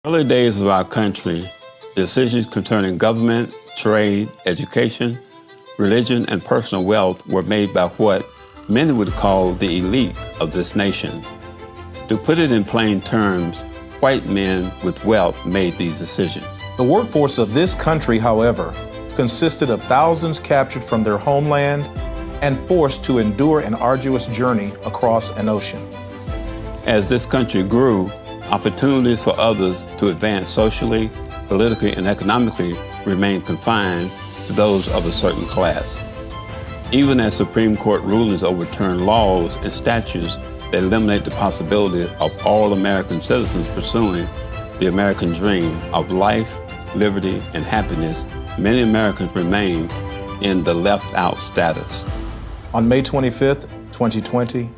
Early days of our country, decisions concerning government, trade, education, religion, and personal wealth were made by what many would call the elite of this nation. To put it in plain terms, white men with wealth made these decisions. The workforce of this country, however, consisted of thousands captured from their homeland and forced to endure an arduous journey across an ocean. As this country grew, opportunities for others to advance socially, politically, and economically remained confined to those of a certain class. Even as Supreme Court rulings overturn laws and statutes that eliminate the possibility of all American citizens pursuing the American dream of life, liberty, and happiness, many Americans remain in the left-out status. On May 25th, 2020,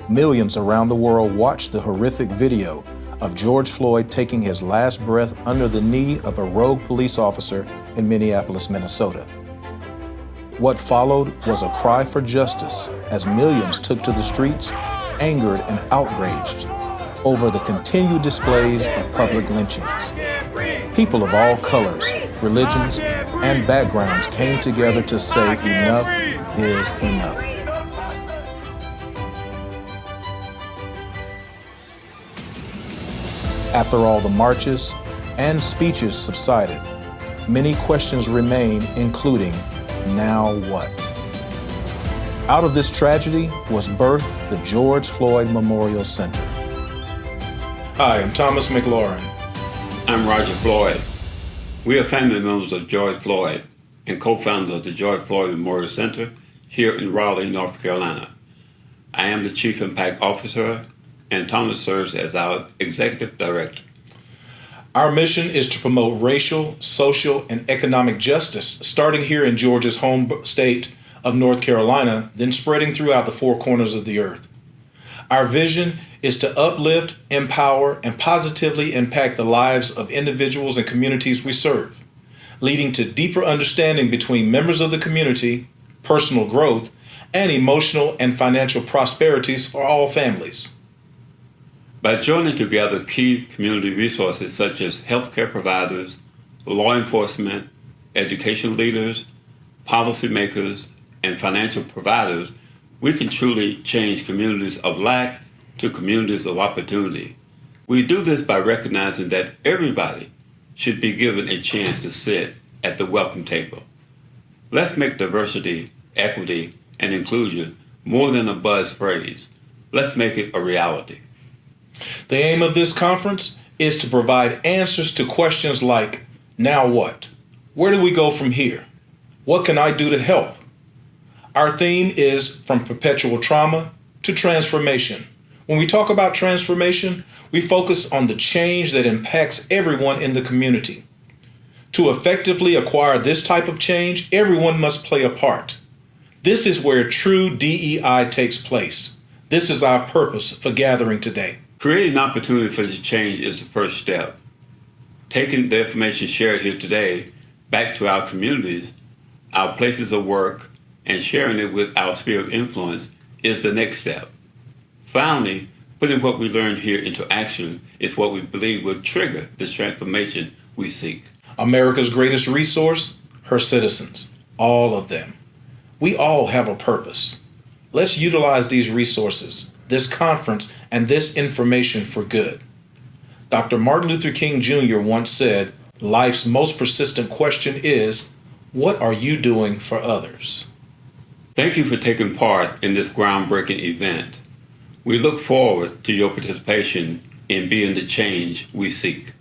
millions around the world watched the horrific video of George Floyd taking his last breath under the knee of a rogue police officer in Minneapolis, Minnesota. What followed was a cry for justice as millions took to the streets, angered and outraged over the continued displays of public lynchings. People of all colors, religions, and backgrounds came together to say enough is enough. After all the marches and speeches subsided, many questions remain, including, now what? Out of this tragedy was birthed the George Floyd Memorial Center. Hi, I'm Thomas McLaurin. I'm Roger Floyd. We are family members of George Floyd and co-founder of the George Floyd Memorial Center here in Raleigh, North Carolina. I am the Chief Impact Officer, and Thomas serves as our Executive Director. Our mission is to promote racial, social, and economic justice, starting here in George's home state of North Carolina, then spreading throughout the four corners of the earth. Our vision is to uplift, empower, and positively impact the lives of individuals and communities we serve, leading to deeper understanding between members of the community, personal growth, and emotional and financial prosperities for all families. By joining together key community resources such as healthcare providers, law enforcement, education leaders, policymakers, and financial providers, we can truly change communities of lack to communities of opportunity. We do this by recognizing that everybody should be given a chance to sit at the welcome table. Let's make diversity, equity, and inclusion more than a buzz phrase. Let's make it a reality. The aim of this conference is to provide answers to questions like, now what? Where do we go from here? What can I do to help? Our theme is from perpetual trauma to transformation. When we talk about transformation, we focus on the change that impacts everyone in the community. To effectively acquire this type of change, everyone must play a part. This is where true DEI takes place. This is our purpose for gathering today. Creating opportunity for the change is the first step. Taking the information shared here today back to our communities, our places of work, and sharing it with our sphere of influence is the next step. Finally, putting what we learned here into action is what we believe will trigger this transformation we seek. America's greatest resource, her citizens, all of them. We all have a purpose. Let's utilize these resources, this conference, and this information for good. Dr. Martin Luther King Jr. once said, life's most persistent question is, what are you doing for others? Thank you for taking part in this groundbreaking event. We look forward to your participation in being the change we seek.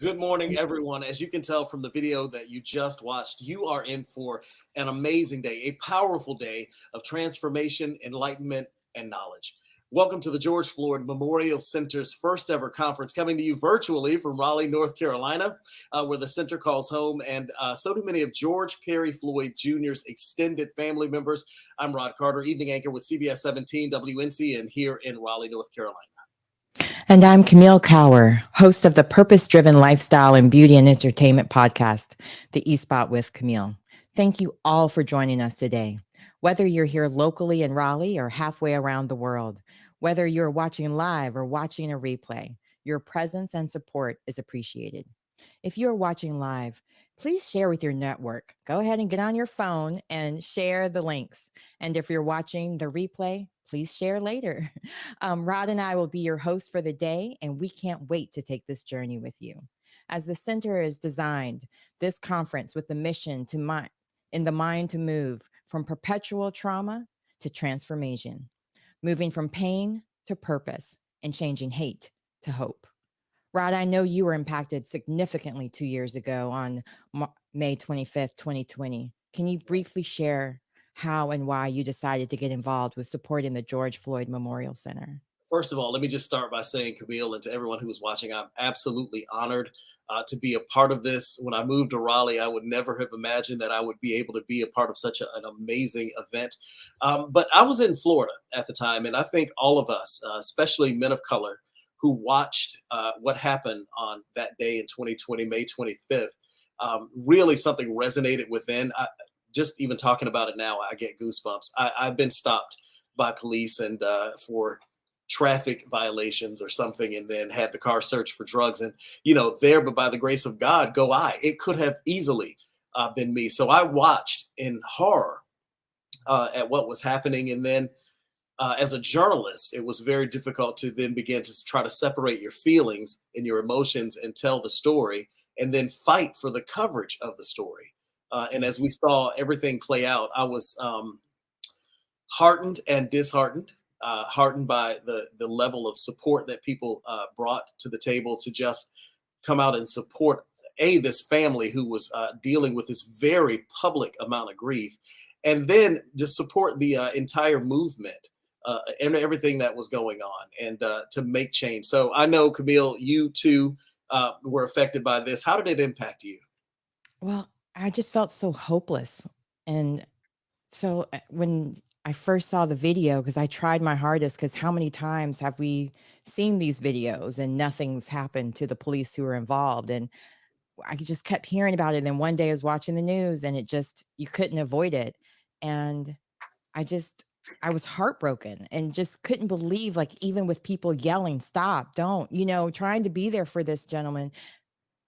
Good morning, everyone. As you can tell from the video that you just watched, you are in for an amazing day, a powerful day of transformation, enlightenment, and knowledge. Welcome to the George Floyd Memorial Center's first ever conference, coming to you virtually from Raleigh, North Carolina, where the center calls home, and so do many of George Perry Floyd Jr.'s extended family members. I'm Rod Carter, evening anchor with CBS 17 WNC, and here in Raleigh, North Carolina. And I'm Camille Cower, host of the purpose-driven lifestyle and beauty and entertainment podcast, The E-Spot with Camille. Thank you all for joining us today. Whether you're here locally in Raleigh or halfway around the world, whether you're watching live or watching a replay, your presence and support is appreciated. If you're watching live, please share with your network. Go ahead and get on your phone and share the links. And if you're watching the replay, please share later. Rod and I will be your hosts for the day, and we can't wait to take this journey with you. As the center is designed, this conference with the mission in the mind to move from perpetual trauma to transformation, moving from pain to purpose, and changing hate to hope. Rod, I know you were impacted significantly 2 years ago on May 25th, 2020. Can you briefly share how and why you decided to get involved with supporting the George Floyd Memorial Center? First of all, let me just start by saying, Camille, and to everyone who is watching, I'm absolutely honored to be a part of this. When I moved to Raleigh, I would never have imagined that I would be able to be a part of such an amazing event. But I was in Florida at the time, and I think all of us, especially men of color, who watched what happened on that day in 2020, May 25th, really something resonated within. Just even talking about it now, I get goosebumps. I've been stopped by police and for traffic violations or something, and then had the car searched for drugs, and there, but by the grace of God, go I. It could have easily been me. So I watched in horror at what was happening, and then as a journalist, it was very difficult to then begin to try to separate your feelings and your emotions and tell the story, and then fight for the coverage of the story. And as we saw everything play out, I was heartened and disheartened. Heartened by the level of support that people brought to the table to just come out and support this family who was dealing with this very public amount of grief, and then just support the entire movement and everything that was going on, and to make change. So I know, Camille, you too were affected by this. How did it impact you? Well, I just felt so hopeless. And so when I first saw the video, because I tried my hardest, because how many times have we seen these videos and nothing's happened to the police who were involved? And I just kept hearing about it. And then one day I was watching the news, and you couldn't avoid it. And I was heartbroken and just couldn't believe, like, even with people yelling, stop, don't, trying to be there for this gentleman,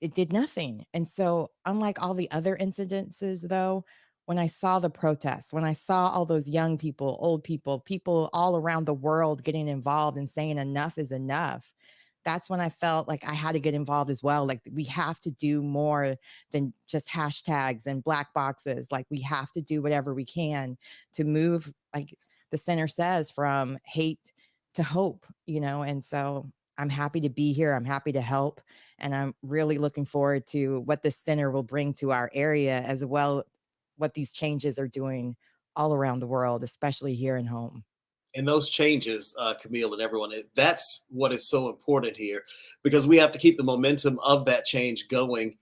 it did nothing. And so, unlike all the other incidences, though, when I saw the protests, when I saw all those young people, old people all around the world getting involved and saying enough is enough, that's when I felt like I had to get involved as well. Like, we have to do more than just hashtags and black boxes. Like, we have to do whatever we can to move, like the center says, from hate to hope, And so I'm happy to be here. I'm happy to help. And I'm really looking forward to what this center will bring to our area, as well what these changes are doing all around the world, especially here in home. And those changes, Camille and everyone, that's what is so important here, because we have to keep the momentum of that change going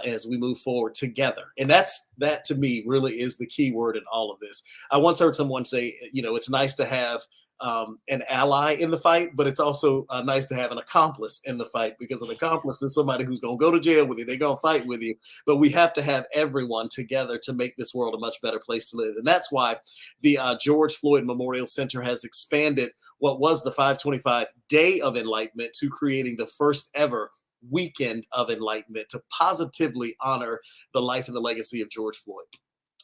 as we move forward together. And that to me really is the key word in all of this. I once heard someone say, it's nice to have an ally in the fight, but it's also nice to have an accomplice in the fight, because an accomplice is somebody who's going to go to jail with you. They're going to fight with you, but we have to have everyone together to make this world a much better place to live. And that's why the George Floyd Memorial Center has expanded what was the 525 Day of Enlightenment to creating the first ever weekend of enlightenment to positively honor the life and the legacy of George Floyd.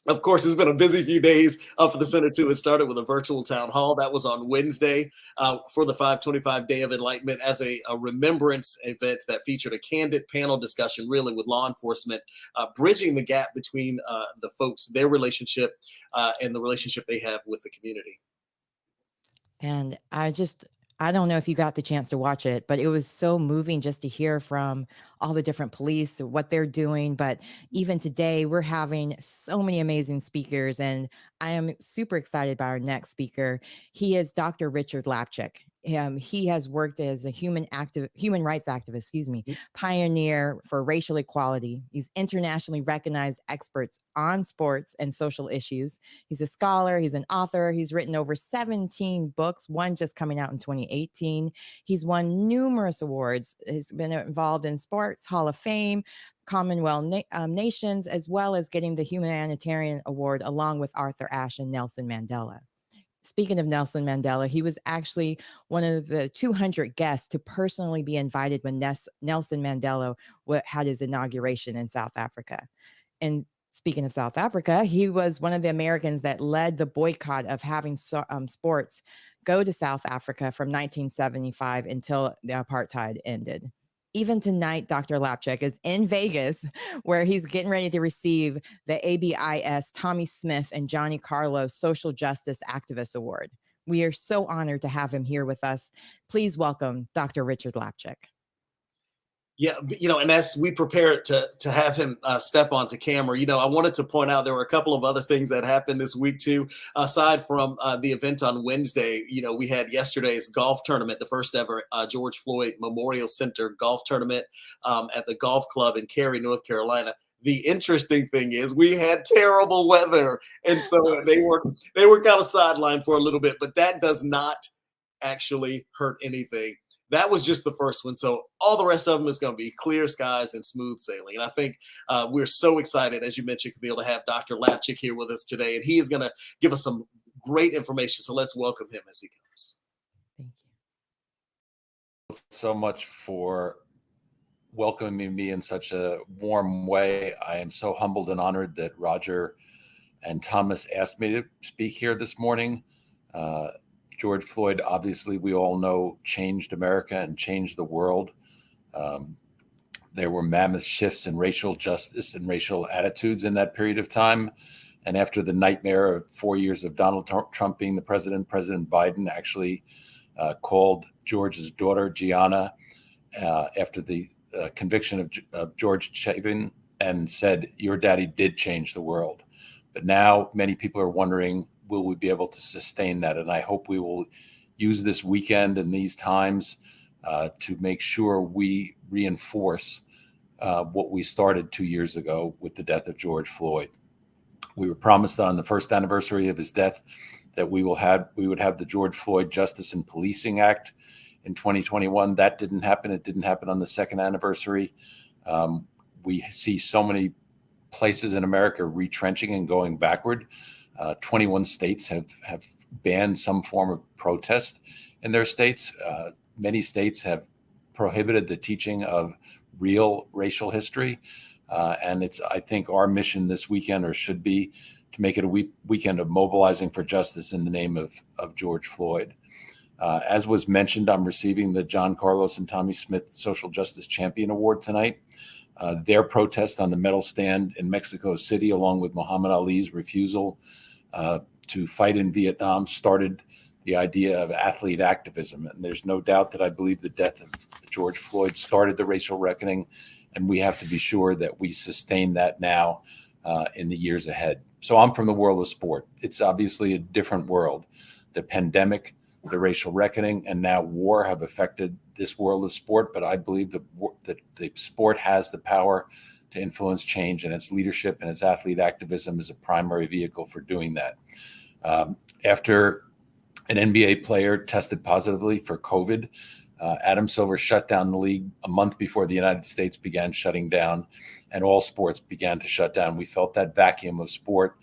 Of course, it's been a busy few days for the center too. It started with a virtual town hall that was on Wednesday for the 525 Day of Enlightenment as a remembrance event that featured a candid panel discussion, really, with law enforcement, bridging the gap between the folks, their relationship, and the relationship they have with the community. And I don't know if you got the chance to watch it, but it was so moving just to hear from all the different police, what they're doing. But even today, we're having so many amazing speakers, and I am super excited by our next speaker. He is Dr. Richard Lapchick. He has worked as a human rights activist, pioneer for racial equality. He's internationally recognized experts on sports and social issues. He's a scholar, he's an author, he's written over 17 books, one just coming out in 2018. He's won numerous awards. He's been involved in Sports Hall of Fame, Commonwealth nations, as well as getting the Humanitarian Award along with Arthur Ashe and Nelson Mandela. Speaking of Nelson Mandela, he was actually one of the 200 guests to personally be invited when Nelson Mandela had his inauguration in South Africa. And speaking of South Africa, he was one of the Americans that led the boycott of having sports go to South Africa from 1975 until the apartheid ended. Even tonight, Dr. Lapchick is in Vegas, where he's getting ready to receive the ABIS Tommy Smith and Johnny Carlos Social Justice Activist Award. We are so honored to have him here with us. Please welcome Dr. Richard Lapchick. Yeah, and as we prepare to have him step onto camera, I wanted to point out there were a couple of other things that happened this week too. Aside from the event on Wednesday, we had yesterday's golf tournament, the first ever George Floyd Memorial Center golf tournament at the golf club in Cary, North Carolina. The interesting thing is we had terrible weather, and so they were kind of sidelined for a little bit, but that does not actually hurt anything. That was just the first one. So all the rest of them is going to be clear skies and smooth sailing. And I think we're so excited, as you mentioned, Camille, to have Dr. Lapchick here with us today. And he is going to give us some great information. So let's welcome him as he comes. Thank you so much for welcoming me in such a warm way. I am so humbled and honored that Roger and Thomas asked me to speak here this morning. George Floyd, obviously, we all know, changed America and changed the world. There were mammoth shifts in racial justice and racial attitudes in that period of time. And after the nightmare of 4 years of Donald Trump being the president, President Biden actually called George's daughter, Gianna, after the conviction of George Chapin, and said, "Your daddy did change the world." But now many people are wondering, will we be able to sustain that? And I hope we will use this weekend and these times to make sure we reinforce what we started 2 years ago with the death of George Floyd. We were promised on the first anniversary of his death that we would have the George Floyd Justice and Policing Act in 2021. That didn't happen. It didn't happen on the second anniversary. We see so many places in America retrenching and going backward. 21 states have banned some form of protest in their states. Many states have prohibited the teaching of real racial history. And it's, I think, our mission this weekend, or should be, to make it a weekend of mobilizing for justice in the name of George Floyd. As was mentioned, I'm receiving the John Carlos and Tommy Smith Social Justice Champion Award tonight. Their protest on the medal stand in Mexico City, along with Muhammad Ali's refusal to fight in Vietnam, started the idea of athlete activism. And there's no doubt that I believe the death of George Floyd started the racial reckoning, and we have to be sure that we sustain that now in the years ahead. So I'm from the world of sport. It's obviously a different world. The pandemic, the racial reckoning, and now war have affected this world of sport, but I believe that the sport has the power to influence change, and its leadership and its athlete activism is a primary vehicle for doing that. After an NBA player tested positively for COVID, Adam Silver shut down the league a month before the United States began shutting down, and all sports began to shut down. We felt that vacuum of sport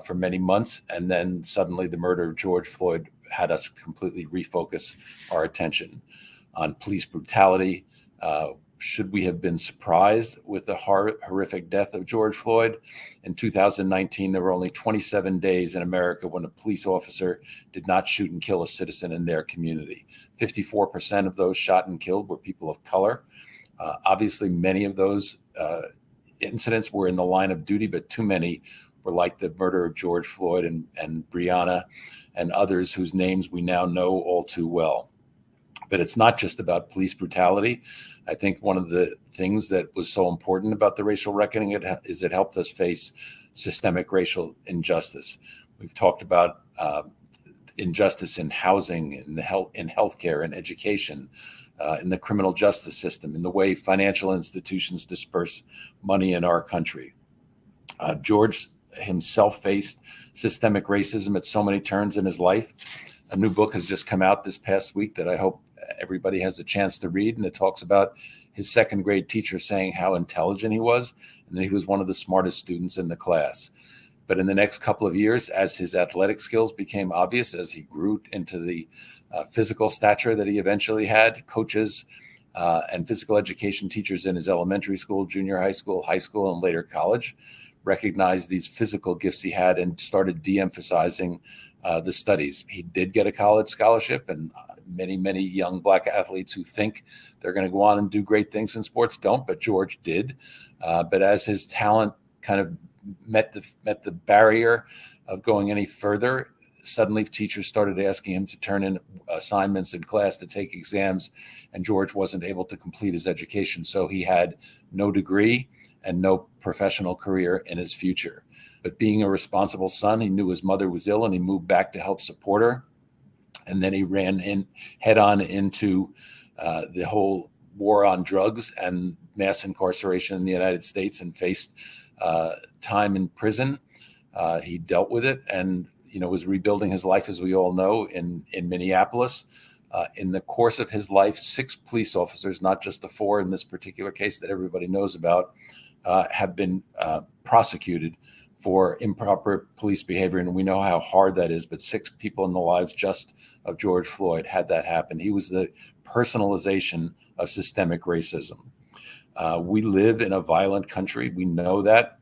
for many months, and then suddenly the murder of George Floyd had us completely refocus our attention on police brutality. Should we have been surprised with the horrific death of George Floyd? In 2019, there were only 27 days in America when a police officer did not shoot and kill a citizen in their community. 54% of those shot and killed were people of color. Obviously, many of those incidents were in the line of duty, but too many were like the murder of George Floyd and Breonna and others whose names we now know all too well. But it's not just about police brutality. I think one of the things that was so important about the racial reckoning is it helped us face systemic racial injustice. We've talked about injustice in housing, in healthcare, in education, in the criminal justice system, in the way financial institutions disperse money in our country. George himself faced systemic racism at so many turns in his life. A new book has just come out this past week that I hope everybody has a chance to read, and it talks about his second grade teacher saying how intelligent he was and that he was one of the smartest students in the class. But in the next couple of years, as his athletic skills became obvious, as he grew into the physical stature that he eventually had, coaches and physical education teachers in his elementary school, junior high school, and later college recognized these physical gifts he had and started de-emphasizing the studies. He did get a college scholarship, and many young Black athletes who think they're going to go on and do great things in sports don't, but George did. But as his talent kind of met the barrier of going any further, suddenly teachers started asking him to turn in assignments in class to take exams, and George wasn't able to complete his education. So he had no degree and no professional career in his future. But being a responsible son, he knew his mother was ill and he moved back to help support her. And then he ran head on into the whole war on drugs and mass incarceration in the United States and faced time in prison. He dealt with it and was rebuilding his life, as we all know, in Minneapolis. In the course of his life, 6 police officers, not just the 4 in this particular case that everybody knows about, have been prosecuted for improper police behavior. And we know how hard that is, but 6 people in the lives just of George Floyd had that happen. He was the personalization of systemic racism. We live in a violent country. We know that.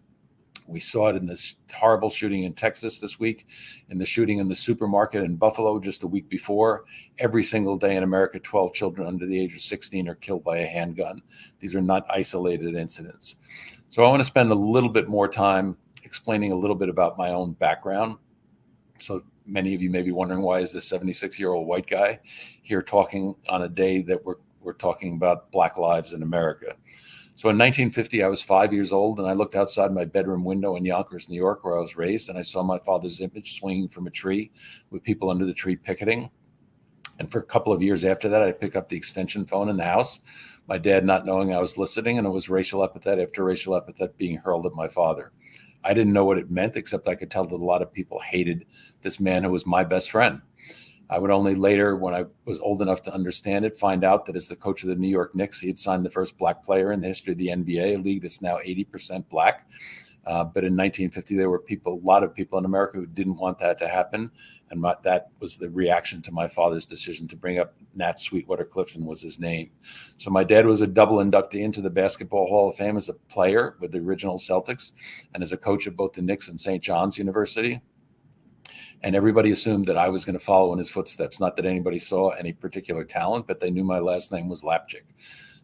We saw it in this horrible shooting in Texas this week, in the shooting in the supermarket in Buffalo just a week before. Every single day in America, 12 children under the age of 16 are killed by a handgun. These are not isolated incidents. So I want to spend a little bit more time explaining a little bit about my own background. So many of you may be wondering, why is this 76-year-old white guy here talking on a day that we're talking about Black lives in America? So in 1950, I was 5 years old, and I looked outside my bedroom window in Yonkers, New York, where I was raised, and I saw my father's image swinging from a tree with people under the tree picketing. And for a couple of years after that, I'd pick up the extension phone in the house, my dad not knowing I was listening, and it was racial epithet after racial epithet being hurled at my father. I didn't know what it meant, except I could tell that a lot of people hated this man who was my best friend. I would only later, when I was old enough to understand it, find out that as the coach of the New York Knicks, he had signed the first Black player in the history of the NBA, a league that's now 80% Black. But in 1950, there were a lot of people in America who didn't want that to happen. And that was the reaction to my father's decision to bring up Nat Sweetwater Clifton was his name. So my dad was a double inductee into the Basketball Hall of Fame as a player with the original Celtics and as a coach of both the Knicks and St. John's University. And everybody assumed that I was going to follow in his footsteps. Not that anybody saw any particular talent, but they knew my last name was Lapchick.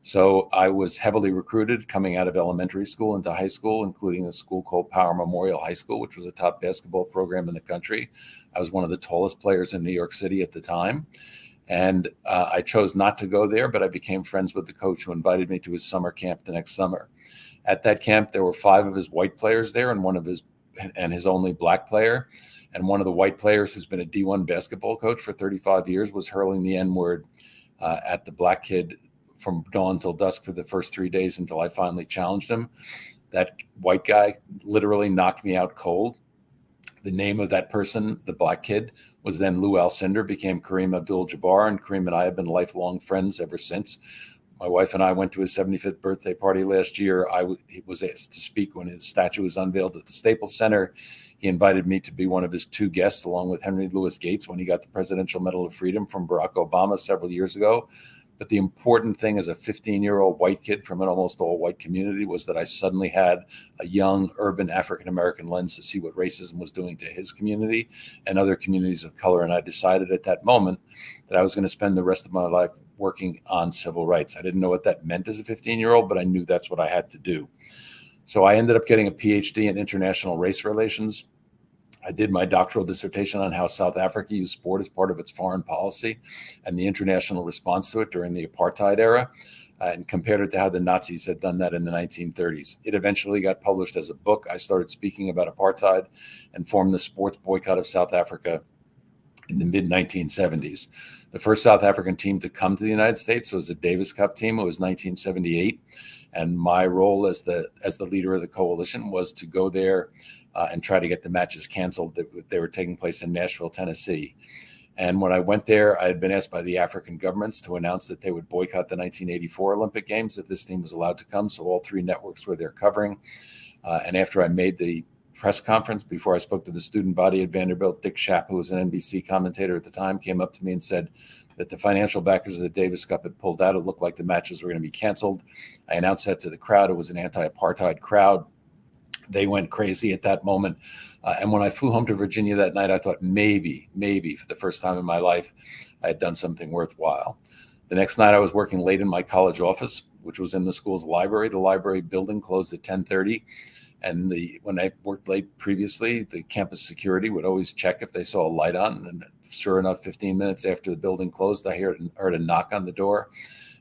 So I was heavily recruited coming out of elementary school into high school, including a school called Power Memorial High School, which was a top basketball program in the country. I was one of the tallest players in New York City at the time. And I chose not to go there, but I became friends with the coach who invited me to his summer camp the next summer. At that camp, there were 5 of his white players there and his only Black player. And one of the white players who's been a D1 basketball coach for 35 years was hurling the N-word at the Black kid from dawn till dusk for the first 3 days until I finally challenged him. That white guy literally knocked me out cold. The name of that person, the Black kid, was then Lou Alcindor, became Kareem Abdul-Jabbar, and Kareem and I have been lifelong friends ever since. My wife and I went to his 75th birthday party last year. He was asked to speak when his statue was unveiled at the Staples Center. He invited me to be one of his 2 guests, along with Henry Louis Gates, when he got the Presidential Medal of Freedom from Barack Obama several years ago. But the important thing as a 15-year-old white kid from an almost all-white community was that I suddenly had a young, urban African-American lens to see what racism was doing to his community and other communities of color. And I decided at that moment that I was going to spend the rest of my life working on civil rights. I didn't know what that meant as a 15-year-old, but I knew that's what I had to do. So I ended up getting a PhD in international race relations I did my doctoral dissertation on how South Africa used sport as part of its foreign policy and the international response to it during the apartheid era, and compared it to how the Nazis had done that in the 1930s. It eventually got published as a book. I started speaking about apartheid and formed the sports boycott of South Africa in the mid-1970s. The first South African team to come to the United States was a Davis Cup team. It was 1978. And my role as the leader of the coalition was to go there and try to get the matches canceled. They were taking place in Nashville, Tennessee. And when I went there, I had been asked by the African governments to announce that they would boycott the 1984 Olympic Games if this team was allowed to come. So all three networks were there covering. And after I made the press conference, before I spoke to the student body at Vanderbilt, Dick Schaap, who was an NBC commentator at the time, came up to me and said that the financial backers of the Davis Cup had pulled out. It looked like the matches were going to be canceled. I announced that to the crowd. It was an anti-apartheid crowd. They went crazy at that moment. And when I flew home to Virginia that night, I thought maybe for the first time in my life, I had done something worthwhile. The next night I was working late in my college office, which was in the school's library. The library building closed at 10:30. And when I worked late previously, the campus security would always check if they saw a light on. And sure enough, 15 minutes after the building closed, I heard a knock on the door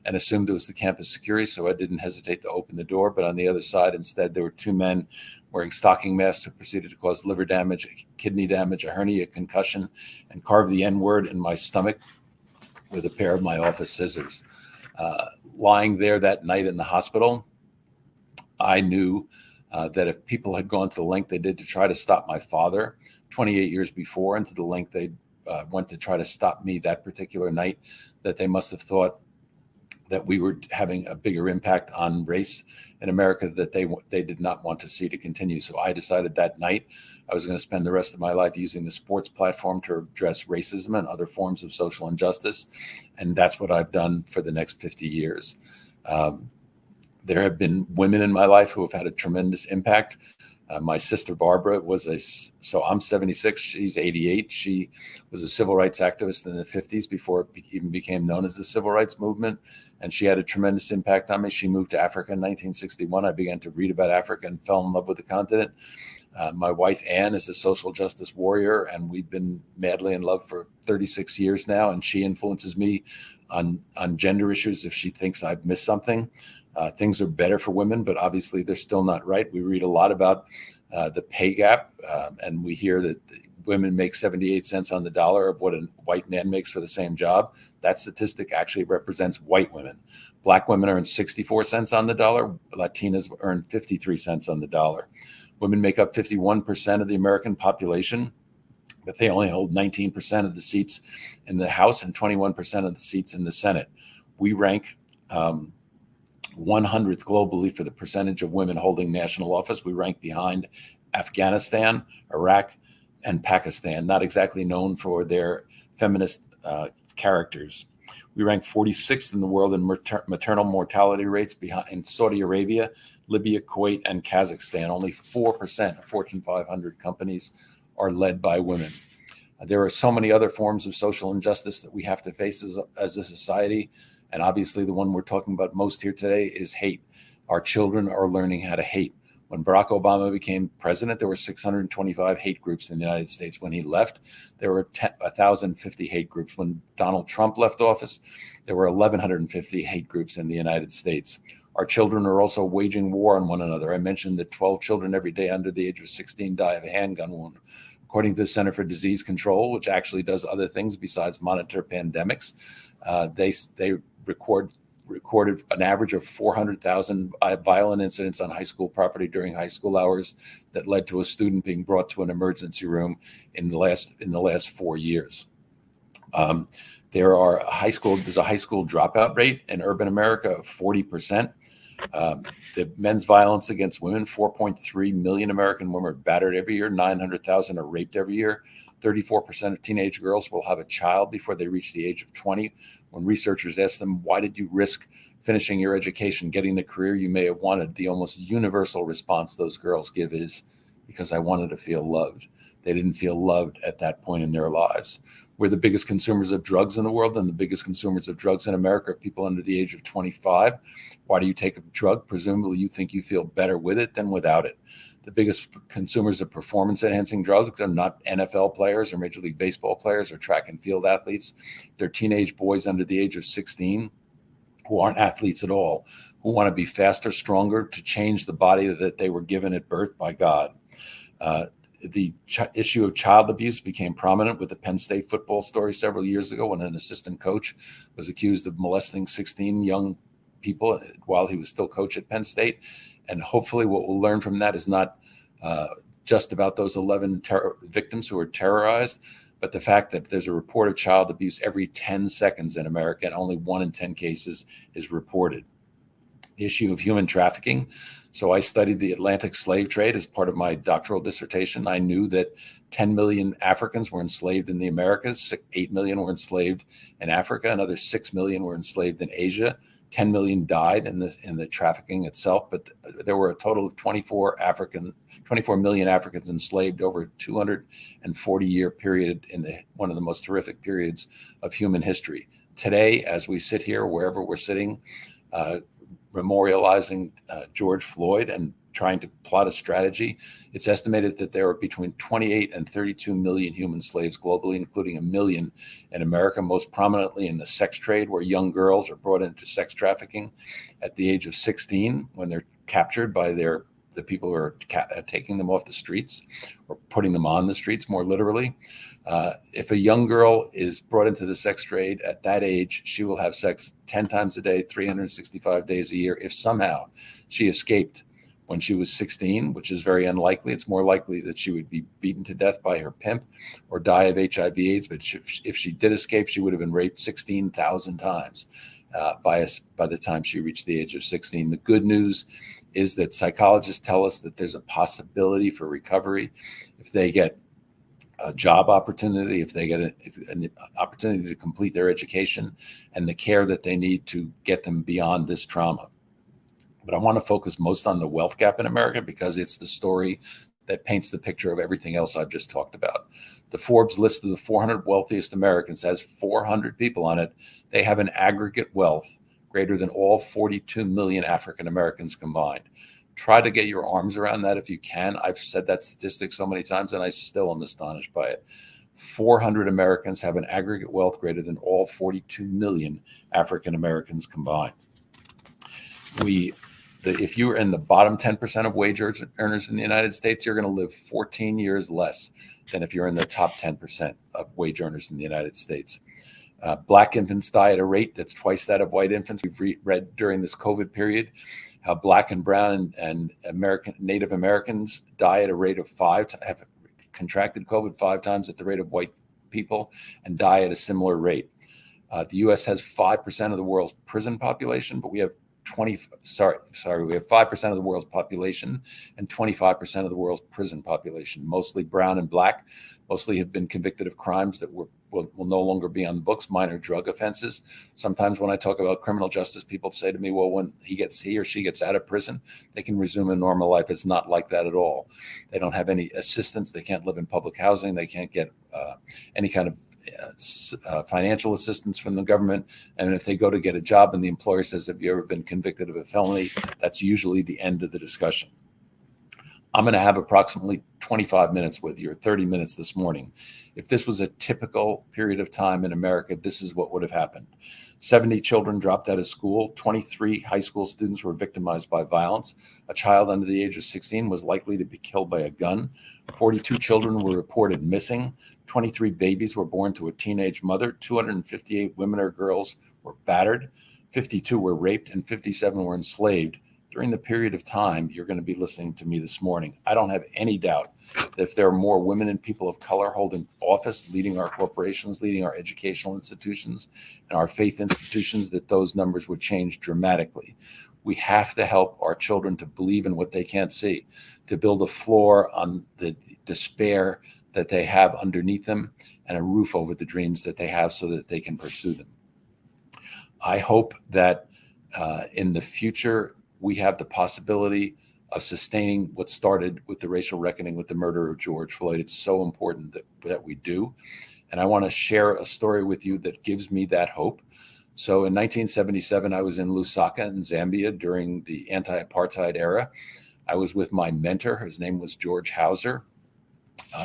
and assumed it was the campus security. So I didn't hesitate to open the door. But on the other side, instead, there were two men wearing stocking masks who proceeded to cause liver damage, kidney damage, a hernia, concussion, and carve the N-word in my stomach with a pair of my office scissors. Lying there that night in the hospital, I knew that if people had gone to the length they did to try to stop my father 28 years before, and to the length they went to try to stop me that particular night, that they must have thought that we were having a bigger impact on race in America that they did not want to see to continue. So I decided that night I was going to spend the rest of my life using the sports platform to address racism and other forms of social injustice. And that's what I've done for the next 50 years. There have been women in my life who have had a tremendous impact. My sister Barbara so I'm 76, she's 88. She was a civil rights activist in the 50s before it even became known as the civil rights movement. And she had a tremendous impact on me. She moved to Africa in 1961. I began to read about Africa and fell in love with the continent. My wife, Ann, is a social justice warrior, and we've been madly in love for 36 years now. And she influences me on gender issues if she thinks I've missed something. Things are better for women, but obviously they're still not right. We read a lot about the pay gap, and we hear that women make 78 cents on the dollar of what a white man makes for the same job. That statistic actually represents white women. Black women earn 64 cents on the dollar. Latinas earn 53 cents on the dollar. Women make up 51% of the American population, but they only hold 19% of the seats in the House and 21% of the seats in the Senate. We rank 100th globally for the percentage of women holding national office. We rank behind Afghanistan, Iraq, and Pakistan, not exactly known for their feminist characters. We rank 46th in the world in maternal mortality rates behind Saudi Arabia, Libya, Kuwait, and Kazakhstan. Only 4% of Fortune 500 companies are led by women. There are so many other forms of social injustice that we have to face as a society. And obviously the one we're talking about most here today is hate. Our children are learning how to hate. When Barack Obama became president, there were 625 hate groups in the United States. When he left, there were 1,050 hate groups. When Donald Trump left office, there were 1,150 hate groups in the United States. Our children are also waging war on one another. I mentioned that 12 children every day under the age of 16 die of a handgun wound. According to the Center for Disease Control, which actually does other things besides monitor pandemics, they recorded an average of 400,000 violent incidents on high school property during high school hours that led to a student being brought to an emergency room in the last 4 years. There's a high school dropout rate in urban America of 40%. The men's violence against women, 4.3 million American women are battered every year. 900,000 are raped every year. 34% of teenage girls will have a child before they reach the age of 20. When researchers ask them, why did you risk finishing your education, getting the career you may have wanted, the almost universal response those girls give is, because I wanted to feel loved. They didn't feel loved at that point in their lives. We're the biggest consumers of drugs in the world, and the biggest consumers of drugs in America are people under the age of 25. Why do you take a drug? Presumably you think you feel better with it than without it. The biggest consumers of performance-enhancing drugs are not NFL players or Major League Baseball players or track and field athletes. They're teenage boys under the age of 16 who aren't athletes at all, who want to be faster, stronger, to change the body that they were given at birth by God. The issue of child abuse became prominent with the Penn State football story several years ago when an assistant coach was accused of molesting 16 young people while he was still coach at Penn State. And hopefully what we'll learn from that is not just about those 11 victims who were terrorized, but the fact that there's a report of child abuse every 10 seconds in America, and only 1 in 10 cases is reported. The issue of human trafficking. So I studied the Atlantic slave trade as part of my doctoral dissertation. I knew that 10 million Africans were enslaved in the Americas, 8 million were enslaved in Africa, another 6 million were enslaved in Asia. 10 million died in the trafficking itself, but there were a total of 24 million Africans enslaved over a 240-year period in one of the most horrific periods of human history. Today, as we sit here, wherever we're sitting, memorializing George Floyd and trying to plot a strategy, it's estimated that there are between 28 and 32 million human slaves globally, including 1 million in America, most prominently in the sex trade, where young girls are brought into sex trafficking at the age of 16 when they're captured by the people who are taking them off the streets or putting them on the streets, more literally. If a young girl is brought into the sex trade at that age, she will have sex 10 times a day, 365 days a year. If somehow she escaped when she was 16, which is very unlikely, it's more likely that she would be beaten to death by her pimp or die of HIV/AIDS. But if she did escape, she would have been raped 16,000 times by the time she reached the age of 16. The good news is that psychologists tell us that there's a possibility for recovery if they get a job opportunity, if they get an opportunity to complete their education and the care that they need to get them beyond this trauma. But I want to focus most on the wealth gap in America because it's the story that paints the picture of everything else I've just talked about. The Forbes list of the 400 wealthiest Americans has 400 people on it. They have an aggregate wealth greater than all 42 million African Americans combined. Try to get your arms around that if you can. I've said that statistic so many times and I still am astonished by it. 400 Americans have an aggregate wealth greater than all 42 million African Americans combined. If you're in the bottom 10% of wage earners in the United States, you're going to live 14 years less than if you're in the top 10% of wage earners in the United States. Black infants die at a rate that's twice that of white infants. We've read during this COVID period how Black and Brown and Native Americans die at a rate of 5, have contracted COVID 5 times at the rate of white people and die at a similar rate. The U.S. has 5% of the world's prison population, but we have we have 5% of the world's population and 25% of the world's prison population, mostly brown and Black, mostly have been convicted of crimes that will no longer be on the books, minor drug offenses. Sometimes when I talk about criminal justice, people say to me, well, when he or she gets out of prison, they can resume a normal life. It's not like that at all. They don't have any assistance. They can't live in public housing. They can't get any kind of financial assistance from the government. And if they go to get a job and the employer says, have you ever been convicted of a felony? That's usually the end of the discussion. I'm going to have approximately 25 minutes with you, or 30 minutes this morning. If this was a typical period of time in America, this is what would have happened. 70 children dropped out of school. 23 high school students were victimized by violence. A child under the age of 16 was likely to be killed by a gun. 42 children were reported missing. 23 babies were born to a teenage mother. 258 women or girls were battered. 52 were raped and 57 were enslaved. During the period of time you're going to be listening to me this morning, I don't have any doubt that if there are more women and people of color holding office, leading our corporations, leading our educational institutions and our faith institutions, that those numbers would change dramatically. We have to help our children to believe in what they can't see, to build a floor on the despair that they have underneath them and a roof over the dreams that they have so that they can pursue them. I hope that in the future, we have the possibility of sustaining what started with the racial reckoning with the murder of George Floyd. It's so important that we do. And I want to share a story with you that gives me that hope. So in 1977, I was in Lusaka in Zambia during the anti-apartheid era. I was with my mentor. His name was George Hauser.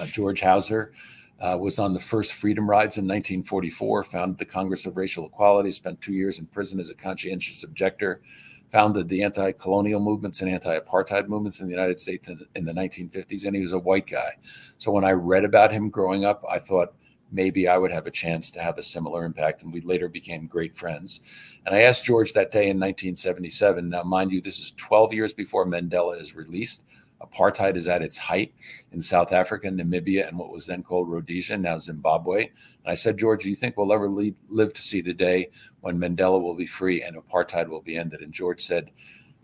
George Hauser was on the first freedom rides in 1944, founded the Congress of Racial Equality, spent 2 years in prison as a conscientious objector, founded the anti-colonial movements and anti-apartheid movements in the United States in the 1950s, and he was a white guy. So when I read about him growing up, I thought maybe I would have a chance to have a similar impact, and we later became great friends. And I asked George that day in 1977, now mind you, this is 12 years before Mandela is released. Apartheid is at its height in South Africa, Namibia, and what was then called Rhodesia, now Zimbabwe. And I said, George, do you think we'll ever live to see the day when Mandela will be free and apartheid will be ended? And George said,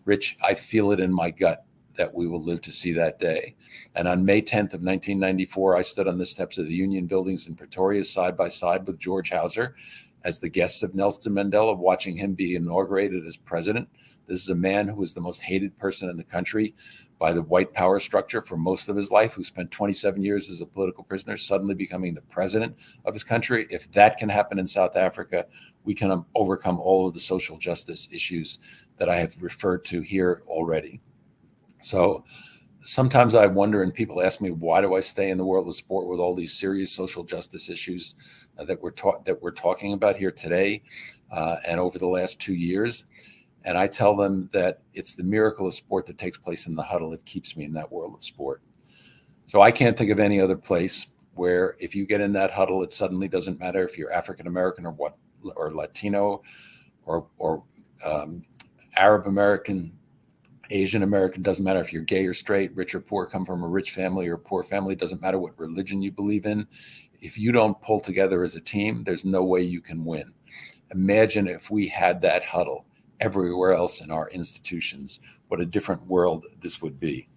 Rich, I feel it in my gut that we will live to see that day. And on May 10th of 1994, I stood on the steps of the Union buildings in Pretoria side by side with George Hauser as the guests of Nelson Mandela, watching him be inaugurated as president. This is a man who was the most hated person in the country by the white power structure for most of his life, who spent 27 years as a political prisoner, suddenly becoming the president of his country. If that can happen in South Africa, we can overcome all of the social justice issues that I have referred to here already. So sometimes I wonder, and people ask me, why do I stay in the world of sport with all these serious social justice issues that we're talking about here today and over the last 2 years? And I tell them that it's the miracle of sport that takes place in the huddle that keeps me in that world of sport. So I can't think of any other place where if you get in that huddle, it suddenly doesn't matter if you're African American or Latino or Arab American, Asian American, doesn't matter if you're gay or straight, rich or poor, come from a rich family or a poor family, doesn't matter what religion you believe in. If you don't pull together as a team, there's no way you can win. Imagine if we had that huddle everywhere else in our institutions, what a different world this would be.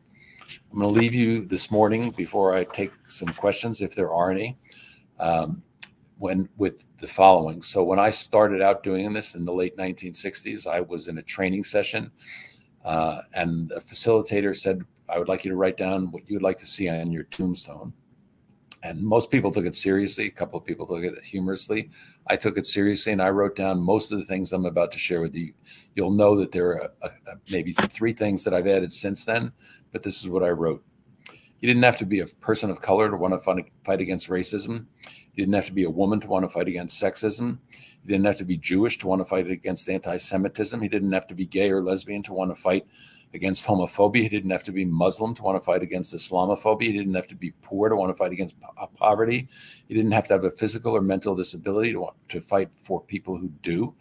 I'm going to leave you this morning before I take some questions, if there are any, with the following. So when I started out doing this in the late 1960s, I was in a training session and a facilitator said, I would like you to write down what you would like to see on your tombstone. And most people took it seriously. A couple of people took it humorously. I took it seriously, and I wrote down most of the things I'm about to share with you. You'll know that there are maybe 3 things that I've added since then, but this is what I wrote. You didn't have to be a person of color to want to fight against racism. You didn't have to be a woman to want to fight against sexism. You didn't have to be Jewish to want to fight against anti-Semitism. You didn't have to be gay or lesbian to want to fight against homophobia. He didn't have to be Muslim to want to fight against Islamophobia. He didn't have to be poor to want to fight against poverty. He didn't have to have a physical or mental disability to fight for people who do.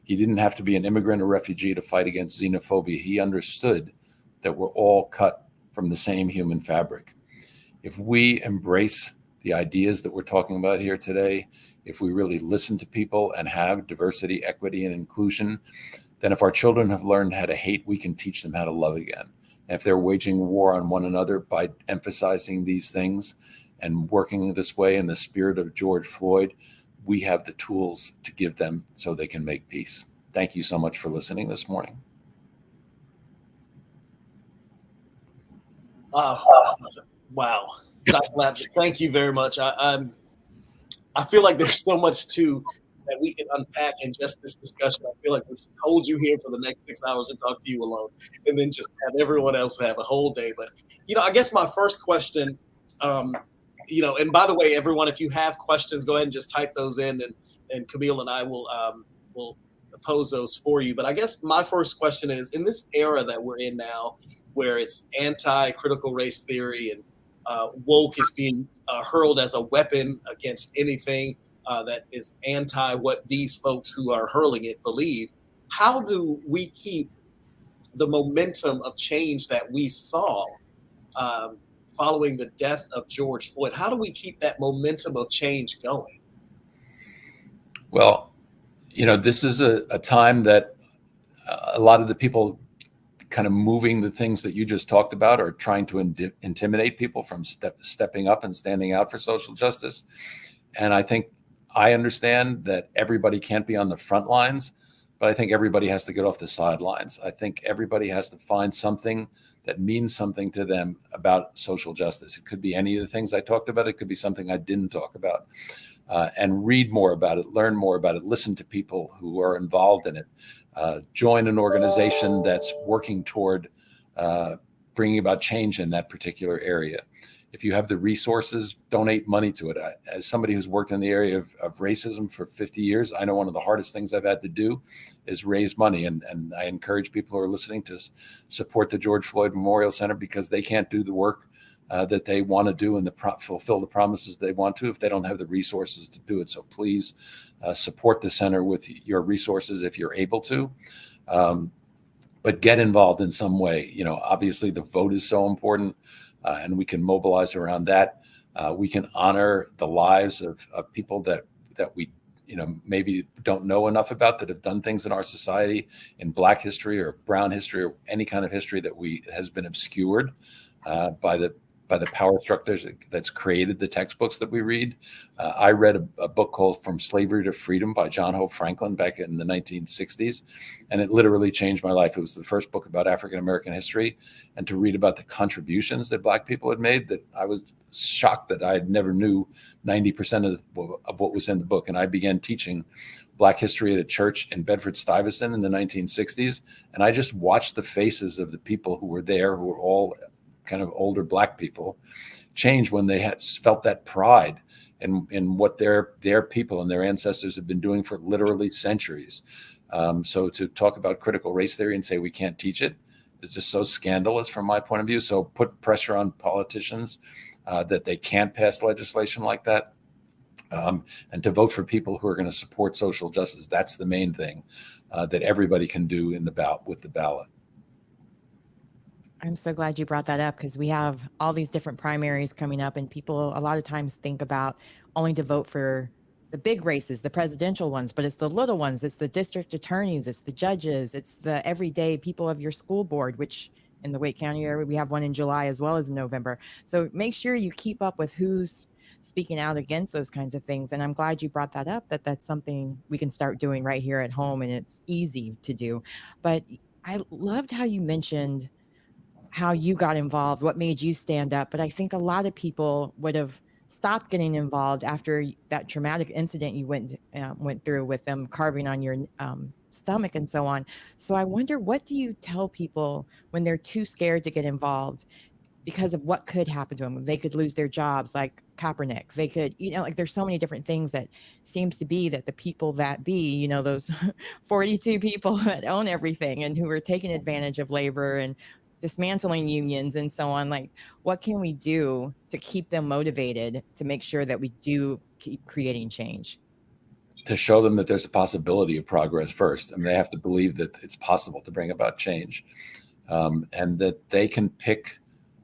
He didn't have to be an immigrant or refugee to fight against xenophobia. He understood that we're all cut from the same human fabric. If we embrace the ideas that we're talking about here today, if we really listen to people and have diversity, equity, and inclusion, then if our children have learned how to hate, we can teach them how to love again. And if they're waging war on one another by emphasizing these things and working this way in the spirit of George Floyd, we have the tools to give them so they can make peace. Thank you so much for listening this morning. Wow. Dr. Lapkus, thank you very much. I feel like there's so much that we can unpack in just this discussion. I feel like we should hold you here for the next 6 hours and talk to you alone, and then just have everyone else have a whole day. But, I guess my first question, and by the way, everyone, if you have questions, go ahead and just type those in, and Camille and I will pose those for you. But I guess my first question is, in this era that we're in now, where it's anti-critical race theory and woke is being hurled as a weapon against anything that is anti what these folks who are hurling it believe, how do we keep the momentum of change that we saw following the death of George Floyd? How do we keep that momentum of change going? Well, this is a time that a lot of the people kind of moving the things that you just talked about are trying to intimidate people from stepping up and standing out for social justice. And I think I understand that everybody can't be on the front lines, but I think everybody has to get off the sidelines. I think everybody has to find something that means something to them about social justice. It could be any of the things I talked about. It could be something I didn't talk about. And read more about it, learn more about it, listen to people who are involved in it, join an organization that's working toward bringing about change in that particular area. If you have the resources, donate money to it. As somebody who's worked in the area of racism for 50 years, I know one of the hardest things I've had to do is raise money. And I encourage people who are listening to support the George Floyd Memorial Center, because they can't do the work that they want to do and fulfill the promises they want to if they don't have the resources to do it. So please support the center with your resources if you're able to. But get involved in some way. Obviously the vote is so important, and we can mobilize around that. We can honor the lives of people that we, maybe don't know enough about, that have done things in our society in Black history or brown history or any kind of history that has been obscured by the power structures that's created the textbooks that we read. I read a book called From Slavery to Freedom by John Hope Franklin back in the 1960s, and it literally changed my life. It was the first book about African-American history, and to read about the contributions that Black people had made, that I was shocked that I never knew 90% of what was in the book. And I began teaching Black history at a church in Bedford-Stuyvesant in the 1960s, and I just watched the faces of the people who were there, who were all kind of older Black people, change when they had felt that pride in what their people and their ancestors have been doing for literally centuries. So to talk about critical race theory and say we can't teach it is just so scandalous from my point of view. So put pressure on politicians that they can't pass legislation like that, and to vote for people who are going to support social justice. That's the main thing that everybody can do with the ballot. I'm so glad you brought that up, because we have all these different primaries coming up, and people a lot of times think about only to vote for the big races, the presidential ones, but it's the little ones. It's the district attorneys, it's the judges, it's the everyday people of your school board, which in the Wake County area, we have one in July as well as in November. So make sure you keep up with who's speaking out against those kinds of things. And I'm glad you brought that up, that's something we can start doing right here at home, and it's easy to do. But I loved how you mentioned how you got involved, what made you stand up. But I think a lot of people would have stopped getting involved after that traumatic incident you went through with them carving on your stomach and so on. So I wonder, what do you tell people when they're too scared to get involved because of what could happen to them? They could lose their jobs, like Kaepernick. They could, like, there's so many different things that seems to be that the people that be, those 42 people that own everything and who are taking advantage of labor and dismantling unions and so on. Like, what can we do to keep them motivated to make sure that we do keep creating change? To show them that there's a possibility of progress first. I mean, they have to believe that it's possible to bring about change, and that they can pick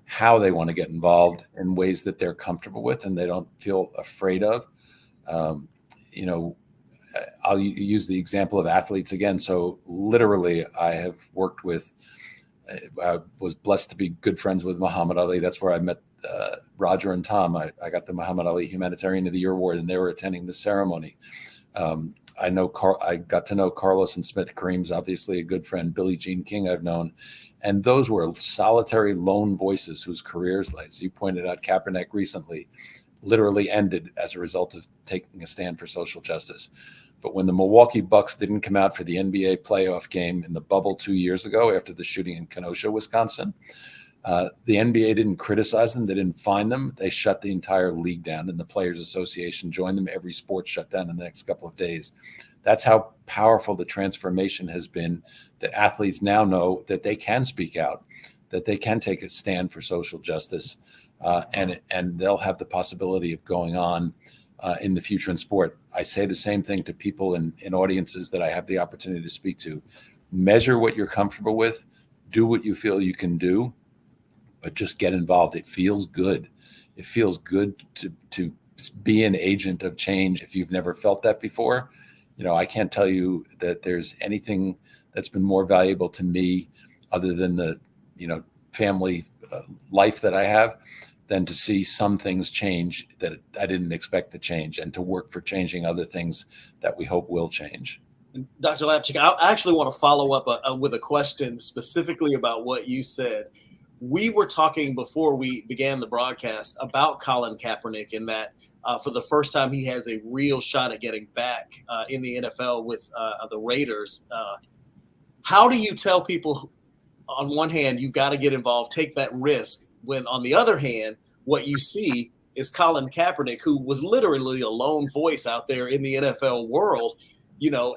how they want to get involved in ways that they're comfortable with and they don't feel afraid of. I'll use the example of athletes again. So literally, I have worked with, I was blessed to be good friends with Muhammad Ali. That's where I met Roger and Tom. I got the Muhammad Ali Humanitarian of the Year award, and they were attending the ceremony. I got to know Carlos and Smith. Kareem's obviously a good friend. Billie Jean King I've known. And those were solitary lone voices whose careers, as you pointed out, Kaepernick recently, literally ended as a result of taking a stand for social justice. But when the Milwaukee Bucks didn't come out for the NBA playoff game in the bubble 2 years ago after the shooting in Kenosha, Wisconsin, the NBA didn't criticize them. They didn't fine them. They shut the entire league down, and the Players Association joined them. Every sport shut down in the next couple of days. That's how powerful the transformation has been, that athletes now know that they can speak out, that they can take a stand for social justice, and they'll have the possibility of going on in the future in sport. I say the same thing to people in audiences that I have the opportunity to speak to. Measure what you're comfortable with, do what you feel you can do, but just get involved. It feels good. It feels good to be an agent of change. If you've never felt that before, I can't tell you that there's anything that's been more valuable to me other than the, family life that I have, than to see some things change that I didn't expect to change, and to work for changing other things that we hope will change. Dr. Lapchick, I actually want to follow up with a question specifically about what you said. We were talking before we began the broadcast about Colin Kaepernick, and that for the first time he has a real shot at getting back in the NFL with the Raiders. How do you tell people on one hand, you've got to get involved, take that risk. When on the other hand, what you see is Colin Kaepernick, who was literally a lone voice out there in the NFL world,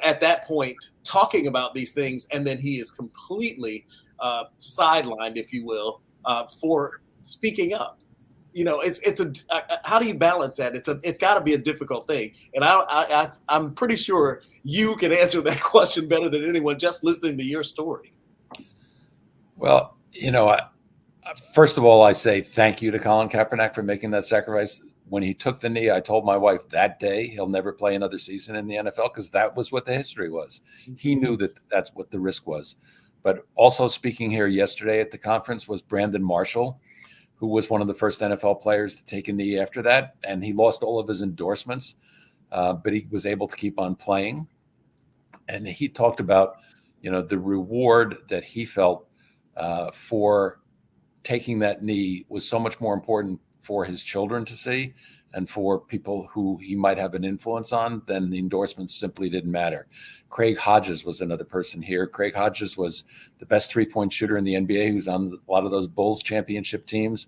at that point talking about these things, and then he is completely sidelined, if you will, for speaking up. How do you balance that? It's got to be a difficult thing, and I'm pretty sure you can answer that question better than anyone just listening to your story. Well, first of all, I say thank you to Colin Kaepernick for making that sacrifice. When he took the knee, I told my wife that day he'll never play another season in the NFL, because that was what the history was. He knew that that's what the risk was. But also speaking here yesterday at the conference was Brandon Marshall, who was one of the first NFL players to take a knee after that. And he lost all of his endorsements, but he was able to keep on playing. And he talked about, the reward that he felt for taking that knee was so much more important for his children to see and for people who he might have an influence on than the endorsements simply didn't matter. Craig Hodges was another person here. Craig Hodges was the best 3-point shooter in the NBA. He was on a lot of those Bulls championship teams.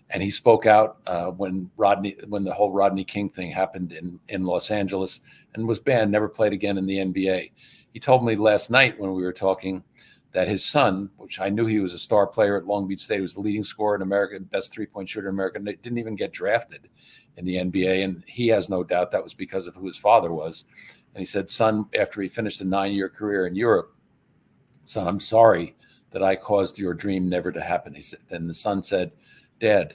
And he spoke out when the whole Rodney King thing happened in Los Angeles, and was banned, never played again in the NBA. He told me last night when we were talking that his son, which I knew he was a star player at Long Beach State, was the leading scorer in America, best 3-point shooter in America, and didn't even get drafted in the NBA. And he has no doubt that was because of who his father was. And he said, son, after he finished a 9-year career in Europe, son, I'm sorry that I caused your dream never to happen. He said, and the son said, Dad,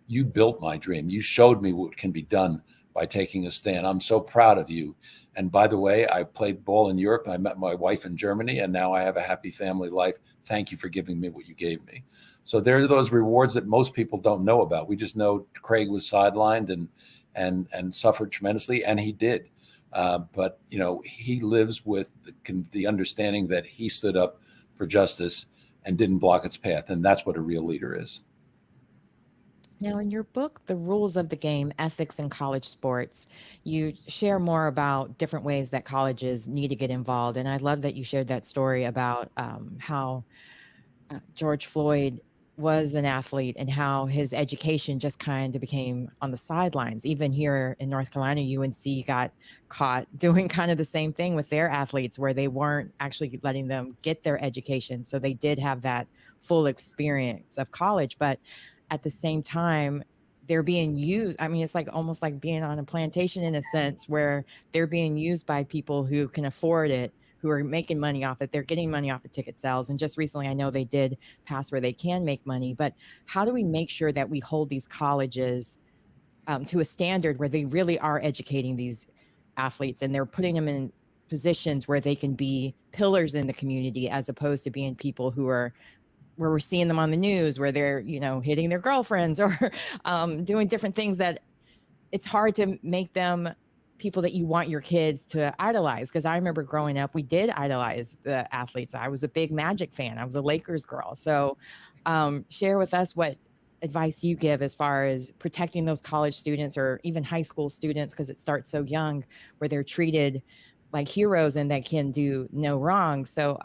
you built my dream. You showed me what can be done by taking a stand. I'm so proud of you. And by the way, I played ball in Europe. I met my wife in Germany, and now I have a happy family life. Thank you for giving me what you gave me. So there are those rewards that most people don't know about. We just know Craig was sidelined and suffered tremendously, and he did. But he lives with the understanding that he stood up for justice and didn't block its path, and that's what a real leader is. Now, in your book, The Rules of the Game, Ethics in College Sports, you share more about different ways that colleges need to get involved. And I love that you shared that story about how George Floyd was an athlete and how his education just kind of became on the sidelines. Even here in North Carolina, UNC got caught doing kind of the same thing with their athletes, where they weren't actually letting them get their education. So they did have that full experience of college, but at the same time, they're being used. I mean, it's like almost like being on a plantation in a sense, where they're being used by people who can afford it, who are making money off it. They're getting money off of ticket sales. And just recently, I know they did pass where they can make money. But how do we make sure that we hold these colleges to a standard where they really are educating these athletes and they're putting them in positions where they can be pillars in the community, as opposed to being people who are where we're seeing them on the news, where they're, hitting their girlfriends or doing different things that it's hard to make them people that you want your kids to idolize. Because I remember growing up, we did idolize the athletes. I was a big Magic fan. I was a Lakers girl. So share with us what advice you give as far as protecting those college students or even high school students, because it starts so young, where they're treated like heroes and that can do no wrong. So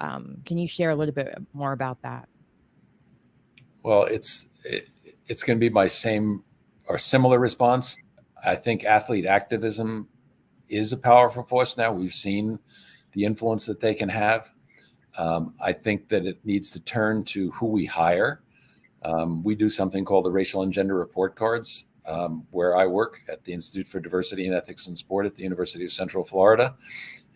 can you share a little bit more about that? Well, it's going to be my same or similar response. I think athlete activism is a powerful force now. We've seen the influence that they can have. I think that it needs to turn to who we hire. We do something called the Racial and Gender Report Cards, where I work at the Institute for Diversity and Ethics in Sport at the University of Central Florida.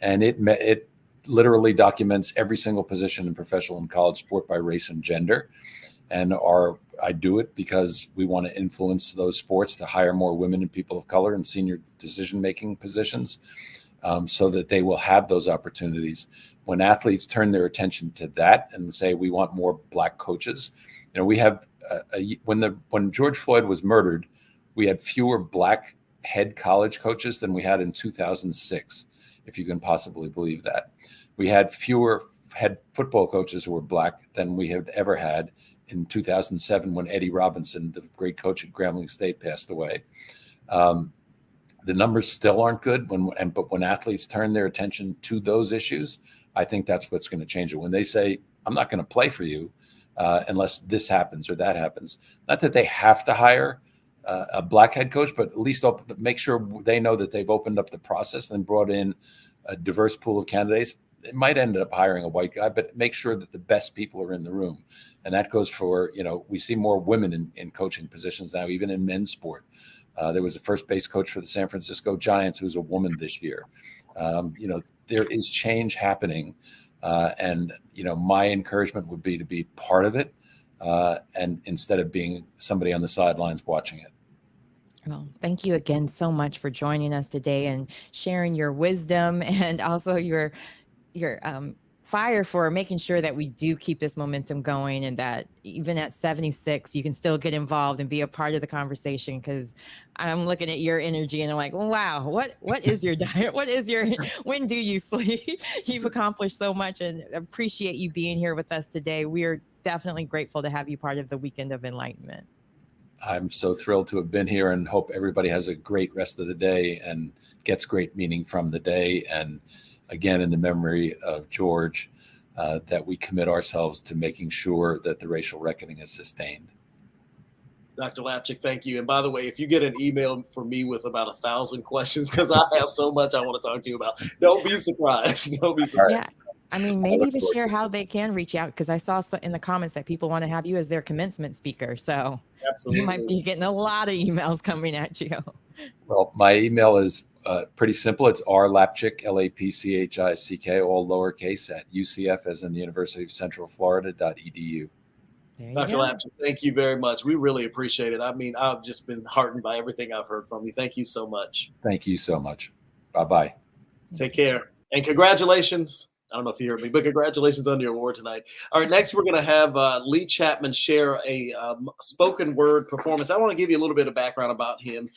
And it literally documents every single position in professional and college sport by race and gender. And I do it because we want to influence those sports to hire more women and people of color in senior decision-making positions, so that they will have those opportunities. When athletes turn their attention to that and say, we want more Black coaches, we have when George Floyd was murdered, we had fewer Black head college coaches than we had in 2006, if you can possibly believe that. We had fewer head football coaches who were Black than we had ever had in 2007, when Eddie Robinson, the great coach at Grambling State, passed away. The numbers still aren't good, but when athletes turn their attention to those issues, I think that's what's going to change it. When they say, I'm not going to play for you, unless this happens or that happens. Not that they have to hire a black head coach, but at least make sure they know that they've opened up the process and brought in a diverse pool of candidates. It might end up hiring a white guy, but make sure that the best people are in the room. And that goes for, we see more women in coaching positions now, even in men's sport. There was a first base coach for the San Francisco Giants who's a woman this year. There is change happening. And my encouragement would be to be part of it, and instead of being somebody on the sidelines watching it. Well, thank you again so much for joining us today and sharing your wisdom and also your fire for making sure that we do keep this momentum going, and that even at 76, you can still get involved and be a part of the conversation. Because I'm looking at your energy and I'm like, wow, what is your diet? What is your, when do you sleep? You've accomplished so much, and appreciate you being here with us today. We are definitely grateful to have you part of the Weekend of Enlightenment. I'm so thrilled to have been here, and hope everybody has a great rest of the day and gets great meaning from the day. And again, in the memory of George, that we commit ourselves to making sure that the racial reckoning is sustained. Dr. Lapchick, thank you. And by the way, if you get an email from me with about 1,000 questions, because I have so much I want to talk to you about, don't be surprised. Don't be surprised. Yeah. I mean, maybe even share how they can reach out, because I saw in the comments that people want to have you as their commencement speaker. So Absolutely. you might be getting a lot of emails coming at you. Well, my email is pretty simple. It's rlapchick, Lapchick, all lowercase, at UCF, as in the University of Central Florida.edu. Dr. Lapchick, thank you very much. We really appreciate it. I mean, I've just been heartened by everything I've heard from you. Thank you so much. Thank you so much. Bye-bye. Take care. And congratulations. I don't know if you heard me, but congratulations on your award tonight. All right, next we're going to have Lee Chapman share a spoken word performance. I want to give you a little bit of background about him.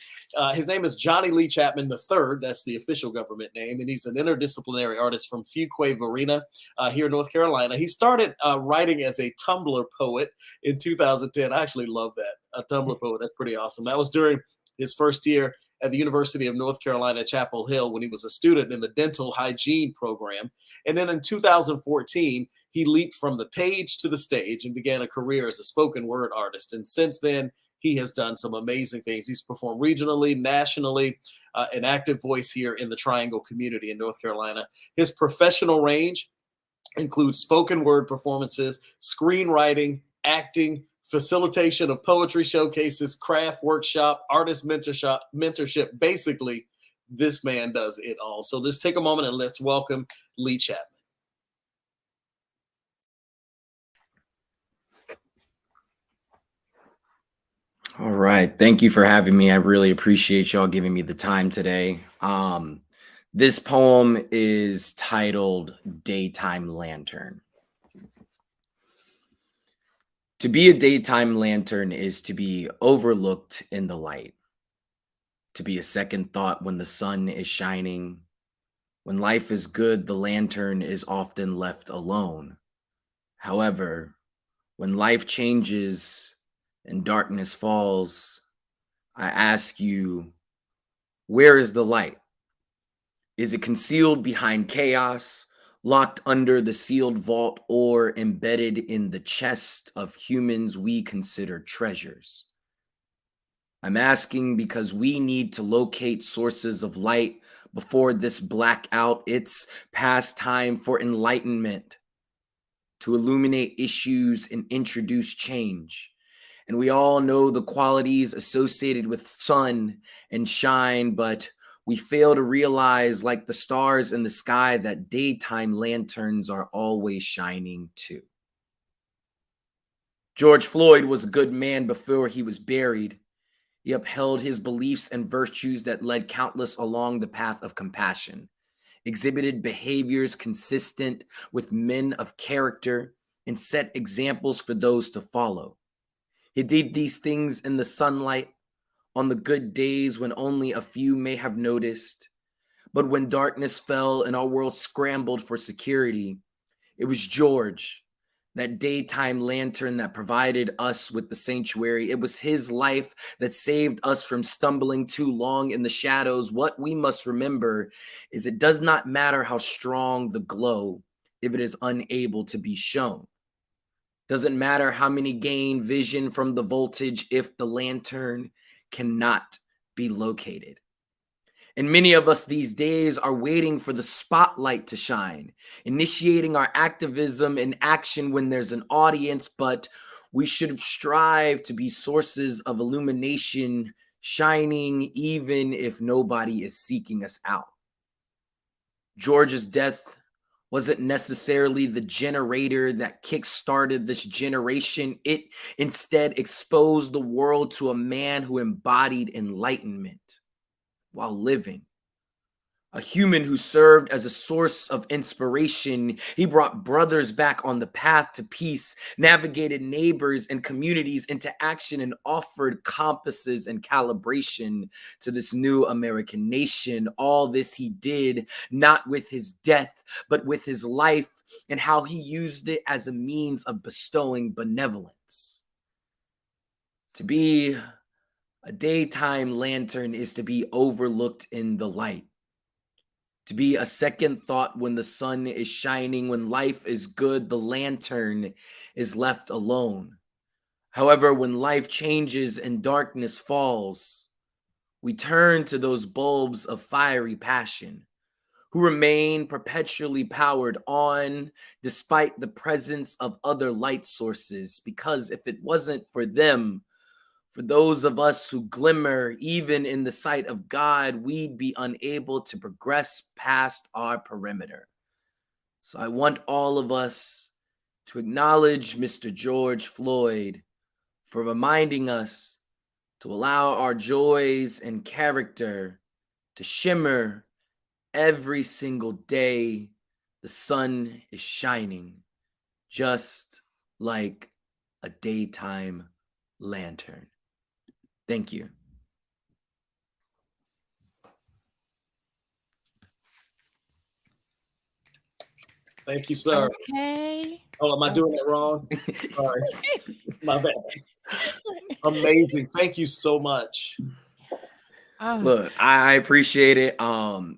His name is Johnny Lee Chapman III. That's the official government name. And he's an interdisciplinary artist from Fuquay-Varina here in North Carolina. He started writing as a Tumblr poet in 2010. I actually love that. A Tumblr poet. That's pretty awesome. That was during his first year at the University of North Carolina, Chapel Hill, when he was a student in the dental hygiene program. And then in 2014, he leaped from the page to the stage and began a career as a spoken word artist. And since then, he has done some amazing things. He's performed regionally, nationally, an active voice here in the Triangle community in North Carolina. His professional range includes spoken word performances, screenwriting, acting, facilitation of poetry showcases, craft workshop, artist mentorship. Basically, this man does it all. So let's take a moment and let's welcome Lee Chapman. All right. Thank you for having me. I really appreciate y'all giving me the time today. This poem is titled Daytime Lantern. To be a daytime lantern is to be overlooked in the light, to be a second thought when the sun is shining. When life is good, the lantern is often left alone. However, when life changes and darkness falls, I ask you, where is the light? Is it concealed behind chaos, locked under the sealed vault, or embedded in the chest of humans we consider treasures? I'm asking because we need to locate sources of light before this blackout. It's past time for enlightenment, to illuminate issues and introduce change. And we all know the qualities associated with sun and shine, but we fail to realize, like the stars in the sky, that daytime lanterns are always shining too. George Floyd was a good man before he was buried. He upheld his beliefs and virtues that led countless along the path of compassion, exhibited behaviors consistent with men of character, and set examples for those to follow. He did these things in the sunlight, on the good days when only a few may have noticed. But when darkness fell and our world scrambled for security, it was George, that daytime lantern, that provided us with the sanctuary. It was his life that saved us from stumbling too long in the shadows. What we must remember is it does not matter how strong the glow if it is unable to be shown. Doesn't matter how many gain vision from the voltage if the lantern cannot be located. And many of us these days are waiting for the spotlight to shine, initiating our activism and action when there's an audience, but we should strive to be sources of illumination, shining even if nobody is seeking us out. George's death wasn't necessarily the generator that kick-started this generation. It instead exposed the world to a man who embodied enlightenment while living. A human who served as a source of inspiration. He brought brothers back on the path to peace, navigated neighbors and communities into action, and offered compasses and calibration to this new American nation. All this he did not with his death, but with his life and how he used it as a means of bestowing benevolence. To be a daytime lantern is to be overlooked in the light. To be a second thought when the sun is shining, when life is good, the lantern is left alone. However, when life changes and darkness falls, we turn to those bulbs of fiery passion who remain perpetually powered on despite the presence of other light sources, because if it wasn't for them, for those of us who glimmer even in the sight of God, we'd be unable to progress past our perimeter. So I want all of us to acknowledge Mr. George Floyd for reminding us to allow our joys and character to shimmer every single day the sun is shining, just like a daytime lantern. Thank you. Thank you, sir. Okay. Oh, am I doing it wrong? Sorry. My bad. Amazing. Thank you so much. Oh, Look, I appreciate it.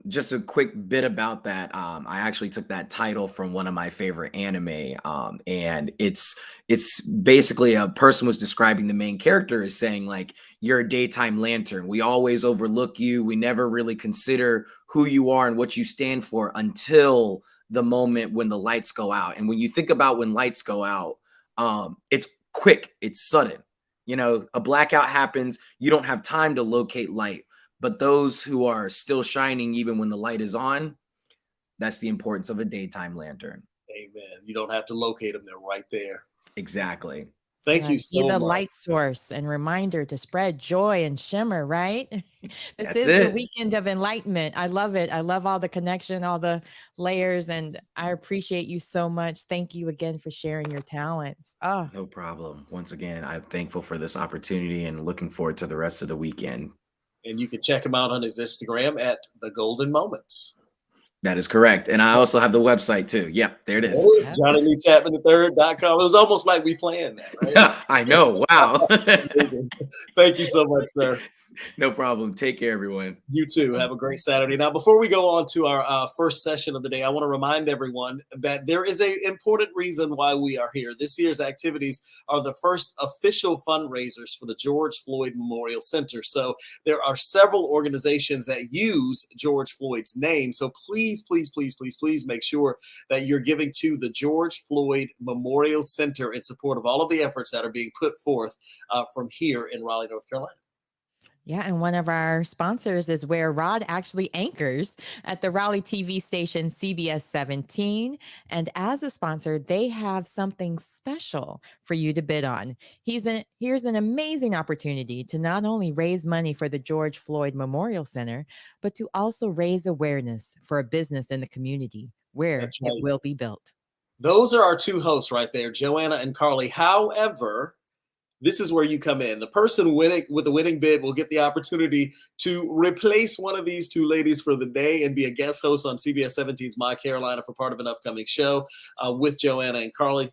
Just a quick bit about that. I actually took that title from one of my favorite anime. And it's basically a person was describing the main character as saying, like, you're a daytime lantern. We always overlook you. We never really consider who you are and what you stand for until the moment when the lights go out. And when you think about when lights go out, it's quick, it's sudden. You know, a blackout happens, you don't have time to locate light. But those who are still shining even when the light is on, that's the importance of a daytime lantern. Amen. You don't have to locate them. They're right there. Exactly. Thank yeah, you be so the much. light source and reminder to spread joy and shimmer, right? This That's is the it. weekend of enlightenment. I love it. I love all the connection, all the layers, and I appreciate you so much. Thank you again for sharing your talents. Oh, No problem. Once again, I'm thankful for this opportunity and looking forward to the rest of the weekend. And you can check him out on his Instagram at The Golden Moments. That is correct. And I also have the website too. Yep, there it is. Yep. JohnnyLeeChapman3rd.com. It was almost like we planned that, right? I know. Wow. Amazing. Thank you so much, sir. No problem. Take care, everyone. You too. Have a great Saturday. Now, before we go on to our first session of the day, I want to remind everyone that there is an important reason why we are here. This year's activities are the first official fundraisers for the George Floyd Memorial Center. So there are several organizations that use George Floyd's name. So please, please, please, please, please make sure that you're giving to the George Floyd Memorial Center in support of all of the efforts that are being put forth from here in Raleigh, North Carolina. Yeah, and one of our sponsors is where Rod actually anchors at the Raleigh TV station CBS 17. And as a sponsor, they have something special for you to bid on. Here's an amazing opportunity to not only raise money for the George Floyd Memorial Center, but to also raise awareness for a business in the community where That's it right. will be built. Those are our two hosts right there, Joanna and Carly. However, this is where you come in. The person winning with the winning bid will get the opportunity to replace one of these two ladies for the day and be a guest host on CBS 17's My Carolina for part of an upcoming show with Joanna and Carly.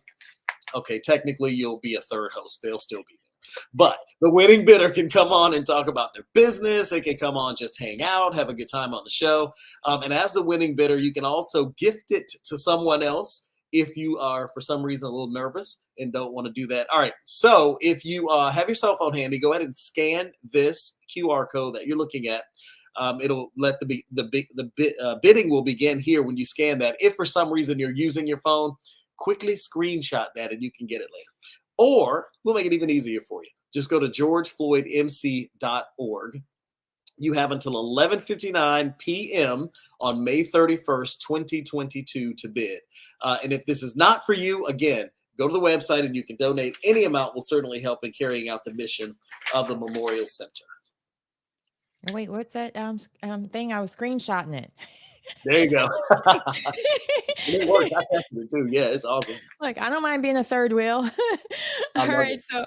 Okay, technically you'll be a third host. They'll still be there. But the winning bidder can come on and talk about their business. They can come on, just hang out, have a good time on the show. And as the winning bidder, you can also gift it to someone else if you are for some reason a little nervous and don't want to do that. All right. So if you have your cell phone handy, go ahead and scan this QR code that you're looking at. It'll let the bidding will begin here when you scan that. If for some reason you're using your phone, quickly screenshot that and you can get it later. Or we'll make it even easier for you. Just go to georgefloydmc.org. You have until 11:59 p.m. on May 31st, 2022 to bid. And if this is not for you, again, go to the website and you can donate. Any amount will certainly help in carrying out the mission of the Memorial Center. Wait, what's that thing? I was screenshotting it. There you go. It worked. I tested it too. Yeah, it's awesome. Look, I don't mind being a third wheel. All right. It. So,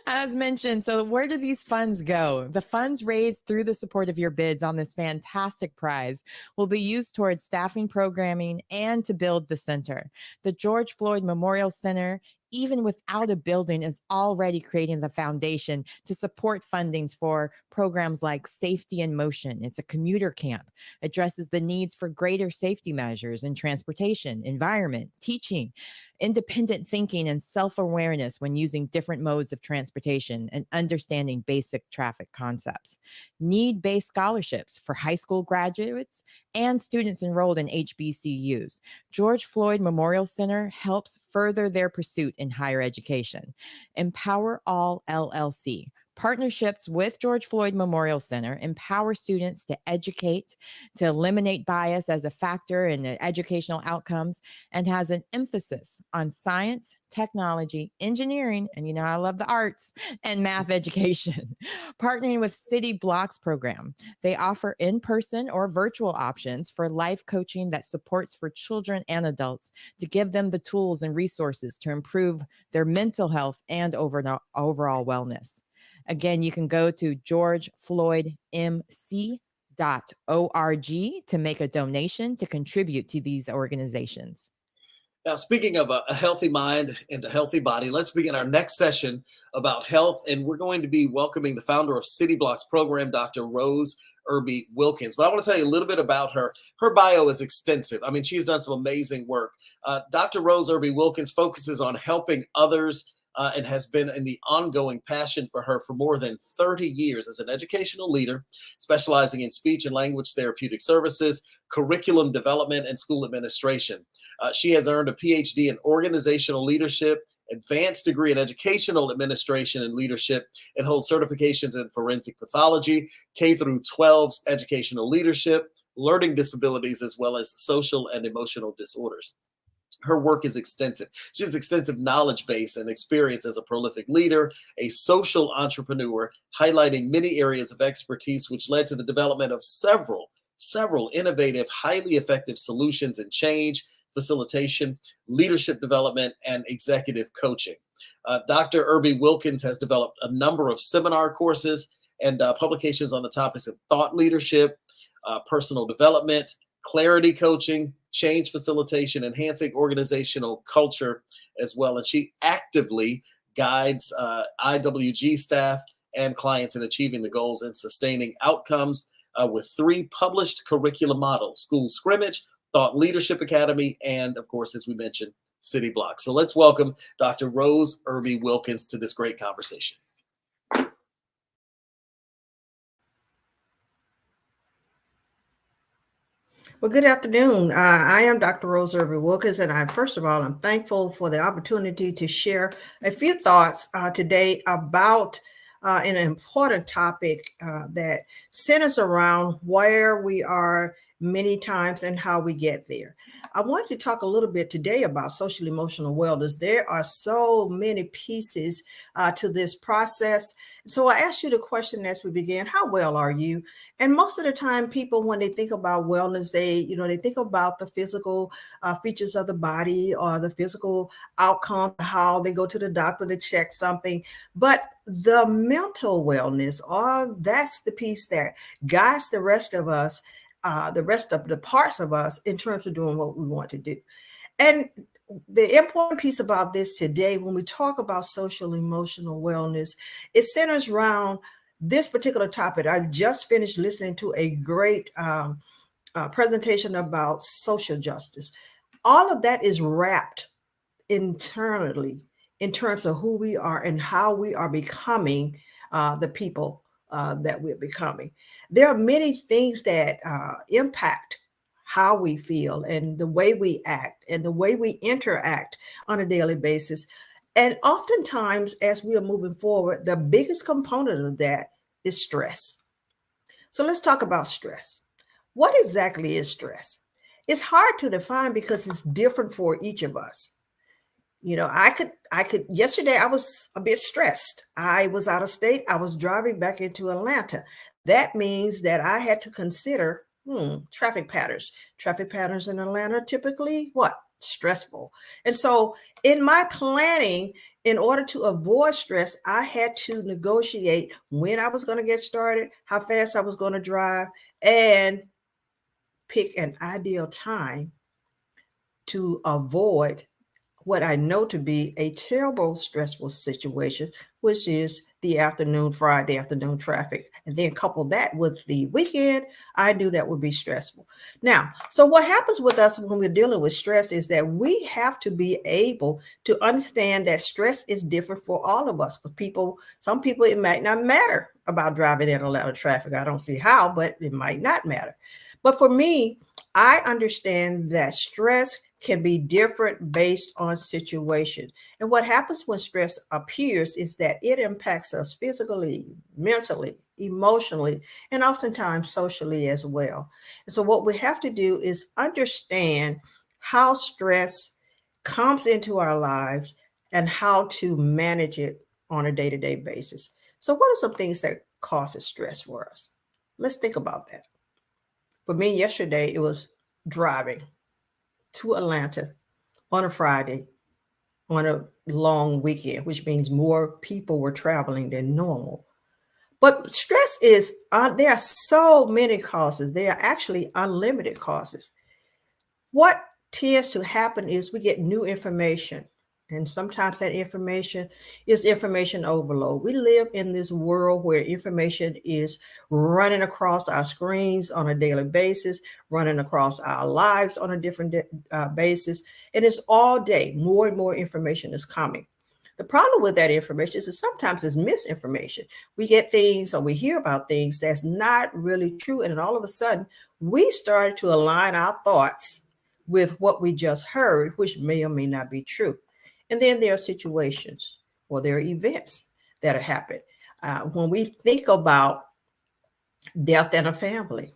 as mentioned, so where do these funds go? The funds raised through the support of your bids on this fantastic prize will be used towards staffing, programming, and to build the center. The George Floyd Memorial Center, even without a building, is already creating the foundation to support fundings for programs like Safety in Motion. It's a commuter camp, addresses the needs for greater safety measures in transportation, environment, teaching, independent thinking, and self-awareness when using different modes of transportation and understanding basic traffic concepts. Need-based scholarships for high school graduates and students enrolled in HBCUs. George Floyd Memorial Center helps further their pursuit in higher education. Empower All LLC. Partnerships with George Floyd Memorial Center empower students to educate, to eliminate bias as a factor in the educational outcomes, and has an emphasis on science, technology, engineering, and you know, I love the arts, and math education. Partnering with City Blocks program. They offer in-person or virtual options for life coaching that supports for children and adults to give them the tools and resources to improve their mental health and overall wellness. Again, you can go to georgefloydmc.org to make a donation to contribute to these organizations. Now, speaking of a healthy mind and a healthy body, let's begin our next session about health. And we're going to be welcoming the founder of City Blocks program, Dr. Rose Irby Wilkins. But I want to tell you a little bit about her. Her bio is extensive. I mean, she's done some amazing work. Dr. Rose Irby Wilkins focuses on helping others and has been in the ongoing passion for her for more than 30 years as an educational leader, specializing in speech and language therapeutic services, curriculum development, and school administration. She has earned a PhD in organizational leadership, advanced degree in educational administration and leadership, and holds certifications in forensic pathology, K through 12's educational leadership, learning disabilities, as well as social and emotional disorders. Her work is extensive. She has extensive knowledge base and experience as a prolific leader, a social entrepreneur, highlighting many areas of expertise, which led to the development of several innovative, highly effective solutions in change, facilitation, leadership development, and executive coaching. Dr. Irby Wilkins has developed a number of seminar courses and publications on the topics of thought leadership, personal development, clarity coaching, change facilitation, enhancing organizational culture as well. And she actively guides IWG staff and clients in achieving the goals and sustaining outcomes with 3 published curriculum models: School Scrimmage, Thought Leadership Academy, and of course, as we mentioned, City Blocks. So let's welcome Dr. Rose Irby Wilkins to this great conversation. Well, good afternoon. I am Dr. Rose Irby Wilkins, and first of all, I'm thankful for the opportunity to share a few thoughts today about an important topic that centers around where we are many times and how we get there. I want to talk a little bit today about social emotional wellness. There are so many pieces to this process. So I asked you the question as we began: how well are you? And most of the time, people, when they think about wellness, they think about the physical features of the body or the physical outcome, how they go to the doctor to check something. But the mental wellness, that's the piece that guides the rest of us, the rest of the parts of us in terms of doing what we want to do. And the important piece about this today, when we talk about social emotional wellness, it centers around this particular topic. I just finished listening to a great presentation about social justice. All of that is wrapped internally in terms of who we are and how we are becoming the people that we're becoming. There are many things that impact how we feel and the way we act and the way we interact on a daily basis. And oftentimes, as we are moving forward, the biggest component of that is stress. So let's talk about stress. What exactly is stress? It's hard to define because it's different for each of us. You know, yesterday I was a bit stressed. I was out of state. I was driving back into Atlanta. That means that I had to consider traffic patterns. Traffic patterns in Atlanta are typically what? Stressful. And so in my planning, in order to avoid stress, I had to negotiate when I was going to get started, how fast I was going to drive, and pick an ideal time to avoid what I know to be a terrible, stressful situation, which is the Friday afternoon traffic. And then couple that with the weekend, I knew that would be stressful. Now, so what happens with us when we're dealing with stress is that we have to be able to understand that stress is different for all of us. For people, some people, it might not matter about driving in a lot of traffic. I don't see how, but it might not matter. But for me, I understand that stress can be different based on situation. And what happens when stress appears is that it impacts us physically, mentally, emotionally, and oftentimes socially as well. And so what we have to do is understand how stress comes into our lives and how to manage it on a day-to-day basis. So what are some things that causes stress for us? Let's think about that. For me, yesterday, it was driving to Atlanta on a Friday on a long weekend, which means more people were traveling than normal. But stress is, there are so many causes. There are actually unlimited causes. What tends to happen is we get new information. And sometimes that information is information overload. We live in this world where information is running across our screens on a daily basis, running across our lives on a different basis. And it's all day. More and more information is coming. The problem with that information is that sometimes it's misinformation. We get things or we hear about things that's not really true. And then all of a sudden, we start to align our thoughts with what we just heard, which may or may not be true. And then there are situations or there are events that have happened. When we think about death in a family,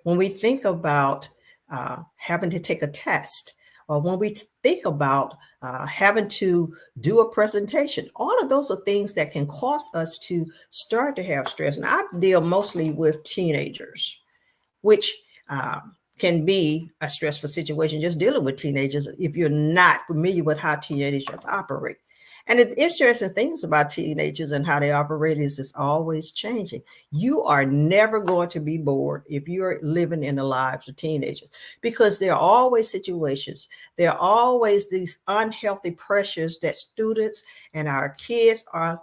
when we think about having to take a test, or when we think about having to do a presentation, all of those are things that can cause us to start to have stress. And I deal mostly with teenagers, which can be a stressful situation just dealing with teenagers if you're not familiar with how teenagers operate. And the interesting things about teenagers and how they operate is it's always changing. You are never going to be bored if you're living in the lives of teenagers because there are always situations. There are always these unhealthy pressures that students and our kids are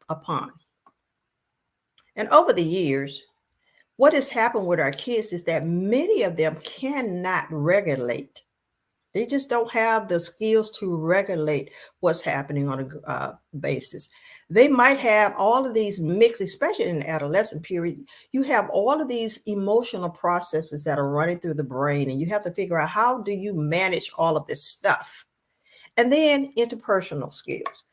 upon. And over the years, what has happened with our kids is that many of them cannot regulate. They just don't have the skills to regulate what's happening on a basis. They might have all of these mixed, especially in the adolescent period. You have all of these emotional processes that are running through the brain, and you have to figure out how do you manage all of this stuff. And then interpersonal skills.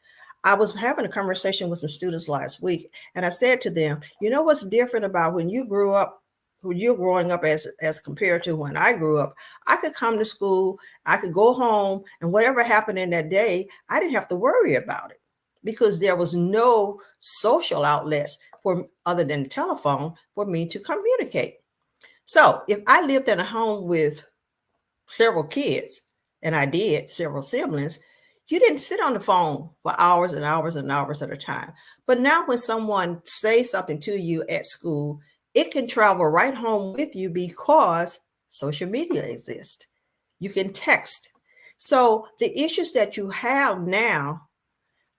I was having a conversation with some students last week, and I said to them, you know what's different about when you grew up, when you're growing up as compared to when I grew up? I could come to school, I could go home, and whatever happened in that day, I didn't have to worry about it because there was no social outlets for other than the telephone for me to communicate. So if I lived in a home with several kids, and I did several siblings, you didn't sit on the phone for hours and hours and hours at a time. But now when someone says something to you at school, it can travel right home with you because social media exists. You can text. So the issues that you have now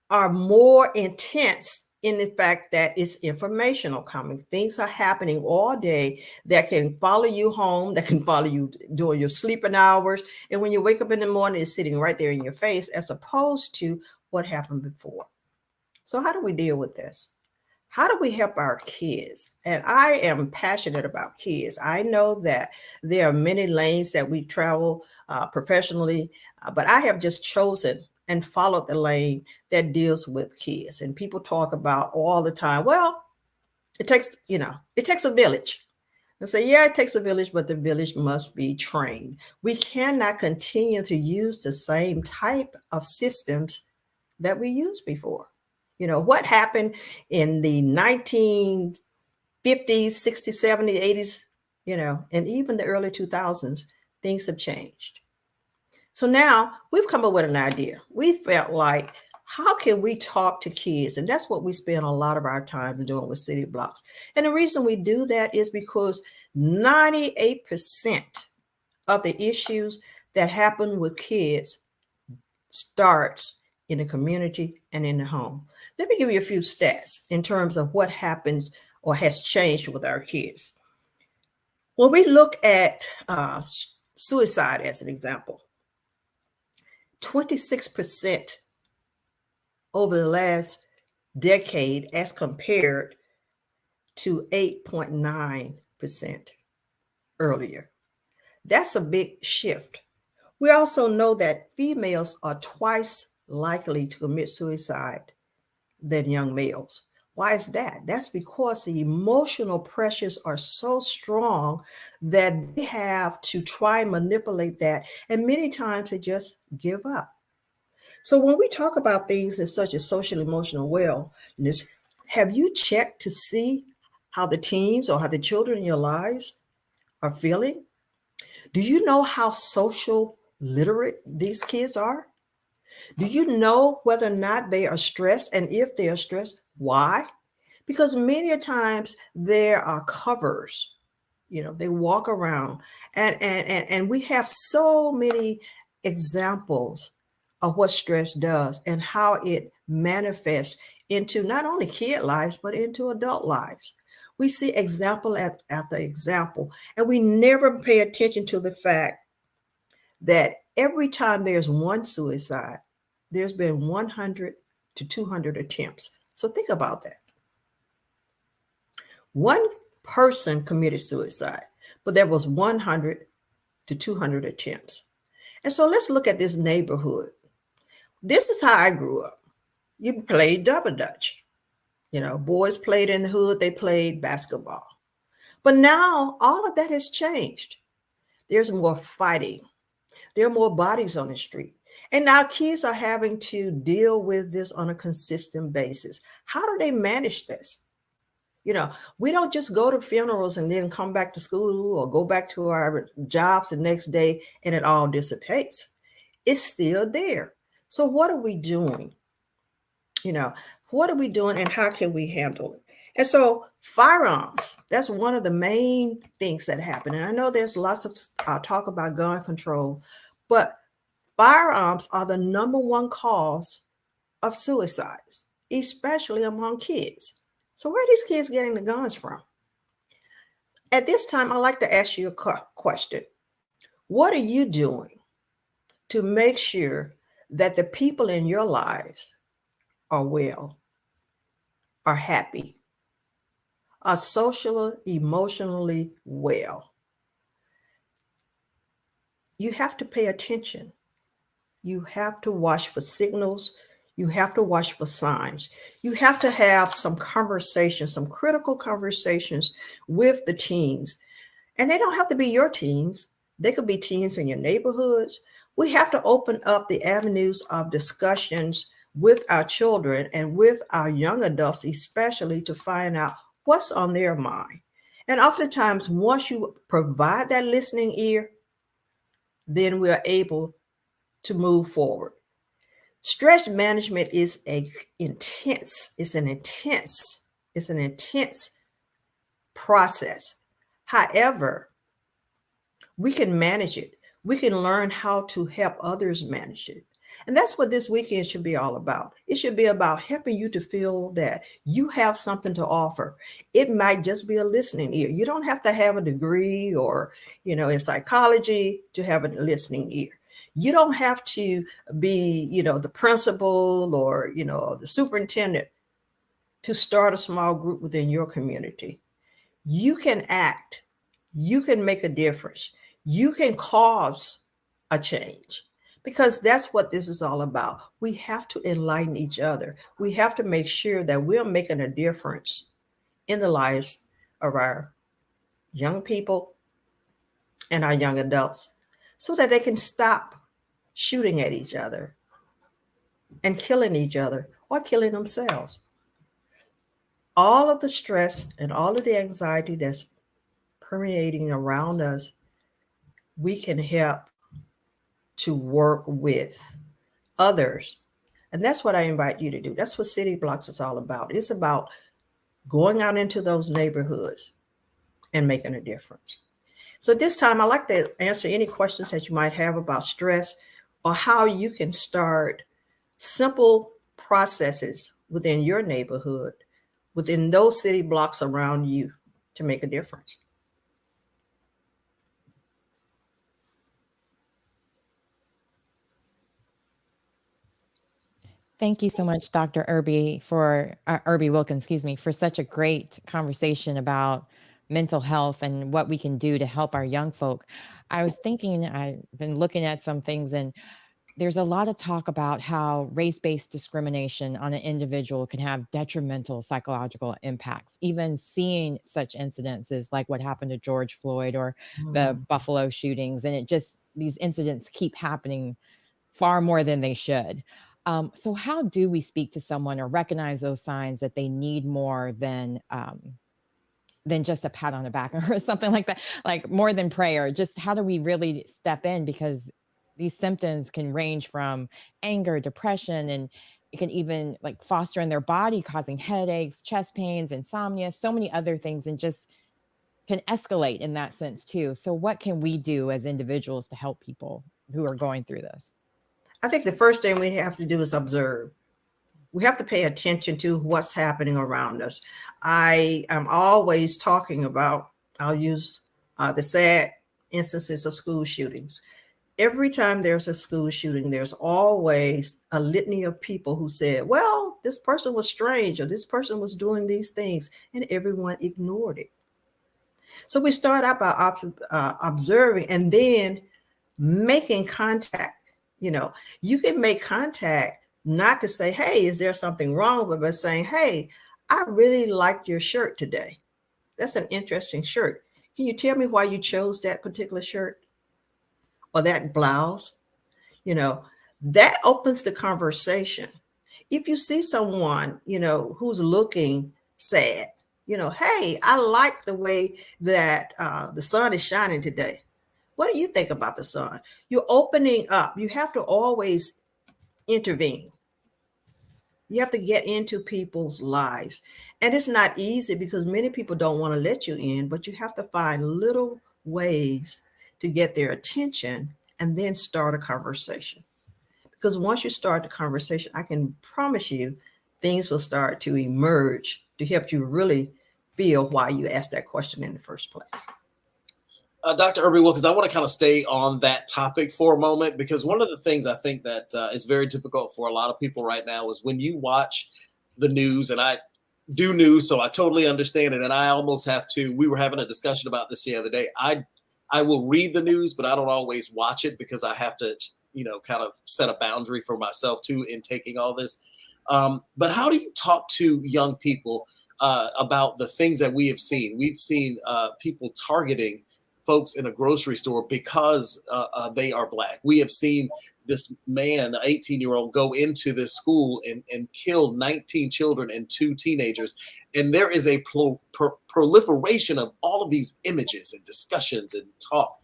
are more intense in the fact that it's informational coming. Things are happening all day that can follow you home, that can follow you during your sleeping hours. And when you wake up in the morning, it's sitting right there in your face, as opposed to what happened before. So how do we deal with this? How do we help our kids? And I am passionate about kids. I know that there are many lanes that we travel professionally, but I have just chosen and followed the lane that deals with kids. And people talk about all the time, well, it takes a village. And say, yeah, it takes a village, but the village must be trained. We cannot continue to use the same type of systems that we used before. What happened in the 1950s, 60s, 70s, 80s, and even the early 2000s, things have changed. So now we've come up with an idea. We felt like, how can we talk to kids? And that's what we spend a lot of our time doing with City Blocks. And the reason we do that is because 98% of the issues that happen with kids starts in the community and in the home. Let me give you a few stats in terms of what happens or has changed with our kids. When we look at suicide as an example, 26% over the last decade as compared to 8.9% earlier. That's a big shift. We also know that females are twice likely to commit suicide than young males. Why is that? That's because the emotional pressures are so strong that they have to try and manipulate that. And many times they just give up. So when we talk about things as such as social emotional wellness, have you checked to see how the teens or how the children in your lives are feeling? Do you know how social literate these kids are? Do you know whether or not they are stressed? And if they are stressed, why? Because many times there are covers, they walk around and we have so many examples of what stress does and how it manifests into not only kid lives, but into adult lives. We see example after example, and we never pay attention to the fact that every time there's one suicide, there's been 100 to 200 attempts. So think about that. One person committed suicide, but there was 100 to 200 attempts. And so let's look at this neighborhood. This is how I grew up. You played double dutch. Boys played in the hood, they played basketball. But now all of that has changed. There's more fighting. There are more bodies on the street. And now kids are having to deal with this on a consistent basis. How do they manage this? We don't just go to funerals and then come back to school or go back to our jobs the next day and it all dissipates. It's still there. So what are we doing? What are we doing and how can we handle it? And so firearms, that's one of the main things that happen. And I know there's lots of talk about gun control, but firearms are the number one cause of suicides, especially among kids. So where are these kids getting the guns from? At this time, I'd like to ask you a question. What are you doing to make sure that the people in your lives are well, are happy, are socially, emotionally well? You have to pay attention. You have to watch for signals. You have to watch for signs. You have to have some conversations, some critical conversations with the teens. And they don't have to be your teens. They could be teens in your neighborhoods. We have to open up the avenues of discussions with our children and with our young adults, especially to find out what's on their mind. And oftentimes, once you provide that listening ear, then we're able to move forward. Stress management is an intense process. However, we can manage it. We can learn how to help others manage it. And that's what this weekend should be all about. It should be about helping you to feel that you have something to offer. It might just be a listening ear. You don't have to have a degree or, in psychology to have a listening ear. You don't have to be, the principal or, the superintendent to start a small group within your community. You can act. You can make a difference. You can cause a change, because that's what this is all about. We have to enlighten each other. We have to make sure that we're making a difference in the lives of our young people and our young adults so that they can stop shooting at each other and killing each other or killing themselves. All of the stress and all of the anxiety that's permeating around us, we can help to work with others. And that's what I invite you to do. That's what City Blocks is all about. It's about going out into those neighborhoods and making a difference. So this time, I'd like to answer any questions that you might have about stress or how you can start simple processes within your neighborhood, within those city blocks around you, to make a difference. Thank you so much, Dr. Irby Wilkins, excuse me, for such a great conversation about mental health and what we can do to help our young folk. I was thinking, I've been looking at some things, and there's a lot of talk about how race-based discrimination on an individual can have detrimental psychological impacts. Even seeing such incidences like what happened to George Floyd or the Buffalo shootings, and these incidents keep happening far more than they should. So how do we speak to someone or recognize those signs that they need more than just a pat on the back or something like that, like more than prayer? Just how do we really step in? Because these symptoms can range from anger, depression, and it can even like foster in their body, causing headaches, chest pains, insomnia, so many other things, and just can escalate in that sense too. So what can we do as individuals to help people who are going through this? I think the first thing we have to do is observe. We have to pay attention to what's happening around us. I am always talking about, I'll use the sad instances of school shootings. Every time there's a school shooting, there's always a litany of people who said, well, this person was strange, or this person was doing these things, and everyone ignored it. So we start out by observing and then making contact. You can make contact not to say, hey, is there something wrong, but by saying, hey, I really liked your shirt today. That's an interesting shirt. Can you tell me why you chose that particular shirt or that blouse? That opens the conversation. If you see someone, who's looking sad, hey, I like the way that the sun is shining today. What do you think about the sun? You're opening up. You have to always intervene. You have to get into people's lives. And it's not easy because many people don't want to let you in, but you have to find little ways to get their attention and then start a conversation. Because once you start the conversation, I can promise you things will start to emerge to help you really feel why you asked that question in the first place. Dr. Irby Wilkins, I want to kind of stay on that topic for a moment, because one of the things I think that is very difficult for a lot of people right now is when you watch the news, and I do news, so I totally understand it. And I almost have to, we were having a discussion about this the other day. I will read the news, but I don't always watch it because I have to, kind of set a boundary for myself too in taking all this. But how do you talk to young people about the things that we have seen? We've seen people targeting folks in a grocery store because they are Black. We have seen this man, an 18-year-old, go into this school and kill 19 children and 2 teenagers. And there is a proliferation of all of these images and discussions and talk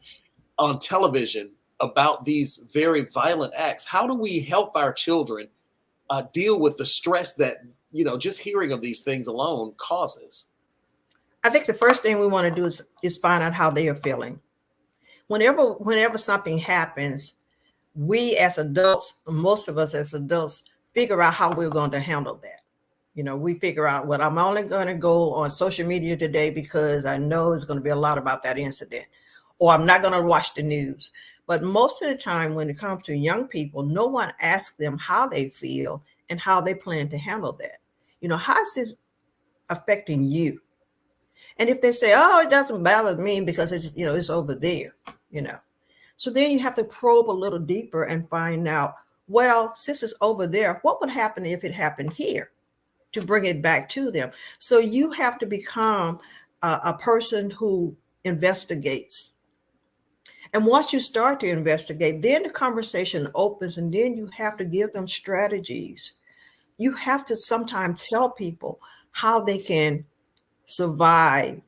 on television about these very violent acts. How do we help our children deal with the stress that, just hearing of these things alone causes? I think the first thing we want to do is find out how they are feeling. Whenever something happens, we as adults, most of us as adults, figure out how we're going to handle that. We figure out what I'm only going to go on social media today because I know it's going to be a lot about that incident, or I'm not going to watch the news. But most of the time, when it comes to young people, no one asks them how they feel and how they plan to handle that. How is this affecting you? And if they say, oh, it doesn't bother me because it's over there, So then you have to probe a little deeper and find out, well, since it's over there, what would happen if it happened here, to bring it back to them? So you have to become a person who investigates. And once you start to investigate, then the conversation opens, and then you have to give them strategies. You have to sometimes tell people how they can survive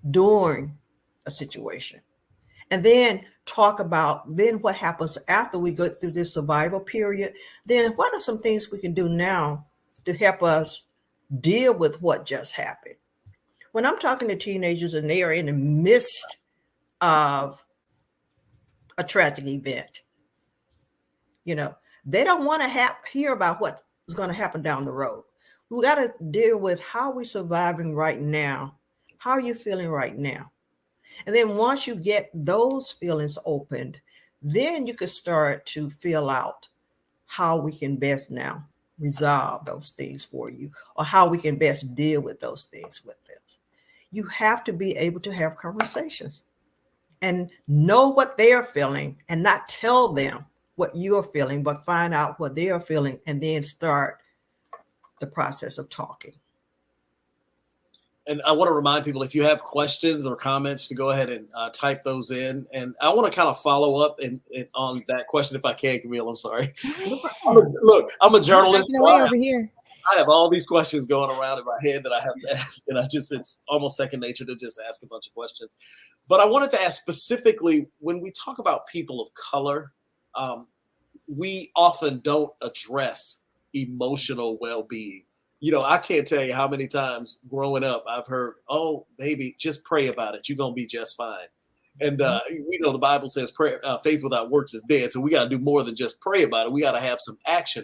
during a situation. And then talk about then what happens after we go through this survival period. Then what are some things we can do now to help us deal with what just happened? When I'm talking to teenagers and they are in the midst of a tragic event, they don't want to hear about what is going to happen down the road. We got to deal with how we're surviving right now. How are you feeling right now? And then once you get those feelings opened, then you can start to feel out how we can best now resolve those things for you, or how we can best deal with those things with them. You have to be able to have conversations and know what they are feeling, and not tell them what you are feeling, but find out what they are feeling and then start the process of talking. And I want to remind people, if you have questions or comments, to go ahead and type those in. And I want to kind of follow up on that question, if I can, Camille. I'm sorry. Look, I'm a journalist. Typing away over here. I have all these questions going around in my head that I have to ask. And it's almost second nature to just ask a bunch of questions. But I wanted to ask specifically, when we talk about people of color, we often don't address emotional well-being. I can't tell you how many times growing up I've heard, oh, baby, just pray about it. You're going to be just fine. And the Bible says faith without works is dead. So we got to do more than just pray about it. We got to have some action.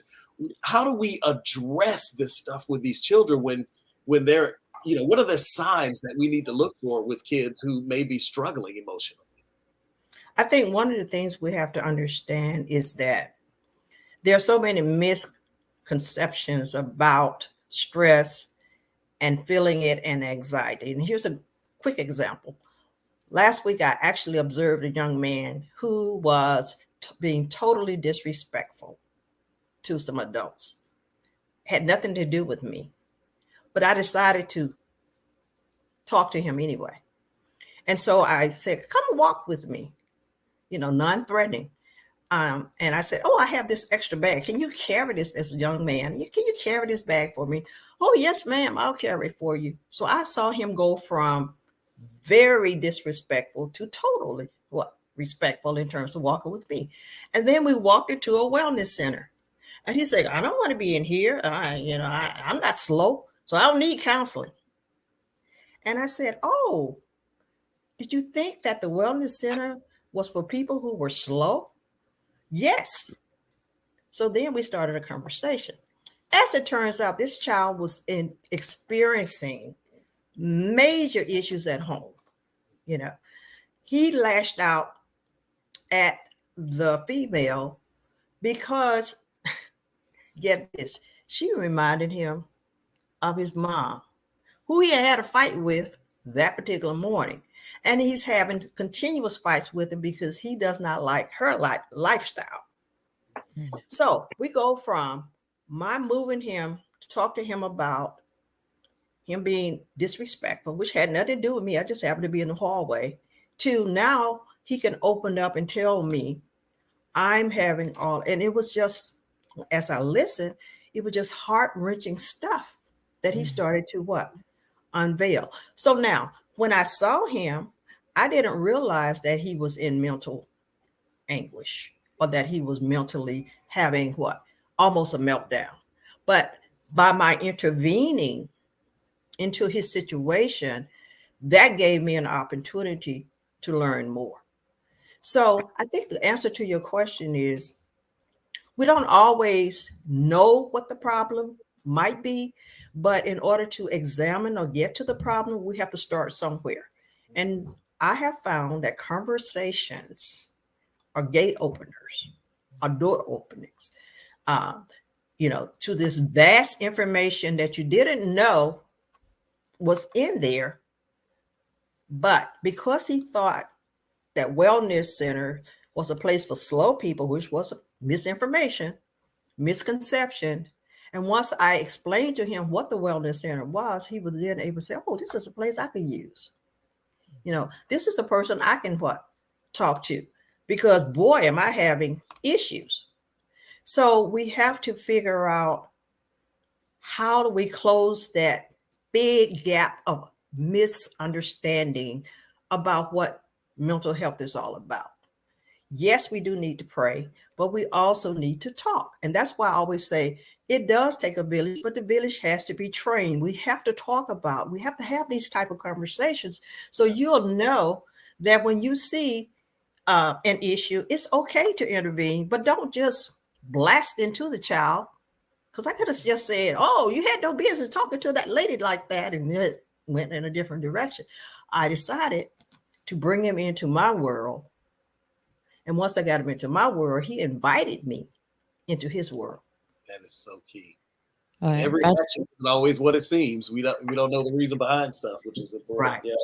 How do we address this stuff with these children when they're, what are the signs that we need to look for with kids who may be struggling emotionally? I think one of the things we have to understand is that there are so many misconceptions about stress and feeling it and anxiety. And here's a quick example. Last week, I actually observed a young man who was being totally disrespectful to some adults. Had nothing to do with me, but I decided to talk to him anyway. And so I said, come walk with me, non-threatening. And I said, oh, I have this extra bag. Can you carry this as a young man? Can you carry this bag for me? Oh, yes, ma'am, I'll carry it for you. So I saw him go from very disrespectful to totally respectful in terms of walking with me. And then we walked into a wellness center. And he said, I don't want to be in here. I'm not slow, so I don't need counseling. And I said, oh, did you think that the wellness center was for people who were slow? Yes. So then we started a conversation. As it turns out, this child was experiencing major issues at home. He lashed out at the female because, get this, she reminded him of his mom, who he had a fight with that particular morning. And he's having continuous fights with her because he does not like her lifestyle. So we go from my moving him to talk to him about him being disrespectful, which had nothing to do with me. I just happened to be in the hallway, to now he can open up and tell me I'm having and it was just, as I listened, it was just heart-wrenching stuff that he started to unveil. So now when I saw him, I didn't realize that he was in mental anguish, or that he was mentally having almost a meltdown. But by my intervening into his situation, that gave me an opportunity to learn more. So I think the answer to your question is We don't always know what the problem might be, but in order to examine or get to the problem, we have to start somewhere. And I have found that conversations are gate openers, are door openings, uh, to this vast information that you didn't know was in there. But because he thought that wellness center was a place for slow people, which was misinformation, misconception. And once I explained to him what the wellness center was, he was then able to say, oh, this is a place I could use. This is a person I can talk to, because boy, am I having issues. So we have to figure out, how do we close that big gap of misunderstanding about what mental health is all about? Yes, we do need to pray, but we also need to talk. And that's why I always say it does take a village, but the village has to be trained. We have to we have to have these type of conversations. So you'll know that when you see an issue, it's okay to intervene, but don't just blast into the child. Because I could have just said, oh, you had no business talking to that lady like that, and it went in a different direction. I decided to bring him into my world. And once I got him into my world, he invited me into his world. That is so key. Right. Every action isn't always what it seems. We don't know the reason behind stuff, which is important. Right. Yeah.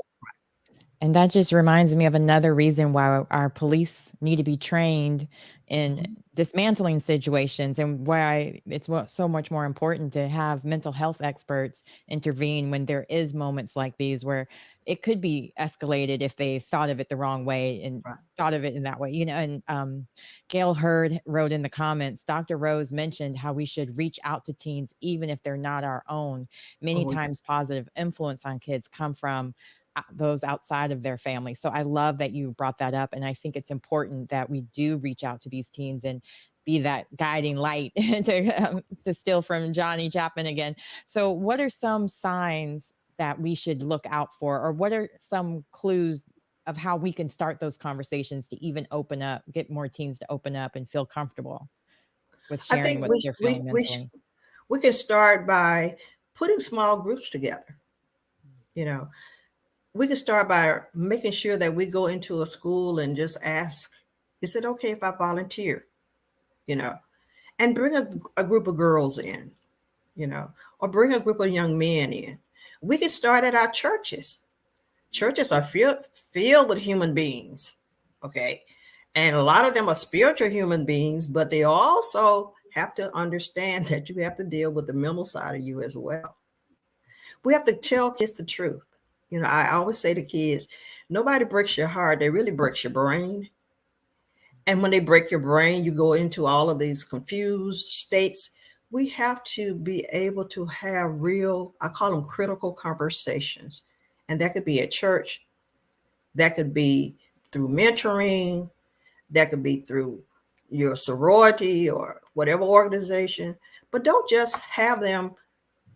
And that just reminds me of another reason why our police need to be trained in dismantling situations, and why it's so much more important to have mental health experts intervene when there is moments like these where it could be escalated if they thought of it the wrong way and thought of it in that way. And Gail Hurd wrote in the comments, Dr. Rose mentioned how we should reach out to teens even if they're not our own. Many times positive influence on kids come from those outside of their family. So I love that you brought that up. And I think it's important that we do reach out to these teens and be that guiding light to steal from Johnny Chapman again. So what are some signs that we should look out for, or what are some clues of how we can start those conversations to even open up, get more teens to open up and feel comfortable with I sharing think what they're feeling mentally? we can start by putting small groups together. We can start by making sure that we go into a school and just ask, is it okay if I volunteer? And bring a group of girls in, or bring a group of young men in. We can start at our churches. Churches are filled with human beings, okay? And a lot of them are spiritual human beings, but they also have to understand that you have to deal with the mental side of you as well. We have to tell kids the truth. I always say to kids, nobody breaks your heart, they really breaks your brain. And when they break your brain, you go into all of these confused states. We have to be able to have real, I call them critical conversations. And that could be at church, that could be through mentoring, that could be through your sorority or whatever organization. But don't just have them,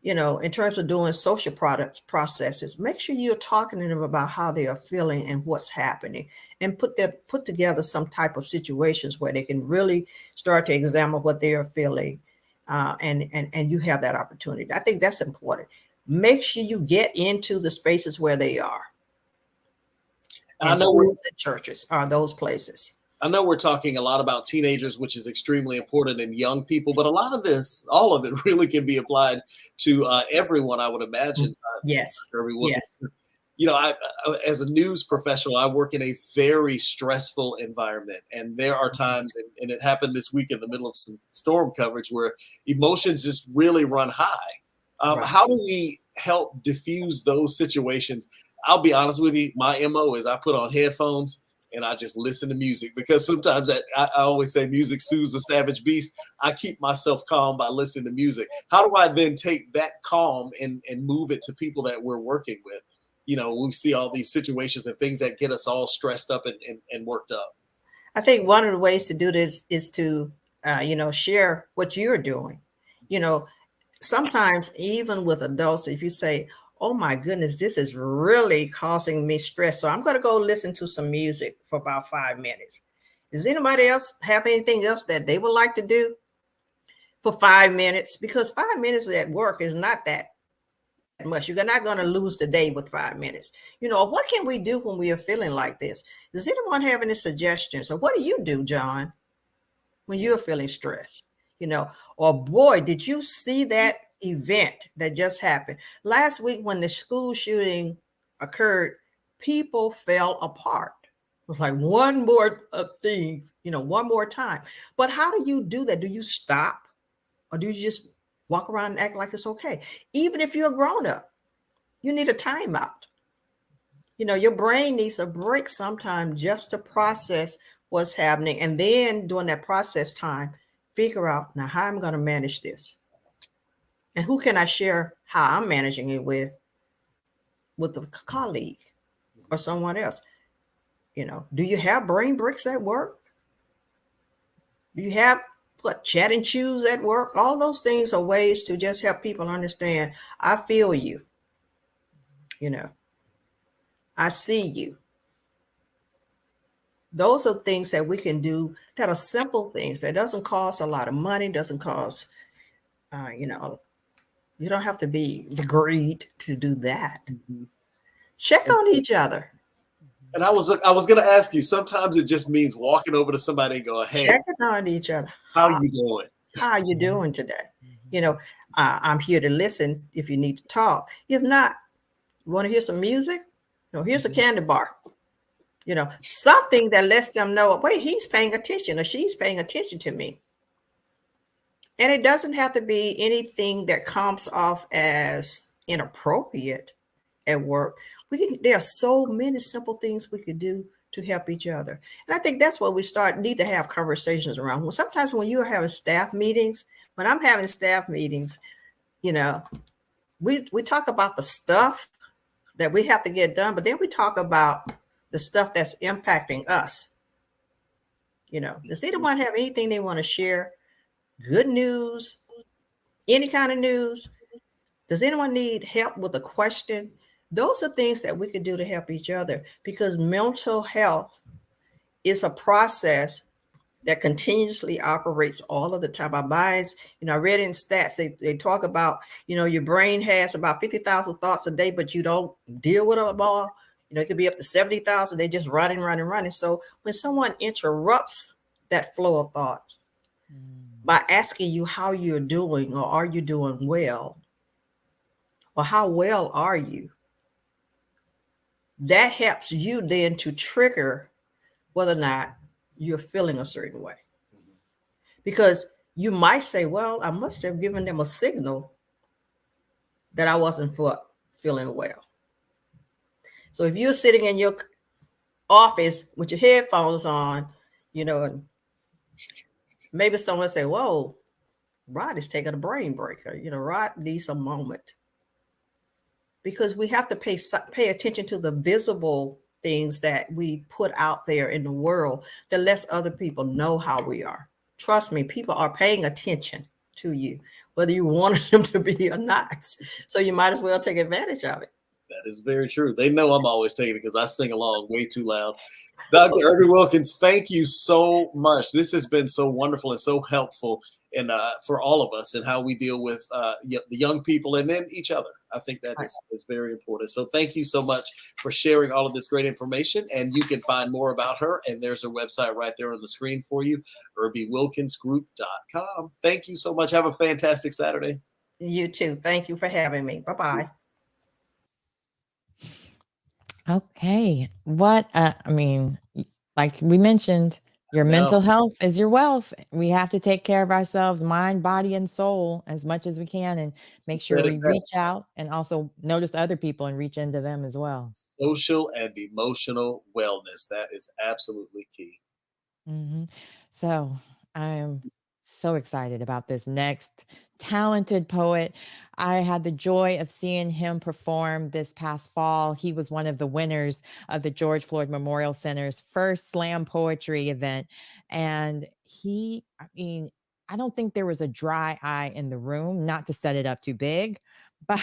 in terms of doing social processes. Make sure you're talking to them about how they are feeling and what's happening, and put together some type of situations where they can really start to examine what they are feeling, and you have that opportunity. I think that's important. Make sure you get into the spaces where they are. And schools and churches are those places. I know we're talking a lot about teenagers, which is extremely important, in young people, but a lot of this, all of it really can be applied to everyone, I would imagine. Yes. Everyone. Yes. I, as a news professional, I work in a very stressful environment. And there are times, and it happened this week in the middle of some storm coverage, where emotions just really run high. How do we help diffuse those situations? I'll be honest with you, my MO is I put on headphones and I just listen to music, because sometimes I always say music soothes a savage beast. I keep myself calm by listening to music. How do I then take that calm and move it to people that we're working with? We see all these situations and things that get us all stressed up and worked up. I think one of the ways to do this is to, share what you're doing. Sometimes even with adults, if you say, oh my goodness, this is really causing me stress, so I'm going to go listen to some music for about 5 minutes. Does anybody else have anything else that they would like to do? for 5 minutes, because 5 minutes at work is not that much. You're not going to lose the day with 5 minutes. What can we do when we are feeling like this? Does anyone have any suggestions? Or what do you do, John, when you're feeling stressed? Or boy, did you see that event that just happened last week when the school shooting occurred? People fell apart. It was like one more thing, one more time. But how do you do that? Do you stop, or do you just walk around and act like it's okay? Even if you're a grown up, you need a timeout. Your brain needs a break sometime just to process what's happening. And then during that process time, figure out now how I'm going to manage this. And who can I share how I'm managing it with a colleague or someone else? Do you have brain breaks at work? Do you have chat and choose at work? All those things are ways to just help people understand, I feel you. I see you. Those are things that we can do that are simple things that doesn't cost a lot of money, doesn't cost, you don't have to be degreed to do that. Check on each other. And I was going to ask you, sometimes it just means walking over to somebody and go, hey, checking on each other. How are you doing? How are you doing today? I'm here to listen if you need to talk. If not, you want to hear some music? Here's a candy bar. Something that lets them know, wait, he's paying attention or she's paying attention to me. And it doesn't have to be anything that comes off as inappropriate at work. There are so many simple things we could do to help each other. And I think that's what we need to have conversations around. Well, sometimes when you are having staff meetings, when I'm having staff meetings, we talk about the stuff that we have to get done, but then we talk about the stuff that's impacting us. Does anyone have anything they want to share? Good news, any kind of news? Does anyone need help with a question? Those are things that we could do to help each other, because mental health is a process that continuously operates all of the time. Our minds, I read in stats, they talk about, your brain has about 50,000 thoughts a day, but you don't deal with them all. It could be up to 70,000. They just running. So when someone interrupts that flow of thoughts by asking you how you're doing, or are you doing well, or how well are you, that helps you then to trigger whether or not you're feeling a certain way. Because you might say, well, I must have given them a signal that I wasn't feeling well. So if you're sitting in your office with your headphones on, and maybe someone say, whoa, Rod is taking a brain break, or, Rod needs a moment. Because we have to pay attention to the visible things that we put out there in the world that lets other people know how we are. Trust me, people are paying attention to you, whether you wanted them to be or not. So you might as well take advantage of it. That is very true. They know I'm always taking it because I sing along way too loud. Dr. Irby Wilkins, thank you so much. This has been so wonderful and so helpful, and for all of us, and how we deal with the young people and then each other. I think that is very important. So thank you so much for sharing all of this great information. And you can find more about her, and there's her website right there on the screen for you, IrbyWilkinsGroup.com. Thank you so much. Have a fantastic Saturday. You too. Thank you for having me. Bye-bye. Okay. Like we mentioned, your mental health is your wealth. We have to take care of ourselves, mind, body, and soul, as much as we can, and make sure we reach out and also notice other people and reach into them as well. Social and emotional wellness. That is absolutely key. Mm-hmm. So I'm so excited about this next talented poet. I had the joy of seeing him perform this past fall. He was one of the winners of the George Floyd Memorial Center's first slam poetry event. And I don't think there was a dry eye in the room, not to set it up too big, but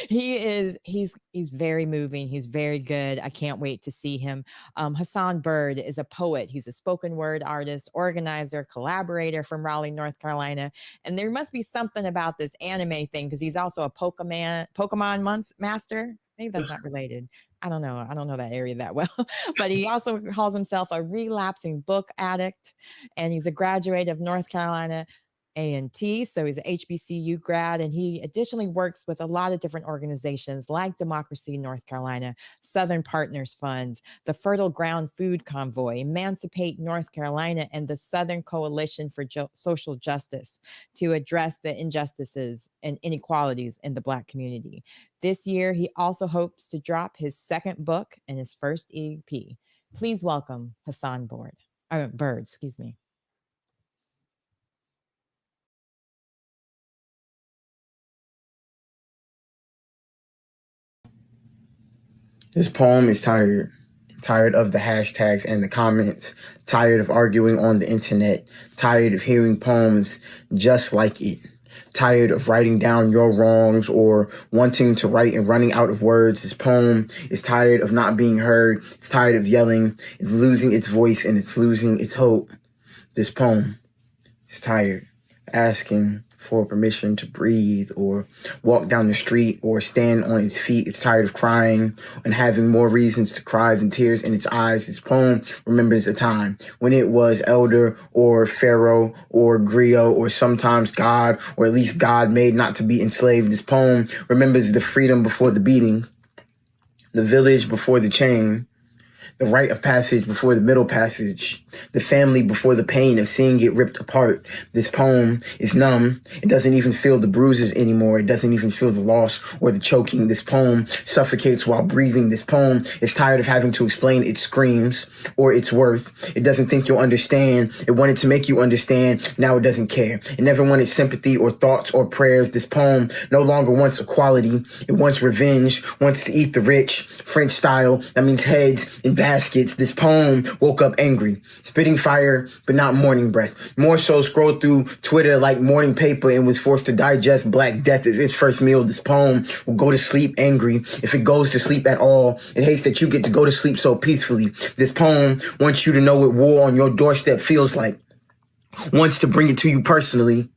he's very moving. He's very good. I can't wait to see him. Hassan Bird is a poet. He's a spoken word artist, organizer, collaborator from Raleigh, North Carolina. And there must be something about this anime thing because he's also a Pokemon master. Maybe that's not related. I don't know. I don't know that area that well. But he also calls himself a relapsing book addict. And he's a graduate of North Carolina A&T, so he's an HBCU grad, and he additionally works with a lot of different organizations like Democracy North Carolina, Southern Partners Fund, the Fertile Ground Food Convoy, Emancipate North Carolina, and the Southern Coalition for Social Justice to address the injustices and inequalities in the Black community. This year, he also hopes to drop his second book and his first EP. Please welcome Hassan Bird, excuse me. This poem is tired. Tired of the hashtags and the comments. Tired of arguing on the internet. Tired of hearing poems just like it. Tired of writing down your wrongs or wanting to write and running out of words. This poem is tired of not being heard. It's tired of yelling. It's losing its voice and it's losing its hope. This poem is tired asking for permission to breathe or walk down the street or stand on its feet. It's tired of crying and having more reasons to cry than tears in its eyes. This poem remembers a time when it was elder or pharaoh or griot or sometimes God, or at least God made not to be enslaved. This poem remembers the freedom before the beating, the village before the chain, the rite of passage before the middle passage, the family before the pain of seeing it ripped apart. This poem is numb. It doesn't even feel the bruises anymore. It doesn't even feel the loss or the choking. This poem suffocates while breathing. This poem is tired of having to explain its screams or its worth. It doesn't think you'll understand. It wanted to make you understand. Now it doesn't care. It never wanted sympathy or thoughts or prayers. This poem no longer wants equality. It wants revenge, wants to eat the rich, French style. That means heads in baskets. This poem woke up angry, spitting fire, but not morning breath. More so scrolled through Twitter like morning paper and was forced to digest Black Death as its first meal. This poem will go to sleep angry if it goes to sleep at all. It hates that you get to go to sleep so peacefully. This poem wants you to know what war on your doorstep feels like. Wants to bring it to you personally.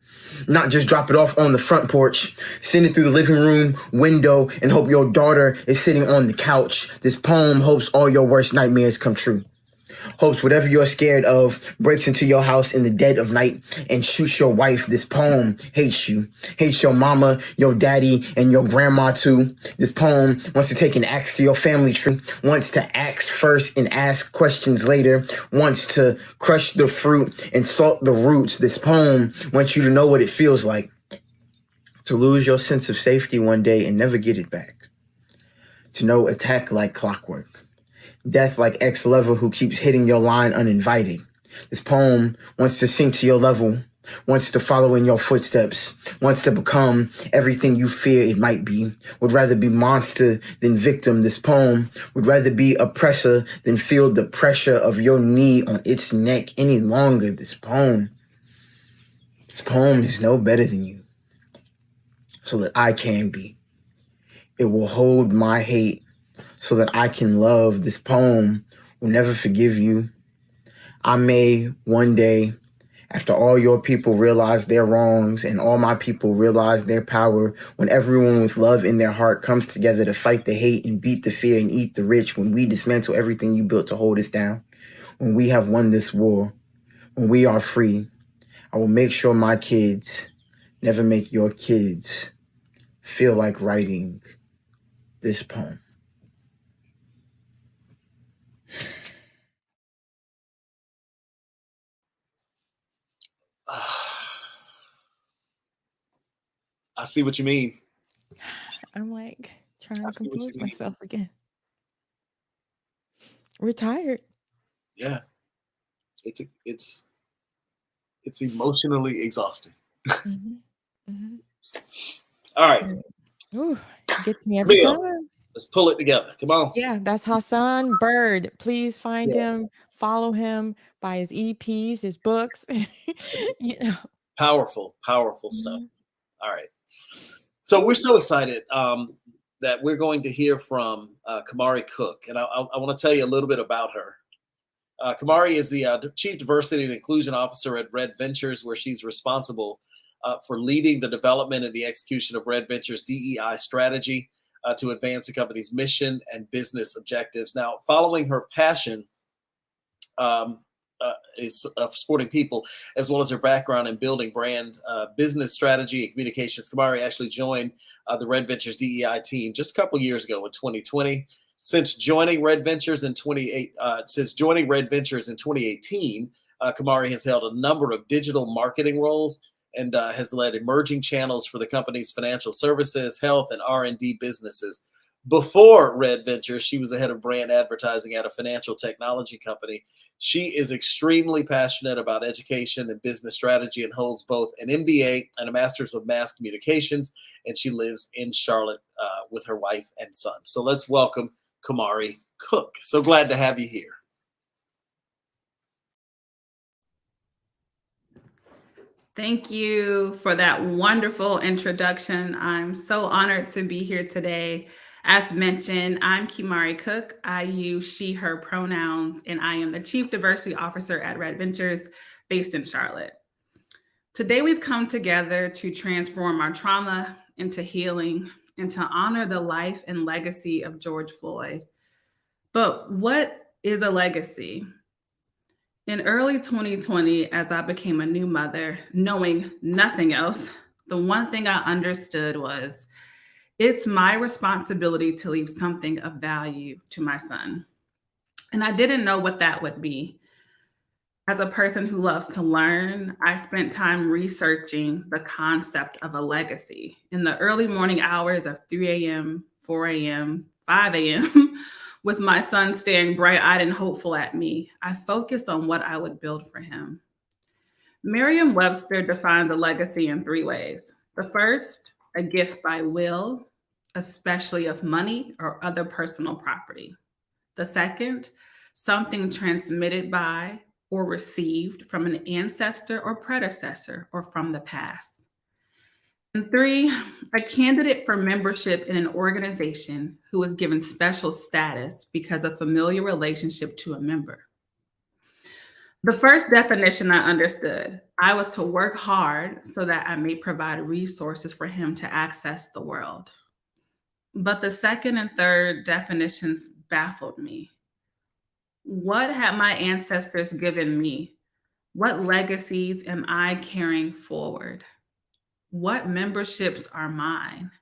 Not just drop it off on the front porch, send it through the living room window and hope your daughter is sitting on the couch. This poem hopes all your worst nightmares come true. Hopes whatever you're scared of breaks into your house in the dead of night and shoots your wife. This poem hates you. Hates your mama, your daddy, and your grandma too. This poem wants to take an axe to your family tree. Wants to axe first and ask questions later. Wants to crush the fruit and salt the roots. This poem wants you to know what it feels like to lose your sense of safety one day and never get it back. To know attack like clockwork. Death like ex-lover who keeps hitting your line uninvited. This poem wants to sink to your level, wants to follow in your footsteps, wants to become everything you fear it might be, would rather be monster than victim. This poem would rather be oppressor than feel the pressure of your knee on its neck any longer. This poem is no better than you, so that I can be. It will hold my hate so that I can love. This poem will never forgive you. I may one day, after all your people realize their wrongs and all my people realize their power, when everyone with love in their heart comes together to fight the hate and beat the fear and eat the rich, when we dismantle everything you built to hold us down, when we have won this war, when we are free, I will make sure my kids never make your kids feel like writing this poem. I see what you mean. I'm like trying I to see what you compose mean. myself again. We're tired. Yeah, it's emotionally exhausting. Mm-hmm. Mm-hmm. All right, Ooh, gets me every Camille, time. let's pull it together. Come on. Yeah, that's Hassan Bird. Please find Yeah. him, follow him, buy his EPs, his books. You know. Powerful stuff. Mhm. All right. So we're so excited that we're going to hear from Kamari Cook, and I want to tell you a little bit about her. Kamari is the Chief Diversity and Inclusion Officer at Red Ventures, where she's responsible for leading the development and the execution of Red Ventures' DEI strategy to advance the company's mission and business objectives. Now, following her passion is of supporting people, as well as her background in building brand business strategy and communications, Kamari actually joined the Red Ventures DEI team just a couple years ago in 2020. Since joining Red Ventures in 2018, Kamari has held a number of digital marketing roles and has led emerging channels for the company's financial services, health, and R&D businesses. Before Red Ventures, she was the head of brand advertising at a financial technology company. She is extremely passionate about education and business strategy and holds both an MBA and a Master's of Mass Communications, and she lives in Charlotte with her wife and son. So let's welcome Kamari Cook. So glad to have you here. Thank you for that wonderful introduction. I'm so honored to be here today. As mentioned, I'm Kamari Cook. I use she, her pronouns, and I am the Chief Diversity Officer at Red Ventures based in Charlotte. Today, we've come together to transform our trauma into healing and to honor the life and legacy of George Floyd. But what is a legacy? In early 2020, as I became a new mother, knowing nothing else, the one thing I understood was it's my responsibility to leave something of value to my son. And I didn't know what that would be. As a person who loves to learn, I spent time researching the concept of a legacy. In the early morning hours of 3 a.m., 4 a.m., 5 a.m., with my son staring bright-eyed and hopeful at me, I focused on what I would build for him. Merriam-Webster defines a legacy in 3 ways. The first, a gift by will, especially of money or other personal property. The second, something transmitted by or received from an ancestor or predecessor or from the past. And 3, a candidate for membership in an organization who was given special status because of familiar relationship to a member. The first definition I understood, I was to work hard so that I may provide resources for him to access the world. But the second and third definitions baffled me. What had my ancestors given me? What legacies am I carrying forward? What memberships are mine?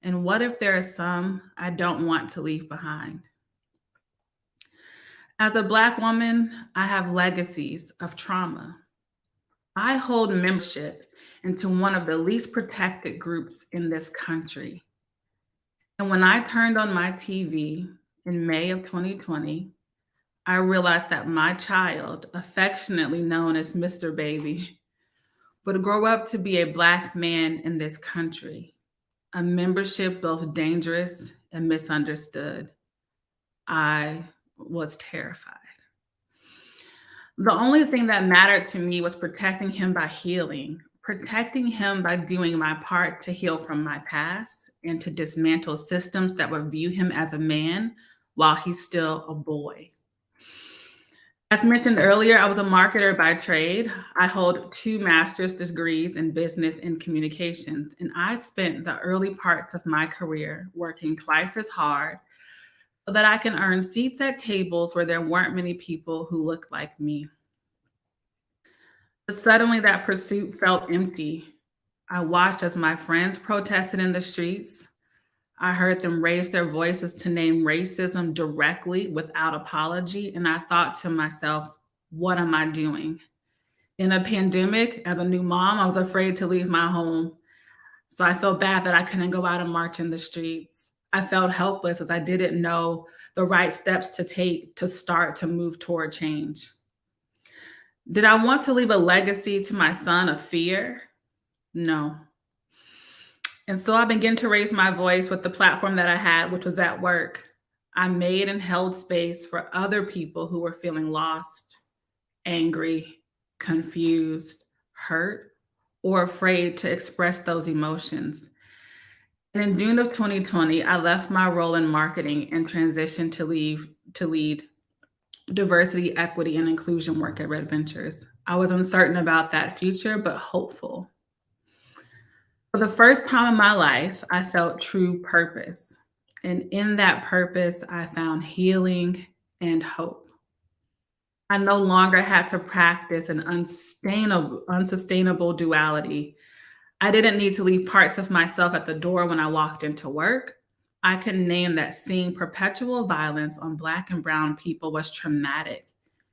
And what if there are some I don't want to leave behind? As a Black woman, I have legacies of trauma. I hold membership into one of the least protected groups in this country. And when I turned on my TV in May of 2020, I realized that my child, affectionately known as Mr. Baby, would grow up to be a Black man in this country, a membership both dangerous and misunderstood. I was terrified. The only thing that mattered to me was protecting him by healing, protecting him by doing my part to heal from my past and to dismantle systems that would view him as a man while he's still a boy. As mentioned earlier, I was a marketer by trade. I hold 2 master's degrees in business and communications, and I spent the early parts of my career working twice as hard so that I can earn seats at tables where there weren't many people who looked like me. But suddenly that pursuit felt empty. I watched as my friends protested in the streets. I heard them raise their voices to name racism directly without apology. And I thought to myself, what am I doing? In a pandemic, as a new mom, I was afraid to leave my home. So I felt bad that I couldn't go out and march in the streets. I felt helpless as I didn't know the right steps to take to start to move toward change. Did I want to leave a legacy to my son of fear? No. And so I began to raise my voice with the platform that I had, which was at work. I made and held space for other people who were feeling lost, angry, confused, hurt, or afraid to express those emotions. And in June of 2020, I left my role in marketing and transitioned to lead diversity, equity, and inclusion work at Red Ventures. I was uncertain about that future, but hopeful. For the first time in my life, I felt true purpose. And in that purpose, I found healing and hope. I no longer had to practice an unsustainable duality. I didn't need to leave parts of myself at the door when I walked into work. I could name that seeing perpetual violence on Black and Brown people was traumatic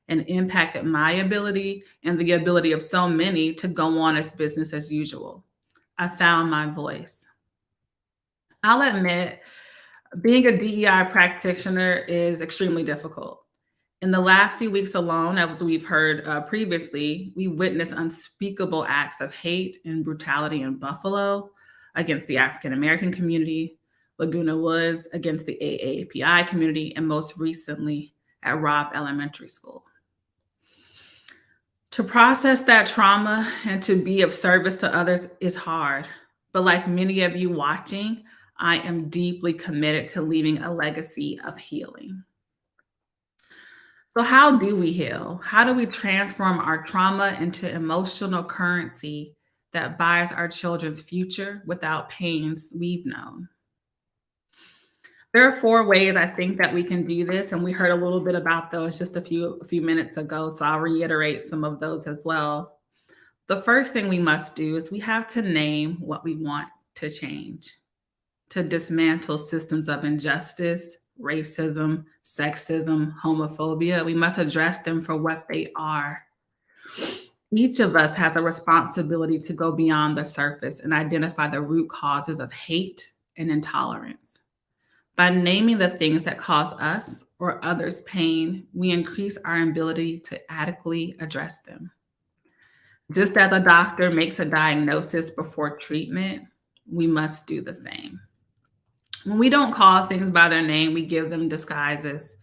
and impacted my ability and the ability of so many to go on as business as usual. I found my voice. I'll admit, being a DEI practitioner is extremely difficult. In the last few weeks alone, as we've heard previously, we witnessed unspeakable acts of hate and brutality in Buffalo against the African American community, Laguna Woods against the AAPI community, and most recently at Robb Elementary School. To process that trauma and to be of service to others is hard. But like many of you watching, I am deeply committed to leaving a legacy of healing. So how do we heal? How do we transform our trauma into emotional currency that buys our children's future without pains we've known? There are 4 ways I think that we can do this, and we heard a little bit about those just a few minutes ago, so I'll reiterate some of those as well. The first thing we must do is we have to name what we want to change, to dismantle systems of injustice, racism, sexism, homophobia. We must address them for what they are. Each of us has a responsibility to go beyond the surface and identify the root causes of hate and intolerance. By naming the things that cause us or others pain, we increase our ability to adequately address them. Just as a doctor makes a diagnosis before treatment, we must do the same. When we don't call things by their name, we give them disguises.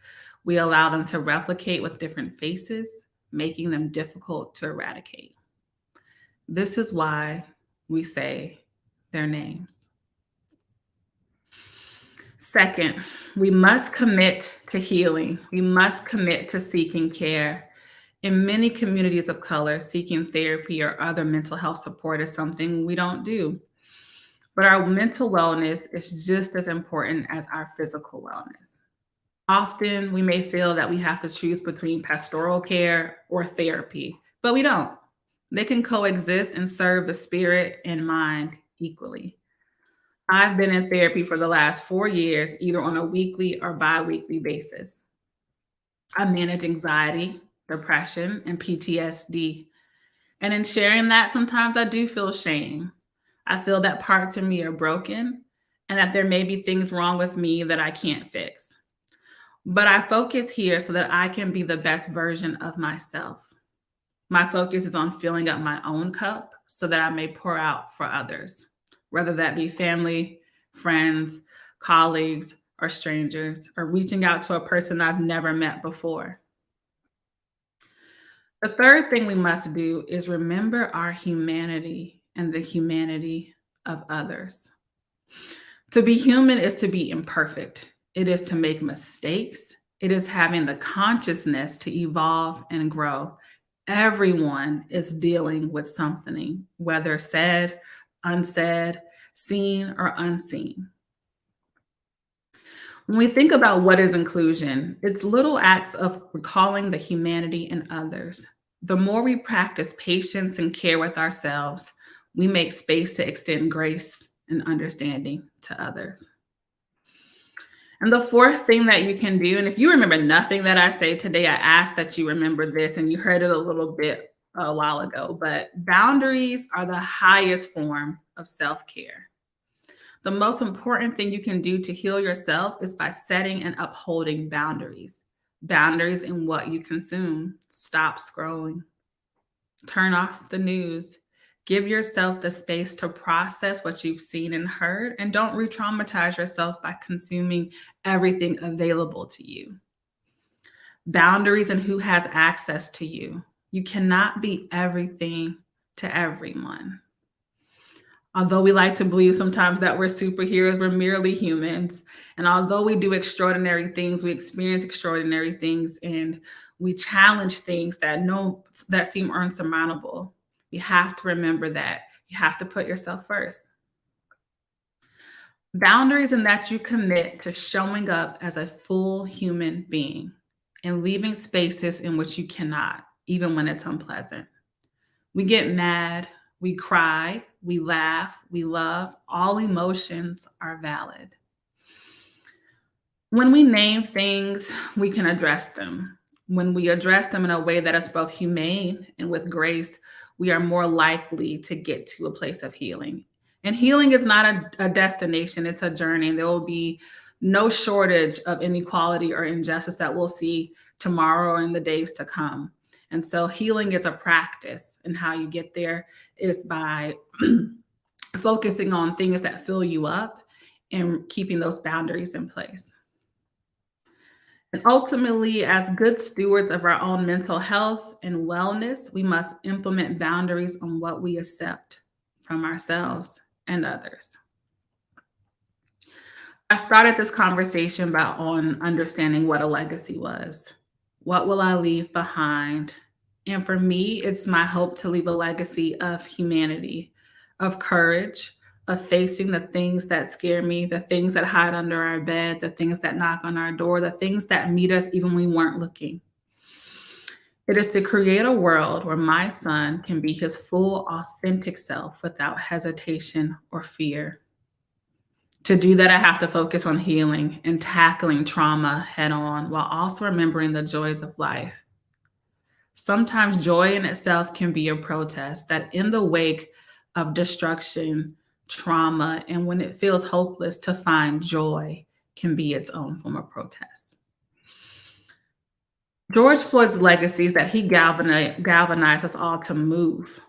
We allow them to replicate with different faces, making them difficult to eradicate. This is why we say their names. Second, we must commit to healing. We must commit to seeking care. In many communities of color, seeking therapy or other mental health support is something we don't do. But our mental wellness is just as important as our physical wellness. Often we may feel that we have to choose between pastoral care or therapy, but we don't. They can coexist and serve the spirit and mind equally. I've been in therapy for the last 4 years, either on a weekly or bi-weekly basis. I manage anxiety, depression, and PTSD. And in sharing that, sometimes I do feel shame. I feel that parts of me are broken and that there may be things wrong with me that I can't fix. But I focus here so that I can be the best version of myself. My focus is on filling up my own cup so that I may pour out for others, whether that be family, friends, colleagues, or strangers, or reaching out to a person I've never met before. The third thing we must do is remember our humanity and the humanity of others. To be human is to be imperfect. It is to make mistakes. It is having the consciousness to evolve and grow. Everyone is dealing with something, whether said, unsaid, seen, or unseen. When we think about what is inclusion, it's little acts of recalling the humanity in others. The more we practice patience and care with ourselves, we make space to extend grace and understanding to others. And the fourth thing that you can do, and if you remember nothing that I say today, I ask that you remember this, and you heard it a little bit a while ago, but boundaries are the highest form of self-care. The most important thing you can do to heal yourself is by setting and upholding boundaries. Boundaries in what you consume. Stop scrolling. Turn off the news. Give yourself the space to process what you've seen and heard, and don't re-traumatize yourself by consuming everything available to you. Boundaries in who has access to you. You cannot be everything to everyone. Although we like to believe sometimes that we're superheroes, we're merely humans. And although we do extraordinary things, we experience extraordinary things, and we challenge things that seem unsurmountable. You have to remember that. You have to put yourself first. Boundaries in that you commit to showing up as a full human being and leaving spaces in which you cannot, even when it's unpleasant. We get mad, we cry, we laugh, we love. All emotions are valid. When we name things, we can address them. When we address them in a way that is both humane and with grace, we are more likely to get to a place of healing. And healing is not a destination, it's a journey. There will be no shortage of inequality or injustice that we'll see tomorrow or in the days to come. And so healing is a practice, and how you get there is by focusing on things that fill you up and keeping those boundaries in place. And ultimately, as good stewards of our own mental health and wellness, we must implement boundaries on what we accept from ourselves and others. I started this conversation on understanding what a legacy was. What will I leave behind? And for me, it's my hope to leave a legacy of humanity, of courage, of facing the things that scare me, the things that hide under our bed, the things that knock on our door, the things that meet us even when we weren't looking. It is to create a world where my son can be his full, authentic self without hesitation or fear. To do that, I have to focus on healing and tackling trauma head on, while also remembering the joys of life. Sometimes joy in itself can be a protest, that in the wake of destruction, trauma, and when it feels hopeless, to find joy can be its own form of protest. George Floyd's legacy is that he galvanized us all to move,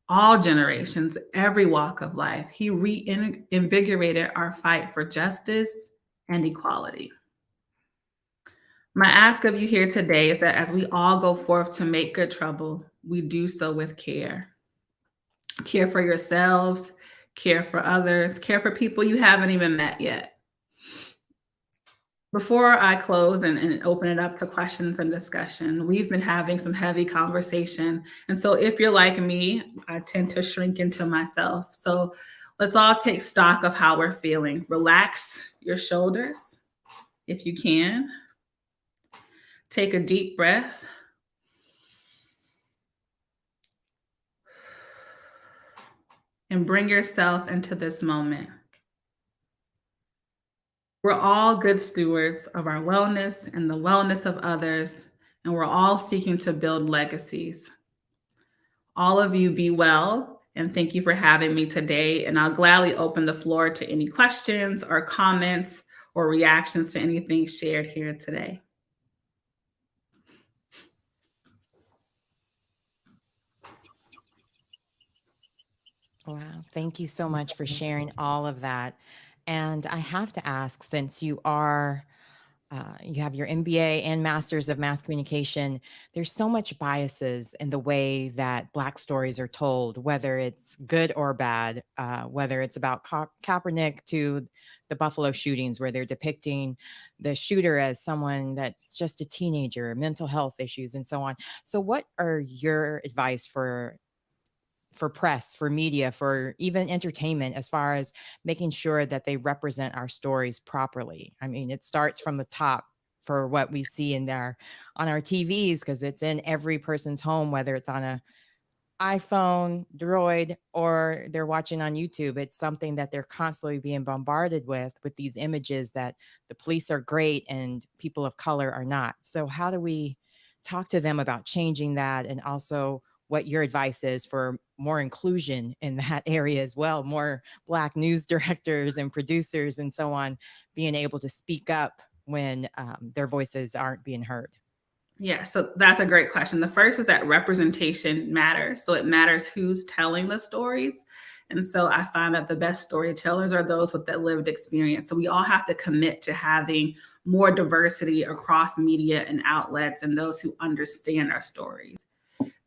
all generations, every walk of life. He reinvigorated our fight for justice and equality. My ask of you here today is that as we all go forth to make good trouble, we do so with care. Care for yourselves, care for others, care for people you haven't even met yet. Before I close and open it up to questions and discussion, we've been having some heavy conversation. And so if you're like me, I tend to shrink into myself. So let's all take stock of how we're feeling. Relax your shoulders if you can. Take a deep breath. And bring yourself into this moment. We're all good stewards of our wellness and the wellness of others, and we're all seeking to build legacies. All of you be well, and thank you for having me today. And I'll gladly open the floor to any questions or comments or reactions to anything shared here today. Wow. Thank you so much for sharing all of that. And I have to ask, since you have your MBA and Masters of Mass Communication, there's so much biases in the way that Black stories are told, whether it's good or bad, whether it's about Kaepernick to the Buffalo shootings, where they're depicting the shooter as someone that's just a teenager, mental health issues, and so on. So what are your advice for press, for media, for even entertainment, as far as making sure that they represent our stories properly? I mean, it starts from the top for what we see on our TVs, because it's in every person's home, whether it's on a iPhone, Droid, or they're watching on YouTube. It's something that they're constantly being bombarded with these images that the police are great and people of color are not. So how do we talk to them about changing that, and also what your advice is for more inclusion in that area as well, more Black news directors and producers and so on being able to speak up when their voices aren't being heard? Yeah, so that's a great question. The first is that representation matters. So it matters who's telling the stories. And so I find that the best storytellers are those with that lived experience. So we all have to commit to having more diversity across media and outlets, and those who understand our stories.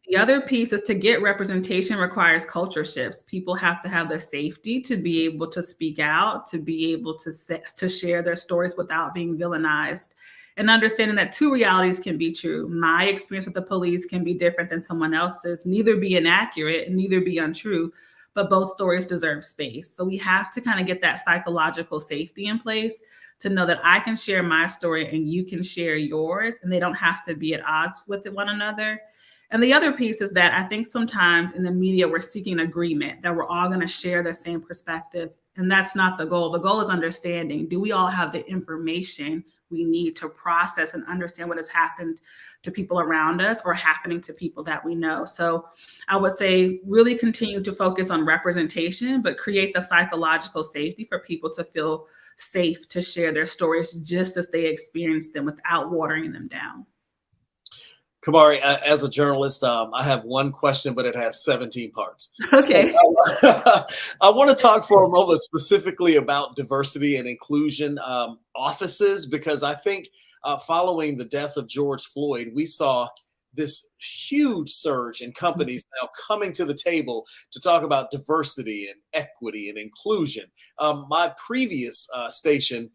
The other piece is to get representation requires culture shifts. People have to have the safety to be able to speak out, to be able to share their stories without being villainized, and understanding that two realities can be true. My experience with the police can be different than someone else's, neither be inaccurate and neither be untrue, but both stories deserve space. So we have to kind of get that psychological safety in place to know that I can share my story and you can share yours, and they don't have to be at odds with one another. And the other piece is that I think sometimes in the media, we're seeking agreement that we're all going to share the same perspective. And that's not the goal. The goal is understanding. Do we all have the information we need to process and understand what has happened to people around us or happening to people that we know? So I would say really continue to focus on representation, but create the psychological safety for people to feel safe to share their stories just as they experience them without watering them down. Kamari, as a journalist, I have one question, but it has 17 parts. Okay. So, I want to talk for a moment specifically about diversity and inclusion offices, because I think following the death of George Floyd, we saw this huge surge in companies now coming to the table to talk about diversity and equity and inclusion. My previous station,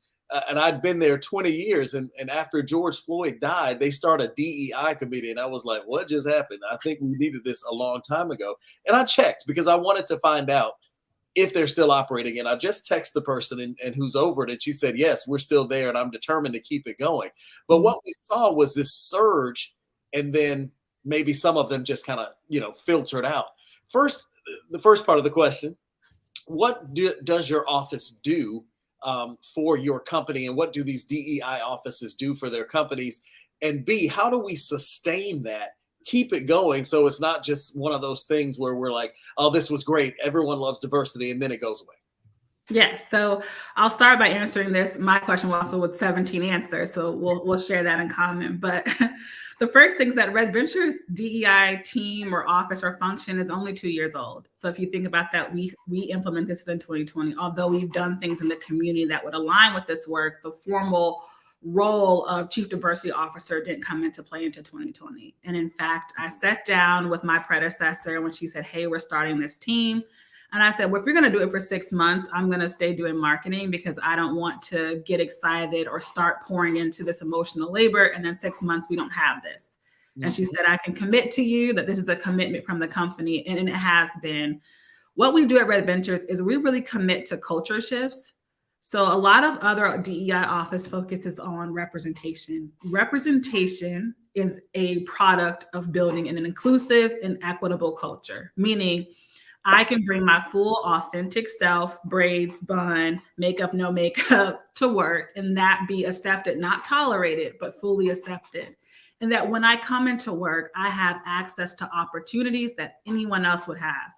and I'd been there 20 years. And after George Floyd died, they started a DEI committee. And I was like, what just happened? I think we needed this a long time ago. And I checked because I wanted to find out if they're still operating. And I just texted the person and who's over it. And she said, yes, we're still there. And I'm determined to keep it going. But what we saw was this surge. And then maybe some of them just kind of, filtered out. First, the first part of the question, what does your office do for your company, and what do these DEI offices do for their companies? And B, how do we sustain that, keep it going, so it's not just one of those things where we're like, oh, this was great, everyone loves diversity, and then it goes away? Yeah, so I'll start by answering this. My question was also with 17 answers, so we'll share that in common. But the first thing is that Red Ventures DEI team or office or function is only 2 years old. So if you think about that, we implemented this in 2020. Although we've done things in the community that would align with this work, the formal role of Chief Diversity Officer didn't come into play until 2020. And in fact, I sat down with my predecessor when she said, hey, we're starting this team. And I said, well, if you're going to do it for 6 months, I'm going to stay doing marketing because I don't want to get excited or start pouring into this emotional labor. And then 6 months, we don't have this. Mm-hmm. And she said, I can commit to you that this is a commitment from the company. And it has been. What we do at Red Ventures is we really commit to culture shifts. So a lot of other DEI office focuses on representation. Representation is a product of building an inclusive and equitable culture, meaning I can bring my full authentic self, braids, bun, makeup, no makeup to work, and that be accepted, not tolerated, but fully accepted. And that when I come into work, I have access to opportunities that anyone else would have.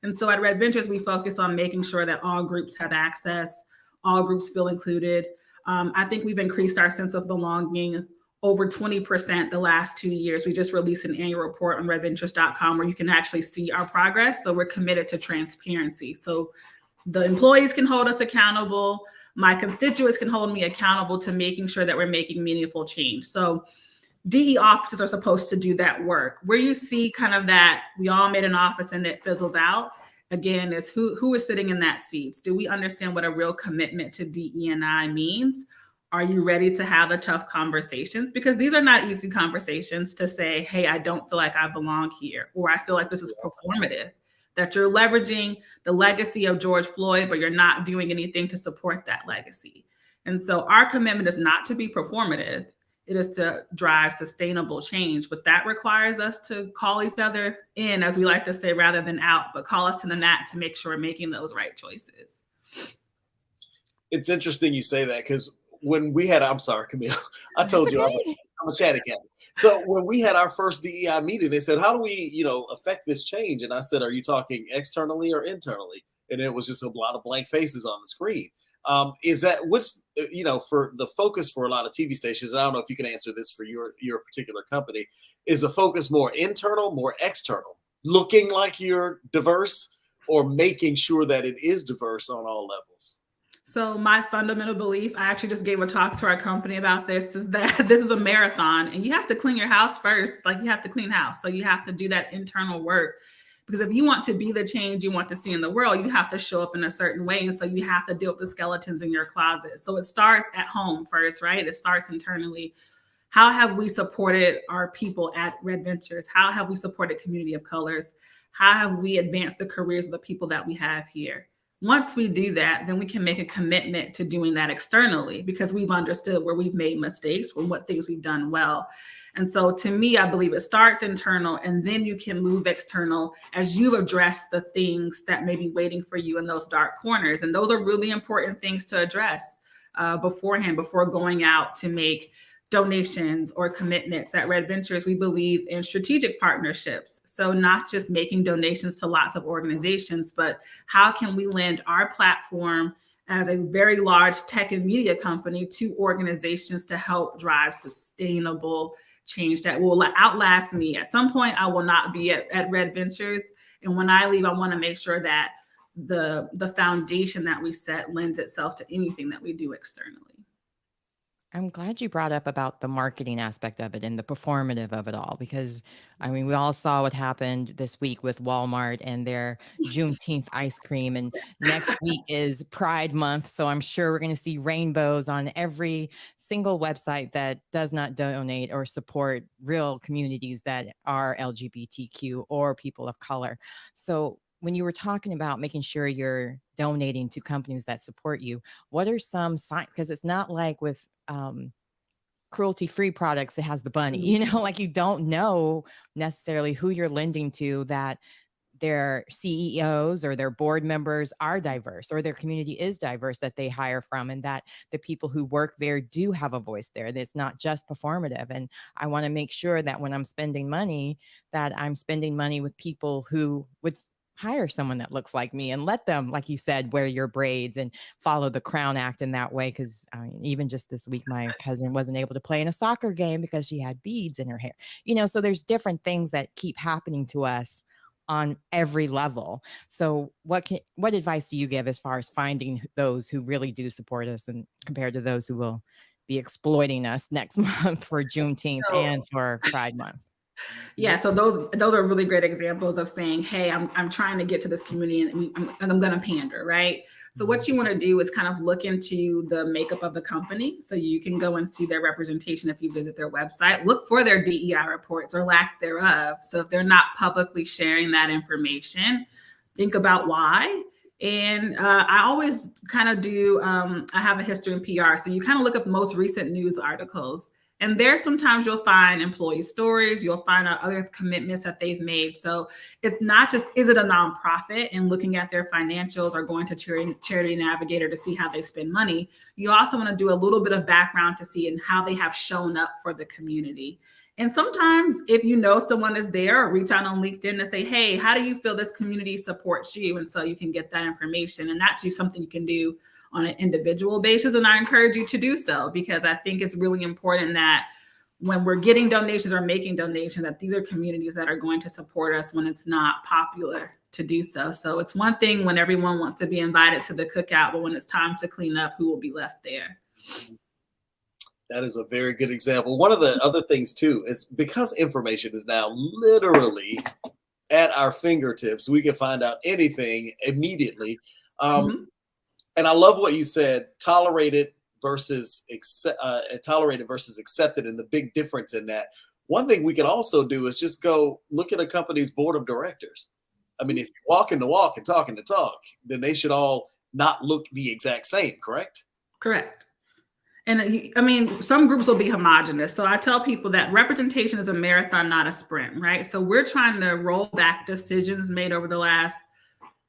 And so at Red Ventures, we focus on making sure that all groups have access, all groups feel included. I think we've increased our sense of belonging over 20% the last 2 years. We just released an annual report on redventures.com where you can actually see our progress. So we're committed to transparency. So the employees can hold us accountable. My constituents can hold me accountable to making sure that we're making meaningful change. So DE offices are supposed to do that work. Where you see kind of that we all made an office and it fizzles out, again, is who is sitting in that seat? Do we understand what a real commitment to DE&I means? Are you ready to have the tough conversations? Because these are not easy conversations to say, hey, I don't feel like I belong here, or I feel like this is performative, that you're leveraging the legacy of George Floyd, but you're not doing anything to support that legacy. And so our commitment is not to be performative. It is to drive sustainable change, but that requires us to call each other in, as we like to say, rather than out, but call us to the mat to make sure we're making those right choices. It's interesting you say that, because when we had, I'm sorry, Camille, I told you I'm a chatty cat. So when we had our first DEI meeting, they said, how do we, affect this change? And I said, are you talking externally or internally? And it was just a lot of blank faces on the screen. Is that what's, for the focus for a lot of TV stations, and I don't know if you can answer this for your particular company, is the focus more internal, more external, looking like you're diverse, or making sure that it is diverse on all levels? So my fundamental belief, I actually just gave a talk to our company about this, is that this is a marathon and you have to clean your house first. Like you have to clean house. So you have to do that internal work, because if you want to be the change you want to see in the world, you have to show up in a certain way. And so you have to deal with the skeletons in your closet. So it starts at home first, right? It starts internally. How have we supported our people at Red Ventures? How have we supported community of colors? How have we advanced the careers of the people that we have here? Once we do that, then we can make a commitment to doing that externally, because we've understood where we've made mistakes and what things we've done well. And so to me, I believe it starts internal, and then you can move external as you address the things that may be waiting for you in those dark corners. And those are really important things to address beforehand, before going out to make donations or commitments. At Red Ventures, we believe in strategic partnerships. So not just making donations to lots of organizations, but how can we lend our platform as a very large tech and media company to organizations to help drive sustainable change that will outlast me. At some point, I will not be at Red Ventures. And when I leave, I want to make sure that the foundation that we set lends itself to anything that we do externally. I'm glad you brought up about the marketing aspect of it and the performative of it all, because I mean, we all saw what happened this week with Walmart and their Juneteenth ice cream. And next week is Pride Month. So I'm sure we're going to see rainbows on every single website that does not donate or support real communities that are LGBTQ or people of color. So when you were talking about making sure you're donating to companies that support you, what are some signs? Because it's not like with cruelty-free products, it has the bunny, like you don't know necessarily who you're lending to, that their CEOs or their board members are diverse or their community is diverse that they hire from, and that the people who work there do have a voice there. That's not just performative. And I want to make sure that when I'm spending money, that I'm spending money with people who would hire someone that looks like me and let them, like you said, wear your braids and follow the Crown Act in that way. Because I mean, even just this week, my cousin wasn't able to play in a soccer game because she had beads in her hair. So there's different things that keep happening to us on every level. So what advice do you give as far as finding those who really do support us, and compared to those who will be exploiting us next month for Juneteenth and for Pride Month? Yeah, so those are really great examples of saying, hey, I'm trying to get to this community, and I'm going to pander, right? So what you want to do is kind of look into the makeup of the company. So you can go and see their representation if you visit their website. Look for their DEI reports or lack thereof. So if they're not publicly sharing that information, think about why. And I always kind of do, I have a history in PR. So you kind of look up most recent news articles. And there, sometimes you'll find employee stories, you'll find out other commitments that they've made. So it's not just, is it a nonprofit, and looking at their financials or going to Charity Navigator to see how they spend money. You also want to do a little bit of background to see how they have shown up for the community. And sometimes if you know someone is there, or reach out on LinkedIn and say, hey, how do you feel this community supports you? And so you can get that information. And that's something you can do on an individual basis. And I encourage you to do so, because I think it's really important that when we're getting donations or making donations, that these are communities that are going to support us when it's not popular to do so. So it's one thing when everyone wants to be invited to the cookout, but when it's time to clean up, who will be left there? That is a very good example. One of the other things too is, because information is now literally at our fingertips, we can find out anything immediately. And I love what you said, tolerated versus accepted, and the big difference in that. One thing we can also do is just go look at a company's board of directors. I mean, if you're walking the walk and talking the talk, then they should all not look the exact same, correct? Correct. And I mean, some groups will be homogenous. So I tell people that representation is a marathon, not a sprint, right? So we're trying to roll back decisions made over the last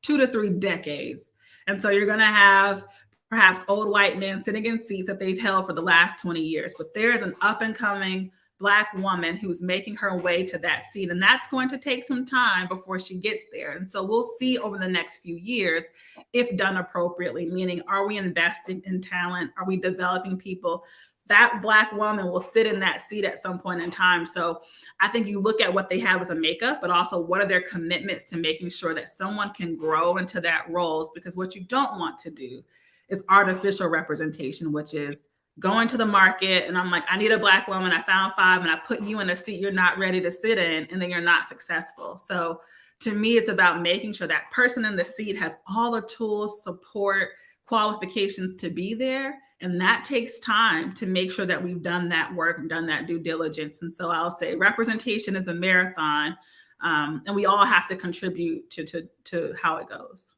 2 to 3 decades. And so you're going to have perhaps old white men sitting in seats that they've held for the last 20 years. But there is an up and coming Black woman who's making her way to that seat. And that's going to take some time before she gets there. And so we'll see over the next few years, if done appropriately, meaning, are we investing in talent? Are we developing people that Black woman will sit in that seat at some point in time. So I think you look at what they have as a makeup, but also what are their commitments to making sure that someone can grow into that roles, because what you don't want to do is artificial representation, which is going to the market and I'm like, I need a Black woman. I found 5 and I put you in a seat you're not ready to sit in, and then you're not successful. So to me, it's about making sure that person in the seat has all the tools, support, qualifications to be there. And that takes time to make sure that we've done that work and done that due diligence. And so I'll say representation is a marathon, and we all have to contribute to how it goes.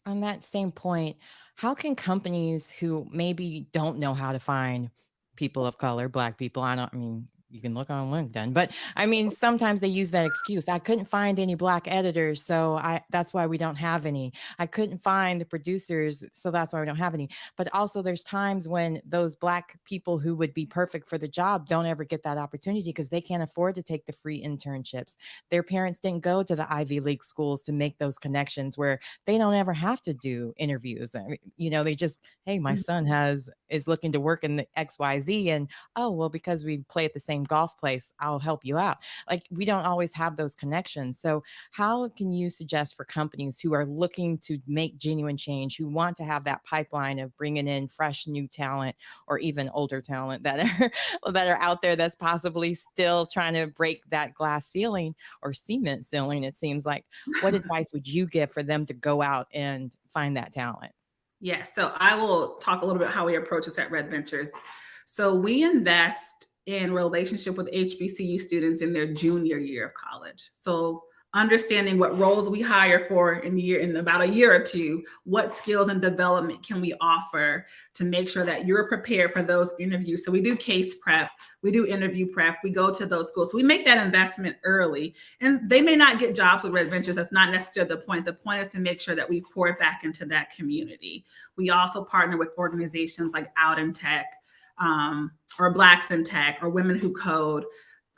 On that same point, how can companies who maybe don't know how to find people of color, Black people, I mean, you can look on LinkedIn, but I mean, sometimes they use that excuse. I couldn't find any Black editors, so that's why we don't have any. I couldn't find the producers, so that's why we don't have any. But also there's times when those Black people who would be perfect for the job don't ever get that opportunity because they can't afford to take the free internships. Their parents didn't go to the Ivy League schools to make those connections where they don't ever have to do interviews. I mean, you know, they just, hey, my son is looking to work in the XYZ, and oh, well, because we play at the same golf place, I'll help you out. Like, we don't always have those connections. So how can you suggest for companies who are looking to make genuine change, who want to have that pipeline of bringing in fresh new talent or even older talent that are out there that's possibly still trying to break that glass ceiling or cement ceiling, it seems like, what advice would you give for them to go out and find that talent? Yes. So I will talk a little bit how we approach this at Red Ventures. So we invest in relationship with HBCU students in their junior year of college. So understanding what roles we hire for in about a year or two, what skills and development can we offer to make sure that you're prepared for those interviews. So we do case prep, we do interview prep, we go to those schools. So we make that investment early, and they may not get jobs with Red Ventures. That's not necessarily the point. The point is to make sure that we pour it back into that community. We also partner with organizations like Out in Tech, or Blacks in Tech, or Women Who Code,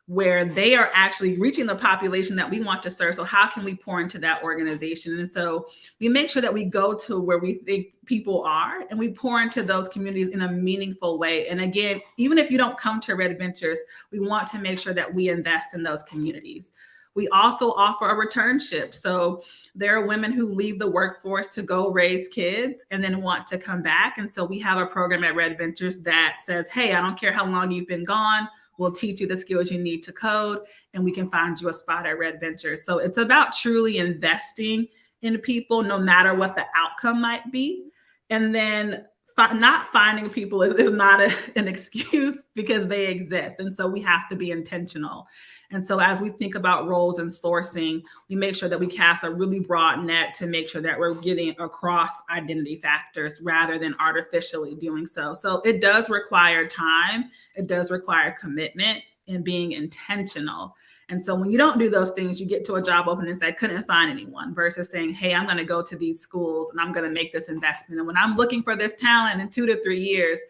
where they are actually reaching the population that we want to serve. So how can we pour into that organization? And so we make sure that we go to where we think people are, and we pour into those communities in a meaningful way. And again, even if you don't come to Red Ventures, we want to make sure that we invest in those communities. We also offer a returnship. So there are women who leave the workforce to go raise kids and then want to come back. And so we have a program at Red Ventures that says, hey, I don't care how long you've been gone, we'll teach you the skills you need to code, and we can find you a spot at Red Ventures. So it's about truly investing in people, no matter what the outcome might be. And then not finding people is not an excuse, because they exist. And so we have to be intentional. And so as we think about roles and sourcing, we make sure that we cast a really broad net to make sure that we're getting across identity factors rather than artificially doing so. So it does require time. It does require commitment and being intentional. And so when you don't do those things, you get to a job opening and say, I couldn't find anyone, versus saying, hey, I'm going to go to these schools and I'm going to make this investment. And when I'm looking for this talent in 2 to 3 years,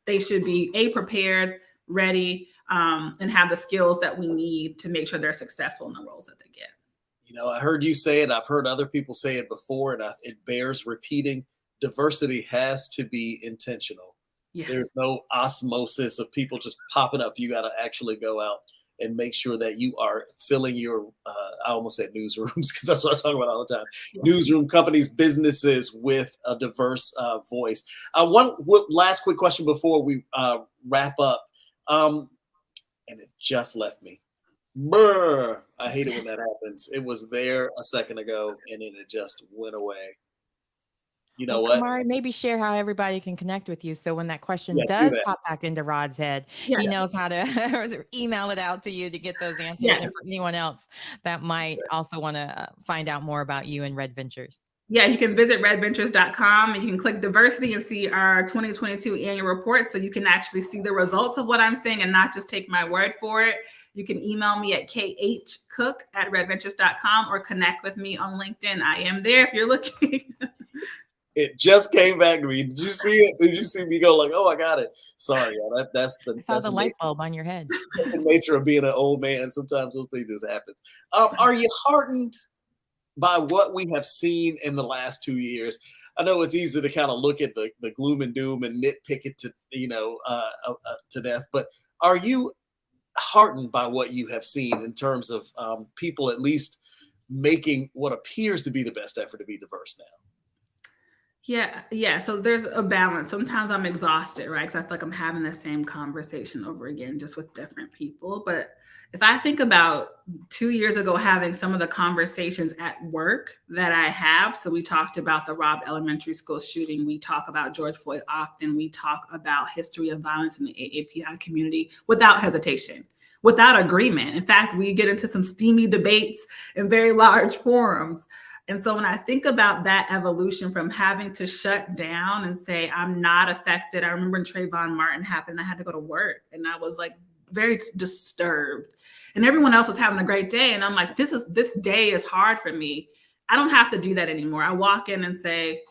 they should be prepared, ready, and have the skills that we need to make sure they're successful in the roles that they get. You know, I heard you say it. I've heard other people say it before, and it bears repeating. Diversity has to be intentional. Yes. There's no osmosis of people just popping up. You got to actually go out and make sure that you are filling your, I almost said newsrooms, because that's what I talk about all the time. Yeah. Newsroom companies, businesses with a diverse voice. One last quick question before we wrap up. And it just left me. Brr. I hate it when that happens. It was there a second ago, and then it just went away. You know what? Kamari, maybe share how everybody can connect with you. So when that question does pop back into Rod's head, he knows how to email it out to you to get those answers. Yes. And for anyone else that might also want to find out more about you and Red Ventures. Yeah, you can visit redventures.com and you can click diversity and see our 2022 annual report. So you can actually see the results of what I'm saying and not just take my word for it. You can email me at khcook@redventures.com or connect with me on LinkedIn. I am there if you're looking. It just came back to me. Did you see it? Did you see me go like, oh, I got it? Sorry, y'all. That's the light bulb on your head. That's the nature of being an old man. Sometimes those things just happen. Are you heartened by what we have seen in the last 2 years? I know it's easy to kind of look at the gloom and doom and nitpick it to to death, but are you heartened by what you have seen in terms of people at least making what appears to be the best effort to be diverse now? Yeah, yeah. So there's a balance. Sometimes I'm exhausted, right? Because I feel like I'm having the same conversation over again, just with different people. But if I think about 2 years ago having some of the conversations at work that I have, so we talked about the Robb Elementary School shooting, we talk about George Floyd often, we talk about history of violence in the AAPI community without hesitation, without agreement. In fact, we get into some steamy debates in very large forums. And so when I think about that evolution from having to shut down and say, I'm not affected. I remember when Trayvon Martin happened, I had to go to work and I was like very disturbed. And everyone else was having a great day. And I'm like, this day is hard for me. I don't have to do that anymore. I walk in and say,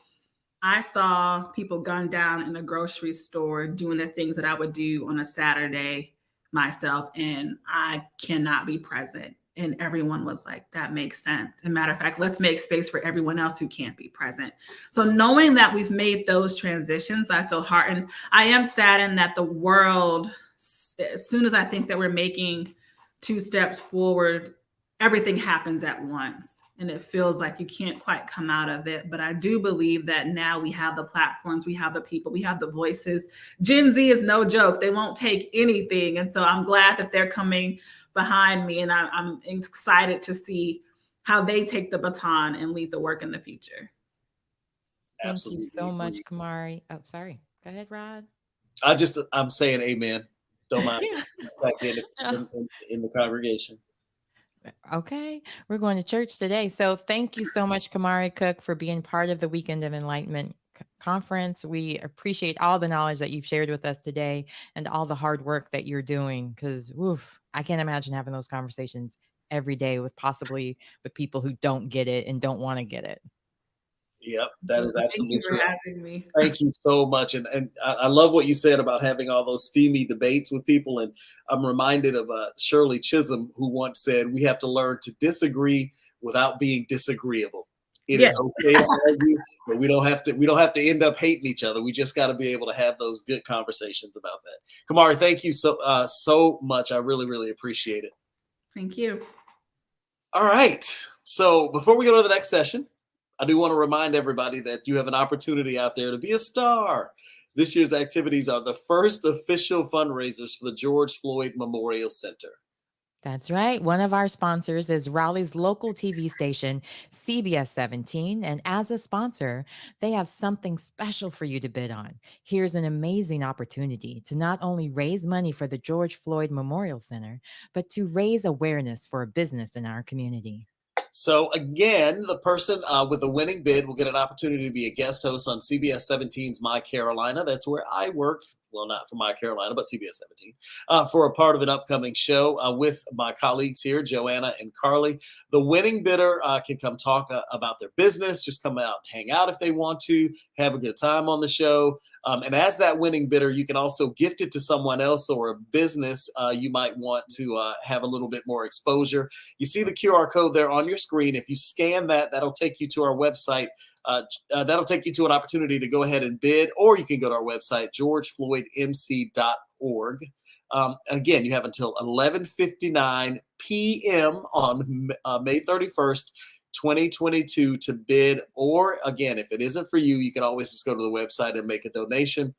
I saw people gunned down in a grocery store doing the things that I would do on a Saturday myself, and I cannot be present. And everyone was like, that makes sense. And matter of fact, let's make space for everyone else who can't be present. So knowing that we've made those transitions, I feel heartened. I am saddened that the world, as soon as I think that we're making 2 steps forward, everything happens at once. And it feels like you can't quite come out of it. But I do believe that now we have the platforms, we have the people, we have the voices. Gen Z is no joke. They won't take anything. And so I'm glad that they're coming behind me. And I'm excited to see how they take the baton and lead the work in the future. Thank Absolutely you so much, agree. Kamari. Oh, sorry. Go ahead, Rod. I'm saying amen. Don't mind back No. in the congregation. Okay, we're going to church today. So thank you so much, Kamari Cook, for being part of the Weekend of Enlightenment conference. We appreciate all the knowledge that you've shared with us today and all the hard work that you're doing. Because, woof, I can't imagine having those conversations every day with people who don't get it and don't want to get it. Yep, that is Thank you absolutely for true. having me. Thank you so much, and I love what you said about having all those steamy debates with people. And I'm reminded of Shirley Chisholm, who once said, "We have to learn to disagree without being disagreeable. It Yes. is okay to argue, but we don't have to. We don't have to end up hating each other. We just got to be able to have those good conversations about that." Kamari, thank you so much. I really really appreciate it. Thank you. All right. So before we go to the next session, I do want to remind everybody that you have an opportunity out there to be a star. This year's activities are the first official fundraisers for the George Floyd Memorial Center. That's right. One of our sponsors is Raleigh's local TV station, CBS 17. And as a sponsor, they have something special for you to bid on. Here's an amazing opportunity to not only raise money for the George Floyd Memorial Center, but to raise awareness for a business in our community. So again, the person with the winning bid will get an opportunity to be a guest host on CBS 17's My Carolina. That's where I work. Well, not for My Carolina, but CBS 17, for a part of an upcoming show with my colleagues here, Joanna and Carly. The winning bidder can come talk about their business, just come out and hang out if they want to, have a good time on the show. And as that winning bidder, you can also gift it to someone else or a business you might want to have a little bit more exposure. You see the QR code there on your screen. If you scan that, that'll take you to our website. That'll take you to an opportunity to go ahead and bid, or you can go to our website, georgefloydmc.org. Again, you have until 11:59 p.m. on May 31st, 2022 to bid. Or again, if it isn't for you, you can always just go to the website and make a donation.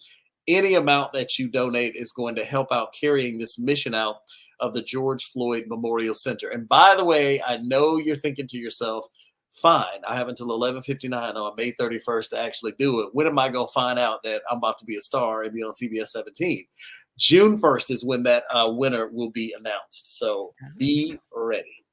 Any amount that you donate is going to help out carrying this mission out of the George Floyd Memorial Center. And by the way, I know you're thinking to yourself, fine, I have until 11:59 on May 31st to actually do it. When am I going to find out that I'm about to be a star and be on CBS 17? June 1st is when that winner will be announced. So be ready.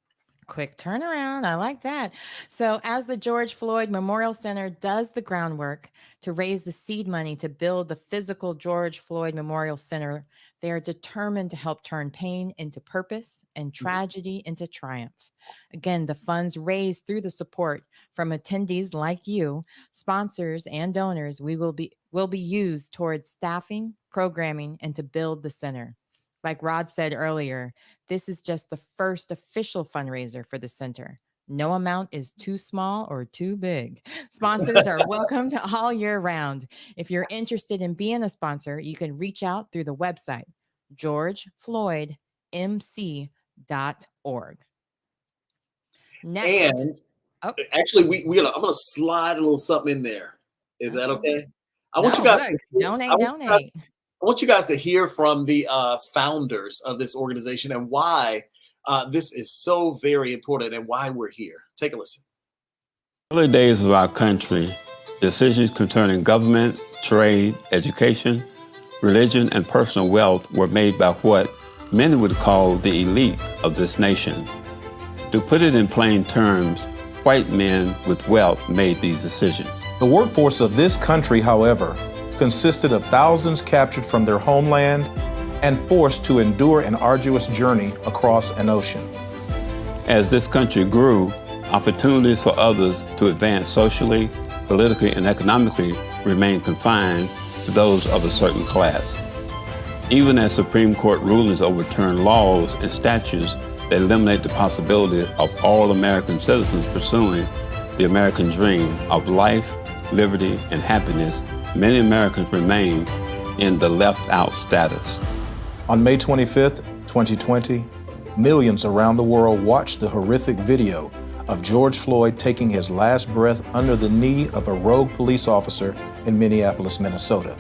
Quick turnaround. I like that. So, as the George Floyd Memorial Center does the groundwork to raise the seed money to build the physical George Floyd Memorial Center, they are determined to help turn pain into purpose and tragedy into triumph. Again, the funds raised through the support from attendees like you, sponsors, and donors, will be used towards staffing, programming, and to build the center. Like Rod said earlier, this is just the first official fundraiser for the center. No amount is too small or too big. Sponsors are welcomed all year round. If you're interested in being a sponsor, you can reach out through the website, georgefloydmc.org. Next. And Oh, actually, I'm gonna slide a little something in there. Is that okay. okay? I want you No, guys look, to hear, donate, donate. I want you guys to hear from the founders of this organization and why this is so very important and why we're here. Take a listen. Early days of our country, decisions concerning government, trade, education, religion, and personal wealth were made by what many would call the elite of this nation. To put it in plain terms, white men with wealth made these decisions. The workforce of this country, however, consisted of thousands captured from their homeland and forced to endure an arduous journey across an ocean. As this country grew, opportunities for others to advance socially, politically, and economically remained confined to those of a certain class. Even as Supreme Court rulings overturned laws and statutes that eliminate the possibility of all American citizens pursuing the American dream of life, liberty, and happiness, many Americans remain in the left-out status. On May 25th, 2020, millions around the world watched the horrific video of George Floyd taking his last breath under the knee of a rogue police officer in Minneapolis, Minnesota.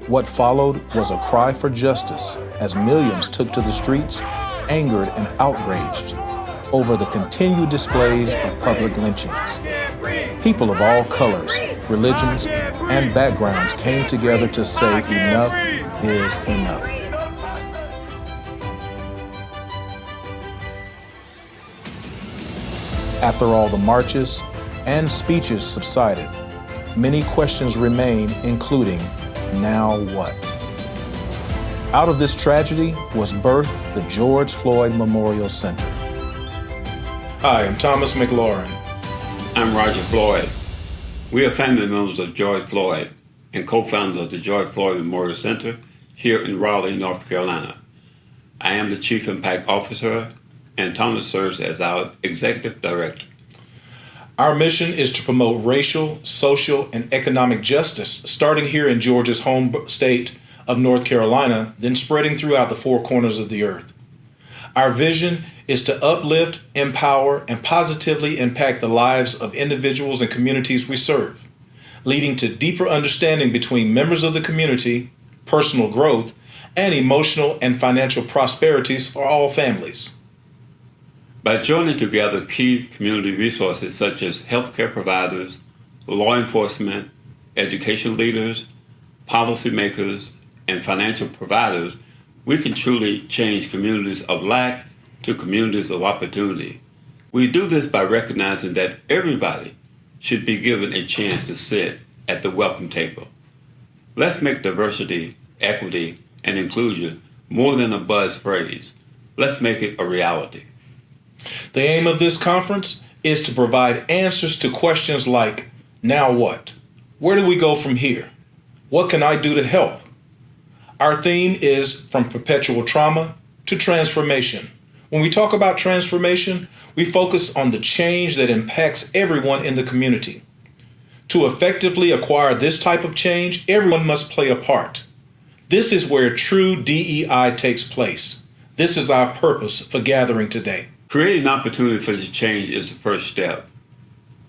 What followed was a cry for justice as millions took to the streets, angered and outraged over the continued displays of public lynchings. People of all colors, religions, and backgrounds came together to say enough is enough. After all the marches and speeches subsided, many questions remain, including, now what? Out of this tragedy was birthed the George Floyd Memorial Center. Hi, I'm Thomas McLaurin. I'm Roger Floyd. We are family members of George Floyd and co-founders of the George Floyd Memorial Center here in Raleigh, North Carolina. I am the Chief Impact Officer, and Thomas serves as our Executive Director. Our mission is to promote racial, social, and economic justice, starting here in George's home state of North Carolina, then spreading throughout the four corners of the earth. Our vision is to uplift, empower, and positively impact the lives of individuals and communities we serve, leading to deeper understanding between members of the community, personal growth, and emotional and financial prosperities for all families. By joining together key community resources such as healthcare providers, law enforcement, education leaders, policymakers, and financial providers, we can truly change communities of lack to communities of opportunity. We do this by recognizing that everybody should be given a chance to sit at the welcome table. Let's make diversity, equity, and inclusion more than a buzz phrase. Let's make it a reality. The aim of this conference is to provide answers to questions like, now what? Where do we go from here? What can I do to help? Our theme is from perpetual trauma to transformation. When we talk about transformation, we focus on the change that impacts everyone in the community. To effectively acquire this type of change, everyone must play a part. This is where true DEI takes place. This is our purpose for gathering today. Creating an opportunity for the change is the first step.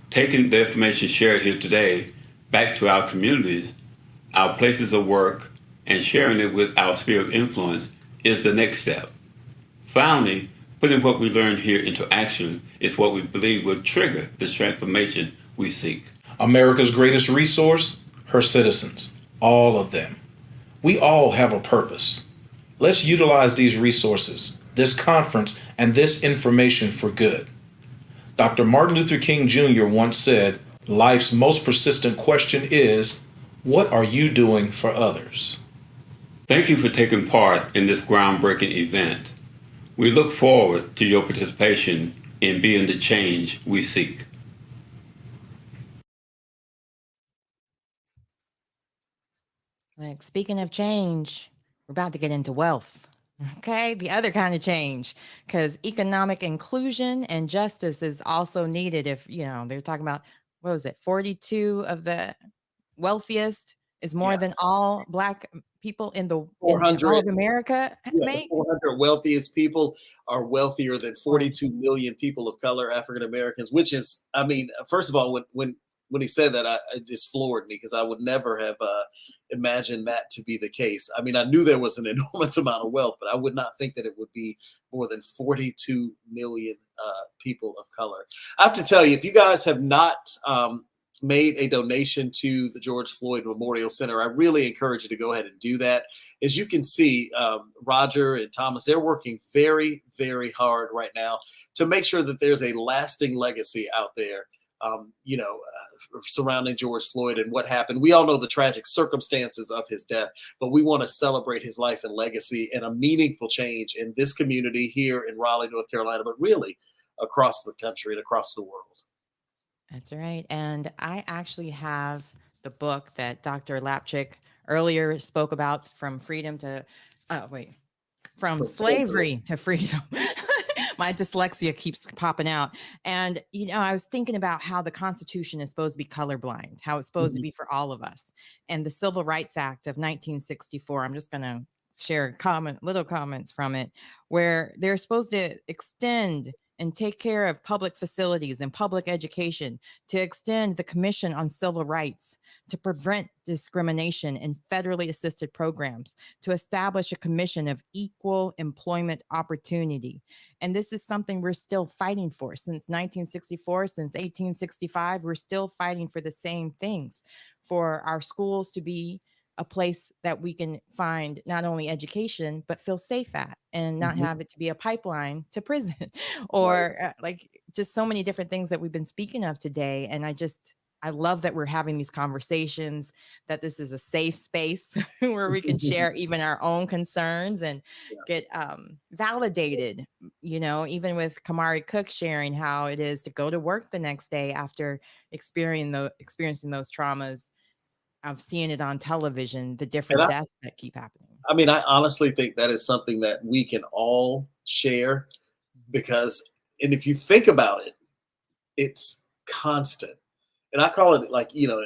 Taking the information shared here today back to our communities, our places of work, and sharing it with our sphere of influence is the next step. Finally, putting what we learned here into action is what we believe will trigger this transformation we seek. America's greatest resource, her citizens, all of them. We all have a purpose. Let's utilize these resources, this conference, and this information for good. Dr. Martin Luther King Jr. once said, life's most persistent question is, what are you doing for others? Thank you for taking part in this groundbreaking event. We look forward to your participation in being the change we seek. Like, speaking of change, we're about to get into wealth. Okay, the other kind of change, because economic inclusion and justice is also needed. If they're talking about, what was it, 42 of the wealthiest is more Yeah, than all Black people in all 400. of America Yeah, the make. 400 wealthiest people are wealthier than Or 42 million people of color, African Americans. Which is, I mean, first of all, when he said that, it just floored me because I would never have imagined that to be the case. I mean, I knew there was an enormous amount of wealth, but I would not think that it would be more than 42 million people of color. I have to tell you, if you guys have not made a donation to the George Floyd Memorial Center, I really encourage you to go ahead and do that. As you can see, Roger and Thomas, they're working very, very hard right now to make sure that there's a lasting legacy out there, surrounding George Floyd and what happened. We all know the tragic circumstances of his death, but we want to celebrate his life and legacy and a meaningful change in this community here in Raleigh, North Carolina, but really across the country and across the world. That's right. And I actually have the book that Dr. Lapchick earlier spoke about, From Freedom to, from slavery to freedom. My dyslexia keeps popping out. And, I was thinking about how the Constitution is supposed to be colorblind, how it's supposed to be for all of us. And the Civil Rights Act of 1964, I'm just going to share little comments from it, where they're supposed to extend and take care of public facilities and public education, to extend the Commission on Civil Rights, to prevent discrimination in federally assisted programs, to establish a commission of equal employment opportunity. And this is something we're still fighting for since 1964, since 1865. We're still fighting for the same things, for our schools to be a place that we can find not only education, but feel safe at, and not have it to be a pipeline to prison or just so many different things that we've been speaking of today. And I love that we're having these conversations, that this is a safe space where we can share even our own concerns and get validated, even with Kamari Cook sharing how it is to go to work the next day after experiencing those traumas, of seeing it on television, the different deaths that keep happening. I mean, I honestly think that is something that we can all share because, and if you think about it, it's constant. And I call it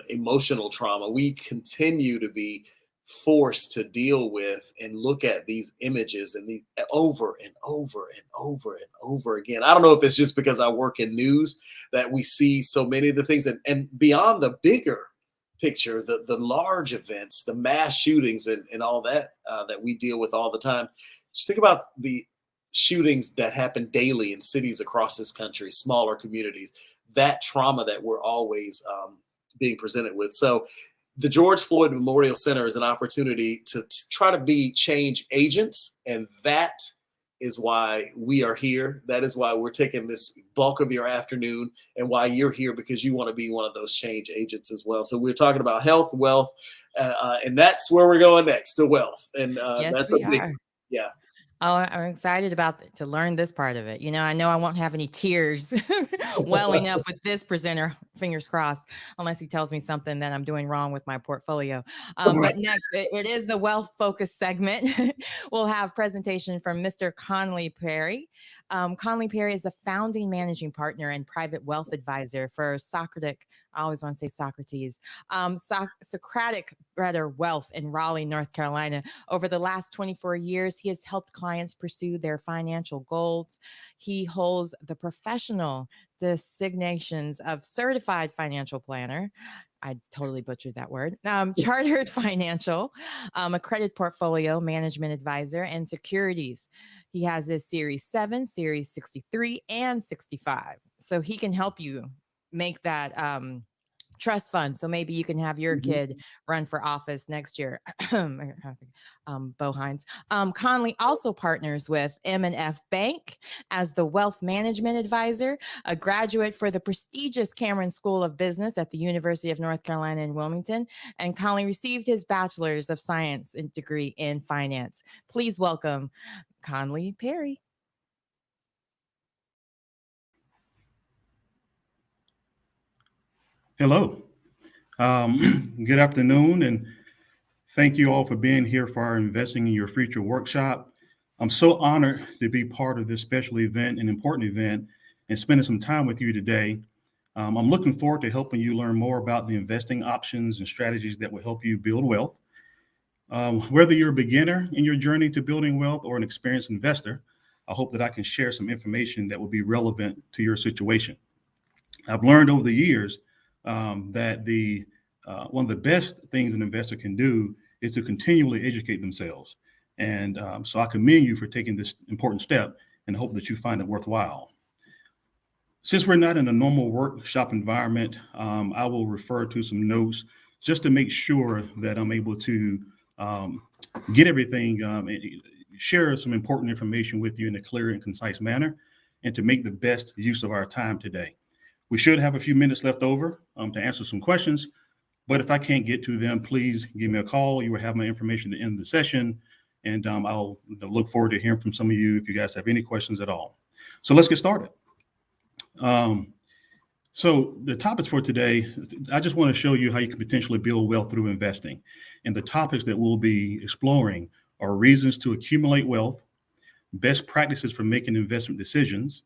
emotional trauma. We continue to be forced to deal with and look at these images and over and over and over and over again. I don't know if it's just because I work in news that we see so many of the things, and beyond the bigger picture, the large events, the mass shootings and all that that we deal with all the time. Just think about the shootings that happen daily in cities across this country, smaller communities, that trauma that we're always being presented with. So the George Floyd Memorial Center is an opportunity to try to be change agents. And that is why we are here. That is why we're taking this bulk of your afternoon, and why you're here, because you want to be one of those change agents as well. So we're talking about health, wealth, and that's where we're going next, to wealth. And Yes, that's we a big, are. yeah. Oh, I'm excited to learn this part of it. I know I won't have any tears welling up with this presenter, fingers crossed, unless he tells me something that I'm doing wrong with my portfolio. But next, it is the wealth focus segment. We'll have presentation from Mr. Conley Perry. Conley Perry is the founding managing partner and private wealth advisor for Socratic. I always want to say Socrates. Socratic Better Wealth in Raleigh, North Carolina. Over the last 24 years, he has helped clients pursue their financial goals. He holds the professional designations of certified financial planner. I totally butchered that word. Chartered financial, accredited portfolio management advisor, and securities. He has his Series 7, Series 63, and 65. So he can help you make that trust fund. So maybe you can have your kid run for office next year. Bo Hines. Conley also partners with M&F Bank as the wealth management advisor, a graduate for the prestigious Cameron School of Business at the University of North Carolina in Wilmington. And Conley received his bachelor's of science degree in finance. Please welcome Conley Perry. Hello. Good afternoon, and thank you all for being here for our Investing in Your Future workshop. I'm so honored to be part of this special event, an important event, and spending some time with you today. I'm looking forward to helping you learn more about the investing options and strategies that will help you build wealth. Whether you're a beginner in your journey to building wealth or an experienced investor, I hope that I can share some information that will be relevant to your situation. I've learned over the years that one of the best things an investor can do is to continually educate themselves. And so I commend you for taking this important step and hope that you find it worthwhile. Since we're not in a normal workshop environment, I will refer to some notes just to make sure that I'm able to get everything, share some important information with you in a clear and concise manner, and to make the best use of our time today. We should have a few minutes left over to answer some questions, but if I can't get to them, please give me a call. You will have my information at the end of the session, and I'll look forward to hearing from some of you if you guys have any questions at all. So let's get started. So the topics for today, I just want to show you how you can potentially build wealth through investing. And the topics that we'll be exploring are reasons to accumulate wealth, best practices for making investment decisions,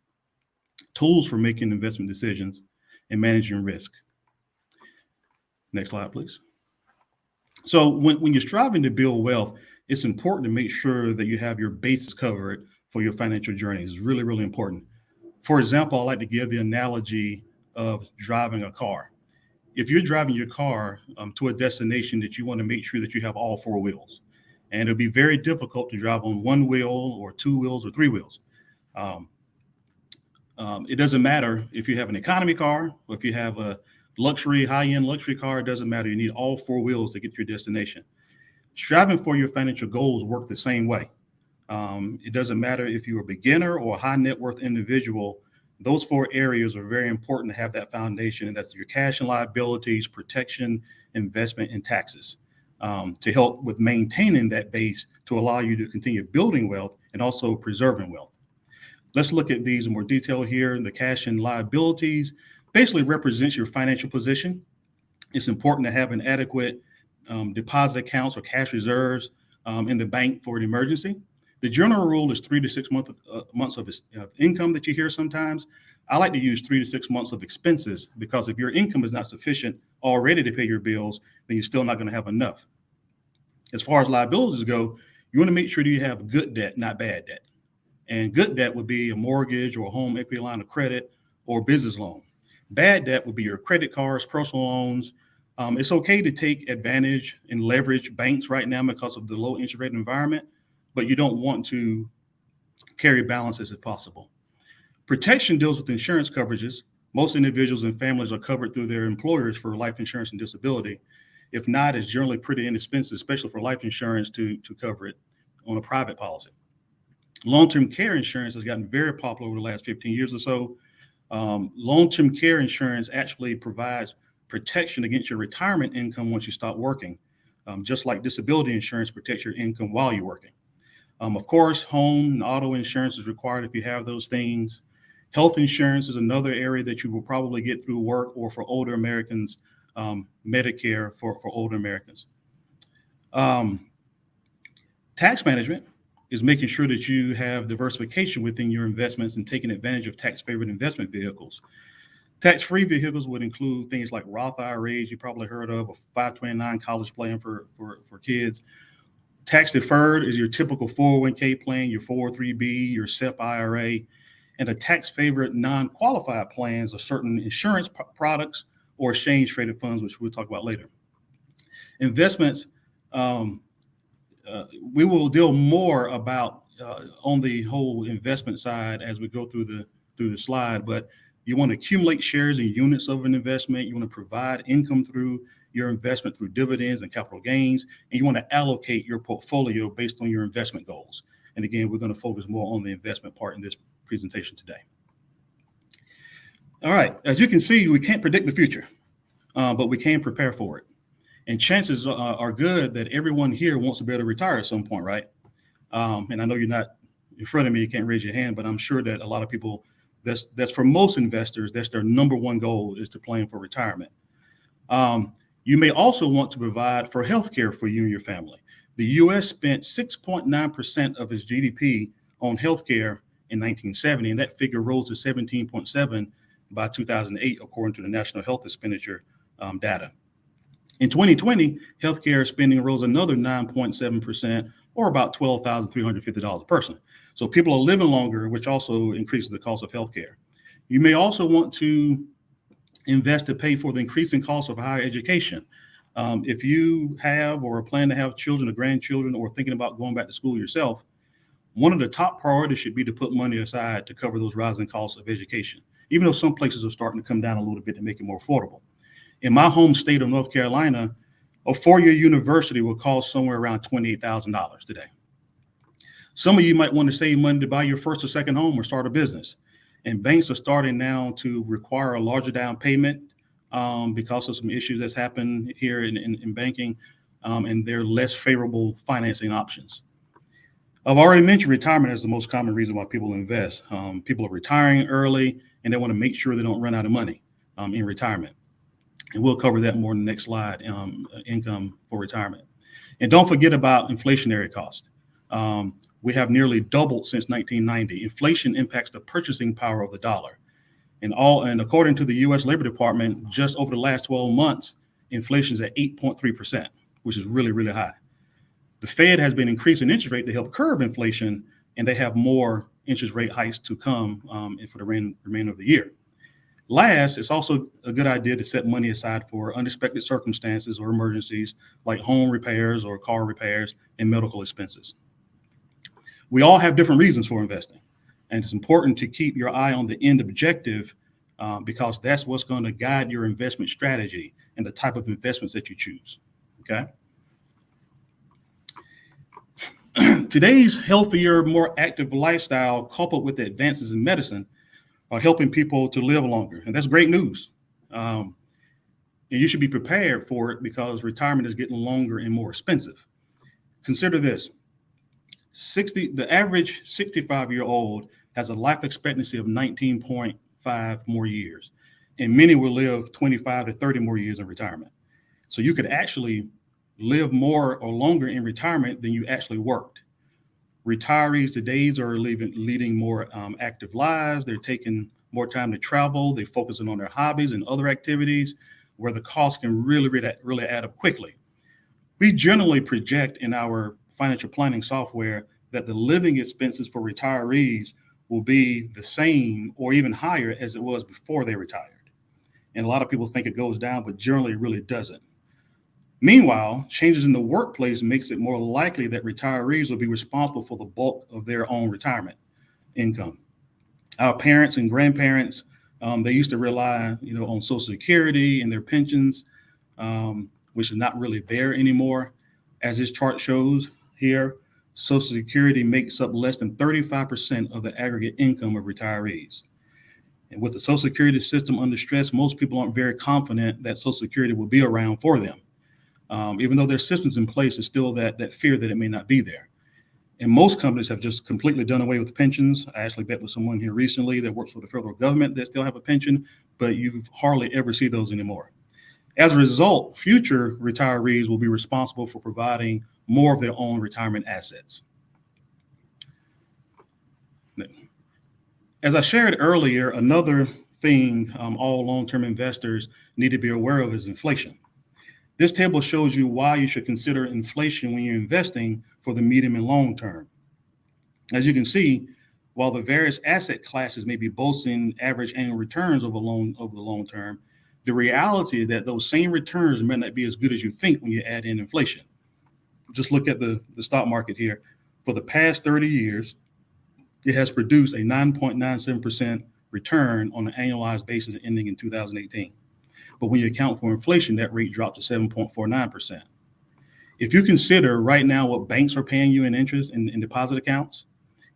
tools for making investment decisions, and managing risk. Next slide, please. So when you're striving to build wealth, it's important to make sure that you have your bases covered for your financial journey. It's really, really important. For example, I like to give the analogy of driving a car. If you're driving your car to a destination that you want to make sure that you have all four wheels, and it'll be very difficult to drive on one wheel or two wheels or three wheels. It doesn't matter if you have an economy car or if you have a luxury, high-end luxury car, it doesn't matter. You need all four wheels to get to your destination. Striving for your financial goals work the same way. It doesn't matter if you're a beginner or a high net worth individual. Those four areas are very important to have that foundation, and that's your cash and liabilities, protection, investment, and taxes, to help with maintaining that base to allow you to continue building wealth and also preserving wealth. Let's look at these in more detail here. The cash and liabilities basically represents your financial position. It's important to have an adequate deposit accounts or cash reserves in the bank for an emergency. The general rule is 3 to 6 months of income that you hear sometimes. I like to use 3 to 6 months of expenses, because if your income is not sufficient already to pay your bills, then you're still not going to have enough. As far as liabilities go, you want to make sure that you have good debt, not bad debt. And good debt would be a mortgage or a home equity line of credit or business loan. Bad debt would be your credit cards, personal loans. It's okay to take advantage and leverage banks right now because of the low interest rate environment, but you don't want to carry balances if possible. Protection deals with insurance coverages. Most individuals and families are covered through their employers for life insurance and disability. If not, it's generally pretty inexpensive, especially for life insurance to cover it on a private policy. Long-term care insurance has gotten very popular over the last 15 years or so. Long-term care insurance actually provides protection against your retirement income once you stop working, just like disability insurance protects your income while you're working. Of course, home and auto insurance is required if you have those things. Health insurance is another area that you will probably get through work, or for older Americans, Medicare for older Americans. Tax management is making sure that you have diversification within your investments and taking advantage of tax-favored investment vehicles. Tax-free vehicles would include things like Roth IRAs, you probably heard of, a 529 college plan for kids. Tax-deferred is your typical 401k plan, your 403b, your SEP IRA, and a tax-favored non-qualified plans are certain insurance products or exchange-traded funds, which we'll talk about later. Investments, we will deal more about on the whole investment side as we go through the slide, but you want to accumulate shares and units of an investment. You want to provide income through your investment through dividends and capital gains, and you want to allocate your portfolio based on your investment goals. And again, we're going to focus more on the investment part in this presentation today. All right, as you can see, we can't predict the future, but we can prepare for it. And chances are good that everyone here wants to be able to retire at some point, right? And I know you're not in front of me, you can't raise your hand, but I'm sure that a lot of people, that's for most investors, that's their number one goal, is to plan for retirement. You may also want to provide for healthcare for you and your family. The U.S. spent 6.9% of its GDP on healthcare in 1970, and that figure rose to 17.7 by 2008, according to the National Health Expenditure data. In 2020, healthcare spending rose another 9.7%, or about $12,350 a person. So people are living longer, which also increases the cost of healthcare. You may also want to invest to pay for the increasing cost of higher education. If you have or plan to have children or grandchildren or thinking about going back to school yourself, one of the top priorities should be to put money aside to cover those rising costs of education, even though some places are starting to come down a little bit to make it more affordable. In my home state of North Carolina, a four-year university will cost somewhere around $28,000 today. Some of you might want to save money to buy your first or second home or start a business. And banks are starting now to require a larger down payment because of some issues that's happened here in banking, and they're less favorable financing options. I've already mentioned retirement as the most common reason why people invest. People are retiring early and they want to make sure they don't run out of money in retirement. And we'll cover that more in the next slide, income for retirement. And don't forget about inflationary cost. We have nearly doubled since 1990. Inflation impacts the purchasing power of the dollar. And according to the U.S. Labor Department, just over the last 12 months, inflation is at 8.3%, which is really, really high. The Fed has been increasing interest rate to help curb inflation, and they have more interest rate hikes to come for the remainder of the year. Last, it's also a good idea to set money aside for unexpected circumstances or emergencies like home repairs or car repairs and medical expenses. We all have different reasons for investing, and it's important to keep your eye on the end objective because that's what's going to guide your investment strategy and the type of investments that you choose, okay? Today's healthier, more active lifestyle, coupled with the advances in medicine, are helping people to live longer, and that's great news. And you should be prepared for it because retirement is getting longer and more expensive. Consider this: the average 65-year-old has a life expectancy of 19.5 more years, and many will live 25 to 30 more years in retirement. So you could actually live more or longer in retirement than you actually worked. Retirees today are leading more active lives. They're taking more time to travel. They're focusing on their hobbies and other activities where the cost can really add up quickly. We generally project in our financial planning software that the living expenses for retirees will be the same or even higher as it was before they retired. And a lot of people think it goes down, but generally it really doesn't. Meanwhile, changes in the workplace makes it more likely that retirees will be responsible for the bulk of their own retirement income. Our parents and grandparents, they used to rely, on Social Security and their pensions, which is not really there anymore. As this chart shows here, Social Security makes up less than 35% of the aggregate income of retirees. And with the Social Security system under stress, most people aren't very confident that Social Security will be around for them. Even though there's systems in place, there's still that fear that it may not be there. And most companies have just completely done away with pensions. I actually met with someone here recently that works for the federal government that still have a pension, but you hardly ever see those anymore. As a result, future retirees will be responsible for providing more of their own retirement assets. As I shared earlier, another thing all long-term investors need to be aware of is inflation. This table shows you why you should consider inflation when you're investing for the medium and long term. As you can see, while the various asset classes may be boasting average annual returns over the long term, the reality is that those same returns may not be as good as you think when you add in inflation. Just look at the stock market here. For the past 30 years, it has produced a 9.97% return on an annualized basis ending in 2018. But when you account for inflation, that rate dropped to 7.49%. If you consider right now what banks are paying you in interest in deposit accounts,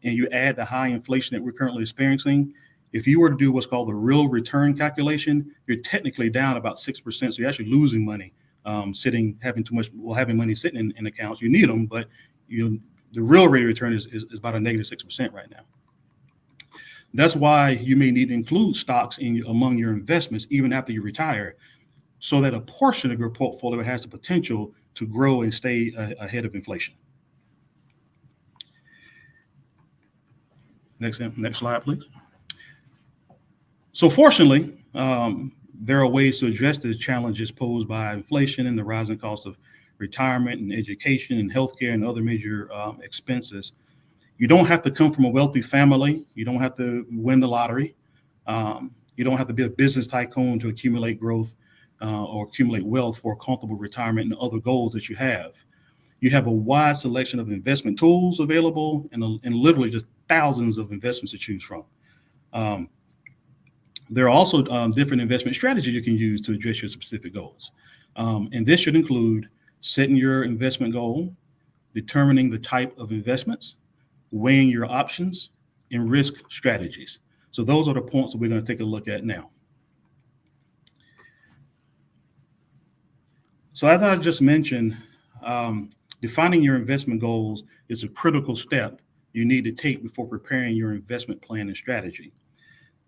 and you add the high inflation that we're currently experiencing, if you were to do what's called the real return calculation, you're technically down about 6%. So you're actually losing money, having money sitting in accounts. You need them, but the real rate of return is about a negative 6% right now. That's why you may need to include stocks among your investments even after you retire, so that a portion of your portfolio has the potential to grow and stay ahead of inflation. Next slide, please. So fortunately, there are ways to address the challenges posed by inflation and the rising cost of retirement and education and healthcare and other major expenses. You don't have to come from a wealthy family. You don't have to win the lottery. You don't have to be a business tycoon to accumulate growth or accumulate wealth for a comfortable retirement and other goals that you have. You have a wide selection of investment tools available and literally just thousands of investments to choose from. There are also different investment strategies you can use to address your specific goals. And this should include setting your investment goal, determining the type of investments, weighing your options, and risk strategies. So those are the points that we're going to take a look at now. So as I just mentioned, defining your investment goals is a critical step you need to take before preparing your investment plan and strategy.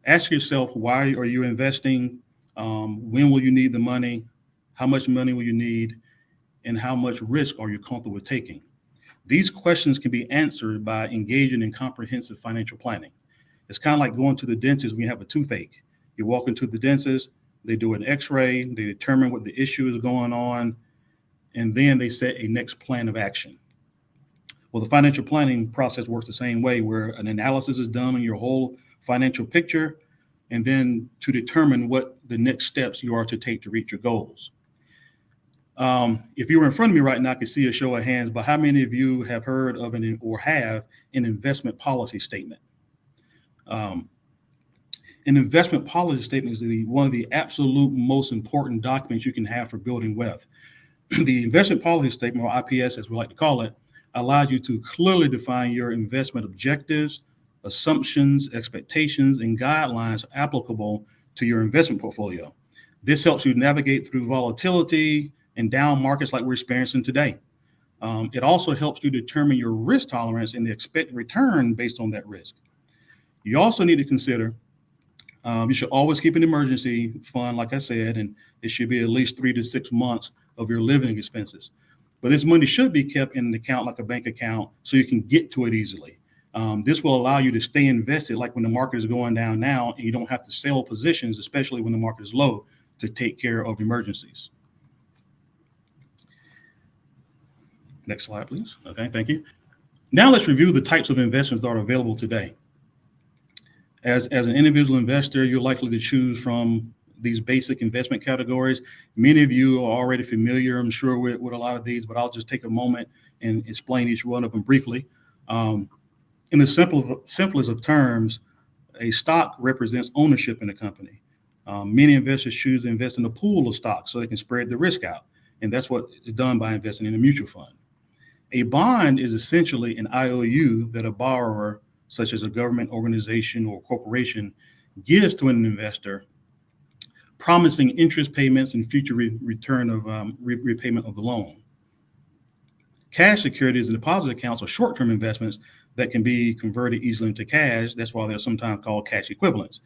Ask yourself, why are you investing? When will you need the money? How much money will you need? And how much risk are you comfortable with taking? These questions can be answered by engaging in comprehensive financial planning. It's kind of like going to the dentist when you have a toothache. You walk into the dentist, they do an x-ray, they determine what the issue is going on, and then they set a next plan of action. Well, the financial planning process works the same way, where an analysis is done on your whole financial picture, and then to determine what the next steps you are to take to reach your goals. If you were in front of me right now, I could see a show of hands, but how many of you have heard of or have an investment policy statement? An investment policy statement is one of the absolute most important documents you can have for building wealth. The investment policy statement, or IPS as we like to call it, allows you to clearly define your investment objectives, assumptions, expectations, and guidelines applicable to your investment portfolio. This helps you navigate through volatility and down markets like we're experiencing today. It also helps you determine your risk tolerance and the expected return based on that risk. You also need to consider, you should always keep an emergency fund, like I said, and it should be at least 3 to 6 months of your living expenses. But this money should be kept in an account like a bank account so you can get to it easily. This will allow you to stay invested, like when the market is going down now, and you don't have to sell positions, especially when the market is low, to take care of emergencies. Next slide, please. Okay, thank you. Now let's review the types of investments that are available today. As an individual investor, you're likely to choose from these basic investment categories. Many of you are already familiar, I'm sure, with a lot of these, but I'll just take a moment and explain each one of them briefly. In the simplest of terms, a stock represents ownership in a company. Many investors choose to invest in a pool of stocks so they can spread the risk out. And that's what is done by investing in a mutual fund. A bond is essentially an IOU that a borrower, such as a government organization or corporation, gives to an investor, promising interest payments and future return of repayment of the loan. Cash securities and deposit accounts are short-term investments that can be converted easily into cash. That's why they're sometimes called cash equivalents.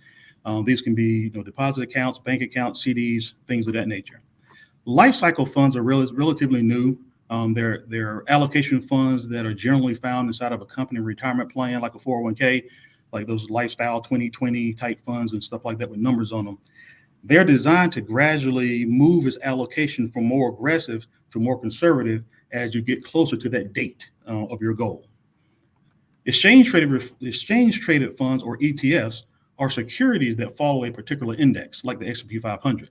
These can be deposit accounts, bank accounts, CDs, things of that nature. Life cycle funds are relatively new. They're allocation funds that are generally found inside of a company retirement plan, like a 401k, like those lifestyle 2020 type funds and stuff like that with numbers on them. They're designed to gradually move its allocation from more aggressive to more conservative as you get closer to that date of your goal. Exchange traded funds, or ETFs, are securities that follow a particular index, like the S&P 500.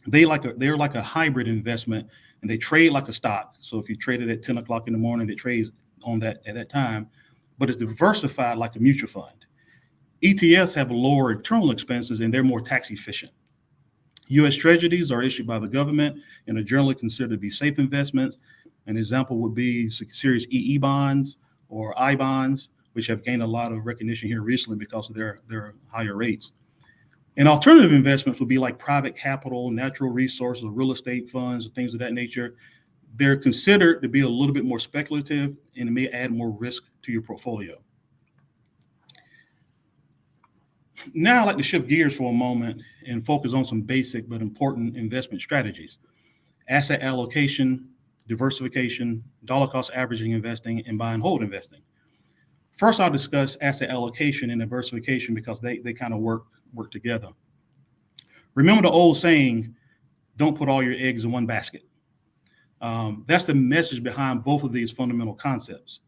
They're like a hybrid investment, and they trade like a stock. So if you trade it at 10 o'clock in the morning, it trades on that at that time, but it's diversified like a mutual fund. ETFs have lower internal expenses and they're more tax efficient. U.S. Treasuries are issued by the government and are generally considered to be safe investments. An example would be Series EE bonds or I bonds, which have gained a lot of recognition here recently because of their higher rates. And alternative investments would be like private capital, natural resources, real estate funds, and things of that nature. They're considered to be a little bit more speculative and it may add more risk to your portfolio. Now I'd like to shift gears for a moment and focus on some basic but important investment strategies. Asset allocation, diversification, dollar cost averaging investing, and buy and hold investing. First, I'll discuss asset allocation and diversification because they kind of work together. Remember the old saying, don't put all your eggs in one basket. That's the message behind both of these fundamental concepts.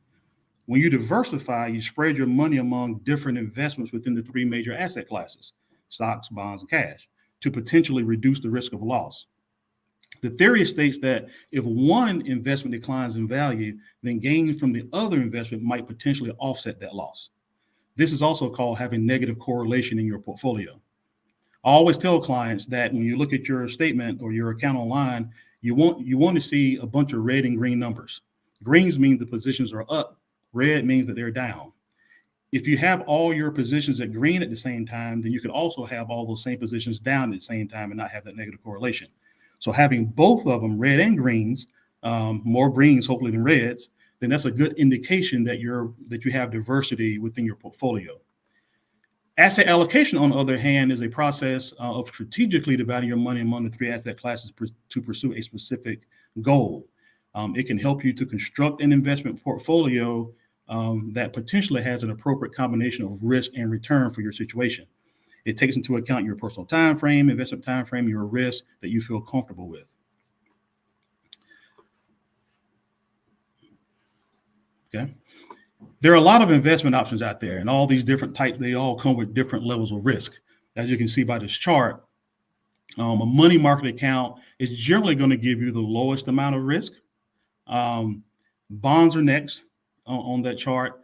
When you diversify, you spread your money among different investments within the three major asset classes, stocks, bonds, and cash, to potentially reduce the risk of loss. The theory states that if one investment declines in value, then gains from the other investment might potentially offset that loss. This is also called having negative correlation in your portfolio. I always tell clients that when you look at your statement or your account online, you want to see a bunch of red and green numbers. Greens mean the positions are up. Red means that they're down. If you have all your positions at green at the same time, then you could also have all those same positions down at the same time and not have that negative correlation. So having both of them, red and greens, more greens hopefully than reds, then that's a good indication that you have diversity within your portfolio. Asset allocation, on the other hand, is a process of strategically dividing your money among the three asset classes to pursue a specific goal. It can help you to construct an investment portfolio that potentially has an appropriate combination of risk and return for your situation. It takes into account your personal time frame, investment time frame, your risk that you feel comfortable with. Okay. There are a lot of investment options out there, and all these different types, they all come with different levels of risk. As you can see by this chart, a money market account is generally going to give you the lowest amount of risk. Bonds are next on that chart.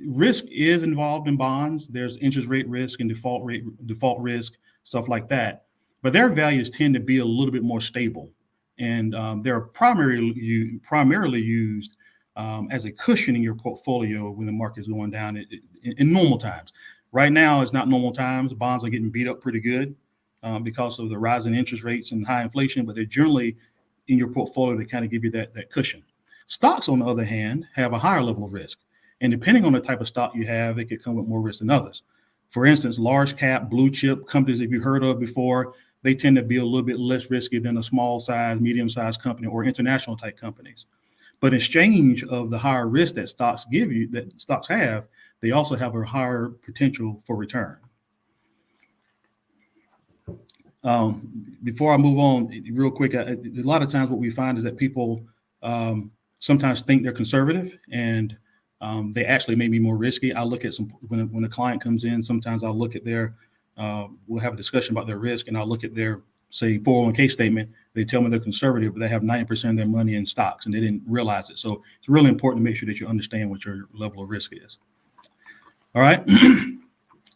Risk is involved in bonds. There's interest rate risk and default risk, stuff like that. But their values tend to be a little bit more stable, and they're primarily used as a cushion in your portfolio when the market is going down in normal times. Right now, it's not normal times. Bonds are getting beat up pretty good because of the rising interest rates and high inflation, but they're generally in your portfolio to kind of give you that cushion. Stocks, on the other hand, have a higher level of risk. And depending on the type of stock you have, it could come with more risk than others. For instance, large cap, blue chip companies, if you've heard of before, they tend to be a little bit less risky than a small size, medium sized company or international type companies. But in exchange of the higher risk that stocks have, they also have a higher potential for return. Before I move on, real quick, a lot of times what we find is that people sometimes think they're conservative, and they actually may be more risky. I look at when a client comes in, sometimes I'll look at we'll have a discussion about their risk, and I'll look at their, say, 401k statement. They tell me they're conservative, but they have 90% of their money in stocks, and they didn't realize it. So it's really important to make sure that you understand what your level of risk is. All right.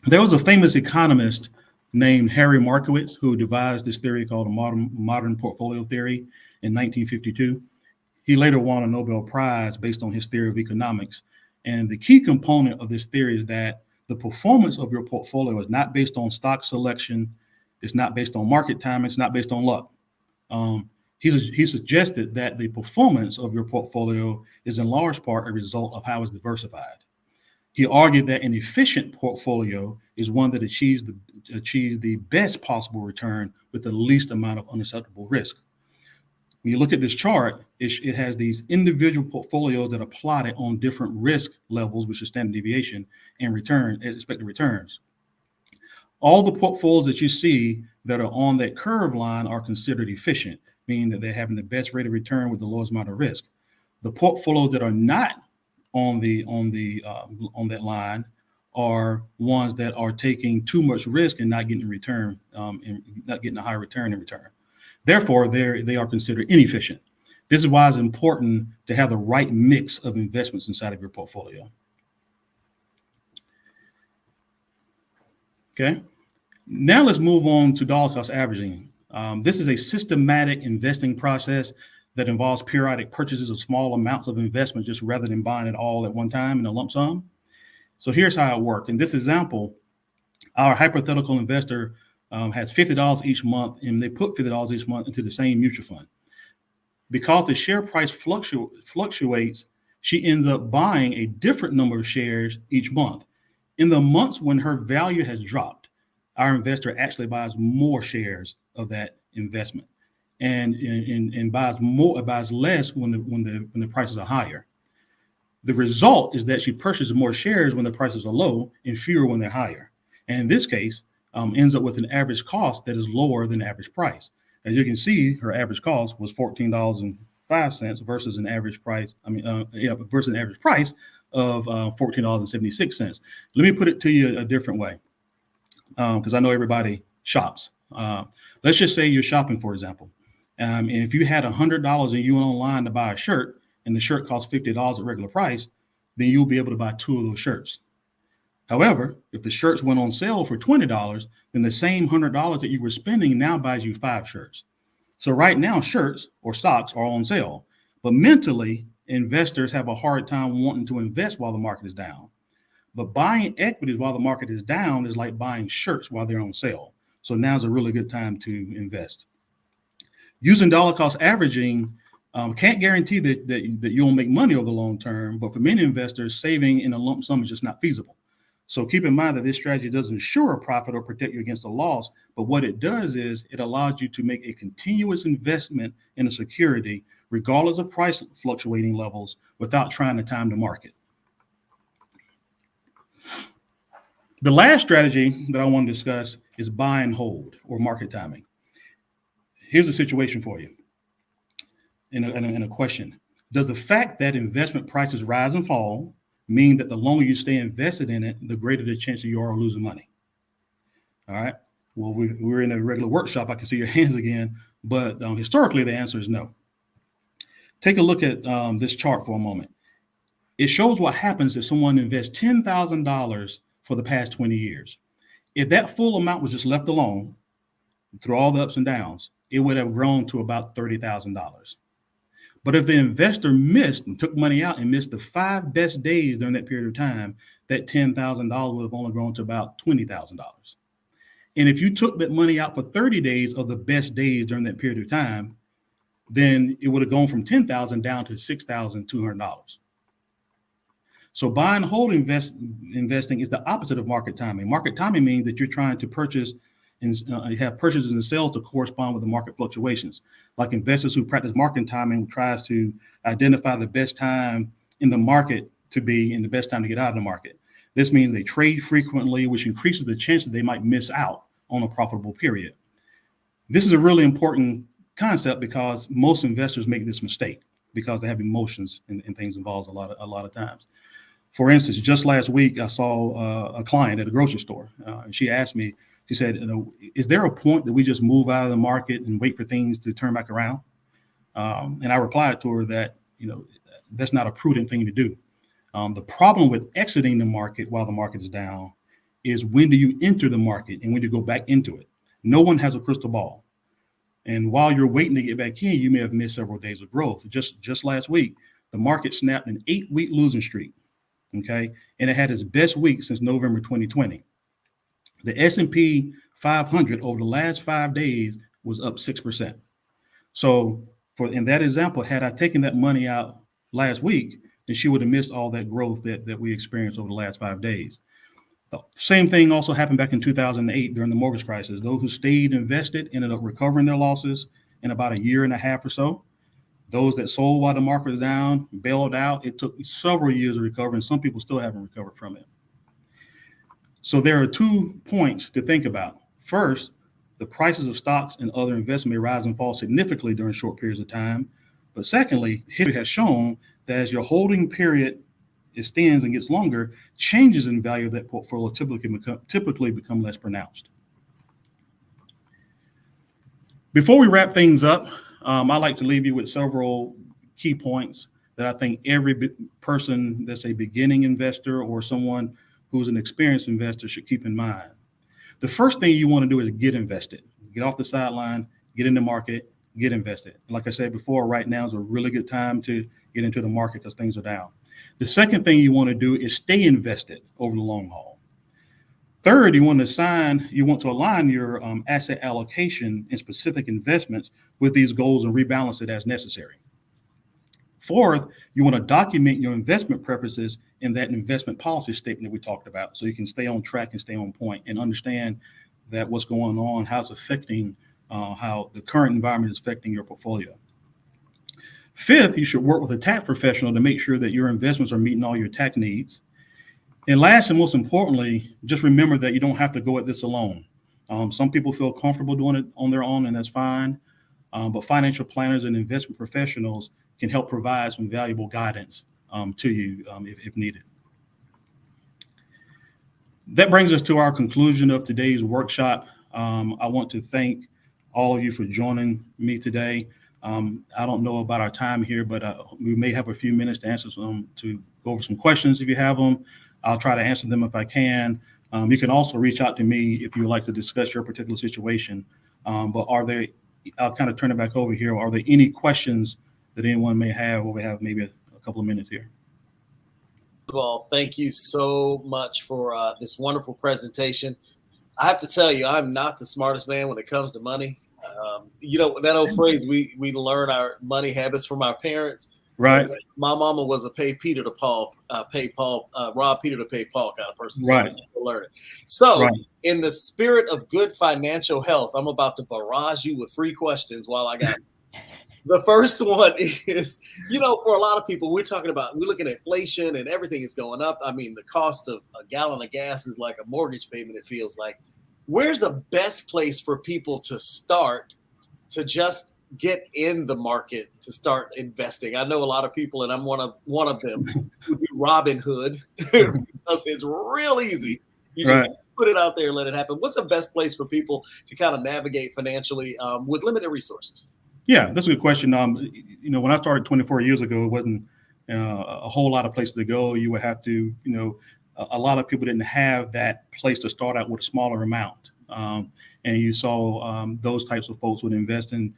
There was a famous economist named Harry Markowitz who devised this theory called the modern portfolio theory in 1952. He later won a Nobel Prize based on his theory of economics. And the key component of this theory is that the performance of your portfolio is not based on stock selection. It's not based on market timing. It's not based on luck. He suggested that the performance of your portfolio is in large part a result of how it's diversified. He argued that an efficient portfolio is one that achieves the best possible return with the least amount of unacceptable risk. When you look at this chart, it has these individual portfolios that are plotted on different risk levels, which is standard deviation, and expected returns. All the portfolios that you see that are on that curve line are considered efficient, meaning that they're having the best rate of return with the lowest amount of risk. The portfolios that are not on that line are ones that are taking too much risk and not getting return, and not getting a high return in return. Therefore, they are considered inefficient. This is why it's important to have the right mix of investments inside of your portfolio. Okay. Now let's move on to dollar cost averaging. This is a systematic investing process that involves periodic purchases of small amounts of investment, just rather than buying it all at one time in a lump sum. So here's how it worked. In this example, our hypothetical investor has $50 each month, and they put $50 each month into the same mutual fund. Because the share price fluctuates, she ends up buying a different number of shares each month. In the months when her value has dropped, our investor actually buys more shares of that investment. and buys more, buys less when the prices are higher. The result is that she purchases more shares when the prices are low and fewer when they're higher. And in this case, ends up with an average cost that is lower than the average price. As you can see, her average cost was $14.05 versus an average price. Versus an average price of $14.76. Let me put it to you a different way, because I know everybody shops. Let's just say you're shopping, for example. And if you had $100 and you went online to buy a shirt, and the shirt costs $50 at regular price, then you'll be able to buy 2 of those shirts. However, if the shirts went on sale for $20, then the same $100 that you were spending now buys you 5 shirts. So right now, shirts or stocks are on sale, but mentally, investors have a hard time wanting to invest while the market is down. But buying equities while the market is down is like buying shirts while they're on sale. So now's a really good time to invest. Using dollar cost averaging can't guarantee that you'll make money over the long term, but for many investors, saving in a lump sum is just not feasible. So keep in mind that this strategy doesn't ensure a profit or protect you against a loss, but what it does is it allows you to make a continuous investment in a security, regardless of price fluctuating levels, without trying to time the market. The last strategy that I want to discuss is buy and hold, or market timing. Here's a situation for you. In a question: does the fact that investment prices rise and fall mean that the longer you stay invested in it, the greater the chance that you are losing money? All right. Well, we're in a regular workshop. I can see your hands again, but historically, the answer is no. Take a look at this chart for a moment. It shows what happens if someone invests $10,000 for the past 20 years. If that full amount was just left alone through all the ups and downs, it would have grown to about $30,000. But if the investor missed and took money out and missed the 5 best days during that period of time, that $10,000 would have only grown to about $20,000. And if you took that money out for 30 days of the best days during that period of time, then it would have gone from $10,000 down to $6,200. So buy and hold investing is the opposite of market timing. Market timing means that you're trying to purchase and have purchases and sales to correspond with the market fluctuations. Like investors who practice market timing tries to identify the best time in the market to be and the best time to get out of the market. This means they trade frequently, which increases the chance that they might miss out on a profitable period. This is a really important concept because most investors make this mistake because they have emotions and things involved a lot of times. For instance, just last week, I saw a client at a grocery store, and she asked me, she said, is there a point that we just move out of the market and wait for things to turn back around? And I replied to her that, that's not a prudent thing to do. The problem with exiting the market while the market is down is when do you enter the market and when do you go back into it? No one has a crystal ball. And while you're waiting to get back in, you may have missed several days of growth. Just last week, the market snapped an 8-week losing streak. Okay, and it had its best week since November 2020. The S&P 500 over the last 5 days was up 6%. So in that example, had I taken that money out last week, then she would have missed all that growth that we experienced over the last 5 days. The same thing also happened back in 2008 during the mortgage crisis. Those who stayed invested ended up recovering their losses in about a year and a half or so. Those that sold while the market was down, bailed out, it took several years to recover, and some people still haven't recovered from it. So there are 2 points to think about. First, the prices of stocks and other investments may rise and fall significantly during short periods of time. But secondly, history has shown that as your holding period extends and gets longer, changes in value of that portfolio typically become less pronounced. Before we wrap things up, I'd like to leave you with several key points that I think every person that's a beginning investor or someone who's an experienced investor should keep in mind. The first thing you want to do is get invested. Get off the sideline, get in the market, get invested. Like I said before, right now is a really good time to get into the market because things are down. The second thing you want to do is stay invested over the long haul. Third, you want to align your asset allocation in specific investments with these goals and rebalance it as necessary. Fourth, you want to document your investment preferences in that investment policy statement that we talked about so you can stay on track and stay on point and understand that what's going on, how it's affecting how the current environment is affecting your portfolio. Fifth, you should work with a tax professional to make sure that your investments are meeting all your tax needs. And last and most importantly, just remember that you don't have to go at this alone. Some people feel comfortable doing it on their own, and that's fine. But financial planners and investment professionals can help provide some valuable guidance to you if needed. That brings us to our conclusion of today's workshop. I want to thank all of you for joining me today. I don't know about our time here, but we may have a few minutes to answer to go over some questions if you have them. I'll try to answer them if I can. You can also reach out to me if you would like to discuss your particular situation. But I'll kind of turn it back over here. Are there any questions that anyone may have? Or we have maybe a couple of minutes here. First of all, thank you so much for this wonderful presentation. I have to tell you, I'm not the smartest man when it comes to money. That old phrase, we learn our money habits from our parents. Right. My mama was a rob Peter to pay Paul kind of person. Right. So learn it. So Right. In the spirit of good financial health, I'm about to barrage you with 3 questions while I got the first one is, for a lot of people, we're looking at inflation and everything is going up. I mean, the cost of a gallon of gas is like a mortgage payment, it feels like. Where's the best place for people to start to just get in the market to start investing? I know a lot of people, and I'm one of them, who do Robinhood because it's real easy. You just put it out there and let it happen. What's the best place for people to kind of navigate financially with limited resources? Yeah, that's a good question. When I started 24 years ago, it wasn't a whole lot of places to go. You would have to, a lot of people didn't have that place to start out with a smaller amount. And you saw those types of folks would invest in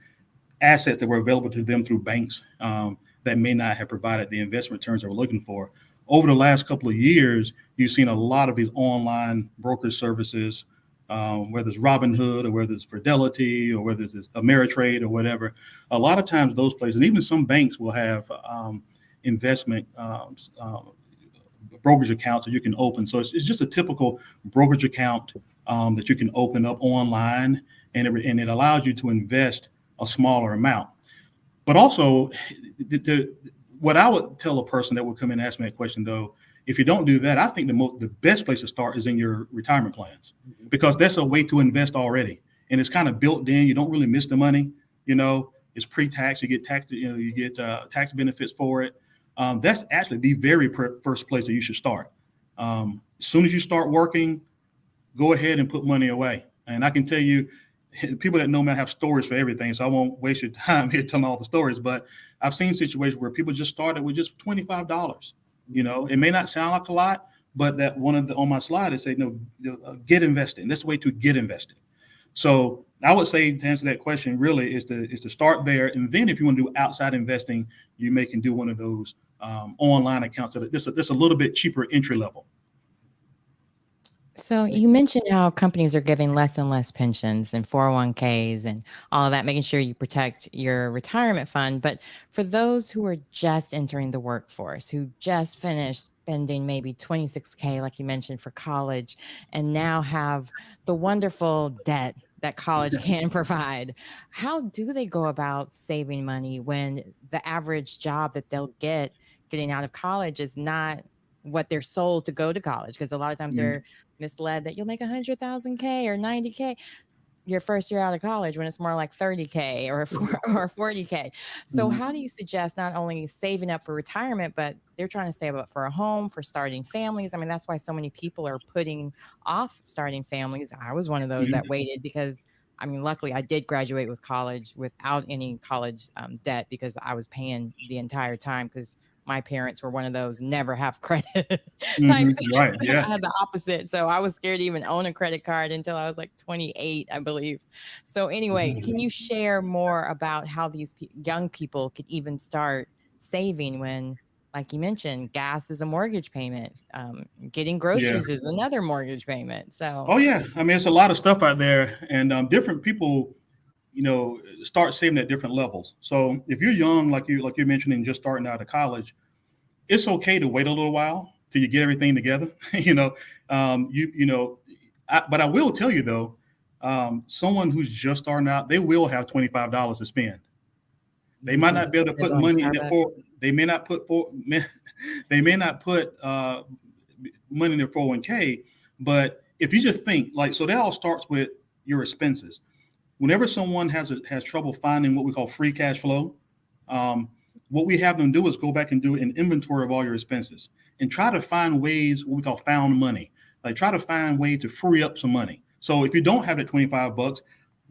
assets that were available to them through banks that may not have provided the investment returns they were looking for. Over the last couple of years, you've seen a lot of these online brokerage services, whether it's Robinhood or whether it's Fidelity or whether it's Ameritrade or whatever. A lot of times those places, and even some banks will have investment brokerage accounts that you can open. So it's just a typical brokerage account that you can open up online, and it allows you to invest a smaller amount. But also, what I would tell a person that would come in and ask me that question, though, if you don't do that, I think the best place to start is in your retirement plans, because that's a way to invest already, and it's kind of built in. You don't really miss the money. It's pre-tax. You get tax benefits for it. That's actually the very first place that you should start. As soon as you start working, go ahead and put money away. And I can tell you, people that know me, I have stories for everything, so I won't waste your time here telling all the stories. But I've seen situations where people just started with just $25. It may not sound like a lot, but that on my slide, it said, get invested. That's the way to get invested. So I would say, to answer that question, really is to start there. And then if you want to do outside investing, you can do one of those online accounts that that's a little bit cheaper entry level. So you mentioned how companies are giving less and less pensions and 401ks and all of that, making sure you protect your retirement fund. But for those who are just entering the workforce, who just finished spending maybe 26K, like you mentioned, for college, and now have the wonderful debt that college can provide, how do they go about saving money when the average job that they'll get getting out of college is not what they're sold to go to college? Because a lot of times they're misled that you'll make 100,000K or 90K your first year out of college, when it's more like 30K or 40K. So how do you suggest not only saving up for retirement, but they're trying to save up for a home, for starting families? I mean, that's why so many people are putting off starting families. I was one of those that waited, because luckily I did graduate with college without any college debt, because I was paying the entire time, because my parents were one of those never have credit type. Right. Yeah. I had the opposite. So I was scared to even own a credit card until I was like 28, I believe. So anyway, can you share more about how these young people could even start saving when, like you mentioned, gas is a mortgage payment, getting groceries is another mortgage payment? So. Oh yeah. It's a lot of stuff out there, and different people, start saving at different levels. So if you're young, like you're mentioning, just starting out of college, it's okay to wait a little while till you get everything together. But I will tell you, though, someone who's just starting out, they will have $25 to spend. They might not be able to put money in their they may not put they may not put money in their 401k, but if you just think like, so that all starts with your expenses. Whenever someone has trouble finding what we call free cash flow, what we have them do is go back and do an inventory of all your expenses and try to find ways, what we call found money. Like try to find ways to free up some money. So if you don't have that $25,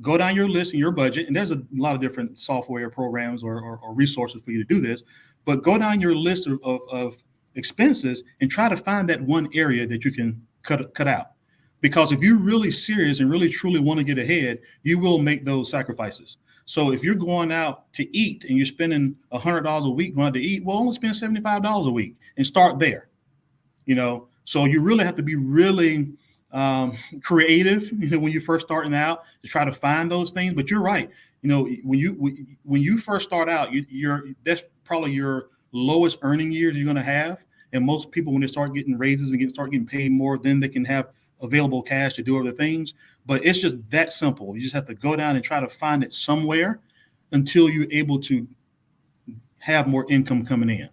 go down your list and your budget, and there's a lot of different software programs or resources for you to do this, but go down your list of expenses and try to find that one area that you can cut out. Because if you're really serious and really truly want to get ahead, you will make those sacrifices. So if you're going out to eat and you're spending $100 a week going out to eat, well, only spend $75 a week and start there. So you really have to be really creative when you're first starting out to try to find those things. But you're right. When you first start out, that's probably your lowest earning years you're going to have. And most people, when they start getting raises and start getting paid more, then they can have available cash to do other things. But it's just that simple. You just have to go down and try to find it somewhere until you're able to have more income coming in.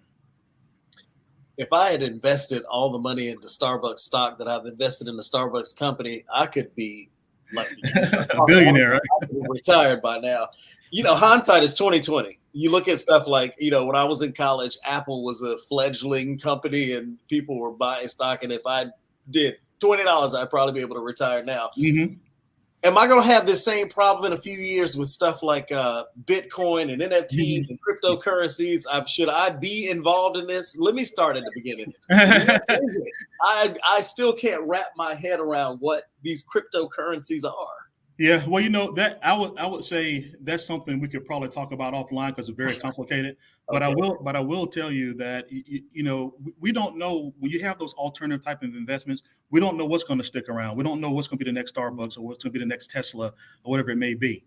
If I had invested all the money into Starbucks stock that I've invested in the Starbucks company, I could be like a billionaire, right? I could be retired by now. Hindsight is 2020. You look at stuff like, when I was in college, Apple was a fledgling company and people were buying stock. And if I did $20, I'd probably be able to retire now. Mm-hmm. Am I going to have this same problem in a few years with stuff like Bitcoin and NFTs and cryptocurrencies? Should I be involved in this? Let me start at the beginning. I still can't wrap my head around what these cryptocurrencies are. Yeah, well, that I would say that's something we could probably talk about offline because it's very complicated. But okay. I will tell you that we don't know when you have those alternative type of investments. We don't know what's going to stick around. We don't know what's going to be the next Starbucks or what's going to be the next Tesla or whatever it may be.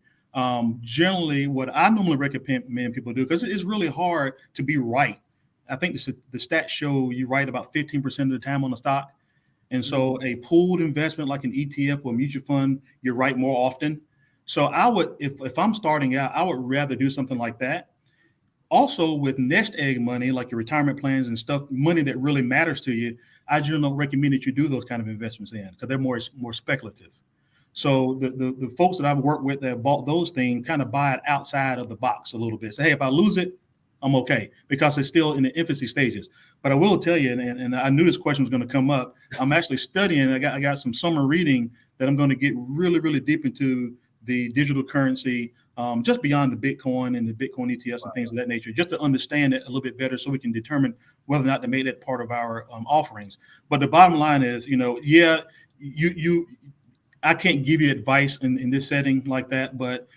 Generally, what I normally recommend people do, because it's really hard to be right. I think the stats show you right about 15% of the time on the stock. And so a pooled investment like an ETF or mutual fund, you're right more often. So I would, if I'm starting out, I would rather do something like that. Also with nest egg money, like your retirement plans and stuff, money that really matters to you, I generally don't recommend that you do those kind of investments in because they're more speculative. So the folks that I've worked with that have bought those things kind of buy it outside of the box a little bit. Say, hey, if I lose it, I'm okay because it's still in the infancy stages. But I will tell you, and I knew this question was going to come up. I'm actually studying. I got some summer reading that I'm going to get really, really deep into the digital currency, just beyond the Bitcoin and the Bitcoin ETFs and things of that nature, just to understand it a little bit better, so we can determine whether or not to make that part of our offerings. But the bottom line is, I can't give you advice in this setting like that, but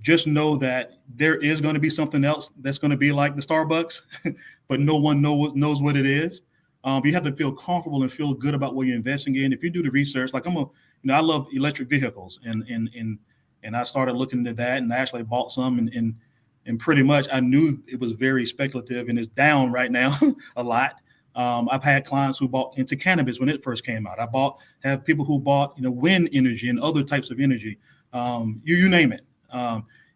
just know that there is going to be something else that's going to be like the Starbucks, but no one knows what it is. You have to feel comfortable and feel good about what you're investing in. If you do the research, like I love electric vehicles, and I started looking into that, and I actually bought some, and pretty much I knew it was very speculative, and it's down right now a lot. I've had clients who bought into cannabis when it first came out. Have people who bought wind energy and other types of energy. You name it.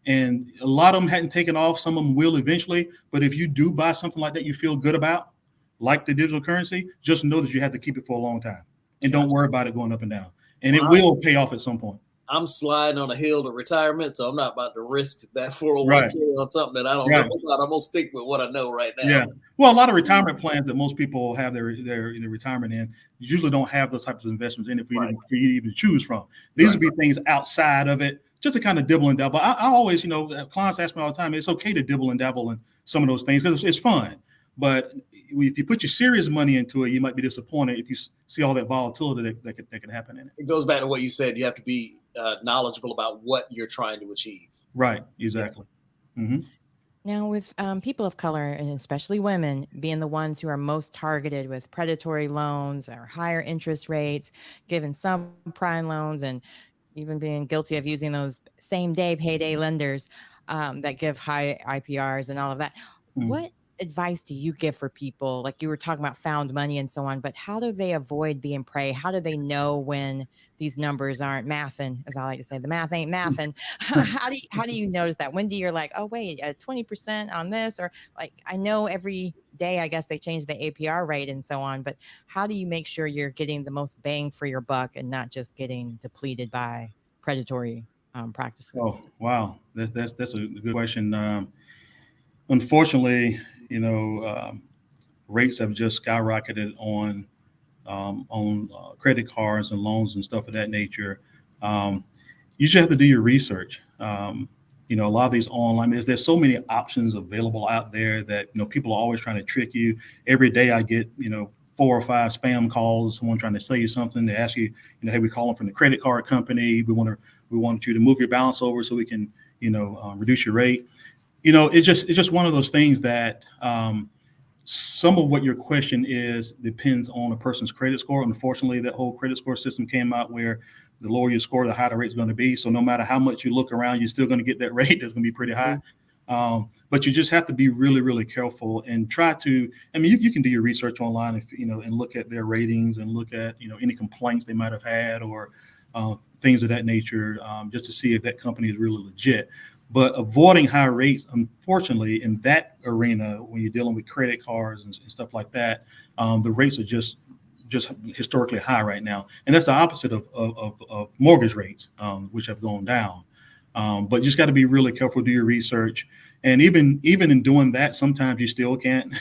And a lot of them hadn't taken off. Some of them will eventually. But if you do buy something like that you feel good about, like the digital currency, just know that you have to keep it for a long time. And don't worry about it going up and down. And it will pay off at some point. I'm sliding on a hill to retirement, so I'm not about to risk that 401k on something that I don't know about. I'm going to stick with what I know right now. Yeah. Well, a lot of retirement plans that most people have their retirement in usually don't have those types of investments in it for you to even choose from. These would be things outside of it, just to kind of dibble and dabble. I always, clients ask me all the time, it's okay to dibble and dabble in some of those things because it's fun. But if you put your serious money into it, you might be disappointed if you see all that volatility that could happen in it. It goes back to what you said. You have to be knowledgeable about what you're trying to achieve. Right. Exactly. Mm-hmm. Now, with people of color, and especially women, being the ones who are most targeted with predatory loans or higher interest rates, given subprime loans, and even being guilty of using those same-day payday lenders that give high IPRs and all of that. Mm-hmm. What advice do you give for people? Like you were talking about found money and so on, but how do they avoid being prey? How do they know when these numbers aren't mathing, as I like to say, the math ain't mathing? How do you notice that? When do you're like, oh wait, 20% on this, or like I know every day I guess they change the APR rate and so on, but how do you make sure you're getting the most bang for your buck and not just getting depleted by predatory practices? Oh, wow. That's a good question. Unfortunately, you know, rates have just skyrocketed on credit cards and loans and stuff of that nature. Um, you just have to do your research. You know, a lot of these online, there's so many options available out there that, you know, people are always trying to trick you. Every day I get, you know, 4 or 5 spam calls, someone trying to sell you something. They ask you, you know, hey, we calling from the credit card company. We want you to move your balance over so we can, you know, reduce your rate. You know, it's just one of those things that some of what your question is depends on a person's credit score. Unfortunately, that whole credit score system came out where the lower your score, the higher the rate's going to be. So no matter how much you look around, you're still going to get that rate that's going to be pretty high. But you just have to be really, really careful and try to. I mean, you can do your research online, if you know, and look at their ratings and look at, you know, any complaints they might have had or things of that nature, just to see if that company is really legit. But avoiding high rates, unfortunately, in that arena, when you're dealing with credit cards and stuff like that, the rates are just historically high right now, and that's the opposite of mortgage rates, which have gone down. But you just got to be really careful, do your research, and even in doing that, sometimes you still can't,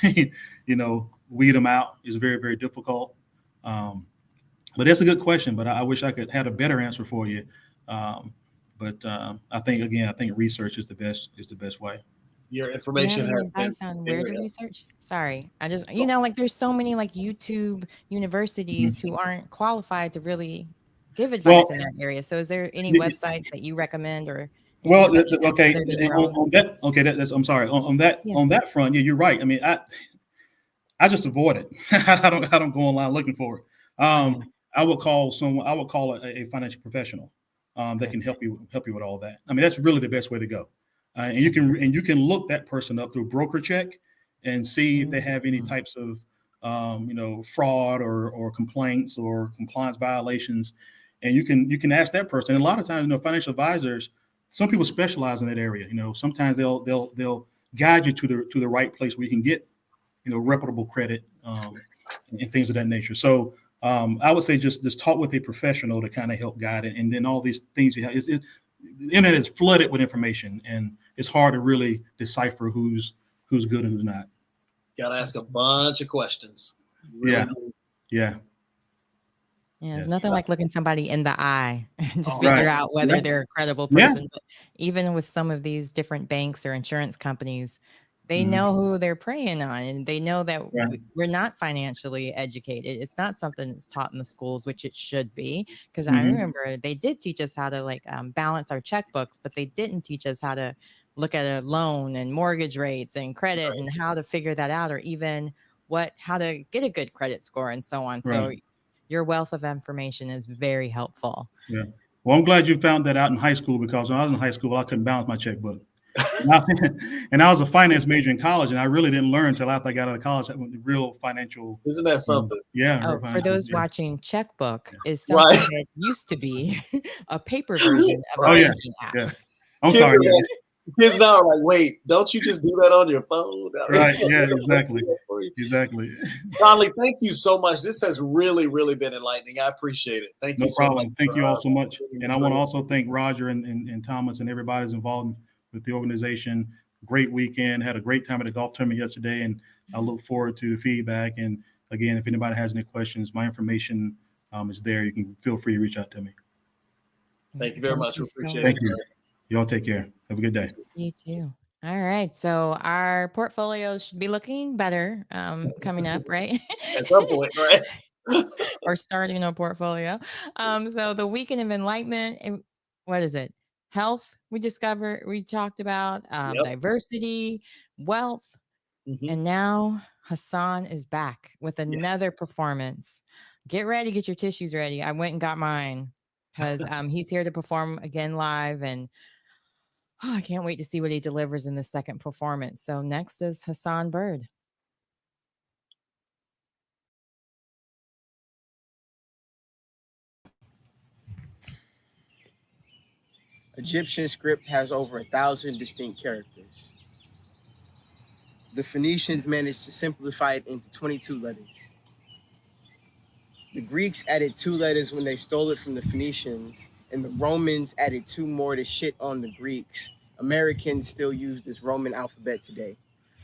you know, weed them out. It's very, very difficult. But that's a good question. But I wish I could have a better answer for you. But I think research is the best way. Your Do you have information any has been advice on where very to research? Sorry, I just, you know, like there's so many like YouTube universities Mhm. who aren't qualified to really give advice in Well, that area. So is there any y- y- websites that you recommend or well, anything like that okay. other than And your own? on that, okay, that's I'm sorry. Yeah. On that front, yeah, you're right. I mean, I just avoid it. I don't go online looking for it. Okay. I would call someone. I would call a financial professional that Good. can help you with all that. I mean, that's really the best way to go. And you can look that person up through broker check and see if they have any Mhm. types of you know, fraud or complaints or compliance violations, and you can ask that person. And a lot of times, you know, financial advisors, some people specialize in that area. You know, sometimes they'll guide you to the right place where you can get, you know, reputable credit, and things of that nature. So I would say just talk with a professional to kind of help guide it. And then all these things you have, the internet is flooded with information, and it's hard to really decipher who's good and who's not. got to ask a bunch of questions. Really Yeah, do. yeah, Yeah, there's yes, nothing like looking somebody in the eye to right, figure out whether right, they're a credible yeah, person. But even with some of these different banks or insurance companies, they mhm, know who they're preying on, and they know that right, we're not financially educated. It's not something that's taught in the schools, which it should be. Because I mhm, remember they did teach us how to like balance our checkbooks, but they didn't teach us how to look at a loan and mortgage rates and credit and how to figure that out, or even how to get a good credit score and so on. right, So your wealth of information is very helpful. yeah. Well, I'm glad you found that out in high school, because when I was in high school, I couldn't balance my checkbook. And I, and I was a finance major in college, and I really didn't learn until after I got out of college real financial. Isn't that something? Yeah, real Oh, for financial. those Yeah. watching, Checkbook is Right. something that used to be a paper version of a Oh Right. yeah, banking app. yeah. I'm Kids sorry. are Yeah. like, kids now are like, wait, don't you just do that on your phone? Right. Yeah. Exactly. Exactly. Conley, thank you so much. This has really, really been enlightening. I appreciate it. Thank No you so much problem. Thank for you all so much. giving And this I want to great. also thank Roger and Thomas and everybody who's involved with the organization. Great weekend. Had a great time at the golf tournament yesterday, and I look forward to the feedback. And again, if anybody has any questions, my information is there. You can feel free to reach out to me. Thank you very Thank much. you We so appreciate it, Thank much. you. sir. Y'all take care. Have a good day. You too. All right. So our portfolios should be looking better coming up, right? At some point, right? Or starting a portfolio. So the weekend of enlightenment, what is it? Health, we talked about, Yep. diversity, wealth, Hmm. and now Hassan is back with Yes. another performance. Get ready, get your tissues ready. I went and got mine because he's here to perform again live, and I can't wait to see what he delivers in the second performance. So next is Hassan Bird. Egyptian script has over 1,000 distinct characters. The Phoenicians managed to simplify it into 22 letters. The Greeks added 2 letters when they stole it from the Phoenicians, and the Romans added 2 more to shit on the Greeks. Americans still use this Roman alphabet today,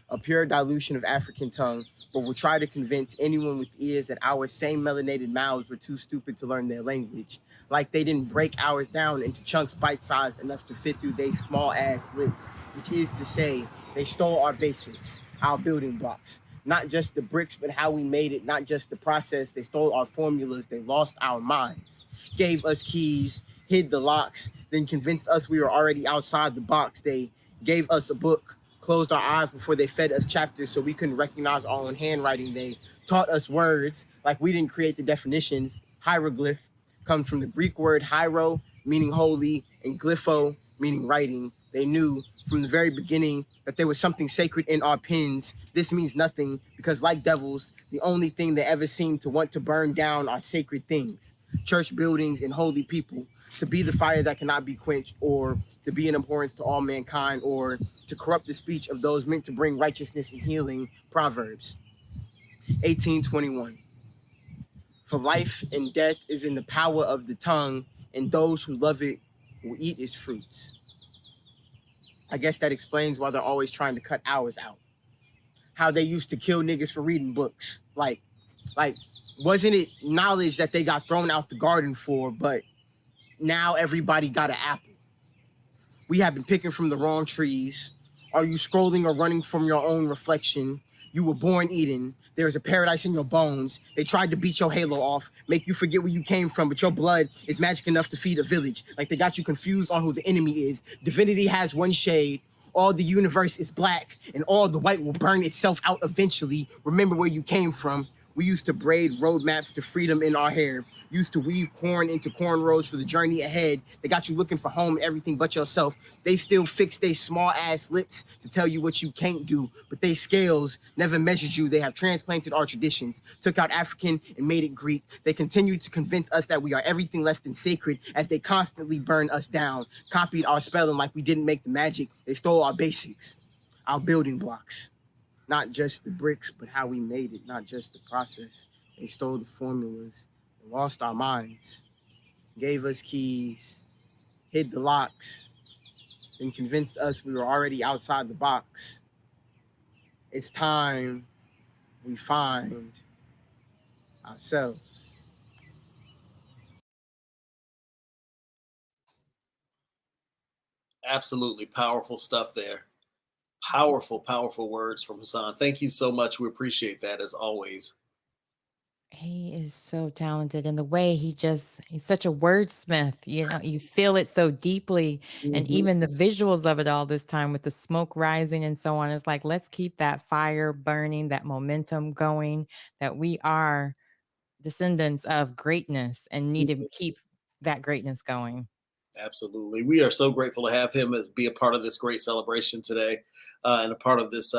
a pure dilution of African tongue, but will try to convince anyone with ears that our same melanated mouths were too stupid to learn their language, like they didn't break ours down into chunks bite-sized enough to fit through their small-ass lips, which is to say, they stole our basics, our building blocks. Not just the bricks, but how we made it, not just the process. They stole our formulas, they lost our minds, gave us keys, hid the locks, then convinced us we were already outside the box. They gave us a book, closed our eyes before they fed us chapters so we couldn't recognize our own handwriting. They taught us words like we didn't create the definitions. Hieroglyph comes from the Greek word hiero, meaning holy, and glypho, meaning writing. They knew from the very beginning that there was something sacred in our pens. This means nothing because, like devils, the only thing they ever seem to want to burn down are sacred things, church buildings and holy people, to be the fire that cannot be quenched, or to be an abhorrence to all mankind, or to corrupt the speech of those meant to bring righteousness and healing. Proverbs 18:21. For life and death is in the power of the tongue, and those who love it will eat its fruits. I guess that explains why they're always trying to cut ours out. How they used to kill niggas for reading books. Like, wasn't it knowledge that they got thrown out the garden for, but now everybody got an apple? We have been picking from the wrong trees. Are you scrolling or running from your own reflection? You were born Eden. There is a paradise in your bones. They tried to beat your halo off, make you forget where you came from, but your blood is magic enough to feed a village. Like they got you confused on who the enemy is. Divinity has one shade. All the universe is black, and all the white will burn itself out eventually. Remember where you came from. We used to braid roadmaps to freedom in our hair. Used to weave corn into cornrows for the journey ahead. They got you looking for home, everything but yourself. They still fix their small ass lips to tell you what you can't do, but they scales never measured you. They have transplanted our traditions, took out African and made it Greek. They continue to convince us that we are everything less than sacred as they constantly burn us down. Copied our spelling like we didn't make the magic. They stole our basics, our building blocks. Not just the bricks, but how we made it, not just the process. They stole the formulas, and lost our minds, gave us keys, hid the locks, and convinced us we were already outside the box. It's time we find ourselves. Absolutely powerful stuff there. Powerful, powerful words from Hassan. Thank you so much. We appreciate that as always. He is so talented, and the way he's such a wordsmith, you feel it so deeply. And even the visuals of it all this time with the smoke rising and so on, it's like, let's keep that fire burning, that momentum going, that we are descendants of greatness and need to keep that greatness going. Absolutely. We are so grateful to have him as be a part of this great celebration today, and a part of this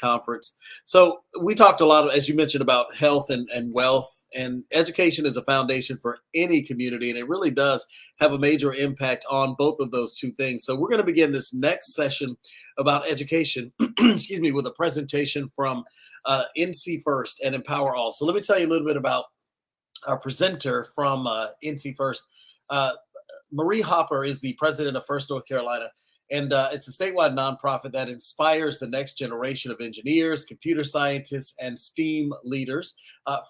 conference. So we talked a lot, as you mentioned, about health and wealth, and education is a foundation for any community, and it really does have a major impact on both of those two things. So we're going to begin this next session about education, excuse me, with a presentation from NC First and Empower All. So let me tell you a little bit about our presenter from NC First. Marie Hopper is the president of First North Carolina, and it's a statewide nonprofit that inspires the next generation of engineers, computer scientists, and STEAM leaders.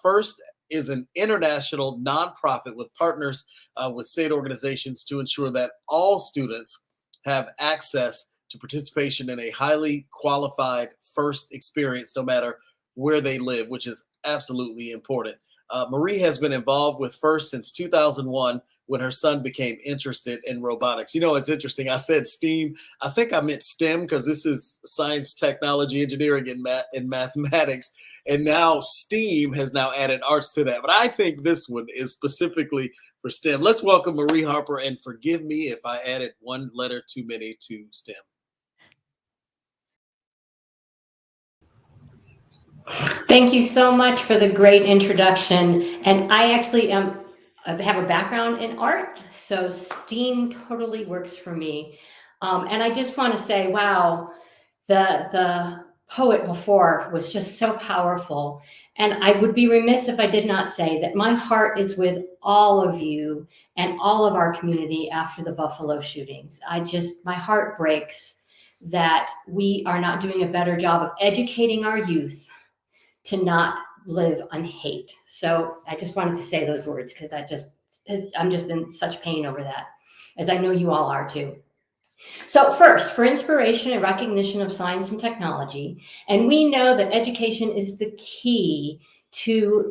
First is an international nonprofit with partners with state organizations to ensure that all students have access to participation in a highly qualified FIRST experience, no matter where they live, which is absolutely important. Marie has been involved with FIRST since 2001, when her son became interested in robotics. It's interesting. I said STEAM. I think I meant STEM because this is science, technology, engineering, and mathematics. And now STEAM has now added arts to that. But I think this one is specifically for for STEM. Let's welcome Marie Harper, and forgive me if I added one letter too many to STEM. Thank you so much for the great introduction. And I actually have a background in art, so STEAM totally works for me. And I just want to say, wow, the poet before was just so powerful. And I would be remiss if I did not say that my heart is with all of you and all of our community after the Buffalo shootings. My heart breaks that we are not doing a better job of educating our youth to not live on hate. So I just wanted to say those words because I'm just in such pain over that, as I know you all are too. So first, for inspiration and recognition of science and technology, and we know that education is the key to,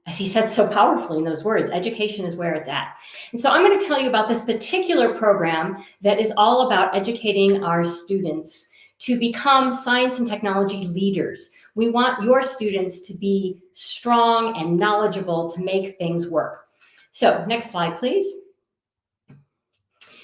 as he said so powerfully in those words, education is where it's at. And so I'm going to tell you about this particular program that is all about educating our students to become science and technology leaders. We want your students to be strong and knowledgeable to make things work. So next slide, please.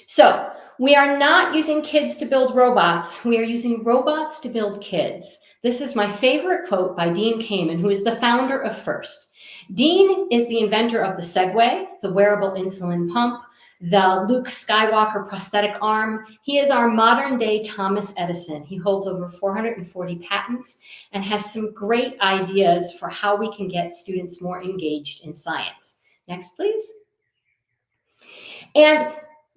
So we are not using kids to build robots. We are using robots to build kids. This is my favorite quote by Dean Kamen, who is the founder of FIRST. Dean is the inventor of the Segway, the wearable insulin pump, the Luke Skywalker prosthetic arm. He is our modern day Thomas Edison. He holds over 440 patents and has some great ideas for how we can get students more engaged in science. Next, please. And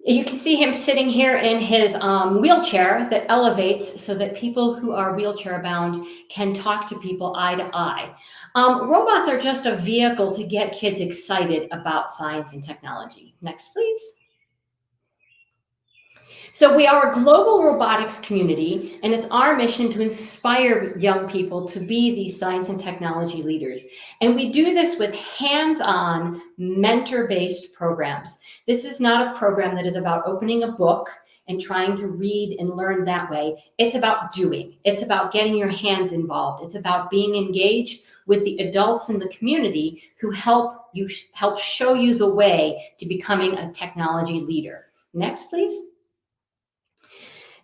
you can see him sitting here in his wheelchair that elevates so that people who are wheelchair bound can talk to people eye to eye. Robots are just a vehicle to get kids excited about science and technology. Next, please. So we are a global robotics community, and it's our mission to inspire young people to be these science and technology leaders. And we do this with hands-on, mentor-based programs. This is not a program that is about opening a book and trying to read and learn that way. It's about doing. It's about getting your hands involved. It's about being engaged with the adults in the community who help show you the way to becoming a technology leader. Next, please.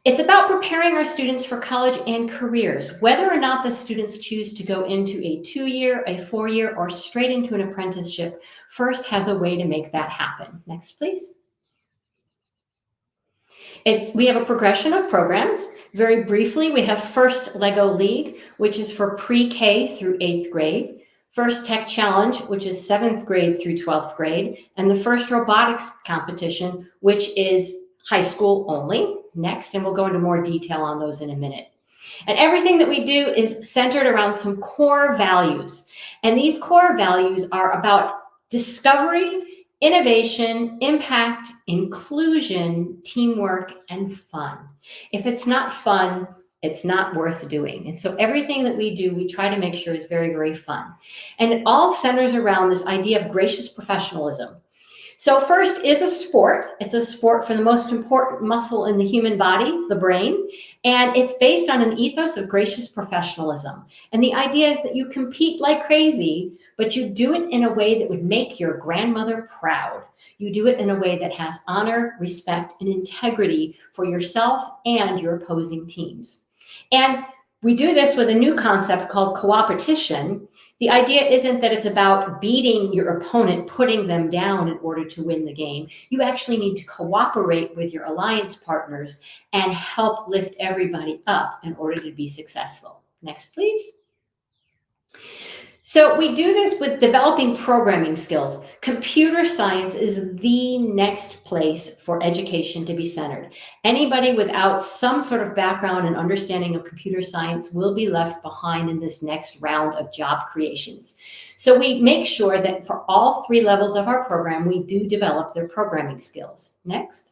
It's about preparing our students for college and careers, whether or not the students choose to go into a 2-year, a 4-year, or straight into an apprenticeship. FIRST has a way to make that happen. Next, please. We have a progression of programs. Very briefly, we have FIRST Lego League, which is for pre-K through 8th grade. FIRST Tech Challenge, which is 7th grade through 12th grade. And the FIRST Robotics Competition, which is high school only. Next, and we'll go into more detail on those in a minute. And everything that we do is centered around some core values. And these core values are about discovery, innovation, impact, inclusion, teamwork, and fun. If it's not fun, it's not worth doing. And so everything that we do, we try to make sure is very, very fun. And it all centers around this idea of gracious professionalism. So FIRST is a sport. It's a sport for the most important muscle in the human body, the brain. And it's based on an ethos of gracious professionalism. And the idea is that you compete like crazy, but you do it in a way that would make your grandmother proud. You do it in a way that has honor, respect, and integrity for yourself and your opposing teams. And we do this with a new concept called coopetition. The idea isn't that it's about beating your opponent, putting them down in order to win the game. You actually need to cooperate with your alliance partners and help lift everybody up in order to be successful. Next, please. So we do this with developing programming skills. Computer science is the next place for education to be centered. Anybody without some sort of background and understanding of computer science will be left behind in this next round of job creations. So we make sure that for all 3 levels of our program, we do develop their programming skills. Next.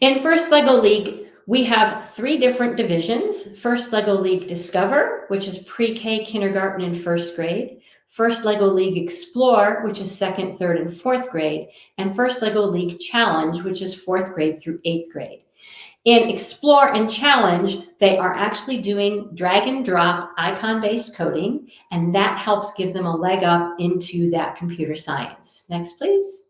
In FIRST Lego League, we have 3 different divisions. FIRST Lego League Discover, which is pre-K, kindergarten, and 1st grade. FIRST Lego League Explore, which is 2nd, 3rd, and 4th grade. And FIRST Lego League Challenge, which is 4th grade through 8th grade. In Explore and Challenge, they are actually doing drag and drop icon-based coding, and that helps give them a leg up into that computer science. Next, please.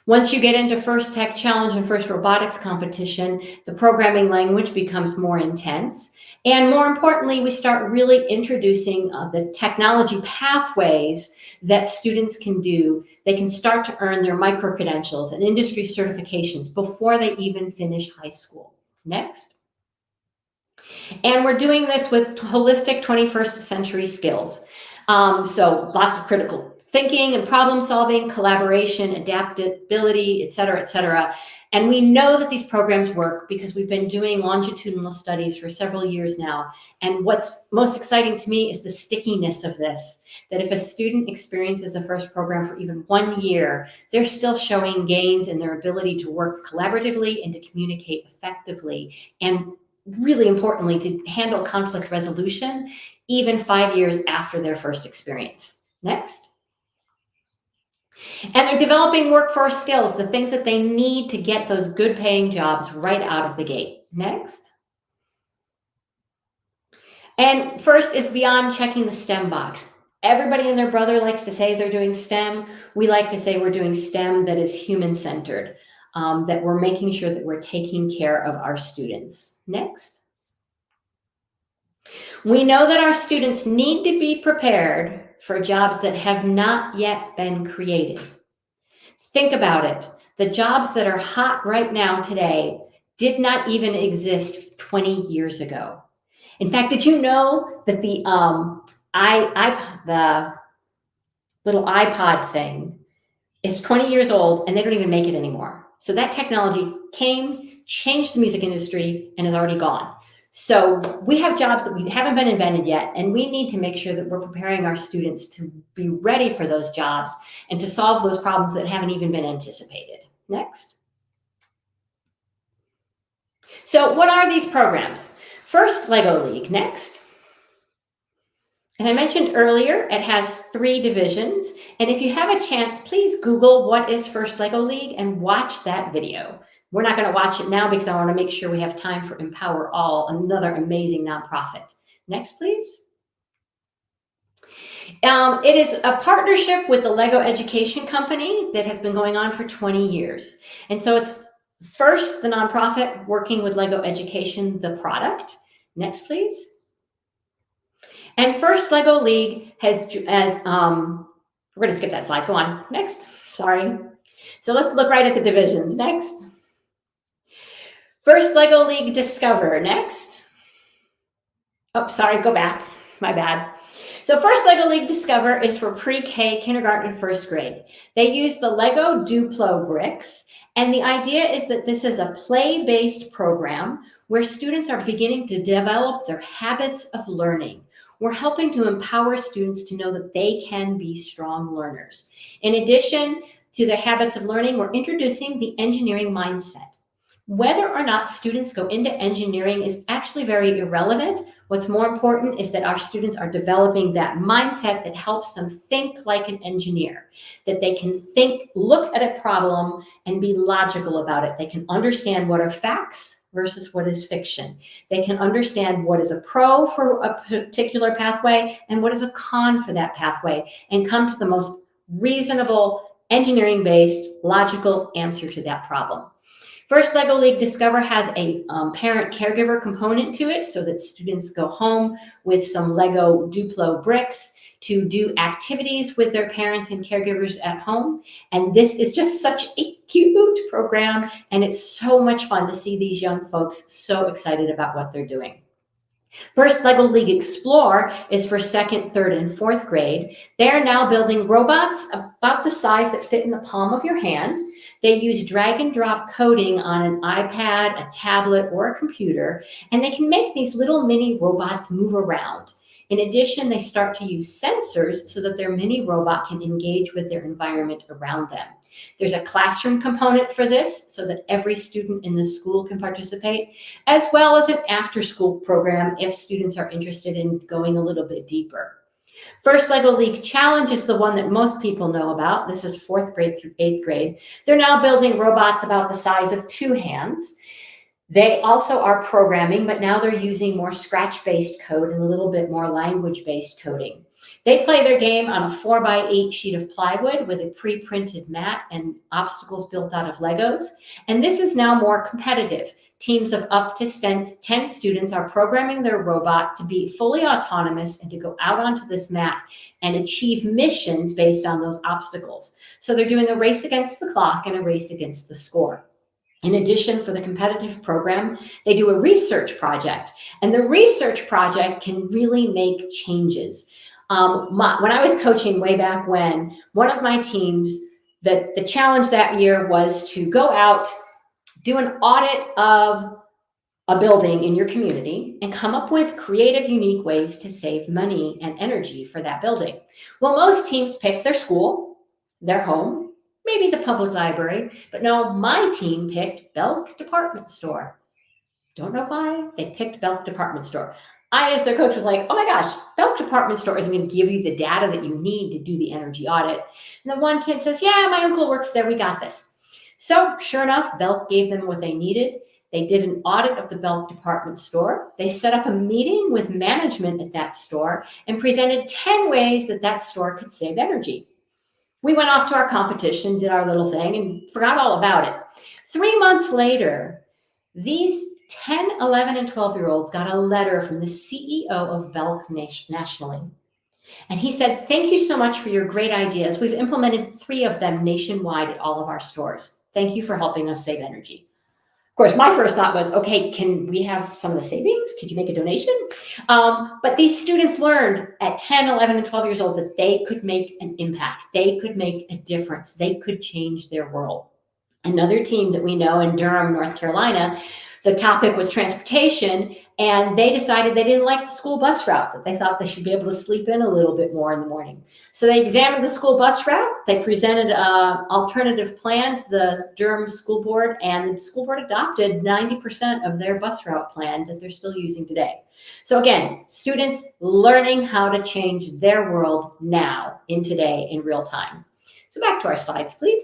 Once you get into First Tech Challenge and First Robotics Competition, the programming language becomes more intense. And more importantly, we start really introducing the technology pathways that students can do. They can start to earn their micro-credentials and industry certifications before they even finish high school. Next. And we're doing this with holistic 21st century skills. So lots of critical thinking and problem solving, collaboration, adaptability, et cetera, et cetera. And we know that these programs work because we've been doing longitudinal studies for several years now. And what's most exciting to me is the stickiness of this, that if a student experiences a FIRST program for even 1 year, they're still showing gains in their ability to work collaboratively and to communicate effectively. And really importantly, to handle conflict resolution, even 5 years after their first experience. Next. And they're developing workforce skills, the things that they need to get those good paying jobs right out of the gate. Next. And FIRST is beyond checking the STEM box. Everybody and their brother likes to say they're doing STEM. We like to say we're doing STEM that is human-centered, that we're making sure that we're taking care of our students. Next. We know that our students need to be prepared for jobs that have not yet been created. Think about it. The jobs that are hot right now today did not even exist 20 years ago. In fact, did you know that the little iPod thing is 20 years old and they don't even make it anymore? So that technology came, changed the music industry, and is already gone. So we have jobs that we haven't been invented yet, and we need to make sure that we're preparing our students to be ready for those jobs and to solve those problems that haven't even been anticipated. Next. So what are these programs? First, Lego League. Next. As I mentioned earlier, it has 3 divisions. And if you have a chance, please Google what is First Lego League and watch that video. We're not going to watch it now because I want to make sure we have time for Empower All, another amazing nonprofit. Next, please. It is a partnership with the Lego Education Company that has been going on for 20 years. And so it's first the nonprofit working with Lego Education, the product. Next, please. And First Lego League we're going to skip that slide. Go on. Next. Sorry. So let's look right at the divisions. Next. First Lego League Discover. Next. Oh, sorry. Go back. My bad. So First Lego League Discover is for pre-K, kindergarten, and first grade. They use the Lego Duplo bricks. And the idea is that this is a play-based program where students are beginning to develop their habits of learning. We're helping to empower students to know that they can be strong learners. In addition to the habits of learning, we're introducing the engineering mindset. Whether or not students go into engineering is actually very irrelevant. What's more important is that our students are developing that mindset that helps them think like an engineer, that they can look at a problem and be logical about it. They can understand what are facts versus what is fiction. They can understand what is a pro for a particular pathway and what is a con for that pathway, and come to the most reasonable, engineering-based, logical answer to that problem. First Lego League Discover has a parent caregiver component to it, so that students go home with some Lego Duplo bricks to do activities with their parents and caregivers at home. And this is just such a cute program, and it's so much fun to see these young folks so excited about what they're doing. First Lego League Explore is for 2nd, 3rd, and 4th grade. They're now building robots about the size that fit in the palm of your hand. They use drag and drop coding on an iPad, a tablet, or a computer, and they can make these little mini robots move around. In addition, they start to use sensors so that their mini robot can engage with their environment around them. There's a classroom component for this so that every student in the school can participate, as well as an after-school program if students are interested in going a little bit deeper. First Lego League Challenge is the one that most people know about. This is 4th grade through 8th grade. They're now building robots about the size of 2 hands. They also are programming, but now they're using more scratch-based code and a little bit more language-based coding. They play their game on a 4x8 sheet of plywood with a pre-printed mat and obstacles built out of Legos. And this is now more competitive. Teams of up to 10 students are programming their robot to be fully autonomous and to go out onto this mat and achieve missions based on those obstacles. So they're doing a race against the clock and a race against the score. In addition, for the competitive program, they do a research project, and the research project can really make changes. When I was coaching way back when, one of my teams, the challenge that year was to go out, do an audit of a building in your community and come up with creative, unique ways to save money and energy for that building. Well, most teams pick their school, their home, maybe the public library, but no, my team picked Belk Department Store. Don't know why, they picked Belk Department Store. I, as their coach, was like, oh my gosh, Belk Department Store isn't going to give you the data that you need to do the energy audit. And the one kid says, yeah, my uncle works there, we got this. So sure enough, Belk gave them what they needed. They did an audit of the Belk Department Store. They set up a meeting with management at that store and presented 10 ways that that store could save energy. We went off to our competition, did our little thing, and forgot all about it. 3 months later, these 10, 11, and 12-year-olds got a letter from the CEO of Belk nationally. And he said, thank you so much for your great ideas. We've implemented 3 of them nationwide at all of our stores. Thank you for helping us save energy. Of course, my first thought was, okay, can we have some of the savings? Could you make a donation? But these students learned at 10, 11, and 12 years old that they could make an impact. They could make a difference. They could change their world. Another team that we know in Durham, North Carolina, the topic was transportation, and they decided they didn't like the school bus route, that they thought they should be able to sleep in a little bit more in the morning. So they examined the school bus route. They presented an alternative plan to the Durham School Board, and the school board adopted 90% of their bus route plan that they're still using today. So again, students learning how to change their world now, in today, in real time. So back to our slides, please.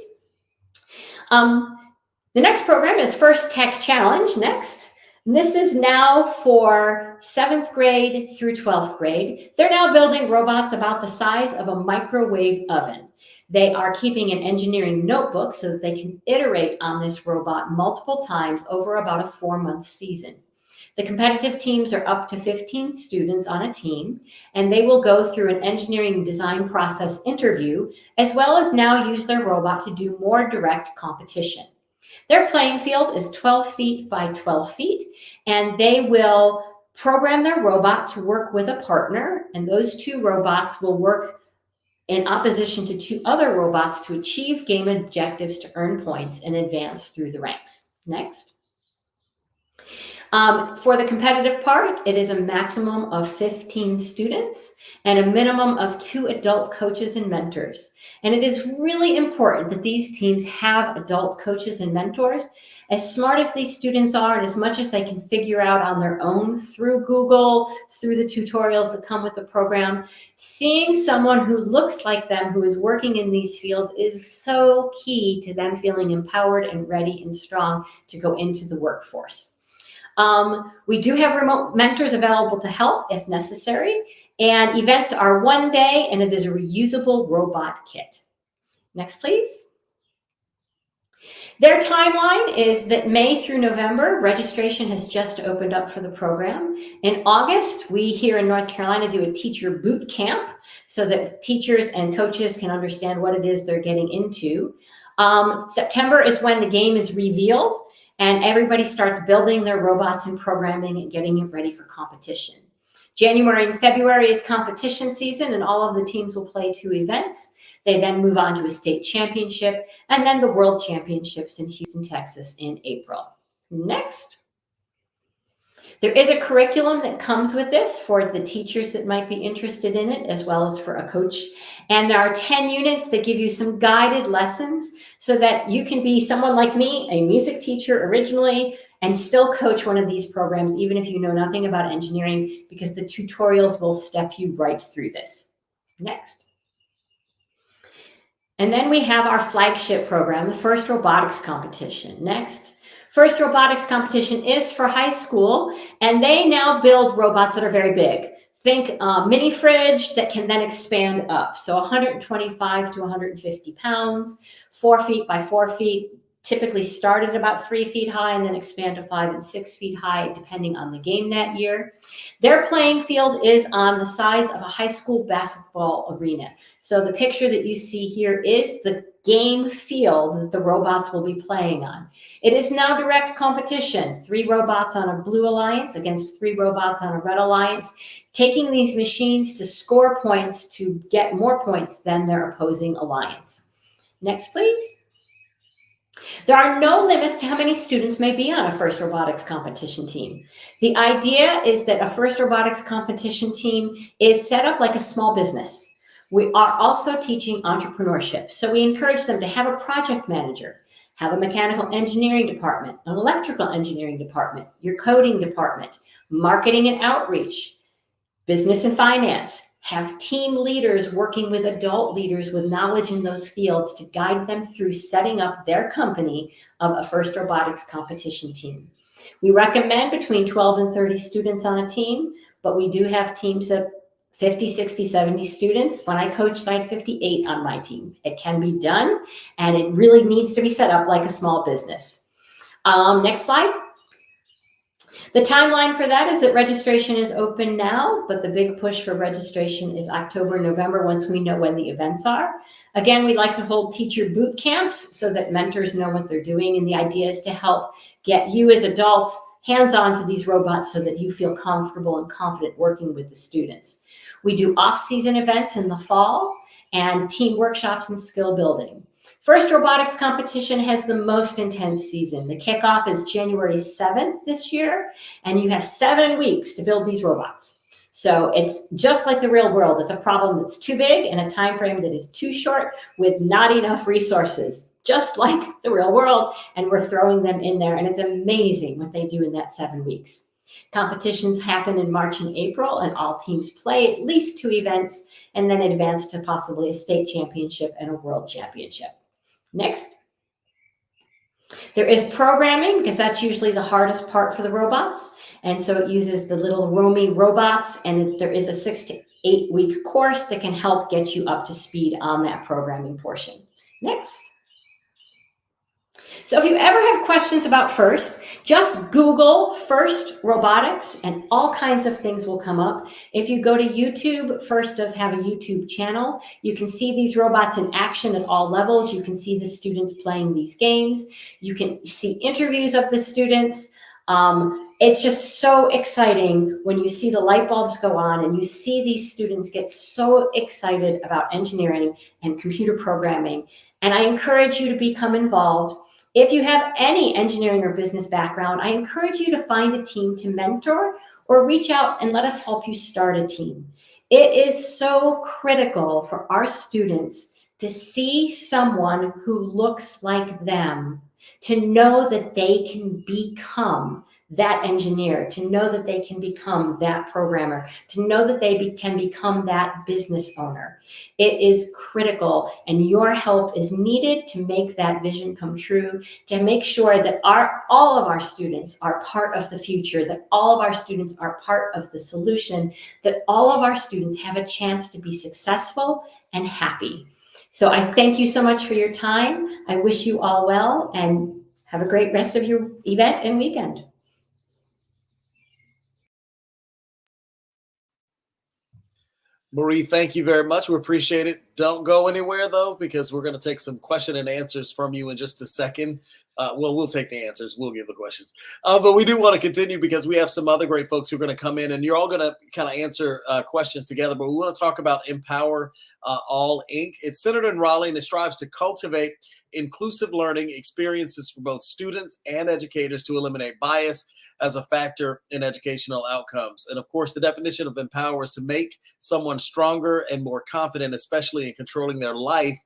The next program is First Tech Challenge. Next. This is now for 7th grade through 12th grade. They're now building robots about the size of a microwave oven. They are keeping an engineering notebook so that they can iterate on this robot multiple times over about a 4-month season. The competitive teams are up to 15 students on a team, and they will go through an engineering design process interview, as well as now use their robot to do more direct competition. Their playing field is 12 feet by 12 feet, and they will program their robot to work with a partner, and those 2 robots will work in opposition to 2 other robots to achieve game objectives to earn points and advance through the ranks. Next. For the competitive part, it is a maximum of 15 students and a minimum of 2 adult coaches and mentors. And it is really important that these teams have adult coaches and mentors. As smart as these students are, and as much as they can figure out on their own through Google, through the tutorials that come with the program, seeing someone who looks like them, who is working in these fields, is so key to them feeling empowered and ready and strong to go into the workforce. We do have remote mentors available to help if necessary, and events are 1 day, and it is a reusable robot kit. Next, please. Their timeline is that May through November, registration has just opened up for the program. In August, we here in North Carolina do a teacher boot camp so that teachers and coaches can understand what it is they're getting into. September is when the game is revealed, and everybody starts building their robots and programming and getting it ready for competition. January and February is competition season, and all of the teams will play 2 events. They then move on to a state championship, and then the World Championships in Houston, Texas in April. Next. There is a curriculum that comes with this for the teachers that might be interested in it, as well as for a coach. And there are 10 units that give you some guided lessons so that you can be someone like me, a music teacher originally, and still coach one of these programs, even if you know nothing about engineering, because the tutorials will step you right through this. Next. And then we have our flagship program, the First Robotics Competition. Next. First robotics competition is for high school, and they now build robots that are very big. Think mini fridge that can then expand up. So 125 to 150 pounds, 4 feet by 4 feet, typically start at about 3 feet high and then expand to 5 and 6 feet high, depending on the game that year. Their playing field is on the size of a high school basketball arena. So the picture that you see here is the game field that the robots will be playing on. It is now direct competition, 3 robots on a blue alliance against 3 robots on a red alliance, taking these machines to score points to get more points than their opposing alliance. Next, please. There are no limits to how many students may be on a FIRST robotics competition team. The idea is that a FIRST robotics competition team is set up like a small business. We are also teaching entrepreneurship. So we encourage them to have a project manager, have a mechanical engineering department, an electrical engineering department, your coding department, marketing and outreach, business and finance. Have team leaders working with adult leaders with knowledge in those fields to guide them through setting up their company of a FIRST robotics competition team. We recommend between 12 and 30 students on a team, but we do have teams of 50, 60, 70 students. When I coached, I had 58 on my team. It can be done, and it really needs to be set up like a small business. Next slide. The timeline for that is that registration is open now, but the big push for registration is October, November, once we know when the events are. Again, we like to hold teacher boot camps so that mentors know what they're doing. And the idea is to help get you as adults hands-on to these robots so that you feel comfortable and confident working with the students. We do off-season events in the fall and team workshops and skill building. FIRST robotics competition has the most intense season. The kickoff is January 7th this year, and you have 7 weeks to build these robots. So it's just like the real world. It's a problem that's too big and a time frame that is too short with not enough resources, just like the real world, and we're throwing them in there, and it's amazing what they do in that 7 weeks. Competitions happen in March and April, and all teams play at least 2 events and then advance to possibly a state championship and a world championship. Next. There is programming, because that's usually the hardest part for the robots. And so it uses the little roaming robots, and there is a 6 to 8 week course that can help get you up to speed on that programming portion. Next. So if you ever have questions about FIRST, just Google FIRST robotics and all kinds of things will come up. If you go to YouTube, FIRST does have a YouTube channel. You can see these robots in action at all levels. You can see the students playing these games. You can see interviews of the students. It's just so exciting when you see the light bulbs go on and you see these students get so excited about engineering and computer programming. And I encourage you to become involved. If you have any engineering or business background, I encourage you to find a team to mentor or reach out and let us help you start a team. It is so critical for our students to see someone who looks like them, to know that they can become that engineer, to know that they can become that programmer, to know that they can become that business owner. It is critical, and your help is needed to make that vision come true, to make sure that all of our students are part of the future, that all of our students are part of the solution, that all of our students have a chance to be successful and happy. So I thank you so much for your time. I wish you all well, and have a great rest of your event and weekend. Marie, thank you very much. We appreciate it. Don't go anywhere, though, because we're going to take some question and answers from you in just a second. Well, we'll take the answers. We'll give the questions. But we do want to continue because we have some other great folks who are going to come in, and you're all going to kind of answer questions together. But we want to talk about Empower All, Inc. It's centered in Raleigh, and it strives to cultivate inclusive learning experiences for both students and educators to eliminate bias as a factor in educational outcomes. And of course, the definition of empower is to make someone stronger and more confident, especially in controlling their life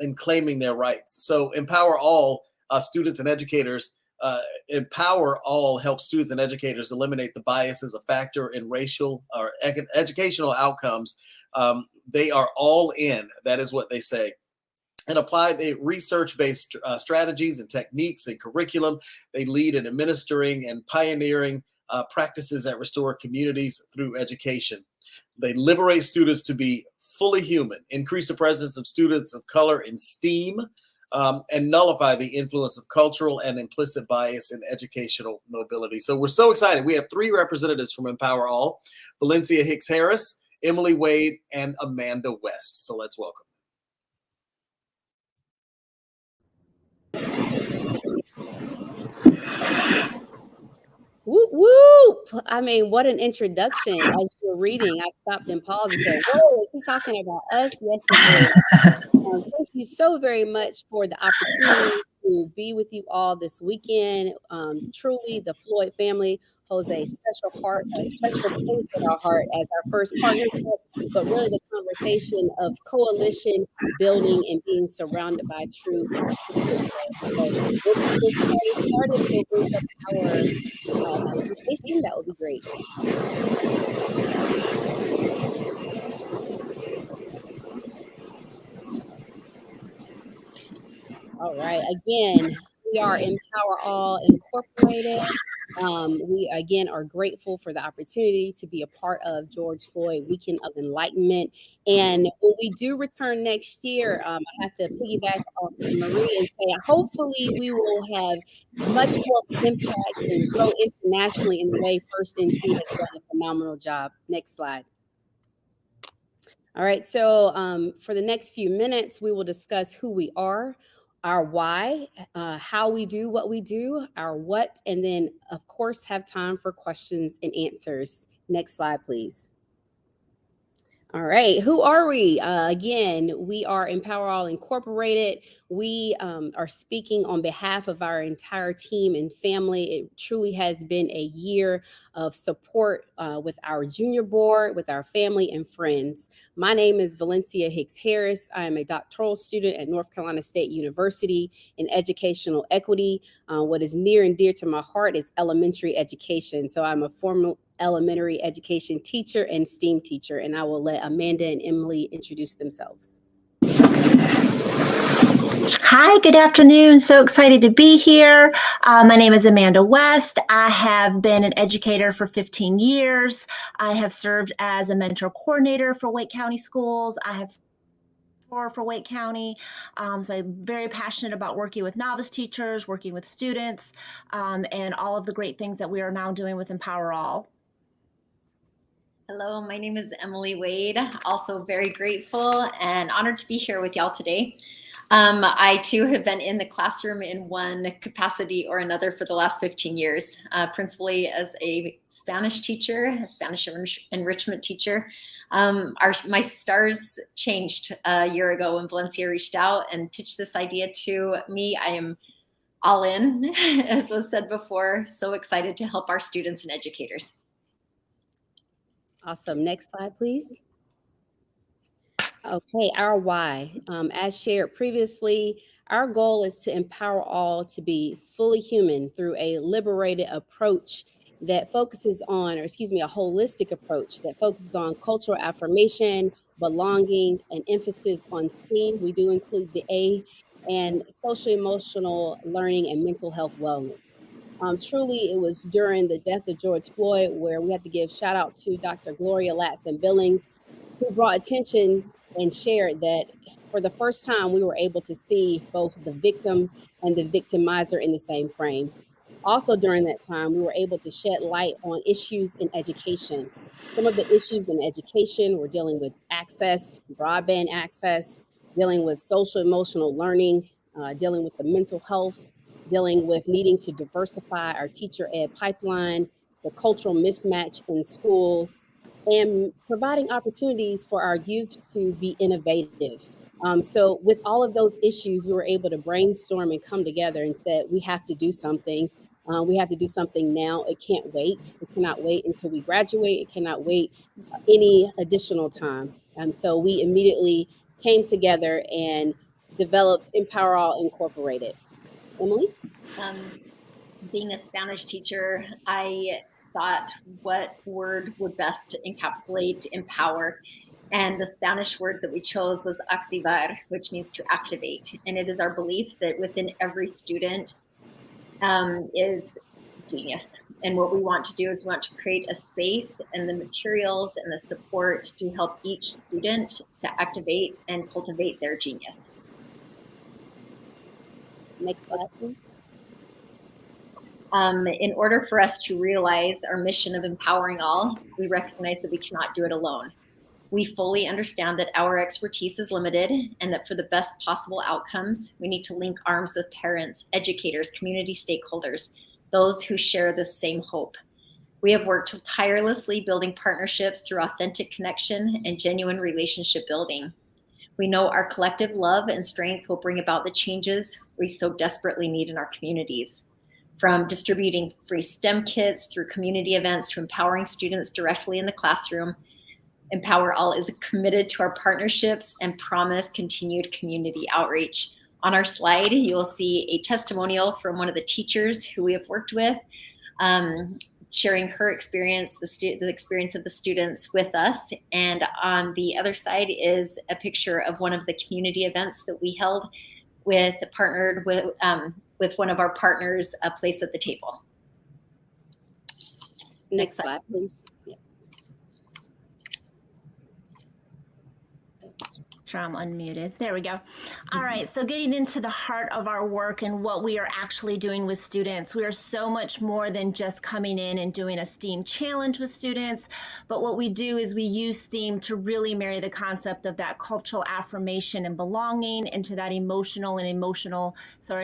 and claiming their rights. So Empower All students and educators, Empower All helps students and educators eliminate the bias as a factor in racial or educational outcomes. They are all in. That is what they say. and apply the research-based strategies and techniques and curriculum. They lead in administering and pioneering practices that restore communities through education. They liberate students to be fully human, increase the presence of students of color in STEAM, and nullify the influence of cultural and implicit bias in educational mobility. So we're so excited. We have 3 representatives from Empower All: Valencia Hicks Harris, Emily Wade, and Amanda West. So let's welcome. Whoop, whoop. I mean, what an introduction. As you were reading, I stopped and paused and said, whoa, is he talking about us? Yes, he is. Thank you so very much for the opportunity to be with you all this weekend. Truly, the Floyd family holds a special place in our heart as our first partnership, but really the conversation of coalition building and being surrounded by true participants. So if we just get started, we'll bring up our presentation. That would be great. All right. Again, we are Empower All Incorporated. We again are grateful for the opportunity to be a part of George Floyd Weekend of Enlightenment. And when we do return next year, I have to piggyback off of Marie and say, hopefully we will have much more impact and grow internationally in the way First NC has done a phenomenal job. Next slide. All right, so for the next few minutes, we will discuss who we are, our why, how we do what we do, our what, and then, of course, have time for questions and answers. Next slide, please. All right, who are we? Again, we are Empower All Incorporated. We are speaking on behalf of our entire team and family. It truly has been a year of support with our junior board, with our family and friends. My name is Valencia Hicks Harris. I am a doctoral student at North Carolina State University in educational equity. What is near and dear to my heart is elementary education. So I'm a formal elementary education teacher and STEAM teacher, and I will let Amanda and Emily introduce themselves. Hi, good afternoon. So excited to be here. My name is Amanda West. I have been an educator for 15 years. I have served as a mentor coordinator for Wake County Schools. I have for Wake County. So I'm very passionate about working with novice teachers, working with students, and all of the great things that we are now doing with Empower All. Hello, my name is Emily Wade. Also very grateful and honored to be here with y'all today. I too have been in the classroom in one capacity or another for the last 15 years, principally as a Spanish teacher, a Spanish enrichment teacher. My stars changed a year ago when Valencia reached out and pitched this idea to me. I am all in, as was said before, so excited to help our students and educators. Awesome. Next slide, please. Okay, our why. As shared previously, our goal is to empower all to be fully human through a liberated approach that focuses on, a holistic approach that focuses on cultural affirmation, belonging, and emphasis on STEAM. We do include the A, and social emotional learning and mental health wellness. Truly, it was during the death of George Floyd where we had to give shout out to Dr. Gloria Latson Billings, who brought attention and shared that for the first time, we were able to see both the victim and the victimizer in the same frame. Also, during that time, we were able to shed light on issues in education. Some of the issues in education were dealing with access, broadband access, dealing with social emotional learning, dealing with the mental health, dealing with needing to diversify our teacher ed pipeline, the cultural mismatch in schools, and providing opportunities for our youth to be innovative. So with all of those issues, we were able to brainstorm and come together and said, we have to do something. We have to do something now. It can't wait. It cannot wait until we graduate. It cannot wait any additional time. And so we immediately came together and developed Empower All Incorporated. Emily? Being a Spanish teacher, I thought what word would best encapsulate empower. And the Spanish word that we chose was activar, which means to activate. And it is our belief that within every student is genius. And what we want to do is we want to create a space and the materials and the support to help each student to activate and cultivate their genius. Next slide, please. In order for us to realize our mission of empowering all, we recognize that we cannot do it alone. We fully understand that our expertise is limited and that for the best possible outcomes, we need to link arms with parents, educators, community stakeholders, those who share the same hope. We have worked tirelessly building partnerships through authentic connection and genuine relationship building. We know our collective love and strength will bring about the changes we so desperately need in our communities. From distributing free STEM kits through community events to empowering students directly in the classroom, Empower All is committed to our partnerships and promise continued community outreach. On our slide, you will see a testimonial from one of the teachers who we have worked with, sharing her experience, the experience of the students with us. And on the other side is a picture of one of the community events that we held partnered with one of our partners, A Place at the Table. Next slide, please. Yeah. Sure, I'm unmuted. There we go. All right, so getting into the heart of our work and what we are actually doing with students, we are so much more than just coming in and doing a STEAM challenge with students, but what we do is we use STEAM to really marry the concept of that cultural affirmation and belonging into that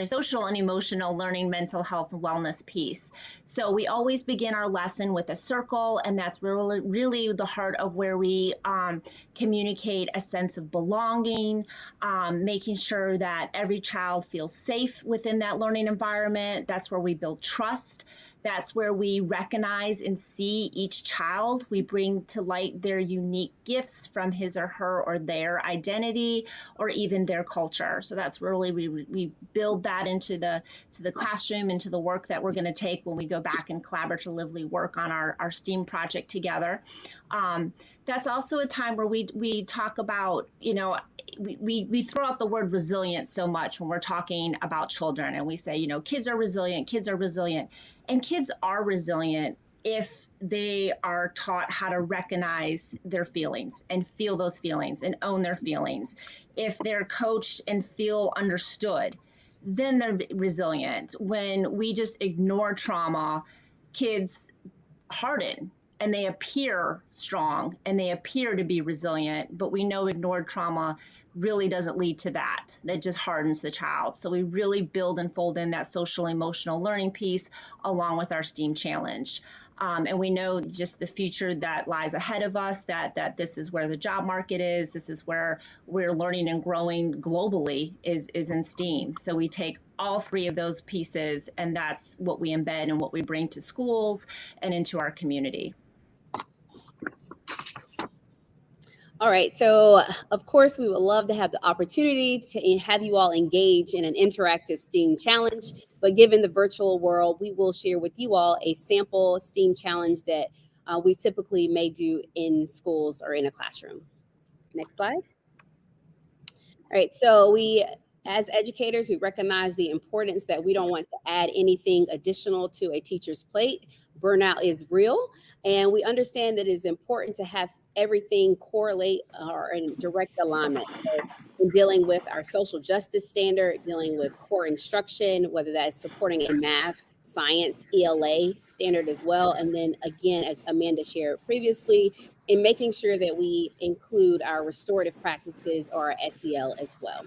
social and emotional learning, mental health, and wellness piece. So we always begin our lesson with a circle, and that's really the heart of where we communicate a sense of belonging, making sure that every child feels safe within that learning environment. That's where we build trust. That's where we recognize and see each child. We bring to light their unique gifts from his or her or their identity or even their culture. So that's really, we build that into the classroom, into the work that we're going to take when we go back and collaboratively work on our STEAM project together. That's also a time where we talk about, we throw out the word resilient so much when we're talking about children, and we say, kids are resilient, and kids are resilient if they are taught how to recognize their feelings and feel those feelings and own their feelings. If they're coached and feel understood, then they're resilient. When we just ignore trauma, kids harden and they appear strong and they appear to be resilient, but we know ignored trauma really doesn't lead to that. That just hardens the child. So we really build and fold in that social emotional learning piece along with our STEAM challenge. And we know just the future that lies ahead of us, that this is where the job market is, this is where we're learning and growing globally is in STEAM. So we take all three of those pieces, and that's what we embed and what we bring to schools and into our community. All right, so of course, we would love to have the opportunity to have you all engage in an interactive STEAM challenge, but given the virtual world, we will share with you all a sample STEAM challenge that we typically may do in schools or in a classroom. Next slide. All right, so as educators, we recognize the importance that we don't want to add anything additional to a teacher's plate. Burnout is real, and we understand that it is important to have everything correlate or in direct alignment. So in dealing with our social justice standard, dealing with core instruction, whether that is supporting a math, science, ELA standard as well. And then again, as Amanda shared previously, in making sure that we include our restorative practices or our SEL as well.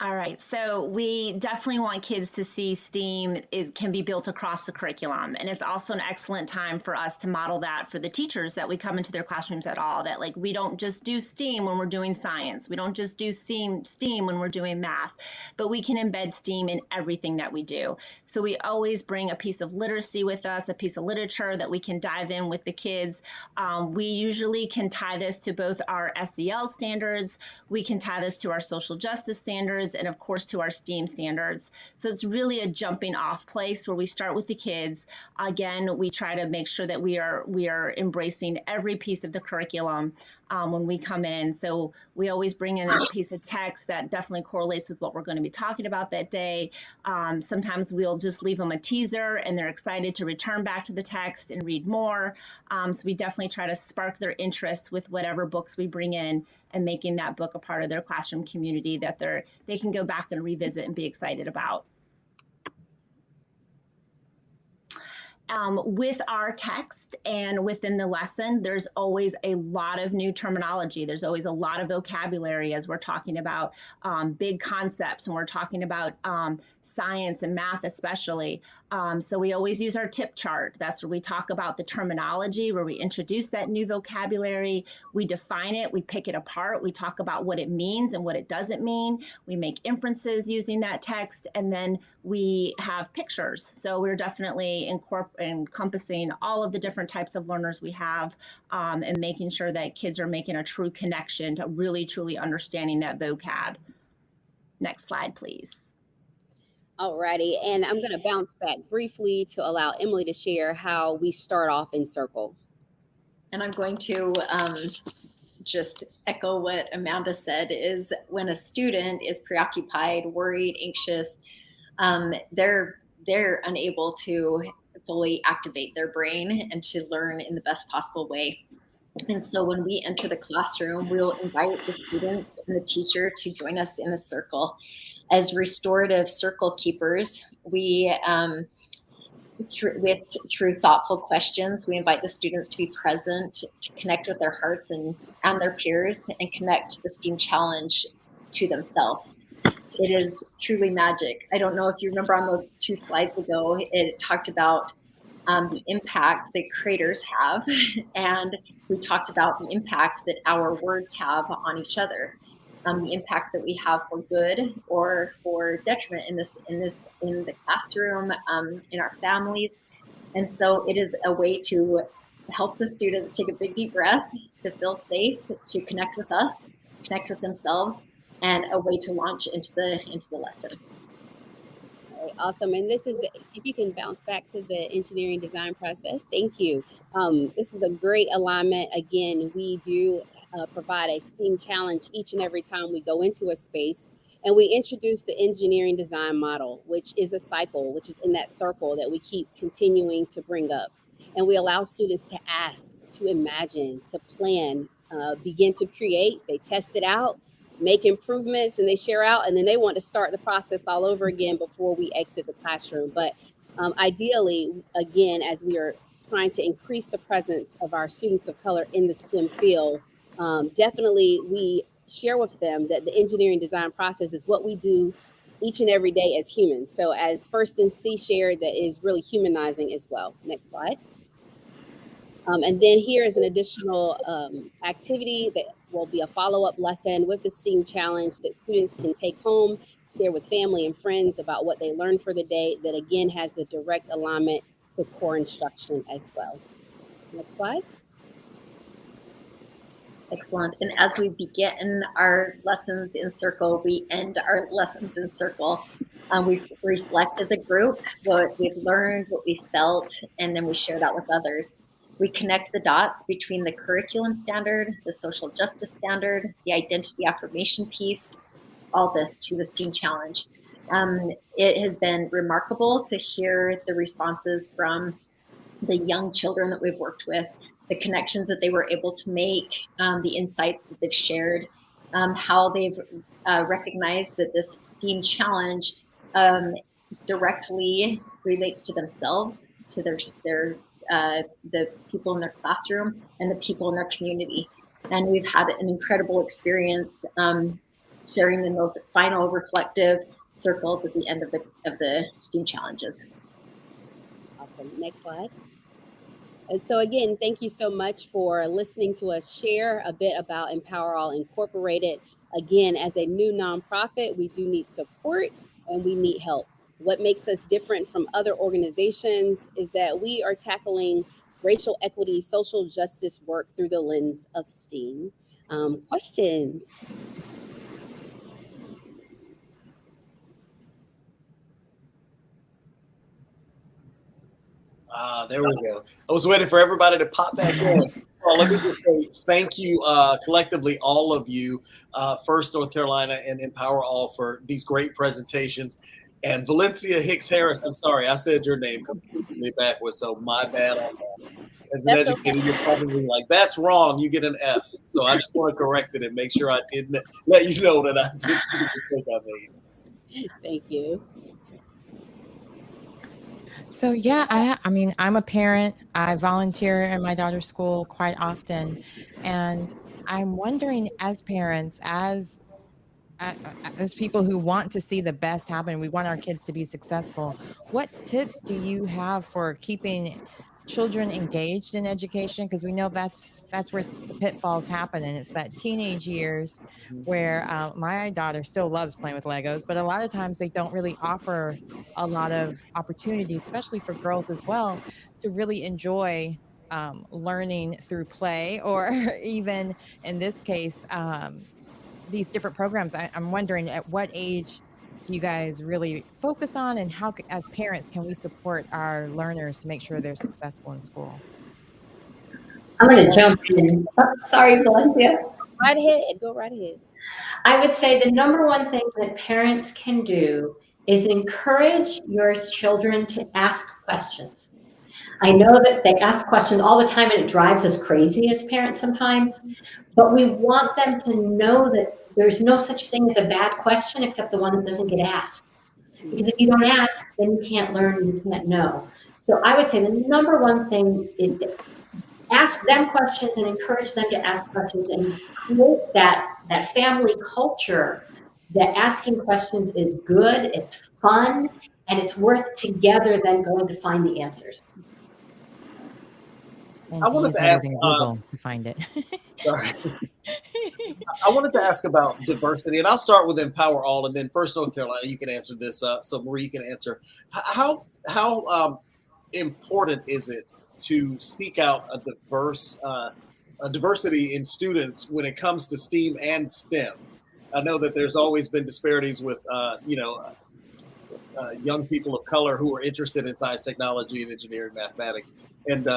All right, so we definitely want kids to see STEAM can be built across the curriculum. And it's also an excellent time for us to model that for the teachers that we come into their classrooms at all, that like we don't just do STEAM when we're doing science. We don't just do STEAM when we're doing math, but we can embed STEAM in everything that we do. So we always bring a piece of literacy with us, a piece of literature that we can dive in with the kids. We usually can tie this to both our SEL standards, we can tie this to our social justice standards, standards and of course to our STEAM standards. So it's really a jumping off place where we start with the kids. Again, we try to make sure that we are embracing every piece of the curriculum when we come in. So we always bring in a piece of text that definitely correlates with what we're going to be talking about that day. Sometimes we'll just leave them a teaser and they're excited to return back to the text and read more. So we definitely try to spark their interest with whatever books we bring in and making that book a part of their classroom community that they can go back and revisit and be excited about. With our text and within the lesson, there's always a lot of new terminology. There's always a lot of vocabulary as we're talking about big concepts and we're talking about science and math especially. So we always use our tip chart. That's where we talk about the terminology, where we introduce that new vocabulary, we define it, we pick it apart, we talk about what it means and what it doesn't mean. We make inferences using that text, and then we have pictures. So we're definitely encompassing all of the different types of learners we have and making sure that kids are making a true connection to really, truly understanding that vocab. Next slide, please. Alrighty, and I'm going to bounce back briefly to allow Emily to share how we start off in Circle. And I'm going to just echo what Amanda said, is when a student is preoccupied, worried, anxious, they're unable to fully activate their brain and to learn in the best possible way. And so when we enter the classroom, we'll invite the students and the teacher to join us in a circle. As restorative circle keepers, we, through thoughtful questions, we invite the students to be present, to connect with their hearts and their peers, and connect the STEAM challenge to themselves. It is truly magic. I don't know if you remember on the 2 slides ago, it talked about the impact that creators have, and we talked about the impact that our words have on each other. The impact that we have for good or for detriment in the classroom, in our families. And so it is a way to help the students take a big deep breath, to feel safe, to connect with us, connect with themselves, and a way to launch into the lesson. All right, awesome. And this is, if you can bounce back to the engineering design process, thank you. This is a great alignment. Again, we do provide a STEAM challenge each and every time we go into a space, and we introduce the engineering design model, which is a cycle, which is in that circle that we keep continuing to bring up. And we allow students to ask, to imagine, to plan, begin to create. They test it out, make improvements, and they share out, and then they want to start the process all over again before we exit the classroom. But ideally, again, as we are trying to increase the presence of our students of color in the STEM field, definitely we share with them that the engineering design process is what we do each and every day as humans. So as First and C shared, that is really humanizing as well. Next slide. And then here is an additional activity that will be a follow-up lesson with the STEAM challenge that students can take home, share with family and friends about what they learned for the day, that again has the direct alignment to core instruction as well. Next slide. Excellent. And as we begin our lessons in circle, we end our lessons in circle. We reflect as a group what we've learned, what we felt, and then we share that with others. We connect the dots between the curriculum standard, the social justice standard, the identity affirmation piece, all this to the STEAM challenge. It has been remarkable to hear the responses from the young children that we've worked with, the connections that they were able to make, the insights that they've shared, how they've recognized that this STEAM challenge directly relates to themselves, to the people in their classroom and the people in their community. And we've had an incredible experience sharing in those final reflective circles at the end of the STEAM challenges. Awesome. Next slide. And so again, thank you so much for listening to us share a bit about Empower All Incorporated. Again, as a new nonprofit, we do need support and we need help. What makes us different from other organizations is that we are tackling racial equity, social justice work through the lens of STEAM. Questions? There we go. I was waiting for everybody to pop back in. Well, let me just say thank you collectively, all of you, First North Carolina and Empower All for these great presentations. And Valencia Hicks Harris, I'm sorry, I said your name completely backwards, so my bad on that. As an That's educator, okay. you're probably like, that's wrong, you get an F. So I just want to correct it and make sure I didn't let you know that I did see the mistake I made. Thank you. So yeah, I mean, I'm a parent. I volunteer in my daughter's school quite often, and I'm wondering, as parents, as people who want to see the best happen, we want our kids to be successful. What tips do you have for keeping children engaged in education? Because we know that's where the pitfalls happen, and it's that teenage years where my daughter still loves playing with Legos, but a lot of times they don't really offer a lot of opportunities, especially for girls as well, to really enjoy learning through play, or even in this case, these different programs. I'm wondering, at what age do you guys really focus on, and how, as parents, can we support our learners to make sure they're successful in school? I'm going to jump in. Oh, sorry, Valencia. Right ahead. Go right ahead. I would say the number one thing that parents can do is encourage your children to ask questions. I know that they ask questions all the time and it drives us crazy as parents sometimes, but we want them to know that there's no such thing as a bad question except the one that doesn't get asked. Because if you don't ask, then you can't learn, you can't know. So I would say the number one thing is to ask them questions and encourage them to ask questions, and create that family culture that asking questions is good, it's fun, and it's worth together then going to find the answers. And I to wanted use to other ask, than Google to find it. sorry. I wanted to ask about diversity, and I'll start with Empower All, and then First North Carolina, you can answer this. So Marie, you can answer. How important is it to seek out a diversity in students when it comes to STEAM and STEM? I know that there's always been disparities with young people of color who are interested in science, technology, and engineering, mathematics, and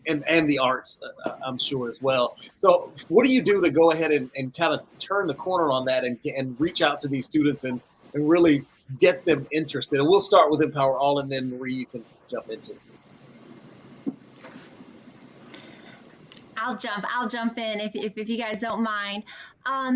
and the arts, I'm sure as well. So, what do you do to go ahead and kind of turn the corner on that and reach out to these students and really get them interested? And we'll start with Empower All, and then Marie, you can jump into it. I'll jump in if you guys don't mind.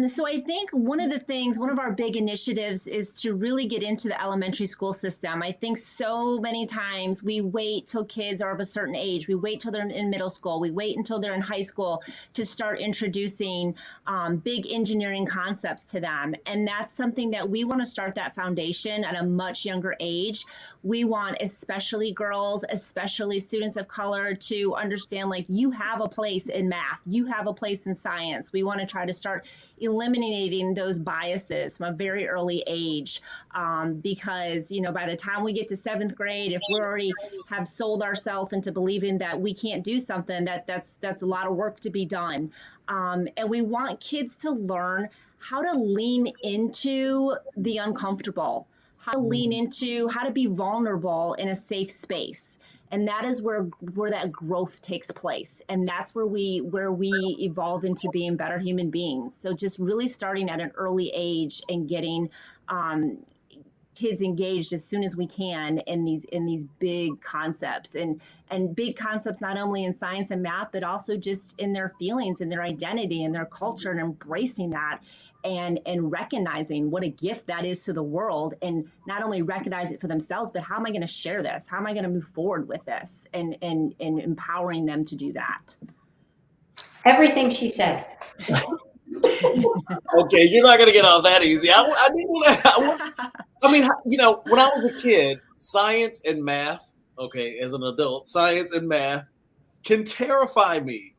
So I think one of our big initiatives is to really get into the elementary school system. I think so many times we wait till kids are of a certain age. We wait till they're in middle school. We wait until they're in high school to start introducing big engineering concepts to them. And that's something that we want to start that foundation at a much younger age. We want especially girls, especially students of color, to understand, like, you have a place in math, you have a place in science. We want to try to start eliminating those biases from a very early age, because by the time we get to 7th grade, if we already have sold ourselves into believing that we can't do something, that's a lot of work to be done. And we want kids to learn how to lean into the uncomfortable, how to lean into how to be vulnerable in a safe space. And that is where that growth takes place. And that's where we evolve into being better human beings. So just really starting at an early age and getting kids engaged as soon as we can in these big concepts, and big concepts not only in science and math, but also just in their feelings and their identity and their culture, and embracing that and recognizing what a gift that is to the world, and not only recognize it for themselves, but how am I going to share this? How am I going to move forward with this, and empowering them to do that? Everything she said. Okay, you're not going to get off that easy. I mean, when I was a kid, science and math, okay, as an adult, science and math can terrify me.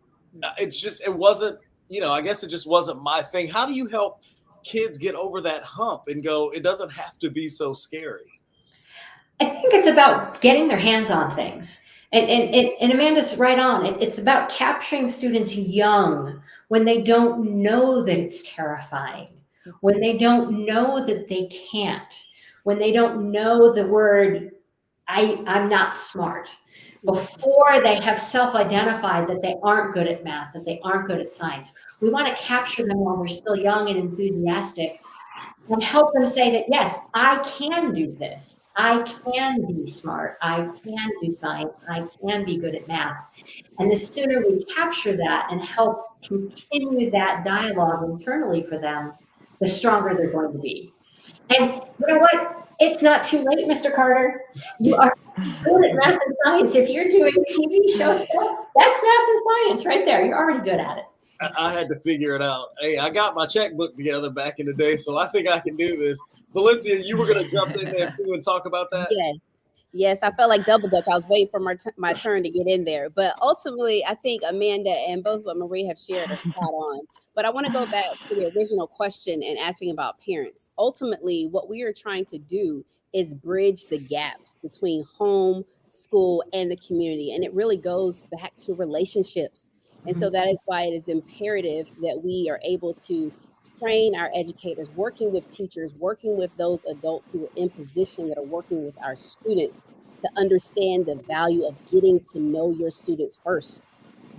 It wasn't, I guess it just wasn't my thing. How do you help kids get over that hump and go, it doesn't have to be so scary? I think it's about getting their hands on things. And Amanda's right on. It's about capturing students young, when they don't know that it's terrifying, when they don't know that they can't, when they don't know the word, I'm not smart. before they have self-identified that they aren't good at math, that they aren't good at science. We want to capture them while they're still young and enthusiastic and help them say that, yes, I can do this. I can be smart. I can do science. I can be good at math. And the sooner we capture that and help continue that dialogue internally for them, the stronger they're going to be. And you know what? It's not too late, Mr. Carter. You are good at math and science. If you're doing TV show stuff, that's math and science right there. You're already good at it. I had to figure it out. Hey, I got my checkbook together back in the day, so I think I can do this. Valencia, you were going to jump in there too and talk about that? Yes, I felt like double dutch. I was waiting for my turn to get in there. But ultimately, I think Amanda and both what Marie have shared are spot on. But I want to go back to the original question and asking about parents. Ultimately, what we are trying to do is bridge the gaps between home, school, and the community. And it really goes back to relationships. And so that is why it is imperative that we are able to train our educators, working with teachers, working with those adults who are in position that are working with our students to understand the value of getting to know your students first,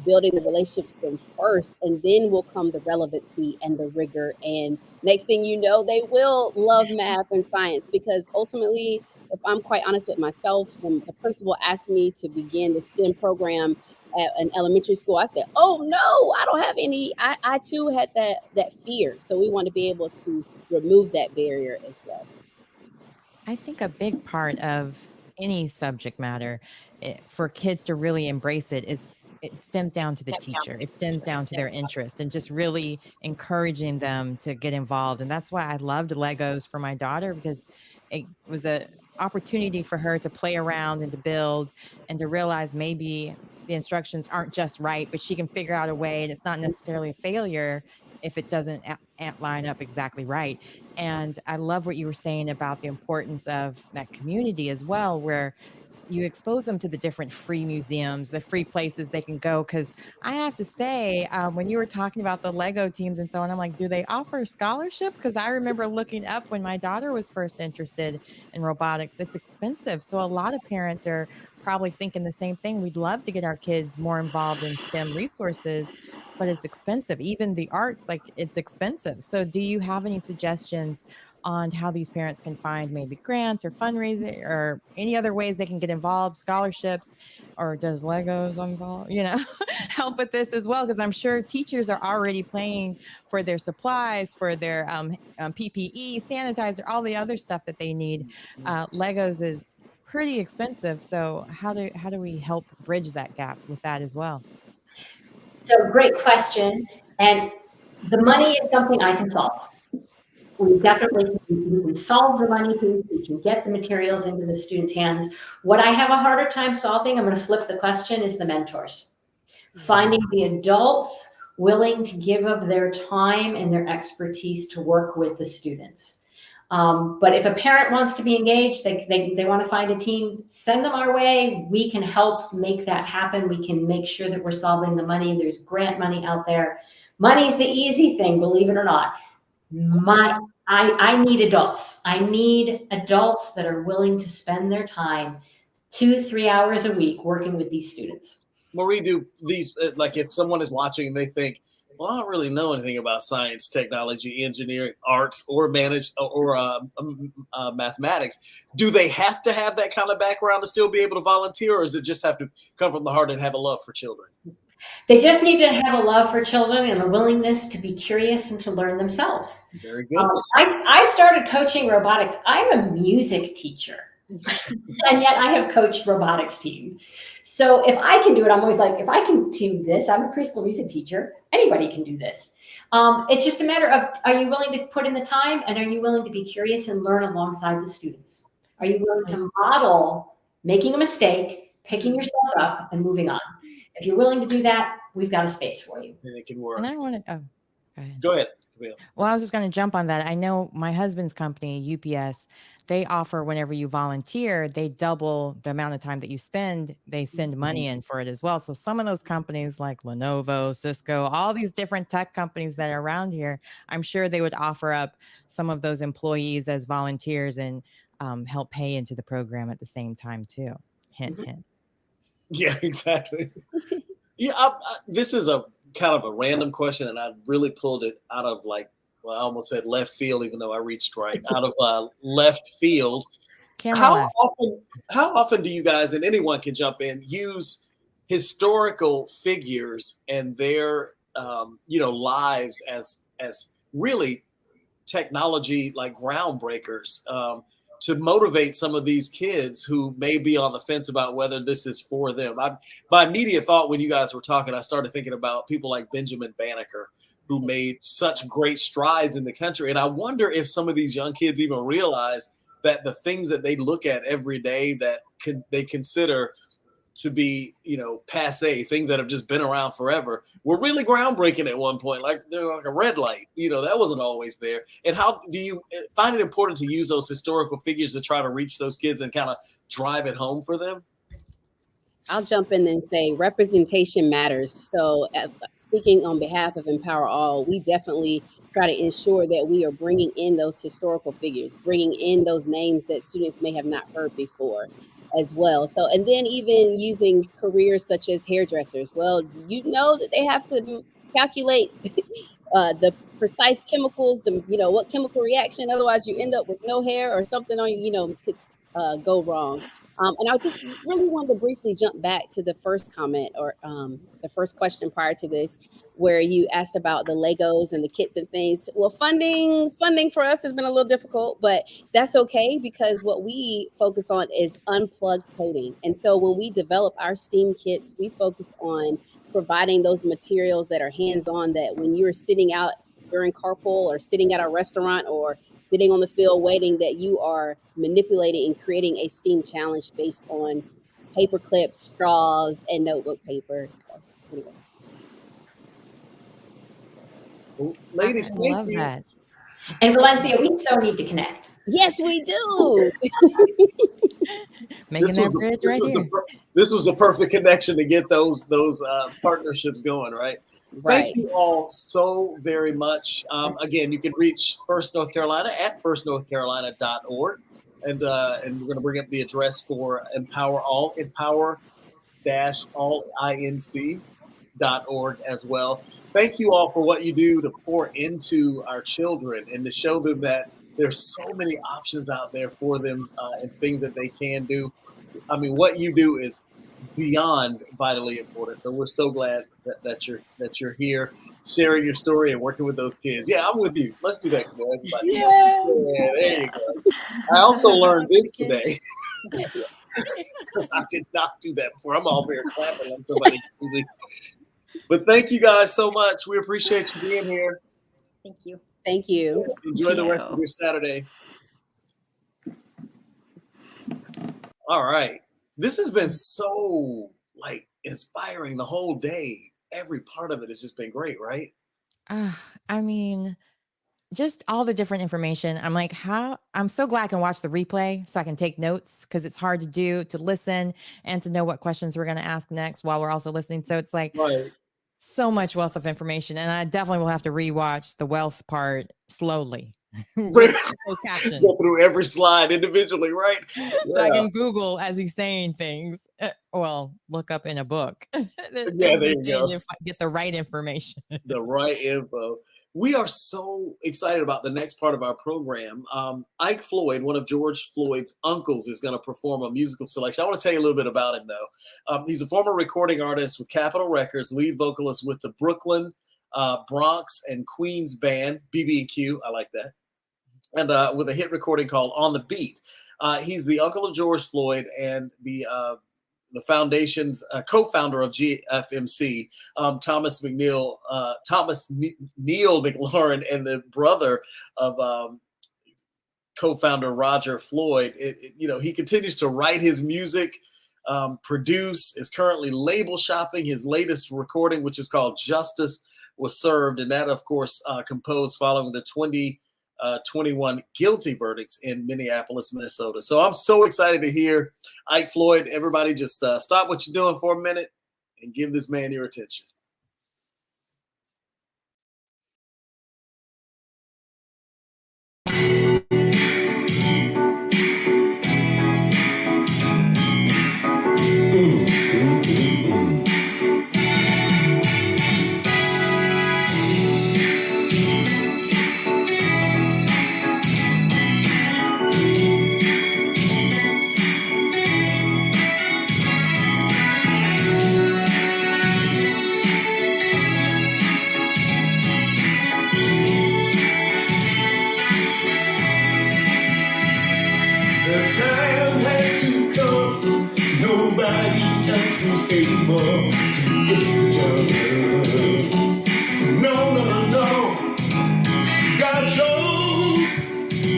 building the relationship with them first, and then will come the relevancy and the rigor. And next thing you know, they will love math and science, because ultimately, if I'm quite honest with myself, when the principal asked me to begin the STEM program at an elementary school, I said, oh no, I don't have any. I too had that fear. So we want to be able to remove that barrier as well. I think a big part of any subject matter for kids to really embrace it stems down to the teacher. It stems down to their interest and just really encouraging them to get involved. And that's why I loved Legos for my daughter, because it was a opportunity for her to play around and to build and to realize maybe the instructions aren't just right, but she can figure out a way, and it's not necessarily a failure if it doesn't line up exactly right. And I love what you were saying about the importance of that community as well, where you expose them to the different free museums, the free places they can go. Because I have to say, when you were talking about the Lego teams and so on, I'm like, do they offer scholarships? Because I remember looking up when my daughter was first interested in robotics, it's expensive. So a lot of parents are probably thinking the same thing. We'd love to get our kids more involved in STEM resources, but it's expensive. Even the arts, like, it's expensive. So do you have any suggestions on how these parents can find maybe grants or fundraising or any other ways they can get involved, scholarships, or does Legos involve, help with this as well? Because I'm sure teachers are already paying for their supplies, for their PPE, sanitizer, all the other stuff that they need. Legos is pretty expensive. So how do we help bridge that gap with that as well? So great question. And the money is something I can solve. We definitely can solve the money piece. We can get the materials into the students' hands. What I have a harder time solving, I'm going to flip the question, is the mentors. Finding the adults willing to give of their time and their expertise to work with the students. But if a parent wants to be engaged, they want to find a team, send them our way. We can help make that happen. We can make sure that we're solving the money. There's grant money out there. Money's the easy thing, believe it or not. I need adults. I need adults that are willing to spend their time 2-3 hours a week working with these students. Marie, do these, like, if someone is watching and they think, well, I don't really know anything about science, technology, engineering, arts, or mathematics, do they have to have that kind of background to still be able to volunteer, or does it just have to come from the heart and have a love for children? They just need to have a love for children and a willingness to be curious and to learn themselves. Very good. I started coaching robotics. I'm a music teacher. And yet I have coached robotics team. So if I can do it, I'm always like, if I can do this, I'm a preschool music teacher. Anybody can do this. It's just a matter of, are you willing to put in the time, and are you willing to be curious and learn alongside the students? Are you willing to model making a mistake, picking yourself up, and moving on? If you're willing to do that, we've got a space for you. And it can work. And I want to, go ahead. Well, I was just going to jump on that. I know my husband's company, UPS, they offer, whenever you volunteer, they double the amount of time that you spend. They send money in for it as well. So some of those companies like Lenovo, Cisco, all these different tech companies that are around here, I'm sure they would offer up some of those employees as volunteers and help pay into the program at the same time too. Hint, hint. Yeah, exactly. Yeah, this is a kind of a random question, and I really pulled it out of like, well, I almost said left field, even though I reached right out of left field. Camera How left. often? How often do you guys, and anyone can jump in, use historical figures and their lives as really technology like groundbreakers to motivate some of these kids who may be on the fence about whether this is for them? My immediate thought when you guys were talking, I started thinking about people like Benjamin Banneker, who made such great strides in the country. And I wonder if some of these young kids even realize that the things that they look at every day that they consider to be, passe, things that have just been around forever, were really groundbreaking at one point. Like they're like a red light, that wasn't always there. And how do you find it important to use those historical figures to try to reach those kids and kind of drive it home for them? I'll jump in and say representation matters. So, speaking on behalf of Empower All, we definitely try to ensure that we are bringing in those historical figures, bringing in those names that students may have not heard before as well. So, and then even using careers such as hairdressers. Well, you know that they have to calculate the precise chemicals, what chemical reaction. Otherwise, you end up with no hair or something on could go wrong. And I just really wanted to briefly jump back to the first comment or the first question prior to this, where you asked about the Legos and the kits and things. Well, funding for us has been a little difficult, but that's okay because what we focus on is unplugged coding. And so when we develop our STEAM kits, we focus on providing those materials that are hands-on, that when you're sitting out during carpool or sitting at a restaurant or sitting on the field waiting, that you are manipulating and creating a STEAM challenge based on paper clips, straws, and notebook paper. So anyways. Ladies, I thank love you. that. And Valencia, we so need to connect. Yes, we do. Making that bridge right here. This was the perfect connection to get those partnerships going, right? Right. Thank you all so very much. Again, you can reach First North Carolina at firstnorthcarolina.org. And we're going to bring up the address for Empower All, empower-all.inc.org as well. Thank you all for what you do to pour into our children and to show them that there's so many options out there for them and things that they can do. I mean, what you do is beyond vitally important. So we're so glad that you're here, sharing your story and working with those kids. Yeah, I'm with you. Let's do that, everybody. Yeah. Yeah, there you go. I also learned this today because I did not do that before. I'm all here clapping like somebody crazy. But thank you guys so much. We appreciate you being here. Thank you. Thank you. Enjoy the rest of your Saturday. All right. This has been so inspiring the whole day. Every part of it has just been great, right? I mean, just all the different information. I'm so glad I can watch the replay so I can take notes, because it's hard to listen and to know what questions we're going to ask next while we're also listening. So it's like so much wealth of information. And I definitely will have to rewatch the wealth part slowly. Go through every slide individually, right? So I can Google as he's saying things. Look up in a book. Yeah, there you go. Get the right information. The right info. We are so excited about the next part of our program. Ike Floyd, one of George Floyd's uncles, is going to perform a musical selection. I want to tell you a little bit about him, though. He's a former recording artist with Capitol Records, lead vocalist with the Brooklyn, Bronx, and Queens band, BB&Q. I like that. And with a hit recording called On the Beat. He's the uncle of George Floyd and the foundation's co-founder of GFMC, Thomas Neil McLaurin, and the brother of co-founder Roger Floyd. He continues to write his music, produce, is currently label shopping his latest recording, which is called Justice Was Served. And that, of course, composed following the 2021 guilty verdicts in Minneapolis, Minnesota. So I'm so excited to hear Ike Floyd. Everybody just stop what you're doing for a minute and give this man your attention. able to get the job done. No, no, no. God chose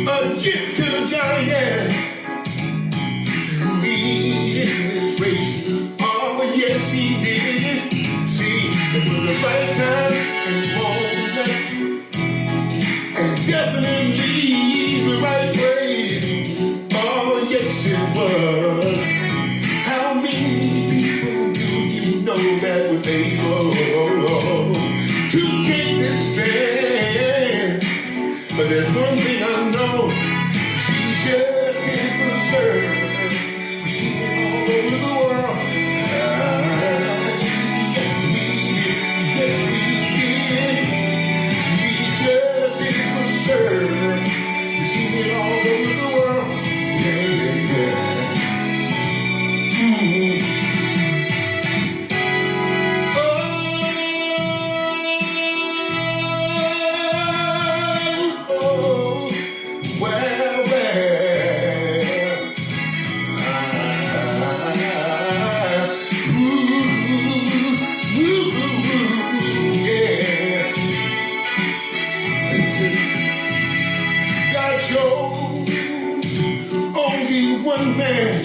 a gentle giant to lead in this race. Oh, yes, he did. See, it was the right time and moment, and definitely the right place. Oh, yes, it was. How many people do you know that was able to take this stand? But there's one thing I know, she just can't concern. She went all over the world. Yes, we did. She just can't concern. She went all over the world. Yeah, yeah, yeah. Oh, well, yeah. Listen, God chose only one man,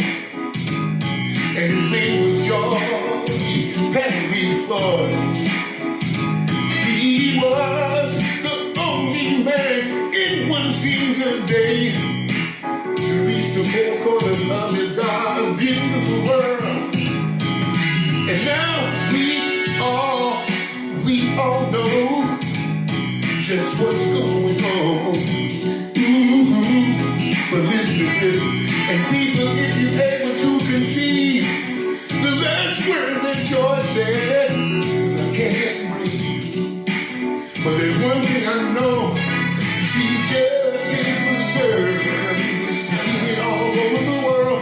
and his name was George Henry Floyd. He was the only man in one single day to reach the four corners of this God's beautiful world. And now we all know just what's going on. But listen to this, and people, if you're able to conceive the last word that George said, I can't wait. But there's one thing I know, she just can't concern. She went all over the world.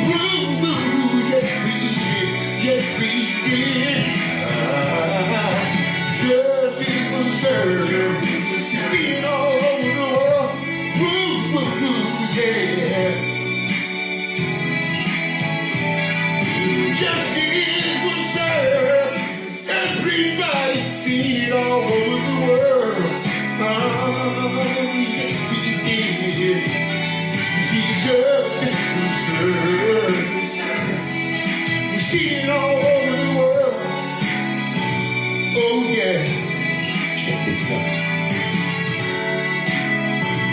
Woo, woo, yes we did. Just can't concern. See it all over the world. Woo, woo, woo, yeah. Just can't concern. Everybody seen it all over the world. Yes we did. She just can't concern. We see it all over the world. Oh yeah. Check this out.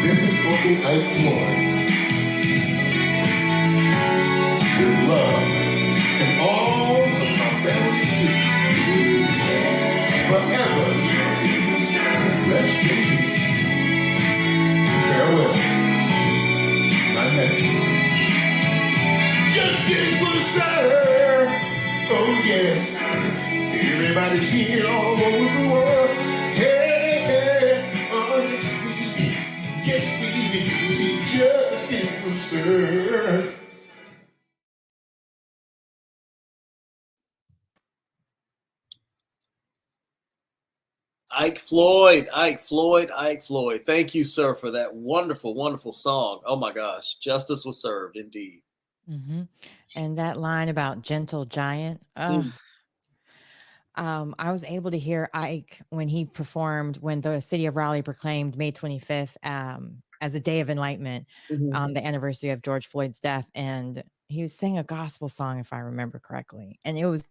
This is Uncle Ike Floyd. With love and all of my family too. Forever. Rest in peace. Farewell. My nephew. Just get concerned. Oh yeah. Everybody seen it all over the world. Hey, oh yes we did. She just get concerned. Ike Floyd, Ike Floyd, Ike Floyd. Thank you, sir, for that wonderful, wonderful song. Oh my gosh, justice was served indeed. And that line about gentle giant. I was able to hear Ike when he performed when the city of Raleigh proclaimed May 25th as a day of enlightenment on the anniversary of George Floyd's death. And he was singing a gospel song, if I remember correctly. And it was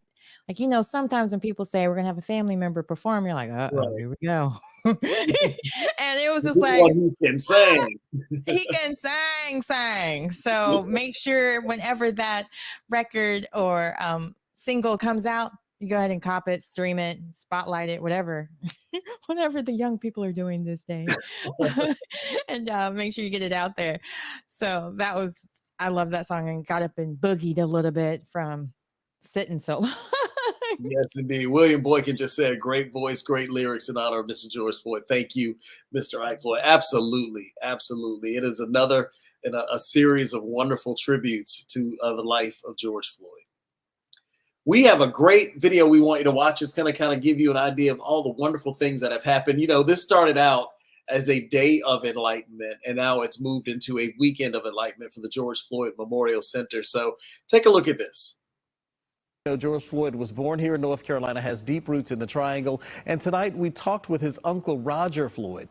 like, sometimes when people say we're going to have a family member perform, you're like, uh-oh, here we go. And it was just like, he can sing. He can sing. So make sure whenever that record or single comes out, you go ahead and cop it, stream it, spotlight it, whatever the young people are doing this day. And make sure you get it out there. So I love that song and got up and boogied a little bit from sitting so long. Yes, indeed. William Boykin just said, great voice, great lyrics in honor of Mr. George Floyd. Thank you, Mr. Ike Floyd. Absolutely. Absolutely. It is another in a series of wonderful tributes to the life of George Floyd. We have a great video we want you to watch. It's going to kind of give you an idea of all the wonderful things that have happened. This started out as a day of enlightenment, and now it's moved into a weekend of enlightenment for the George Floyd Memorial Center. So take a look at this. George Floyd was born here in North Carolina, has deep roots in the Triangle, and tonight we talked with his uncle Roger Floyd.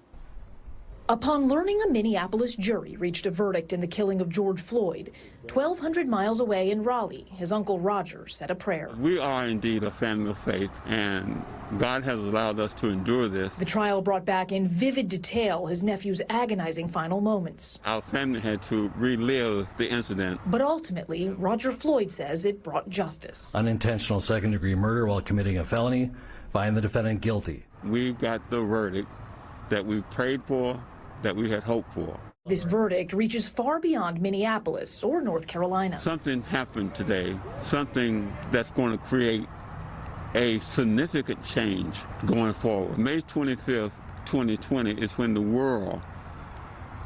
Upon learning a Minneapolis jury reached a verdict in the killing of George Floyd, 1,200 miles away in Raleigh, his uncle Roger said a prayer. We are indeed a family of faith, and God has allowed us to endure this. The trial brought back in vivid detail his nephew's agonizing final moments. Our family had to relive the incident. But ultimately, Roger Floyd says it brought justice. Unintentional second-degree murder while committing a felony, find the defendant guilty. We got the verdict that we prayed for, that we had hoped for. This verdict reaches far beyond Minneapolis or North Carolina. Something happened today, something that's going to create a significant change going forward. May 25th, 2020 is when the world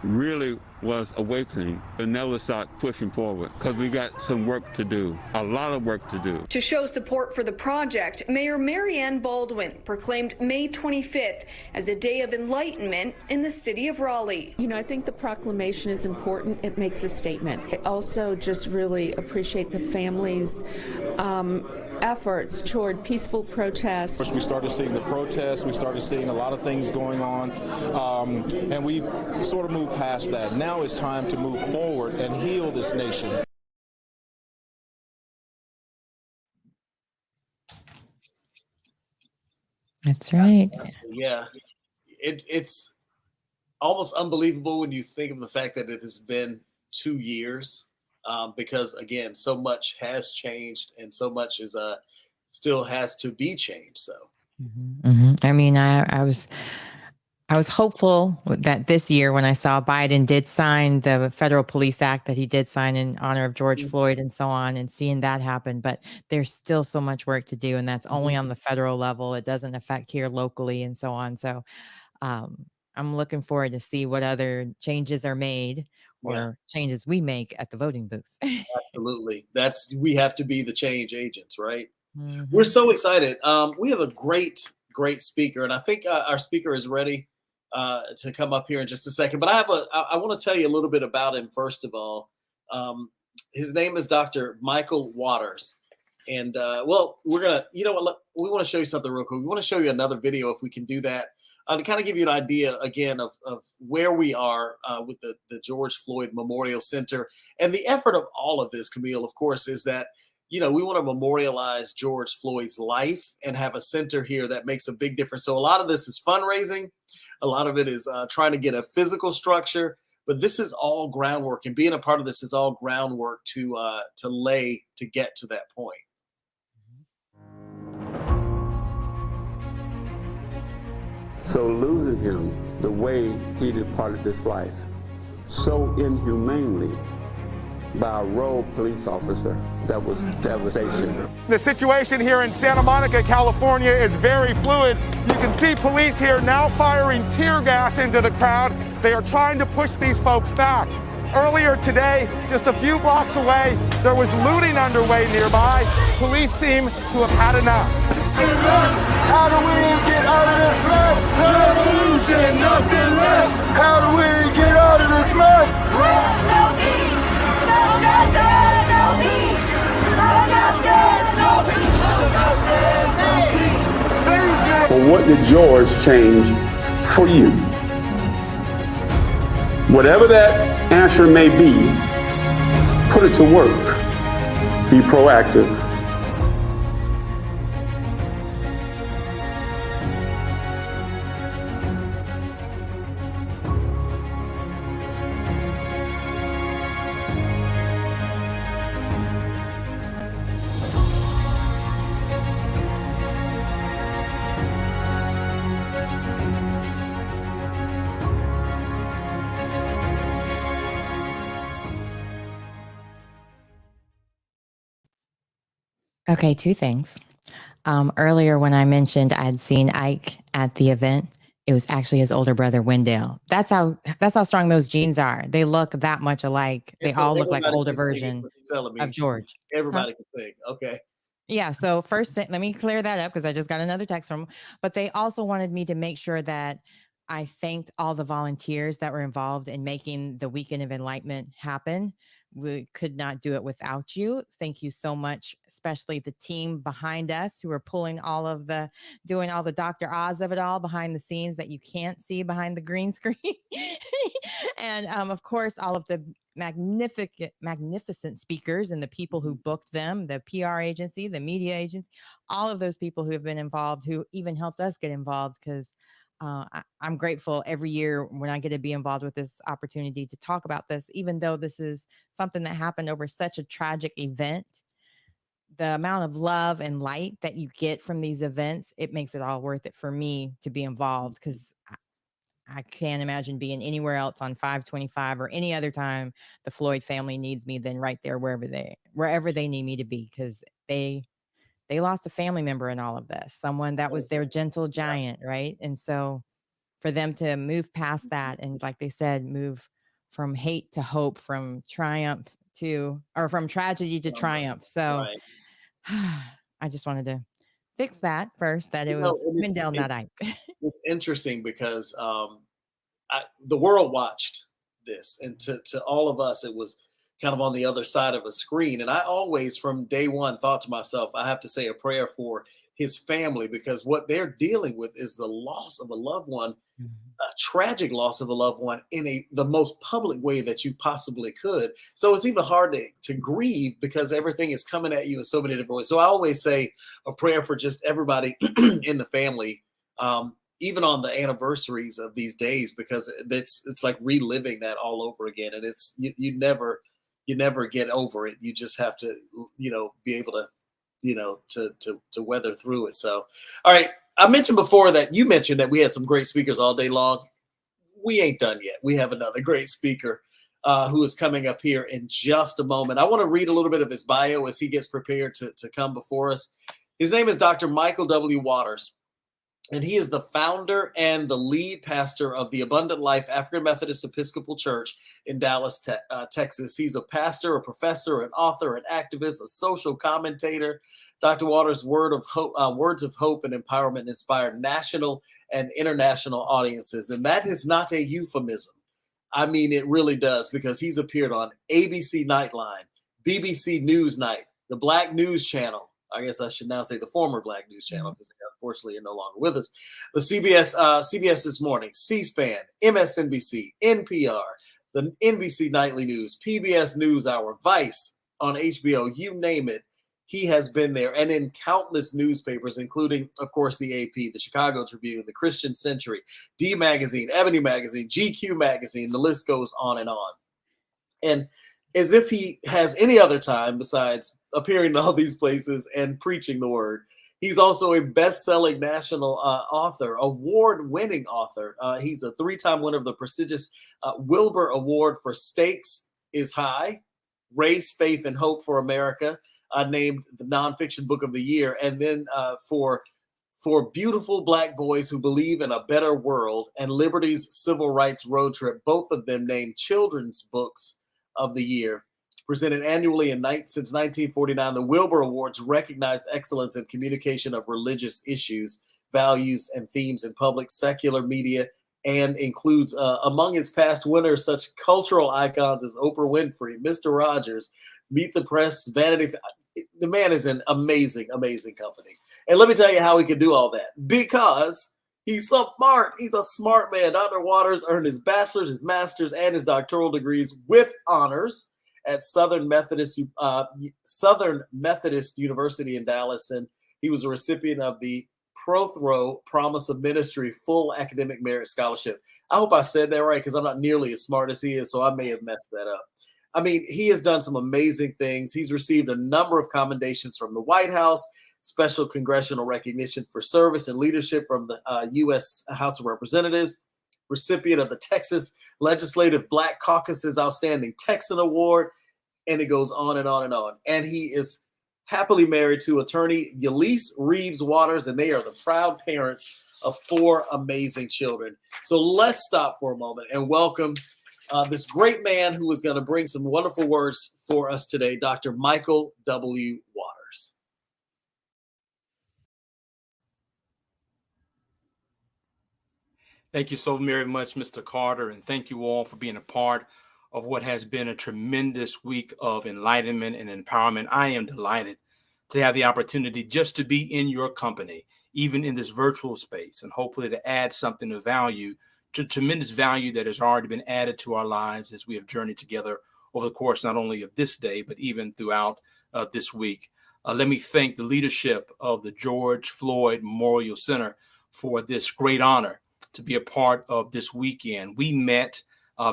really was awakening and never start pushing forward because we got some work to do, a lot of work to do. To show support for the project, Mayor Marianne Baldwin proclaimed May 25th as a day of enlightenment in the city of Raleigh. You know, I think the proclamation is important. It makes a statement. I also just really appreciate the families' efforts toward peaceful protests. We started seeing the protests, we started seeing a lot of things going on, and we've sort of moved past that. Now it's time to move forward and heal this nation. That's right. Yeah, it's almost unbelievable when you think of the fact that it has been 2 years, because again, so much has changed and so much is still has to be changed. So, I mean, I was hopeful that this year when I saw Biden did sign the Federal Police Act that he did sign in honor of George Floyd and so on, and seeing that happen, but there's still so much work to do, and that's only on the federal level. It doesn't affect here locally and so on. So I'm looking forward to see what other changes are made or changes we make at the voting booth. Absolutely. We have to be the change agents, right? We're so excited. We have a great speaker, and I think our speaker is ready to come up here in just a second. But I want to tell you a little bit about him first of all. His name is Dr. Michael Waters, and well, we're gonna, you know what? We want to show you something real quick. We want to show you another video if we can do that. To kind of give you an idea again of where we are with the George Floyd Memorial Center, and the effort of all of this, Camille, of course, is that, you know, we want to memorialize George Floyd's life and have a center here that makes a big difference. So a lot of this is fundraising. A lot of it is trying to get a physical structure, but this is all groundwork, and being a part of this is all groundwork to lay to get to that point. So losing him the way he departed this life, so inhumanely, by a rogue police officer, that was devastation. The situation here in Santa Monica, California is very fluid. You can see police here now firing tear gas into the crowd. They are trying to push these folks back. Earlier today, just a few blocks away, there was looting underway nearby. Police seem to have had enough. How do we get out of this mess? Revolution, nothing less. How do we get out of this mess? No peace, no justice, no peace, no justice, no peace, no justice, no peace. Well, what did George change for you? Whatever that answer may be, put it to work. Be proactive. Okay, two things. Earlier when I mentioned I'd seen Ike at the event, it was actually his older brother, Wendell. That's how strong those genes are. They look that much alike. They So all look like everybody older can sing, is version what you're telling me. of George. Everybody can sing. Okay. Yeah, so first, let me clear that up because I just got another text from them. But they also wanted me to make sure that I thanked all the volunteers that were involved in making the Weekend of Enlightenment happen. we could not do it without you. Thank you so much, especially the team behind us who are doing all the Dr. Oz of it all behind the scenes that you can't see behind the green screen. And of course, all of the magnificent speakers and the people who booked them, the PR agency, the media agents, all of those people who have been involved, who even helped us get involved, because I'm grateful every year when I get to be involved with this opportunity to talk about this, even though this is something that happened over such a tragic event. The amount of love and light that you get from these events, it makes it all worth it for me to be involved, because I can't imagine being anywhere else on 525 or any other time the Floyd family needs me than right there wherever they need me to be, because they lost a family member in all of this, someone that was their gentle giant, right? And so for them to move past that and, like they said, move from hate to hope, from tragedy to triumph. So Right. I just wanted to fix that first, that it You know, was and Mendel, not Ike. it's interesting because the world watched this, and to all of us, it was kind of on the other side of a screen. And I always, from day one, thought to myself, I have to say a prayer for his family, because what they're dealing with is the loss of a loved one, a tragic loss of a loved one, in the most public way that you possibly could. So it's even hard to grieve, because everything is coming at you in so many different ways. So I always say a prayer for just everybody in the family, even on the anniversaries of these days, because it's like reliving that all over again. And it's you never get over it. You just have to, be able to, to weather through it. So, all right. I mentioned before that you mentioned that we had some great speakers all day long. We ain't done yet. We have another great speaker who is coming up here in just a moment. I want to read a little bit of his bio as he gets prepared to come before us. His name is Dr. Michael W. Waters, and he is the founder and the lead pastor of the Abundant Life African Methodist Episcopal Church in Dallas, Texas. He's a pastor, a professor, an author, an activist, a social commentator. Dr. Waters' words of hope and empowerment inspired national and international audiences. And that is not a euphemism. I mean, it really does, because he's appeared on ABC Nightline, BBC Newsnight, the Black News Channel. I guess I should now say the former Black News Channel, because they unfortunately are no longer with us. The CBS This Morning, C-SPAN, MSNBC, NPR, the NBC Nightly News, PBS NewsHour, Vice on HBO, you name it. He has been there, and in countless newspapers, including, of course, the AP, the Chicago Tribune, the Christian Century, D Magazine, Ebony Magazine, GQ Magazine, the list goes on and on. And as if he has any other time besides appearing in all these places and preaching the word, he's also a best-selling national author, award-winning author. He's a 3-time winner of the prestigious Wilbur Award for Stakes is High, Race, Faith, and Hope for America, named the nonfiction book of the year, and then for Beautiful Black Boys Who Believe in a Better World and Liberty's Civil Rights Road Trip, both of them named children's books of the year. Presented annually since 1949, the Wilbur Awards recognize excellence in communication of religious issues, values, and themes in public secular media, and includes among its past winners such cultural icons as Oprah Winfrey, Mr. Rogers, Meet the Press, Vanity Fair. The man is an amazing, amazing company. And let me tell you how he could do all that. Because he's so smart. He's a smart man. Dr. Waters earned his bachelor's, his master's, and his doctoral degrees with honors at Southern Methodist University in Dallas. And he was a recipient of the Prothero Promise of Ministry Full Academic Merit Scholarship. I hope I said that right, because I'm not nearly as smart as he is, so I may have messed that up. I mean, he has done some amazing things. He's received a number of commendations from the White House, special congressional recognition for service and leadership from the U.S. House of Representatives, recipient of the Texas Legislative Black Caucus's Outstanding Texan Award, and it goes on and on and on. And he is happily married to attorney Yelise Reeves Waters, and they are the proud parents of 4 amazing children. So let's stop for a moment and welcome this great man who is going to bring some wonderful words for us today, Dr. Michael W. Waters. Thank you so very much, Mr. Carter, and thank you all for being a part of what has been a tremendous week of enlightenment and empowerment. I am delighted to have the opportunity just to be in your company, even in this virtual space, and hopefully to add something of value to tremendous value that has already been added to our lives as we have journeyed together over the course not only of this day, but even throughout this week. Let me thank the leadership of the George Floyd Memorial Center for this great honor to be a part of this weekend. We met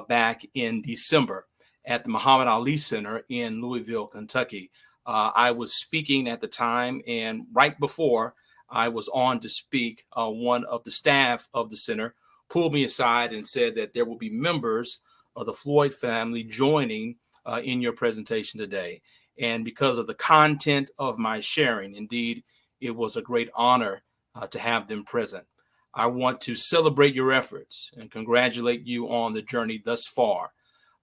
back in December at the Muhammad Ali Center in Louisville, Kentucky. I was speaking at the time, and right before I was on to speak, one of the staff of the center pulled me aside and said that there will be members of the Floyd family joining in your presentation today. And because of the content of my sharing, indeed, it was a great honor to have them present. I want to celebrate your efforts and congratulate you on the journey thus far.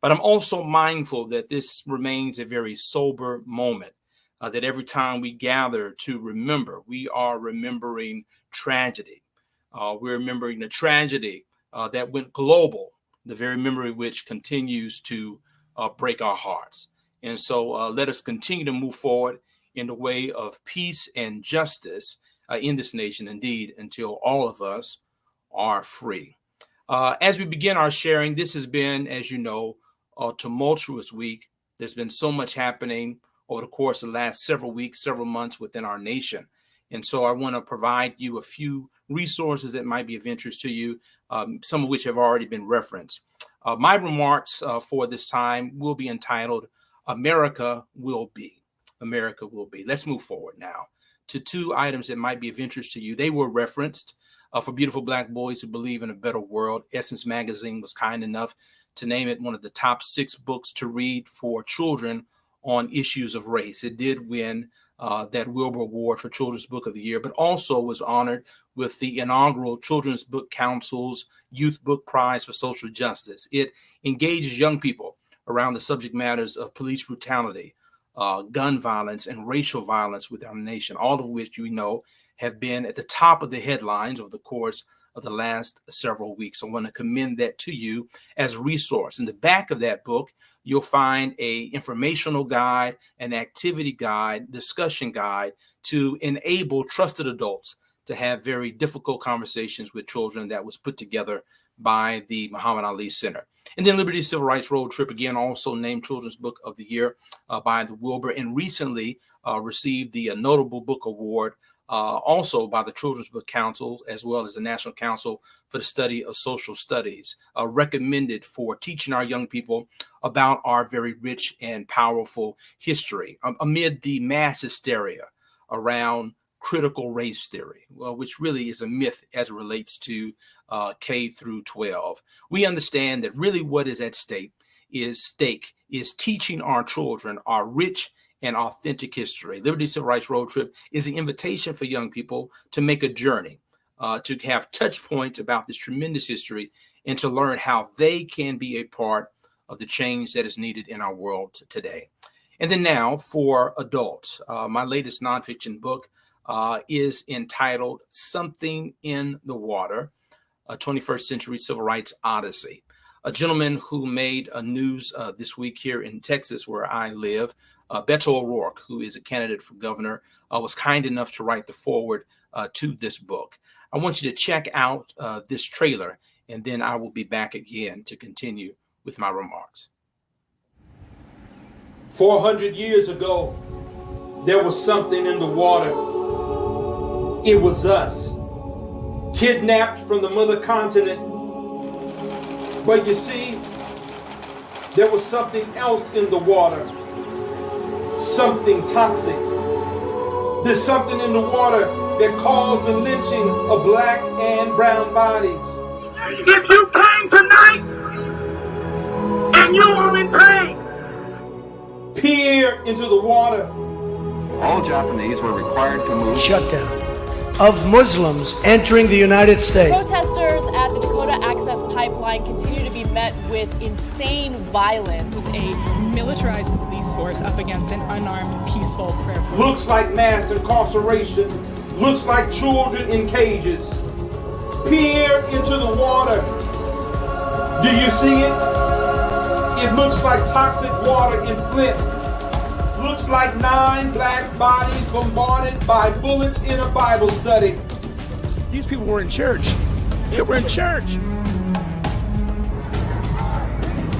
But I'm also mindful that this remains a very sober moment, that every time we gather to remember, we are remembering tragedy. We're remembering the tragedy that went global, the very memory which continues to break our hearts. And so let us continue to move forward in the way of peace and justice in this nation, indeed, until all of us are free. As we begin our sharing, this has been, as you know, a tumultuous week. There's been so much happening over the course of the last several weeks, several months within our nation. And so I want to provide you a few resources that might be of interest to you, some of which have already been referenced. My remarks for this time will be entitled, America Will Be. America Will Be. Let's move forward now to two items that might be of interest to you. They were referenced for Beautiful Black Boys Who Believe in a Better World. Essence Magazine was kind enough to name it one of the top 6 books to read for children on issues of race. It did win that Wilbur Award for Children's Book of the Year, but also was honored with the inaugural Children's Book Council's Youth Book Prize for Social Justice. It engages young people around the subject matters of police brutality, gun violence, and racial violence within our nation, all of which you know have been at the top of the headlines over the course of the last several weeks. I want to commend that to you as a resource. In the back of that book, you'll find a informational guide, an activity guide, discussion guide to enable trusted adults to have very difficult conversations with children that was put together by the Muhammad Ali Center. And then Liberty Civil Rights Road Trip, again, also named Children's Book of the Year by the Wilbur, and recently received the Notable Book Award also by the Children's Book Council, as well as the National Council for the Study of Social Studies, recommended for teaching our young people about our very rich and powerful history amid the mass hysteria around critical race theory, which really is a myth as it relates to K through 12. We understand that really what is at stake is teaching our children our rich and authentic history. Liberty Civil Rights Road Trip is an invitation for young people to make a journey, to have touch points about this tremendous history, and to learn how they can be a part of the change that is needed in our world today. And then now for adults, my latest nonfiction book is entitled Something in the Water, a 21st Century Civil Rights Odyssey. A gentleman who made news this week here in Texas, where I live, Beto O'Rourke, who is a candidate for governor, was kind enough to write the foreword to this book. I want you to check out this trailer, and then I will be back again to continue with my remarks. 400 years ago, there was something in the water. It was us, kidnapped from the mother continent. But you see, there was something else in the water. Something toxic. There's something in the water that caused the lynching of black and brown bodies. If you came tonight and you are in pain, peer into the water. All Japanese were required to move. Shutdown of Muslims entering the United States. Protesters at the Dakota Access Pipeline continue to be met with insane violence. A militarized police force up against an unarmed, peaceful prayer group. Looks like mass incarceration. Looks like children in cages. Peer into the water. Do you see it? It looks like toxic water in Flint. Looks like 9 black bodies bombarded by bullets in a Bible study. These people were in church. They were in church.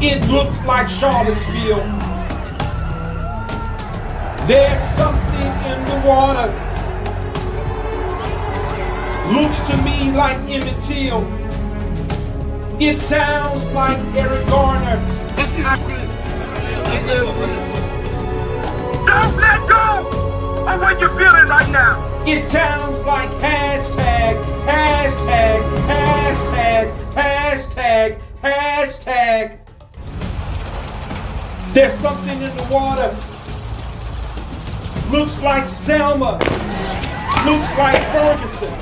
It looks like Charlottesville. There's something in the water. Looks to me like Emmett Till. It sounds like Eric Garner. Don't let go of what you're feeling right now. It sounds like hashtag, hashtag, hashtag, hashtag, hashtag. There's something in the water. Looks like Selma. Looks like Ferguson.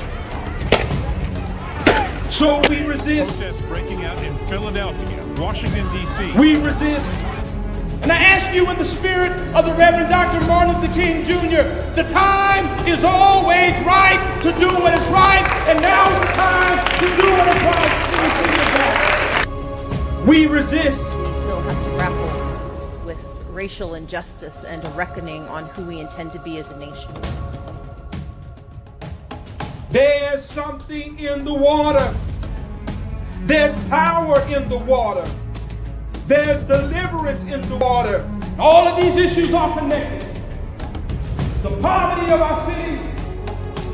So we resist. Protests breaking out in Philadelphia, Washington, D.C. We resist. And I ask you in the spirit of the Reverend Dr. Martin Luther King Jr., the time is always right to do what is right, and now is the time to do what is right. We resist. We still have to grapple with racial injustice and a reckoning on who we intend to be as a nation. There's something in the water. There's power in the water. There's deliverance in the water. All of these issues are connected. The poverty of our city,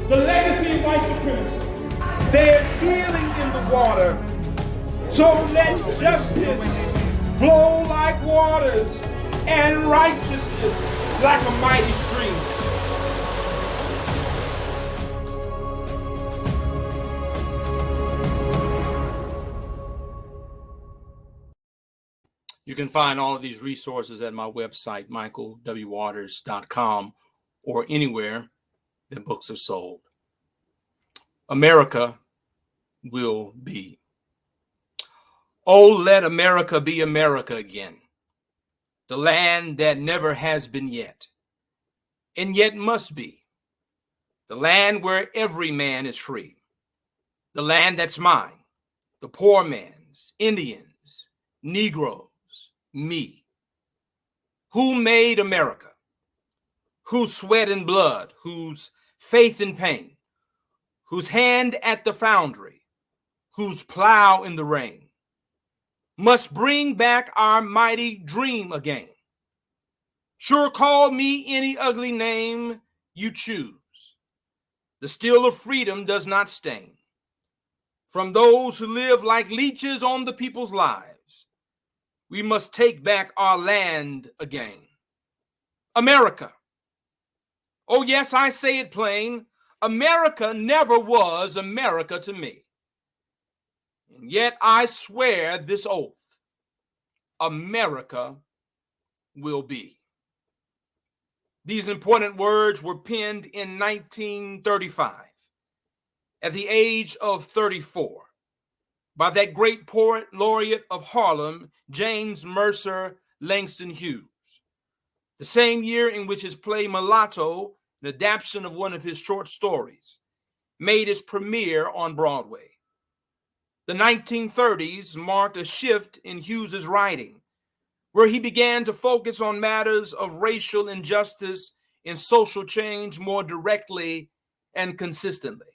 the legacy of white supremacy. There's healing in the water. So let justice flow like waters and righteousness like a mighty stream. You can find all of these resources at my website, michaelwwaters.com, or anywhere that books are sold. America will be. Oh, let America be America again, the land that never has been yet, and yet must be, the land where every man is free, the land that's mine, the poor man's, Indians, Negroes, me. Who made America? Whose sweat and blood, whose faith and pain, whose hand at the foundry, whose plow in the rain, must bring back our mighty dream again. Sure, call me any ugly name you choose. The steel of freedom does not stain. From those who live like leeches on the people's lives, we must take back our land again. America. Oh, yes, I say it plain. America never was America to me. And yet I swear this oath, America will be. These important words were penned in 1935 at the age of 34. By that great poet laureate of Harlem, James Mercer Langston Hughes, the same year in which his play Mulatto, an adaptation of one of his short stories, made its premiere on Broadway. The 1930s marked a shift in Hughes's writing, where he began to focus on matters of racial injustice and social change more directly and consistently.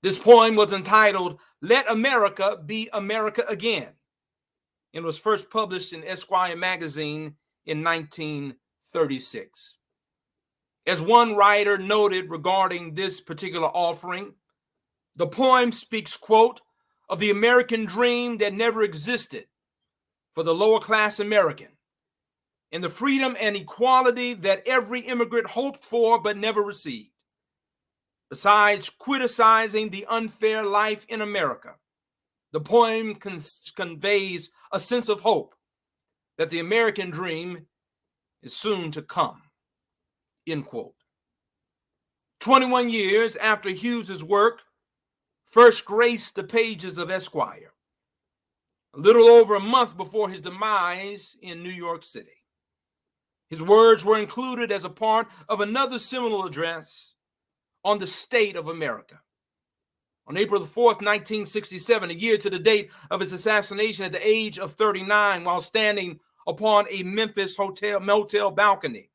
This poem was entitled, Let America Be America Again, and was first published in Esquire magazine in 1936. As one writer noted regarding this particular offering, the poem speaks, quote, of the American dream that never existed for the lower class American, and the freedom and equality that every immigrant hoped for but never received. Besides criticizing the unfair life in America, the poem conveys a sense of hope that the American dream is soon to come, end quote. 21 years after Hughes's work first graced the pages of Esquire, a little over a month before his demise in New York City, his words were included as a part of another seminal address on the state of America. On April the 4th, 1967, a year to the date of his assassination at the age of 39, while standing upon a Memphis motel balcony,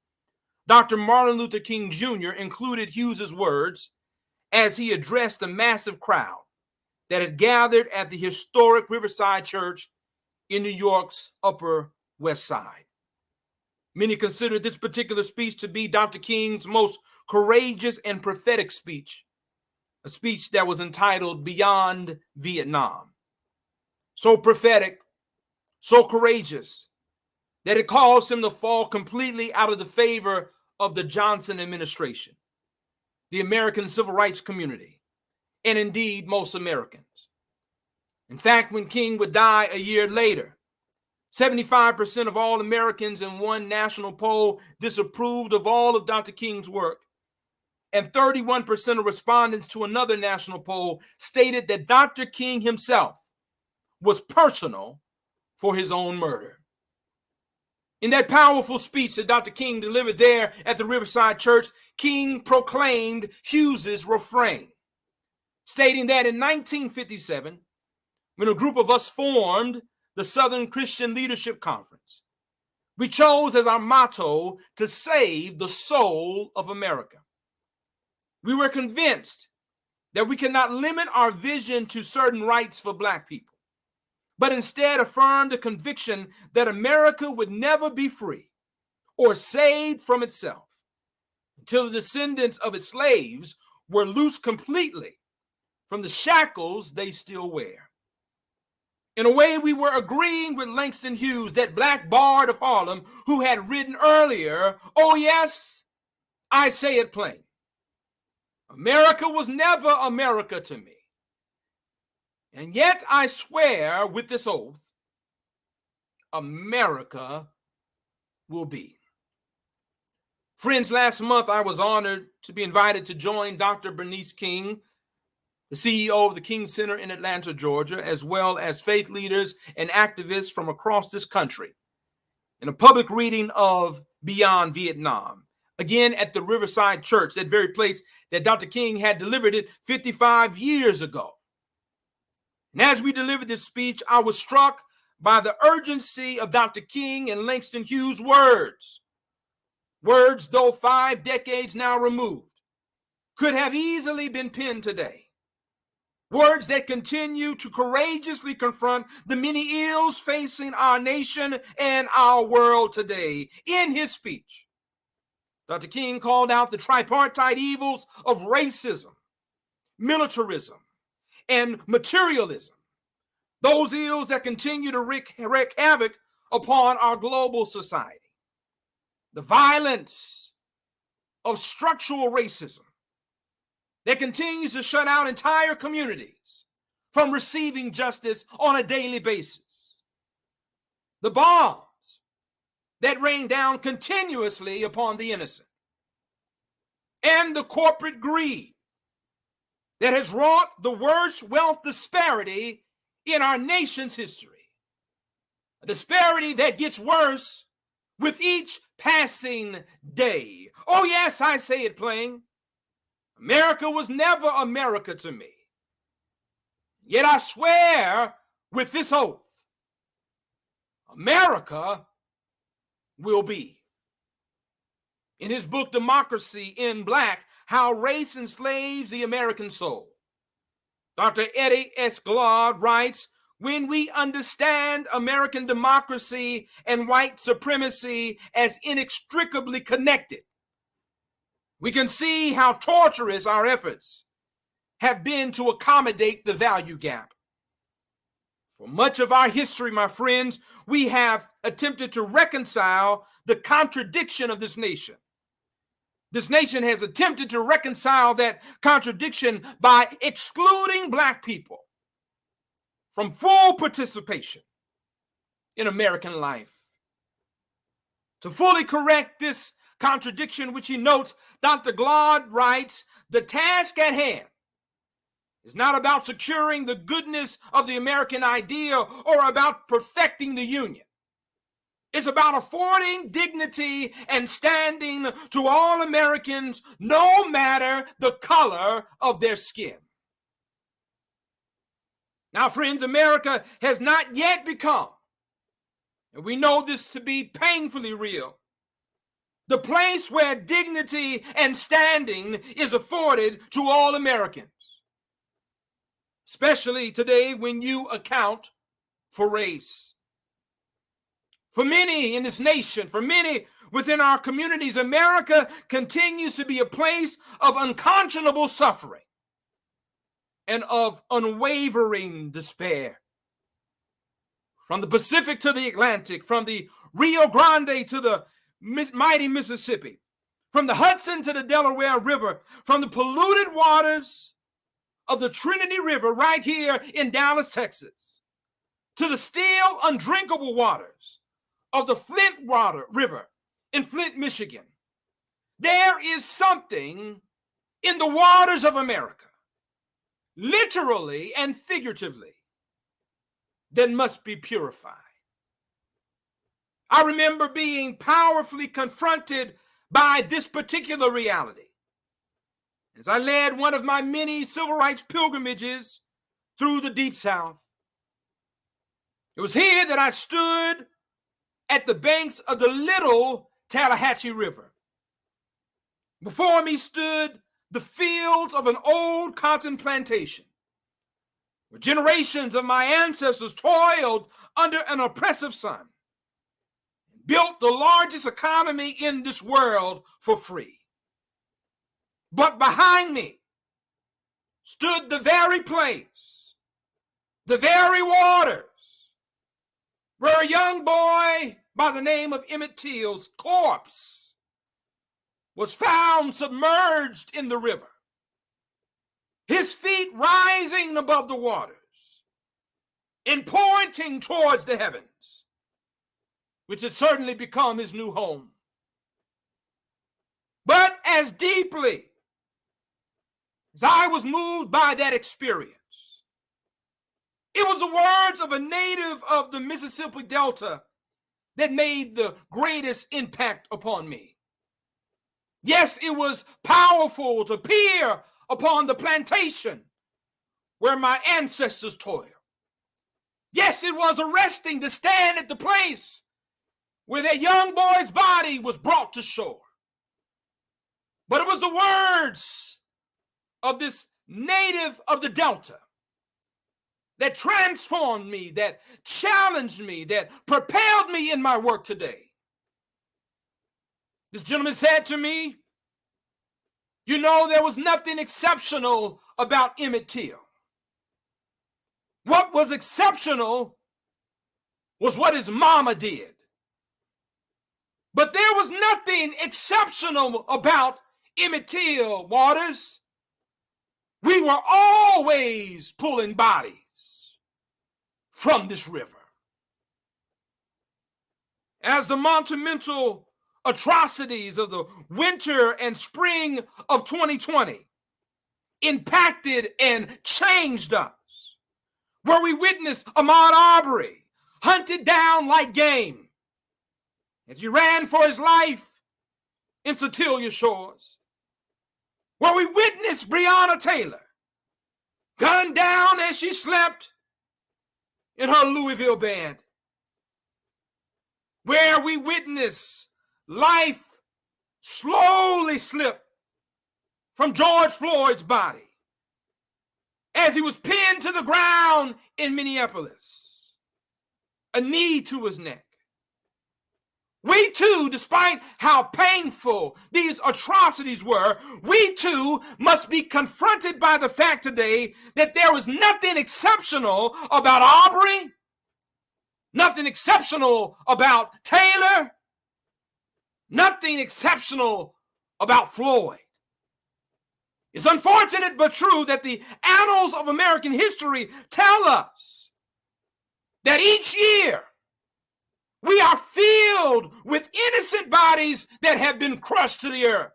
Dr. Martin Luther King Jr. included Hughes's words as he addressed the massive crowd that had gathered at the historic Riverside Church in New York's Upper West Side. Many consider this particular speech to be Dr. King's most courageous and prophetic speech, a speech that was entitled Beyond Vietnam. So prophetic, so courageous, that it caused him to fall completely out of the favor of the Johnson administration, the American civil rights community, and indeed most Americans. In fact, when King would die a year later, 75% of all Americans in one national poll disapproved of all of Dr. King's work, and 31% of respondents to another national poll stated that Dr. King himself was personal for his own murder. In that powerful speech that Dr. King delivered there at the Riverside Church, King proclaimed Hughes's refrain, stating that in 1957, when a group of us formed the Southern Christian Leadership Conference, we chose as our motto to save the soul of America. We were convinced that we cannot limit our vision to certain rights for Black people, but instead affirmed the conviction that America would never be free or saved from itself until the descendants of its slaves were loosed completely from the shackles they still wear. In a way, we were agreeing with Langston Hughes, that Black bard of Harlem, who had written earlier, "Oh yes, I say it plain. America was never America to me. And yet I swear with this oath, America will be." Friends, last month I was honored to be invited to join Dr. Bernice King, the CEO of the King Center in Atlanta, Georgia, as well as faith leaders and activists from across this country, in a public reading of Beyond Vietnam, again at the Riverside Church, that very place that Dr. King had delivered it 55 years ago. And as we delivered this speech, I was struck by the urgency of Dr. King and Langston Hughes' words. Words, though 5 decades now removed, could have easily been penned today. Words that continue to courageously confront the many ills facing our nation and our world today. In his speech, Dr. King called out the tripartite evils of racism, militarism, and materialism, those ills that continue to wreak havoc upon our global society. The violence of structural racism that continues to shut out entire communities from receiving justice on a daily basis. The bombs that rain down continuously upon the innocent. And the corporate greed that has wrought the worst wealth disparity in our nation's history. A disparity that gets worse with each passing day. Oh yes, I say it plain. America was never America to me. Yet I swear with this oath, America will be. In his book, Democracy in Black, How Race Enslaves the American Soul, Dr. Eddie S. Glaude writes, "When we understand American democracy and white supremacy as inextricably connected, we can see how torturous our efforts have been to accommodate the value gap. For much of our history, my friends, we have attempted to reconcile the contradiction of this nation. This nation has attempted to reconcile that contradiction by excluding Black people from full participation in American life. To fully correct this contradiction, which he notes, Dr. Glaude writes, "The task at hand is not about securing the goodness of the American ideal or about perfecting the Union. It's about affording dignity and standing to all Americans, no matter the color of their skin." Now, friends, America has not yet become, and we know this to be painfully real, the place where dignity and standing is afforded to all Americans, especially today when you account for race. For many in this nation, for many within our communities, America continues to be a place of unconscionable suffering and of unwavering despair. From the Pacific to the Atlantic, from the Rio Grande to the mighty Mississippi, from the Hudson to the Delaware River, from the polluted waters of the Trinity River right here in Dallas, Texas, to the still undrinkable waters of the Flint River in Flint, Michigan. There is something in the waters of America, literally and figuratively, that must be purified. I remember being powerfully confronted by this particular reality as I led one of my many civil rights pilgrimages through the Deep South. It was here that I stood at the banks of the little Tallahatchie River. Before me stood the fields of an old cotton plantation, where generations of my ancestors toiled under an oppressive sun, and built the largest economy in this world for free. But behind me stood the very place, the very waters, where a young boy by the name of Emmett Till's corpse was found submerged in the river, his feet rising above the waters and pointing towards the heavens, which had certainly become his new home. But as deeply as I was moved by that experience, it was the words of a native of the Mississippi Delta that made the greatest impact upon me. Yes, it was powerful to peer upon the plantation where my ancestors toiled. Yes, it was arresting to stand at the place where that young boy's body was brought to shore. But it was the words of this native of the Delta that transformed me, that challenged me, that propelled me in my work today. This gentleman said to me, you know, there was nothing exceptional about Emmett Till. What was exceptional was what his mama did. But there was nothing exceptional about Emmett Till, Waters. We were always pulling bodies from this river. As the monumental atrocities of the winter and spring of 2020 impacted and changed us, where we witnessed Ahmaud Arbery hunted down like game as he ran for his life in Cecilia Shores, where we witnessed Breonna Taylor gunned down as she slept in her Louisville bed, where we witnessed life slowly slip from George Floyd's body as he was pinned to the ground in Minneapolis, a knee to his neck. We too, despite how painful these atrocities were, we too must be confronted by the fact today that there was nothing exceptional about Arbery, nothing exceptional about Taylor, nothing exceptional about Floyd. It's unfortunate but true that the annals of American history tell us that each year we are filled with innocent bodies that have been crushed to the earth.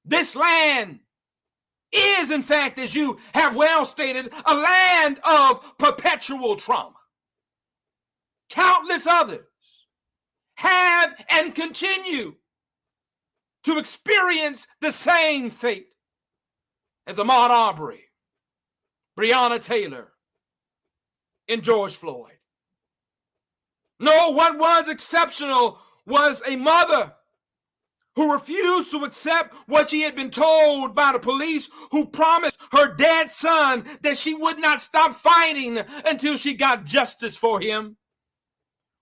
This land is, in fact, as you have well stated, a land of perpetual trauma. Countless others have and continue to experience the same fate as Ahmaud Arbery. Breonna Taylor, and George Floyd. No, what was exceptional was a mother who refused to accept what she had been told by the police, who promised her dead son that she would not stop fighting until she got justice for him.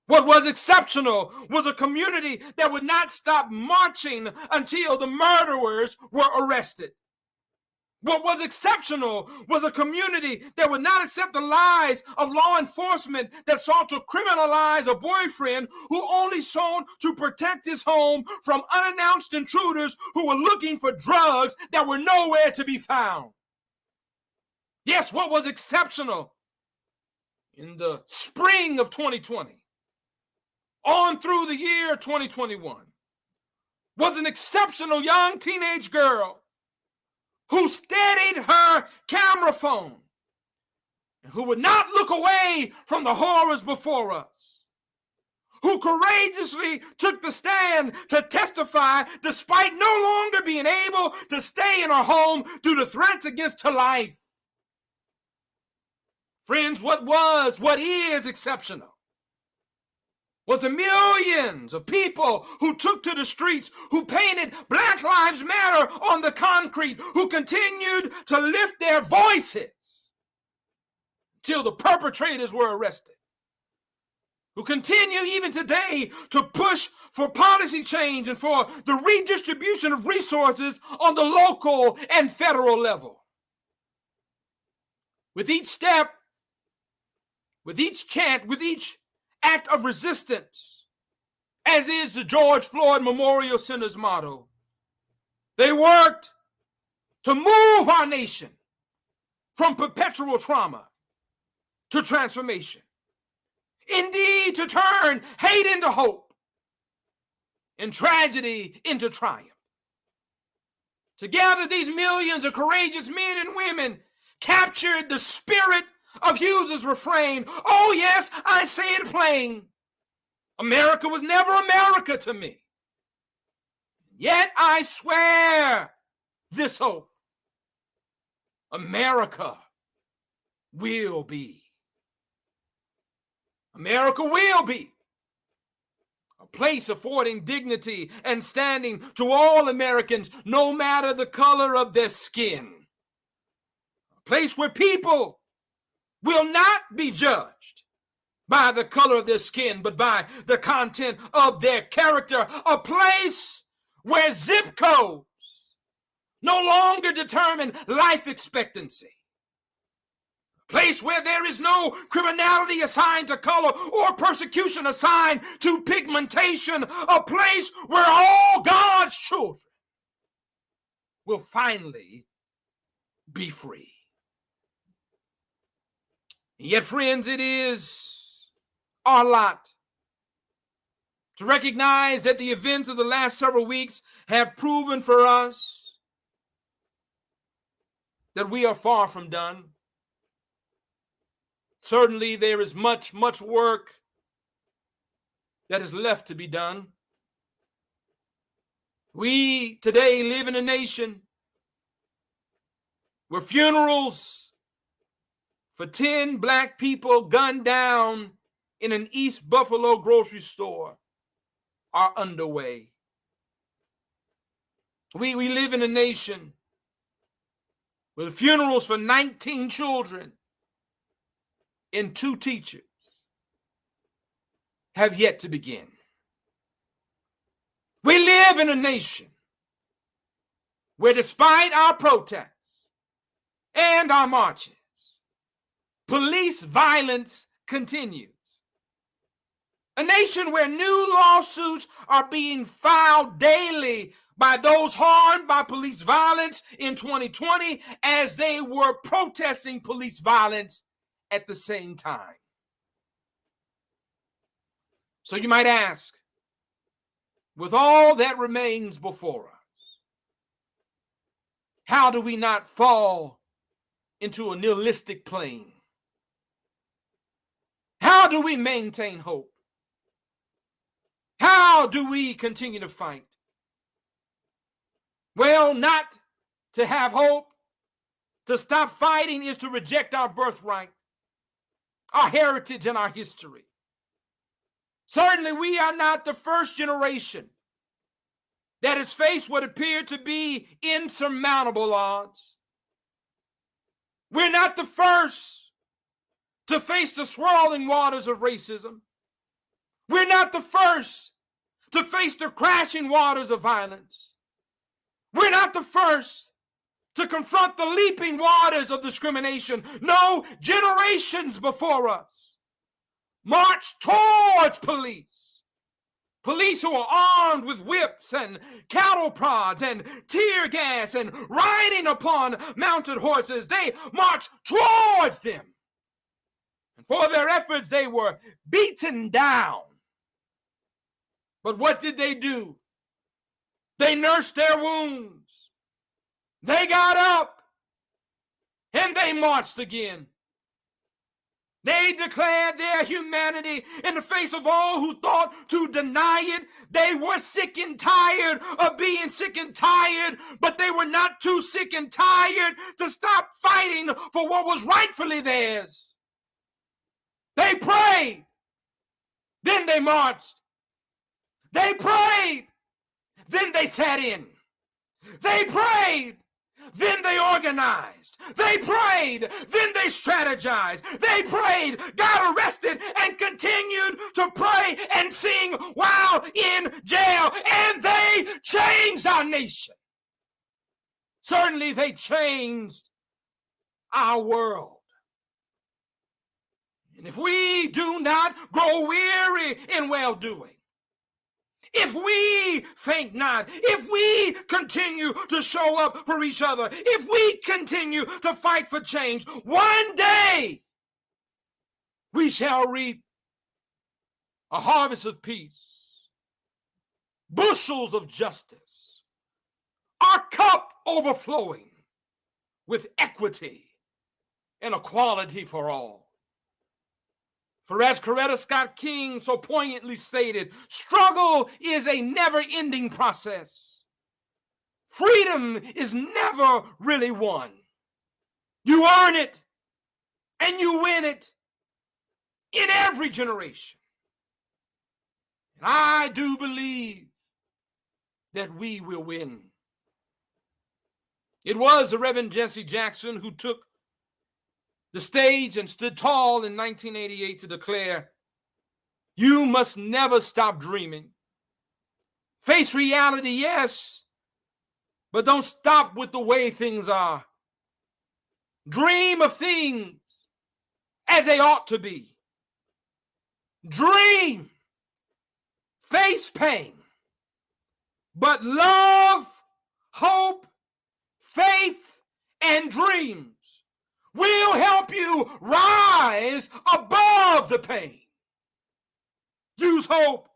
What was exceptional was a community that would not stop marching until the murderers were arrested. What was exceptional was a community that would not accept the lies of law enforcement that sought to criminalize a boyfriend who only sought to protect his home from unannounced intruders who were looking for drugs that were nowhere to be found. Yes, what was exceptional in the spring of 2020 on through the year 2021 was an exceptional young teenage girl who steadied her camera phone and who would not look away from the horrors before us, who courageously took the stand to testify despite no longer being able to stay in her home due to threats against her life. Friends, what is exceptional was the millions of people who took to the streets, who painted Black Lives Matter on the concrete, who continued to lift their voices till the perpetrators were arrested, who continue even today to push for policy change and for the redistribution of resources on the local and federal level. With each step, with each chant, with each act of resistance, as is the George Floyd Memorial Center's motto, they worked to move our nation from perpetual trauma to transformation. Indeed, to turn hate into hope and tragedy into triumph. Together, these millions of courageous men and women captured the spirit of Hughes's refrain. Oh yes, I say it plain. America was never America to me. Yet I swear this oath. America will be. America will be a place affording dignity and standing to all Americans, no matter the color of their skin. A place where people will not be judged by the color of their skin, but by the content of their character. A place where zip codes no longer determine life expectancy. A place where there is no criminality assigned to color or persecution assigned to pigmentation. A place where all God's children will finally be free. Yet, friends, it is our lot to recognize that the events of the last several weeks have proven for us that we are far from done. Certainly, there is much work that is left to be done. We today live in a nation where funerals for 10 black people gunned down in an East Buffalo grocery store are underway. We live in a nation where the funerals for 19 children and 2 teachers have yet to begin. We live in a nation where, despite our protests and our marches, police violence continues. A nation where new lawsuits are being filed daily by those harmed by police violence in 2020 as they were protesting police violence at the same time. So you might ask, with all that remains before us, how do we not fall into a nihilistic plane? How do we maintain hope? How do we continue to fight? Well, not to have hope To stop fighting is to reject our birthright, our heritage, and our history. Certainly, we are not the first generation that has faced what appeared to be insurmountable odds. We're not the first to face the swirling waters of racism. We're not the first to face the crashing waters of violence. We're not the first to confront the leaping waters of discrimination. No, generations before us marched towards police. Police who are armed with whips and cattle prods and tear gas and riding upon mounted horses. They marched towards them. And for their efforts, they were beaten down. But what did they do? They nursed their wounds. They got up and they marched again. They declared their humanity in the face of all who thought to deny it. They were sick and tired of being sick and tired, but they were not too sick and tired to stop fighting for what was rightfully theirs. They prayed, then they marched. They prayed, then they sat in. They prayed, then they organized. They prayed, then they strategized. They prayed, got arrested, and continued to pray and sing while in jail. And they changed our nation. Certainly, they changed our world. And if we do not grow weary in well-doing, if we faint not, if we continue to show up for each other, if we continue to fight for change, one day we shall reap a harvest of peace, bushels of justice, our cup overflowing with equity and equality for all. For as Coretta Scott King so poignantly stated, struggle is a never-ending process. Freedom is never really won. You earn it and you win it in every generation. And I do believe that we will win. It was the Reverend Jesse Jackson who took the stage and stood tall in 1988 to declare, you must never stop dreaming. Face reality, yes, but don't stop with the way things are. Dream of things as they ought to be. Dream, face pain, but love, hope, faith, and dreams will help you rise above the pain. Use hope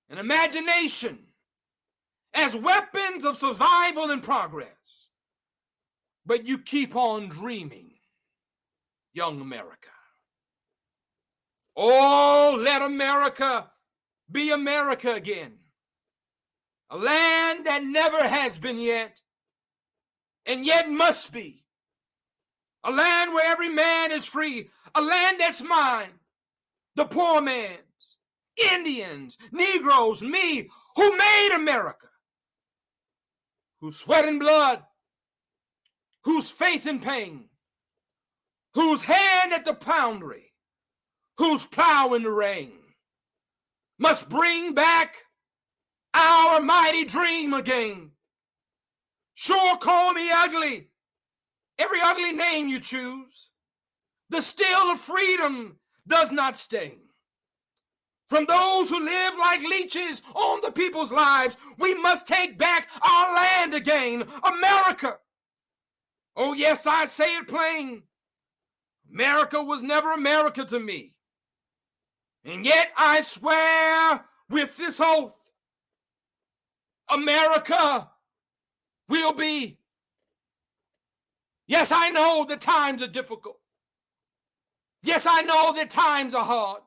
and imagination as weapons of survival and progress. But you keep on dreaming, young America. Oh, let America be America again. A land that never has been yet, and yet must be. A land where every man is free. A land that's mine. The poor man's. Indians, Negroes, me, who made America. Whose sweat and blood. Whose faith and pain. Whose hand at the poundry. Whose plow in the rain. Must bring back our mighty dream again. Sure, call me ugly. Every ugly name you choose, the steel of freedom does not stain. From those who live like leeches on the people's lives, we must take back our land again, America. Oh yes, I say it plain. America was never America to me. And yet I swear with this oath, America will be. Yes, I know that times are difficult. Yes, I know that times are hard.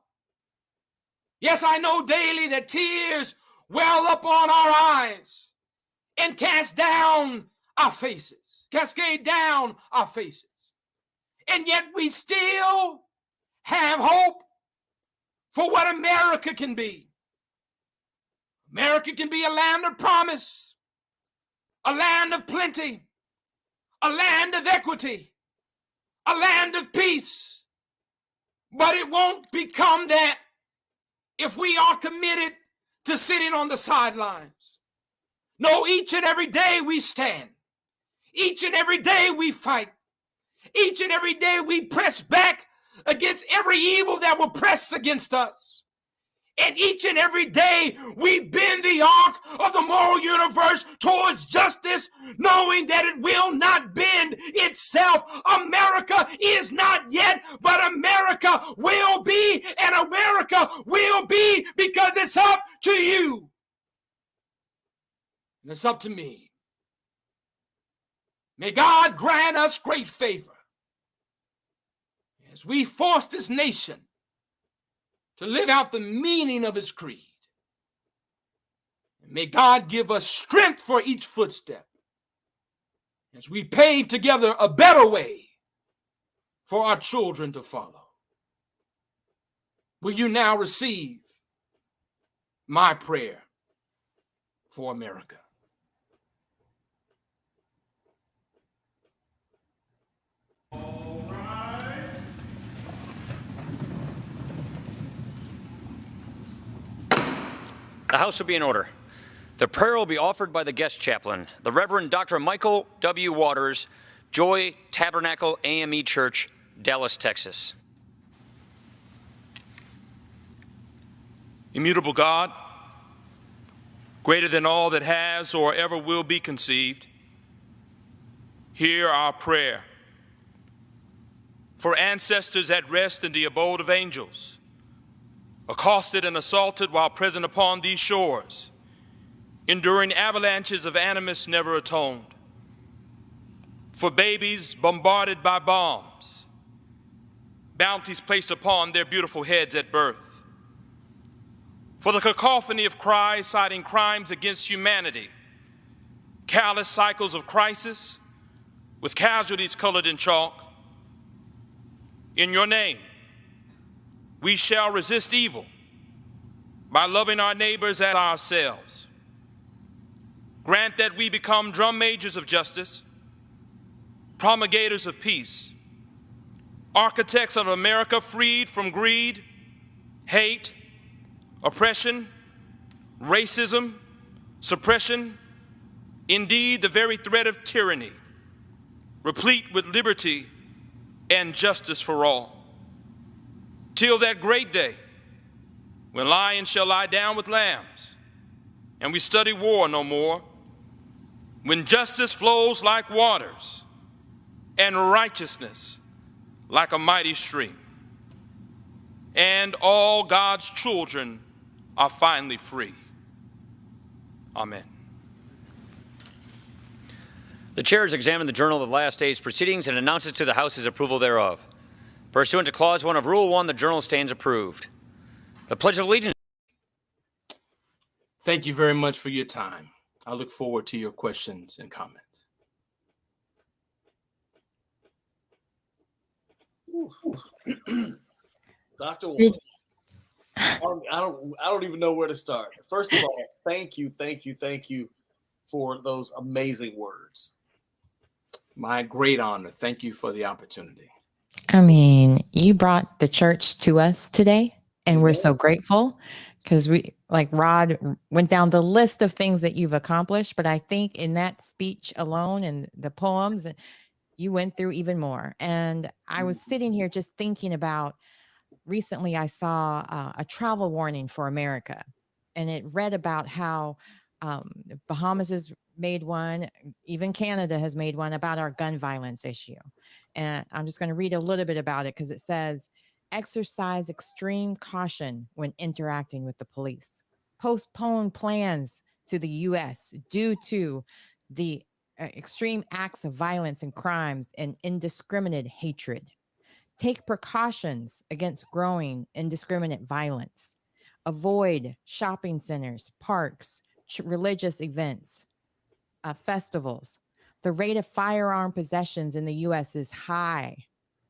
Yes, I know daily that tears well up on our eyes and cast down our faces. cascade down our faces. And yet we still have hope for what America can be. America can be a land of promise, a land of plenty, a land of equity, a land of peace. But it won't become that if we are committed to sitting on the sidelines. No, each and every day we stand. Each and every day we fight. Each and every day we press back against every evil that will press against us. And each and every day we bend the arc of the moral universe towards justice, knowing that it will not bend itself. America is not yet, but America will be, and America will be because it's up to you. And it's up to me. May God grant us great favor as we force this nation to live out the meaning of its creed. And may God give us strength for each footstep as we pave together a better way for our children to follow. Will you now receive my prayer for America? The House will be in order. The prayer will be offered by the guest chaplain, the Reverend Dr. Michael W. Waters, Joy Tabernacle AME Church, Dallas, Texas. Immutable God, greater than all that has or ever will be conceived, hear our prayer. For ancestors at rest in the abode of angels, accosted and assaulted while present upon these shores, enduring avalanches of animus never atoned. For babies bombarded by bombs, bounties placed upon their beautiful heads at birth. For the cacophony of cries citing crimes against humanity, callous cycles of crisis with casualties colored in chalk. In your name, we shall resist evil by loving our neighbors as ourselves. Grant that we become drum majors of justice, promulgators of peace, architects of America freed from greed, hate, oppression, racism, suppression, indeed the very threat of tyranny, replete with liberty and justice for all. Till that great day when lions shall lie down with lambs and we study war no more, when justice flows like waters and righteousness like a mighty stream, and all God's children are finally free. Amen. The chair has examined the journal of the last day's proceedings and announces to the House his approval thereof. Pursuant to Clause 1 of Rule 1, the journal stands approved. The Pledge of Allegiance. Thank you very much for your time. I look forward to your questions and comments. Dr. Ward, I don't even know where to start. First of all, thank you for those amazing words. My great honor. Thank you for the opportunity. I mean, you brought the church to us today, and we're so grateful because we, like Rod went down the list of things that you've accomplished, but I think in that speech alone and the poems, you went through even more. And I was sitting here just thinking about, recently I saw a travel warning for America, and it read about how Bahamas has made one, even Canada has made one about our gun violence issue. And I'm just going to read a little bit about it because it says, exercise extreme caution when interacting with the police. Postpone plans to the U.S. due to the extreme acts of violence and crimes and indiscriminate hatred. Take precautions against growing indiscriminate violence. Avoid shopping centers, parks, religious events, festivals. The rate of firearm possessions in the U.S. is high.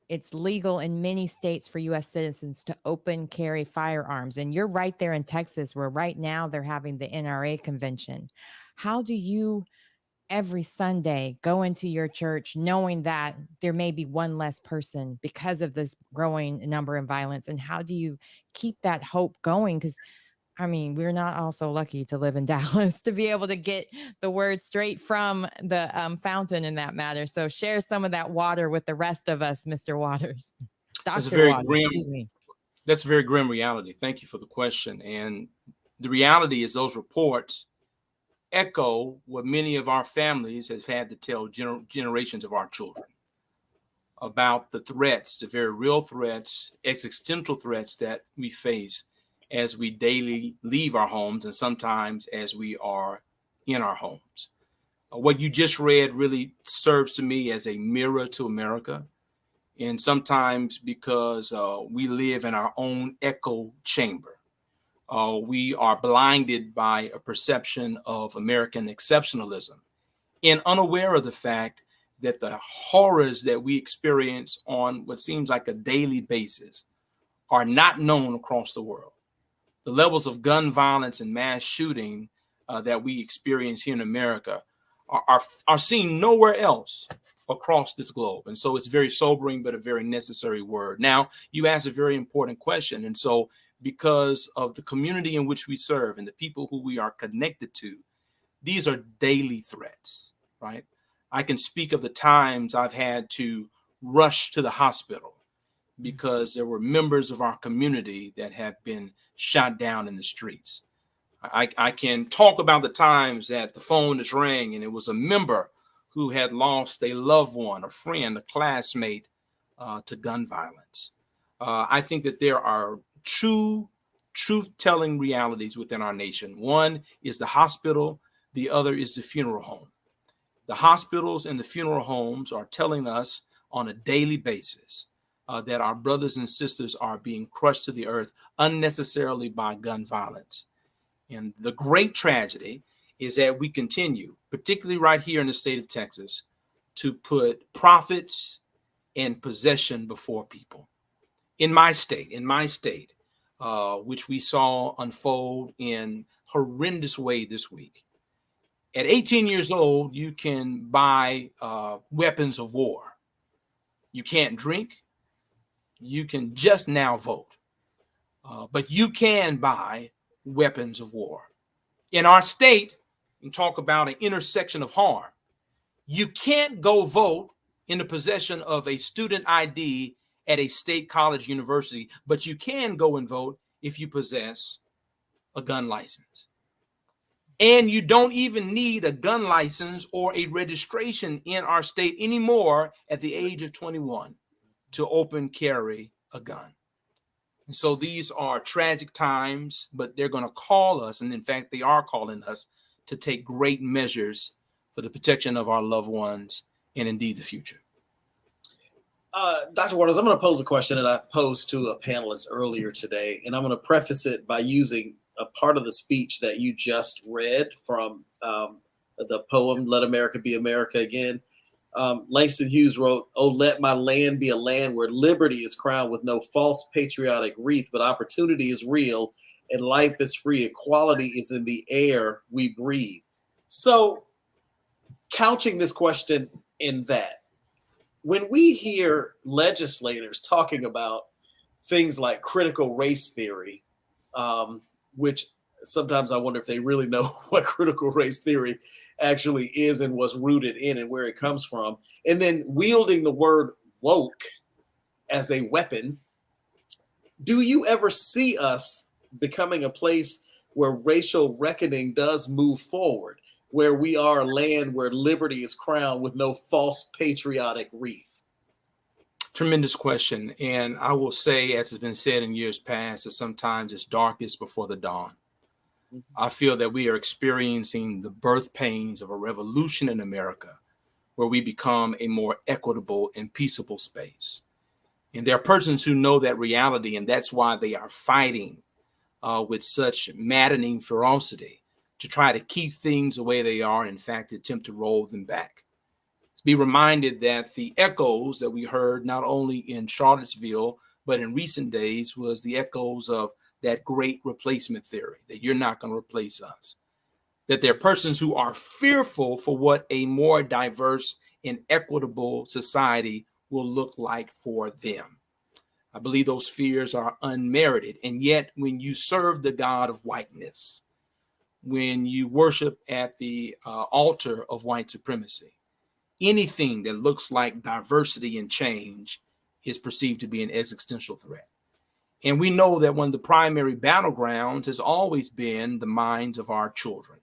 It's legal in many states for U.S. citizens to open carry firearms. And you're right there in Texas, where right now they're having the NRA convention. How do you every Sunday go into your church knowing that there may be one less person because of this growing number of violence? And how do you keep that hope going? Because I mean, we're not all so lucky to live in Dallas to be able to get the word straight from the fountain in that matter. So share some of that water with the rest of us, Mr. Waters. Dr. Waters, excuse me. That's a very grim reality. Thank you for the question. And the reality is those reports echo what many of our families have had to tell generations of our children about the threats, the very real threats, existential threats that we face as we daily leave our homes and sometimes as we are in our homes. What you just read really serves to me as a mirror to America. And sometimes because we live in our own echo chamber, we are blinded by a perception of American exceptionalism and unaware of the fact that the horrors that we experience on what seems like a daily basis are not known across the world. The levels of gun violence and mass shooting that we experience here in America are seen nowhere else across this globe. And so it's very sobering, but a very necessary word. Now, you asked a very important question. And so because of the community in which we serve and the people who we are connected to, these are daily threats, right? I can speak of the times I've had to rush to the hospital because there were members of our community that have been shot down in the streets. I can talk about the times that the phone has rang and it was a member who had lost a loved one, a friend, a classmate to gun violence. I think that there are truth-telling realities within our nation. One is the hospital, the other is the funeral home. The hospitals and the funeral homes are telling us on a daily basis that our brothers and sisters are being crushed to the earth unnecessarily by gun violence. And the great tragedy is that we continue, particularly right here in the state of Texas, to put profits and possession before people. In my state, which we saw unfold in horrendous way this week. At 18 years old, you can buy weapons of war. You can't drink. You can just now vote. But you can buy weapons of war. In our state, you talk about an intersection of harm. You can't go vote in the possession of a student ID at a state college university, but you can go and vote if you possess a gun license. And you don't even need a gun license or a registration in our state anymore at the age of 21 to open carry a gun. And so these are tragic times, but they're going to call us, and in fact, they are calling us to take great measures for the protection of our loved ones and indeed the future. Dr. Waters, I'm going to pose a question that I posed to a panelist earlier today, and I'm going to preface it by using a part of the speech that you just read from the poem, Let America Be America Again. Langston Hughes wrote, "Oh, let my land be a land where liberty is crowned with no false patriotic wreath, but opportunity is real and life is free. Equality is in the air we breathe." So, couching this question in that, when we hear legislators talking about things like critical race theory, which sometimes I wonder if they really know what critical race theory actually is and what's rooted in and where it comes from, and then wielding the word woke as a weapon, do you ever see us becoming a place where racial reckoning does move forward, where we are a land where liberty is crowned with no false patriotic wreath? Tremendous question. And I will say, as has been said in years past, that sometimes it's darkest before the dawn. I feel that we are experiencing the birth pains of a revolution in America where we become a more equitable and peaceable space. And there are persons who know that reality, and that's why they are fighting with such maddening ferocity to try to keep things the way they are, in fact, attempt to roll them back. be reminded that the echoes that we heard not only in Charlottesville, but in recent days was the echoes of that great replacement theory, that you're not going to replace us. That there are persons who are fearful for what a more diverse and equitable society will look like for them. I believe those fears are unmerited. And yet, when you serve the God of whiteness, when you worship at the altar of white supremacy, anything that looks like diversity and change is perceived to be an existential threat. And we know that one of the primary battlegrounds has always been the minds of our children,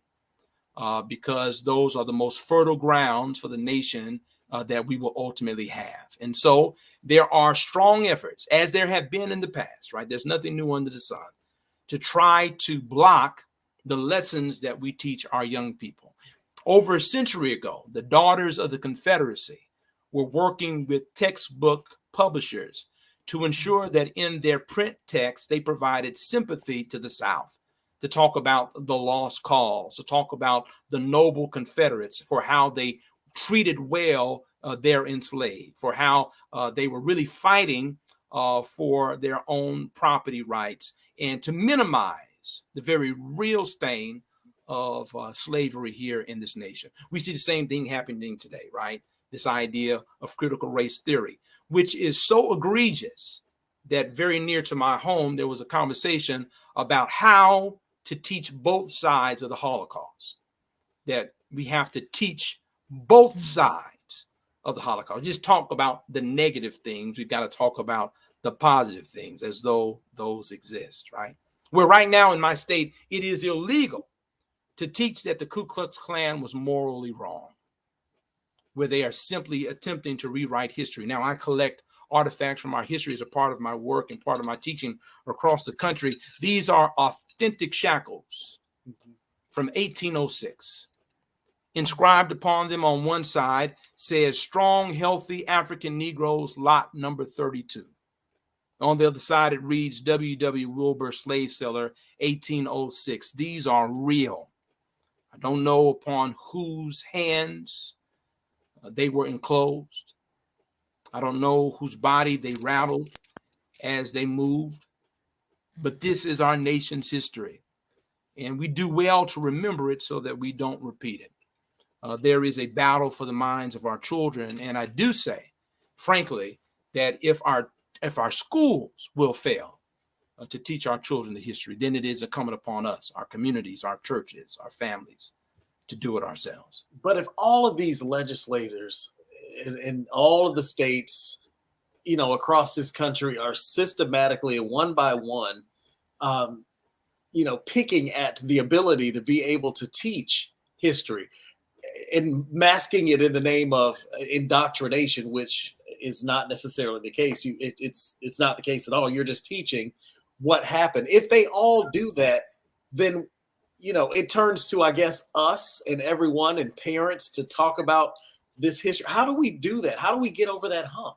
because those are the most fertile grounds for the nation that we will ultimately have. And so there are strong efforts, as there have been in the past, right? There's nothing new under the sun, to try to block the lessons that we teach our young people. Over a century ago, the Daughters of the Confederacy were working with textbook publishers to ensure that in their print text, they provided sympathy to the South, to talk about the lost cause, to talk about the noble Confederates, for how they treated well their enslaved, for how they were really fighting for their own property rights, and to minimize the very real stain of slavery here in this nation. We see the same thing happening today, right? This idea of critical race theory, which is so egregious that very near to my home, there was a conversation about how to teach both sides of the Holocaust, that we have to teach both sides of the Holocaust. Just talk about the negative things. We've got to talk about the positive things as though those exist, right? Where right now in my state, it is illegal to teach that the Ku Klux Klan was morally wrong, where they are simply attempting to rewrite history. Now, I collect artifacts from our history as a part of my work and part of my teaching across the country. These are authentic shackles from 1806. Inscribed upon them on one side says, "Strong, healthy African Negroes, lot number 32. On the other side, it reads, W.W. Wilbur, slave seller, 1806. These are real. I don't know upon whose hands they were enclosed. I don't know whose body they rattled as they moved, but this is our nation's history, and we do well to remember it so that we don't repeat it. There is a battle for the minds of our children, and I do say, frankly, that if our schools will fail to teach our children the history, then it is incumbent upon us, our communities, our churches, our families, to do it ourselves. But if all of these legislators in all of the states, across this country are systematically and one by one, picking at the ability to be able to teach history and masking it in the name of indoctrination, which is not necessarily the case. It's not the case at all. You're just teaching what happened. If they all do that, then it turns to, I guess, us and everyone and parents to talk about this history. How do we do that? How do we get over that hump?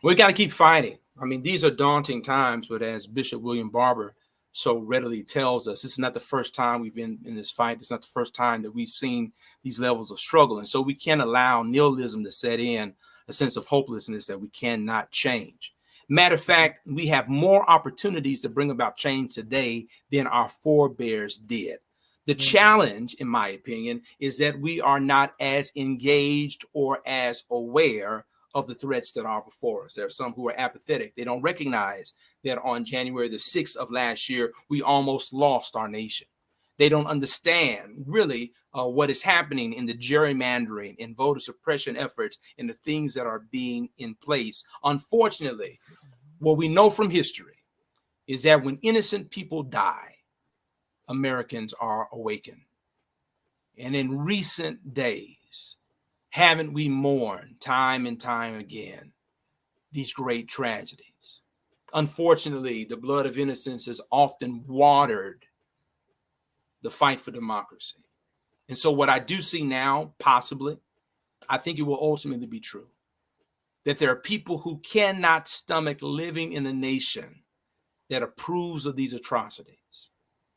We got to keep fighting. I mean, these are daunting times, but as Bishop William Barber so readily tells us, this is not the first time we've been in this fight. It's not the first time that we've seen these levels of struggle. And so we can't allow nihilism to set in, a sense of hopelessness that we cannot change. Matter of fact, we have more opportunities to bring about change today than our forebears did. The challenge, in my opinion, is that we are not as engaged or as aware of the threats that are before us. There are some who are apathetic. They don't recognize that on January the 6th of last year, we almost lost our nation. They don't understand really what is happening in the gerrymandering and voter suppression efforts and the things that are being in place. Unfortunately, what we know from history is that when innocent people die, Americans are awakened. And in recent days, haven't we mourned time and time again these great tragedies? Unfortunately, the blood of innocence has often watered the fight for democracy. And so what I do see now, possibly, I think it will ultimately be true, that there are people who cannot stomach living in a nation that approves of these atrocities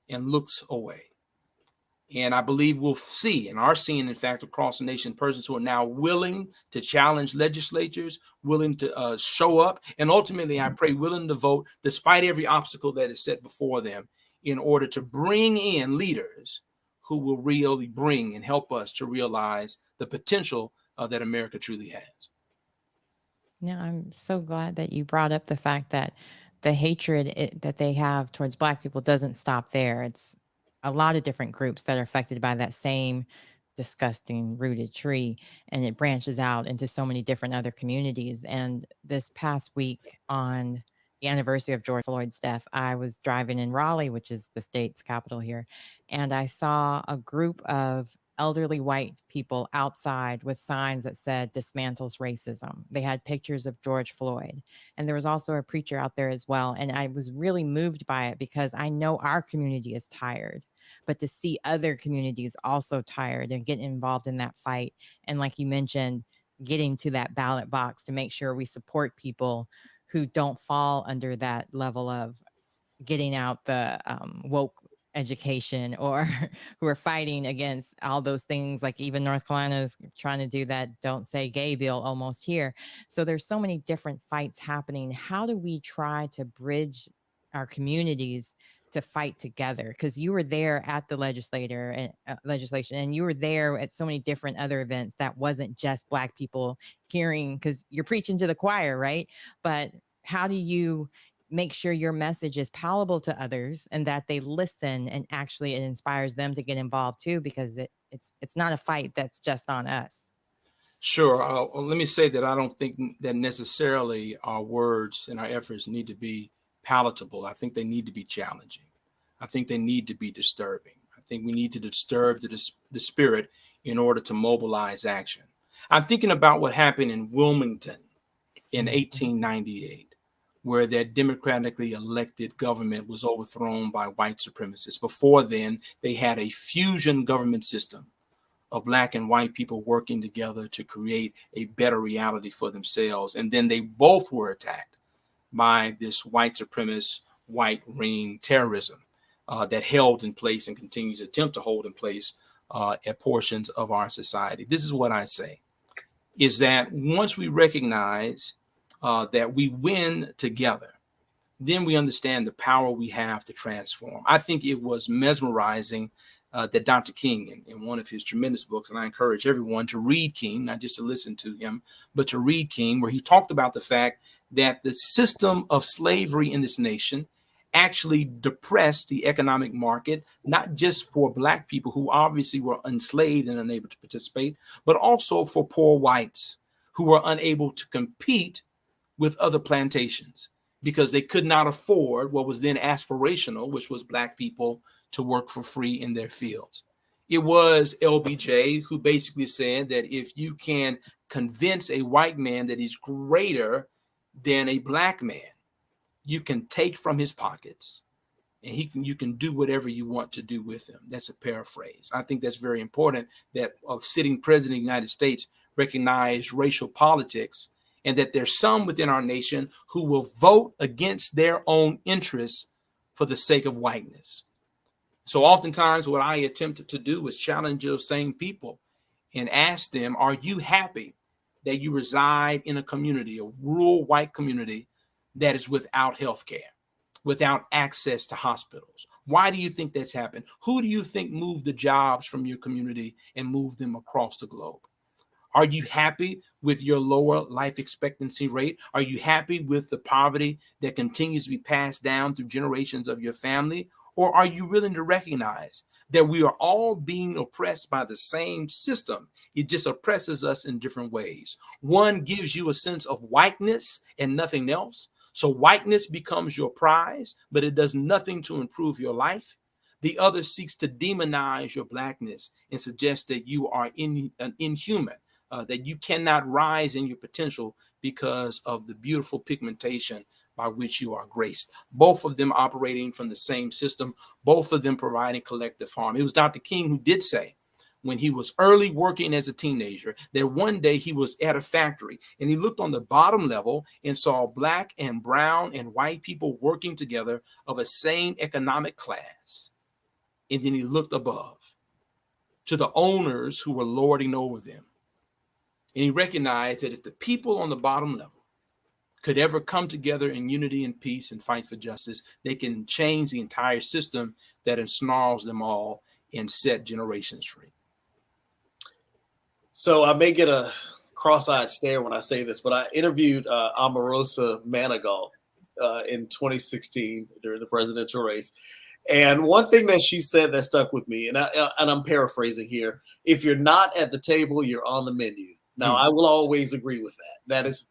and looks away. And I believe we'll see and are seeing, in fact, across the nation, persons who are now willing to challenge legislatures, willing to show up, and ultimately, I pray, willing to vote despite every obstacle that is set before them in order to bring in leaders who will really bring and help us to realize the potential that America truly has. Yeah, I'm so glad that you brought up the fact that the hatred that they have towards Black people doesn't stop there. It's a lot of different groups that are affected by that same disgusting rooted tree, and it branches out into so many different other communities. And this past week, on the anniversary of George Floyd's death, I was driving in Raleigh, which is the state's capital here, and I saw a group of elderly white people outside with signs that said dismantles racism. They had pictures of George Floyd. And there was also a preacher out there as well. And I was really moved by it because I know our community is tired, but to see other communities also tired and get involved in that fight. And like you mentioned, getting to that ballot box to make sure we support people who don't fall under that level of getting out the woke education, or who are fighting against all those things, like even North Carolina is trying to do that don't say gay bill almost here. So there's so many different fights happening. How do we try to bridge our communities to fight together? Because you were there at the legislation, and you were there at so many different other events that wasn't just Black people hearing, because you're preaching to the choir, right? But how do you make sure your message is palatable to others and that they listen, and actually it inspires them to get involved too, because it's not a fight that's just on us? Sure. Let me say that I don't think that necessarily our words and our efforts need to be palatable. I think they need to be challenging. I think they need to be disturbing. I think we need to disturb the spirit in order to mobilize action. I'm thinking about what happened in Wilmington in 1898, where that democratically elected government was overthrown by white supremacists. Before then, they had a fusion government system of Black and white people working together to create a better reality for themselves. And then they both were attacked by this white supremacist, white ring terrorism that held in place and continues to attempt to hold in place at portions of our society. This is what I say, is that once we recognize that we win together, then we understand the power we have to transform. I think it was mesmerizing that Dr. King, in one of his tremendous books, and I encourage everyone to read King, not just to listen to him, but to read King, where he talked about the fact that the system of slavery in this nation actually depressed the economic market, not just for Black people who obviously were enslaved and unable to participate, but also for poor whites who were unable to compete with other plantations because they could not afford what was then aspirational, which was Black people to work for free in their fields. It was LBJ who basically said that if you can convince a white man that he's greater than a Black man, you can take from his pockets and you can do whatever you want to do with him. That's a paraphrase. I think that's very important, that a sitting president of the United States recognize racial politics, and that there's some within our nation who will vote against their own interests for the sake of whiteness. So oftentimes what I attempted to do was challenge those same people and ask them, are you happy that you reside in a community, a rural white community, that is without health care, without access to hospitals? Why do you think that's happened? Who do you think moved the jobs from your community and moved them across the globe? Are you happy with your lower life expectancy rate? Are you happy with the poverty that continues to be passed down through generations of your family? Or are you willing to recognize that we are all being oppressed by the same system? It just oppresses us in different ways. One gives you a sense of whiteness and nothing else. So whiteness becomes your prize, but it does nothing to improve your life. The other seeks to demonize your Blackness and suggest that you are inhuman, that you cannot rise in your potential because of the beautiful pigmentation by which you are graced. Both of them operating from the same system, both of them providing collective harm. It was Dr. King who did say, when he was early working as a teenager, that one day he was at a factory and he looked on the bottom level and saw Black and brown and white people working together of a same economic class. And then he looked above to the owners who were lording over them. And he recognized that if the people on the bottom level could ever come together in unity and peace and fight for justice, they can change the entire system that ensnarls them all and set generations free. So I may get a cross-eyed stare when I say this, but I interviewed Omarosa Manigault in 2016 during the presidential race. And one thing that she said that stuck with me, and I'm paraphrasing here, if you're not at the table, you're on the menu. Now, I will always agree with that. That is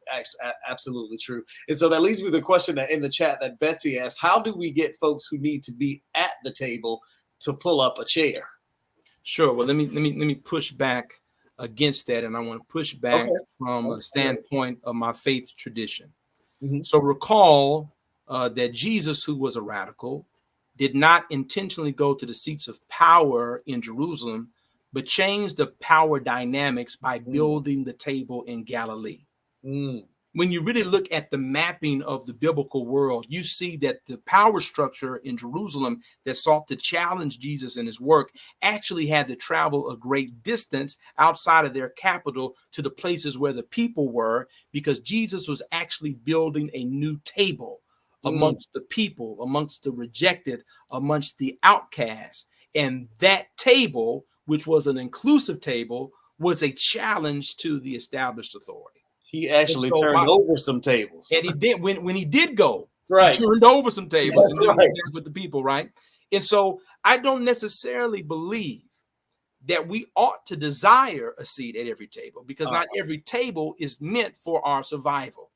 absolutely true. And so that leads me to the question that in the chat that Betsy asked, how do we get folks who need to be at the table to pull up a chair? Sure. Well, let me push back against that. And I want to push back from a standpoint of my faith tradition. Mm-hmm. So recall that Jesus, who was a radical, did not intentionally go to the seats of power in Jerusalem, but changed the power dynamics by building the table in Galilee. When you really look at the mapping of the biblical world, you see that the power structure in Jerusalem that sought to challenge Jesus and his work actually had to travel a great distance outside of their capital to the places where the people were, because Jesus was actually building a new table amongst the people, amongst the rejected, amongst the outcasts. And that table, which was an inclusive table, was a challenge to the established authority. He actually turned over some tables. And he did, when he did go, right. He turned over some tables. That's and then right. went back with the people, right? And so I don't necessarily believe that we ought to desire a seat at every table, because not every table is meant for our survival.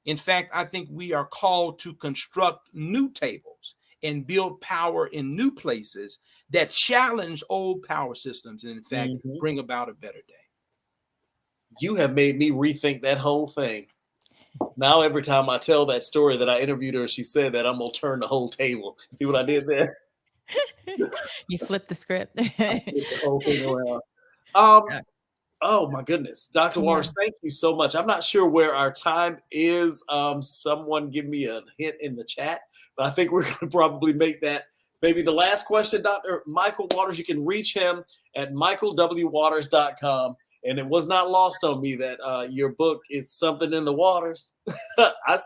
In fact, I think we are called to construct new tables and build power in new places that challenge old power systems and, in fact, bring about a better day. You have made me rethink that whole thing. Now, every time I tell that story that I interviewed her, she said that I'm going to turn the whole table. See what I did there? You flipped the script. Flip the whole thing around. Oh, my goodness. Dr. Waters, thank you so much. I'm not sure where our time is. Someone give me a hint in the chat, but I think we're going to probably make that maybe the last question. Dr. Michael Waters, you can reach him at michaelwwaters.com. And it was not lost on me that your book, It's Something in the Waters. I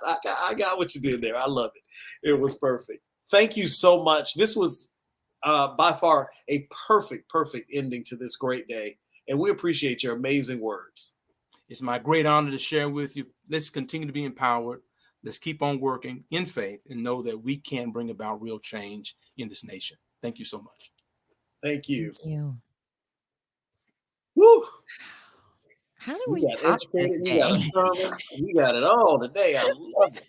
got what you did there. I love it. It was perfect. Thank you so much. This was by far a perfect ending to this great day. And we appreciate your amazing words. It's my great honor to share with you. Let's continue to be empowered. Let's keep on working in faith and know that we can bring about real change in this nation. Thank you so much. Thank you. Thank you. Woo. How do we we got top this educated, we got a day? sermon, we got it all today. I love it.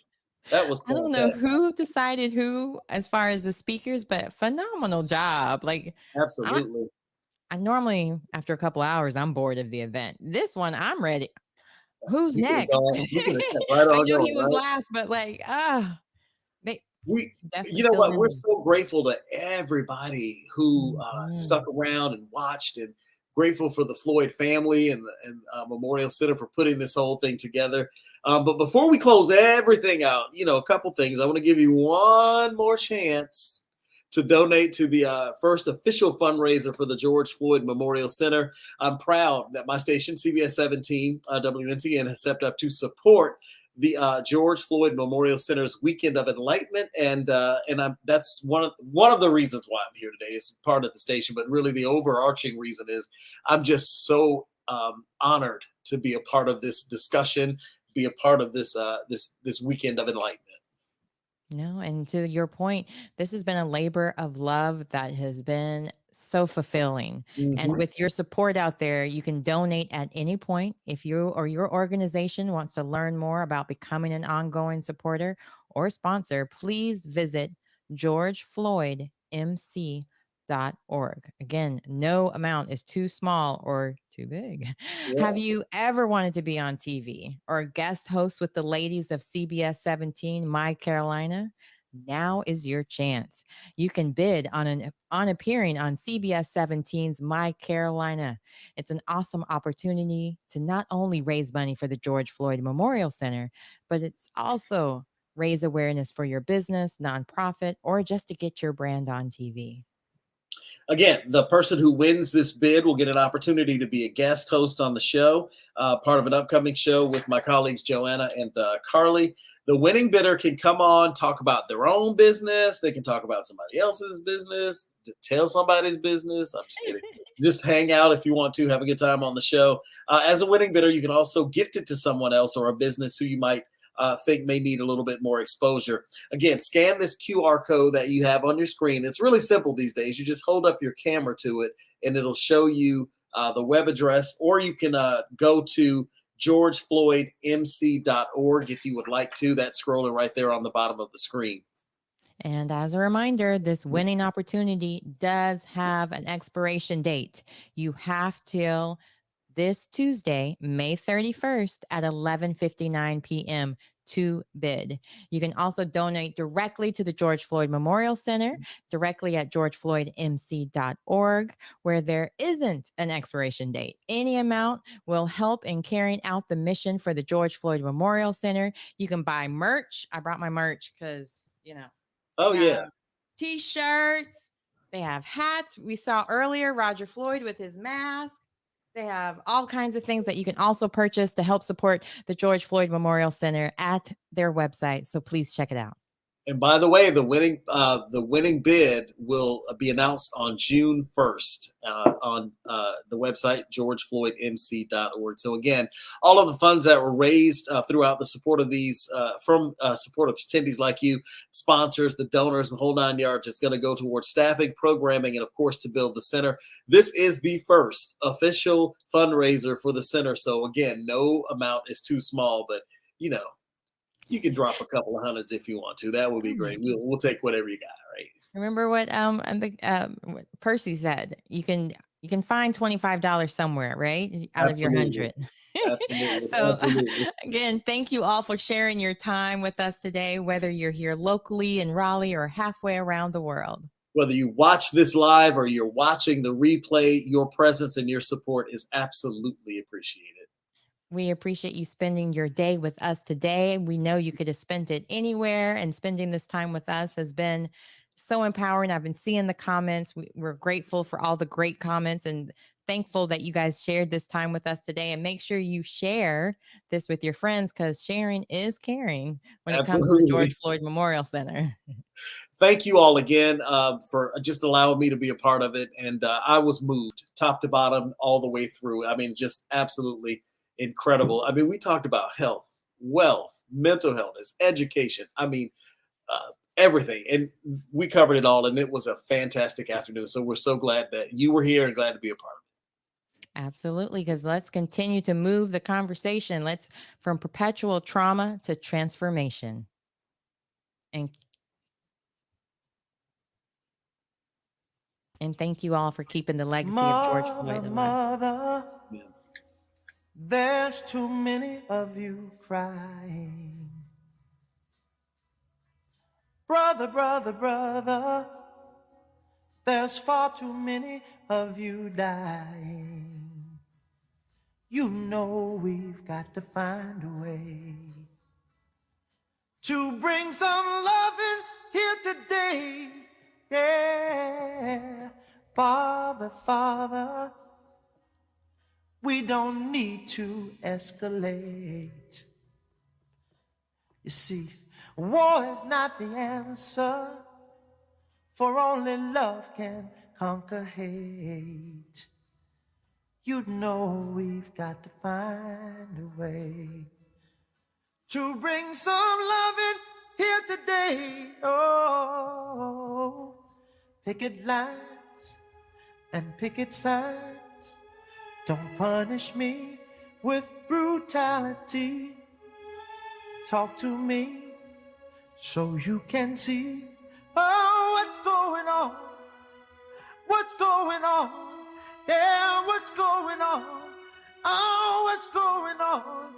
That was I don't know fantastic. who decided who as far as the speakers, but phenomenal job. Like, absolutely. I normally, after a couple hours, I'm bored of the event. This one, I'm ready. Who's You could've next? gone- you could've kept right on I know going, he was right? last, but like, We, definitely you know filled what? in We're the- so grateful to everybody who stuck around and watched, and grateful for the Floyd family and Memorial Center for putting this whole thing together. But before we close everything out, a couple things. I want to give you one more chance to donate to the first official fundraiser for the George Floyd Memorial Center. I'm proud that my station, CBS 17, WNCN, has stepped up to support the George Floyd Memorial Center's Weekend of Enlightenment, and that's one of the reasons why I'm here today. It's part of the station, but really the overarching reason is I'm just so honored to be a part of this discussion, be a part of this this Weekend of Enlightenment. No, and to your point, this has been a labor of love that has been so fulfilling. And with your support out there, you can donate at any point. If you or your organization wants to learn more about becoming an ongoing supporter or sponsor, please visit georgefloydmc.org. Again, no amount is too small or too big. Yeah. Have you ever wanted to be on TV or guest host with the ladies of CBS 17, My Carolina? Now is your chance. You can bid on appearing on CBS 17's My Carolina. It's an awesome opportunity to not only raise money for the George Floyd Memorial Center, but it's also raise awareness for your business, nonprofit, or just to get your brand on TV. Again, the person who wins this bid will get an opportunity to be a guest host on the show, part of an upcoming show with my colleagues Joanna and Carly. The winning bidder can come on, talk about their own business. They can talk about somebody else's business, tell somebody's business. I'm just kidding. Just hang out if you want to, have a good time on the show. As a winning bidder, you can also gift it to someone else or a business who you might think may need a little bit more exposure. Again, scan this QR code that you have on your screen. It's really simple these days. You just hold up your camera to it and it'll show you the web address, or you can go to georgefloydmc.org if you would like to. That's scrolling right there on the bottom of the screen. And as a reminder, this winning opportunity does have an expiration date. You have till this Tuesday, May 31st at 11:59 p.m. to bid. You can also donate directly to the George Floyd Memorial Center, directly at georgefloydmc.org, where there isn't an expiration date. Any amount will help in carrying out the mission for the George Floyd Memorial Center. You can buy merch. I brought my merch because, Oh, yeah. T-shirts. They have hats. We saw earlier Roger Floyd with his mask. They have all kinds of things that you can also purchase to help support the George Floyd Memorial Center at their website. So please check it out. And by the way, the winning bid will be announced on June 1st on the website, georgefloydmc.org. So again, all of the funds that were raised throughout the support of these, from support of attendees like you, sponsors, the donors, the whole 9 yards, it's going to go towards staffing, programming, and of course to build the center. This is the first official fundraiser for the center. So again, no amount is too small, but you can drop a couple of hundreds if you want to. That would be great. We'll take whatever you got, right? Remember what what Percy said? You can find $25 somewhere, right? Out of your 100. Absolutely. So Absolutely. again, thank you all for sharing your time with us today, whether you're here locally in Raleigh or halfway around the world. Whether you watch this live or you're watching the replay, your presence and your support is absolutely appreciated. We appreciate you spending your day with us today. We know you could have spent it anywhere, and spending this time with us has been so empowering. I've been seeing the comments. We're grateful for all the great comments and thankful that you guys shared this time with us today. And make sure you share this with your friends, because sharing is caring when it comes to the George Floyd Memorial Center. Thank you all again for just allowing me to be a part of it. And I was moved top to bottom all the way through. I mean, just absolutely incredible. I mean, we talked about health, wealth, mental health, education. I mean, everything. And we covered it all. And it was a fantastic afternoon. So we're so glad that you were here and glad to be a part of it. Absolutely. Because let's continue to move the conversation. Let's from perpetual trauma to transformation. And thank you all for keeping the legacy of George Floyd alive. Mother, there's too many of you crying. Brother, brother, brother, there's far too many of you dying. You know we've got to find a way to bring some loving here today. Yeah, Father, Father, we don't need to escalate. You see, war is not the answer, for only love can conquer hate. You know we've got to find a way to bring some loving here today. Oh, picket lines and picket signs. Don't punish me with brutality. Talk to me so you can see, oh, what's going on? What's going on? Yeah, what's going on? Oh, what's going on?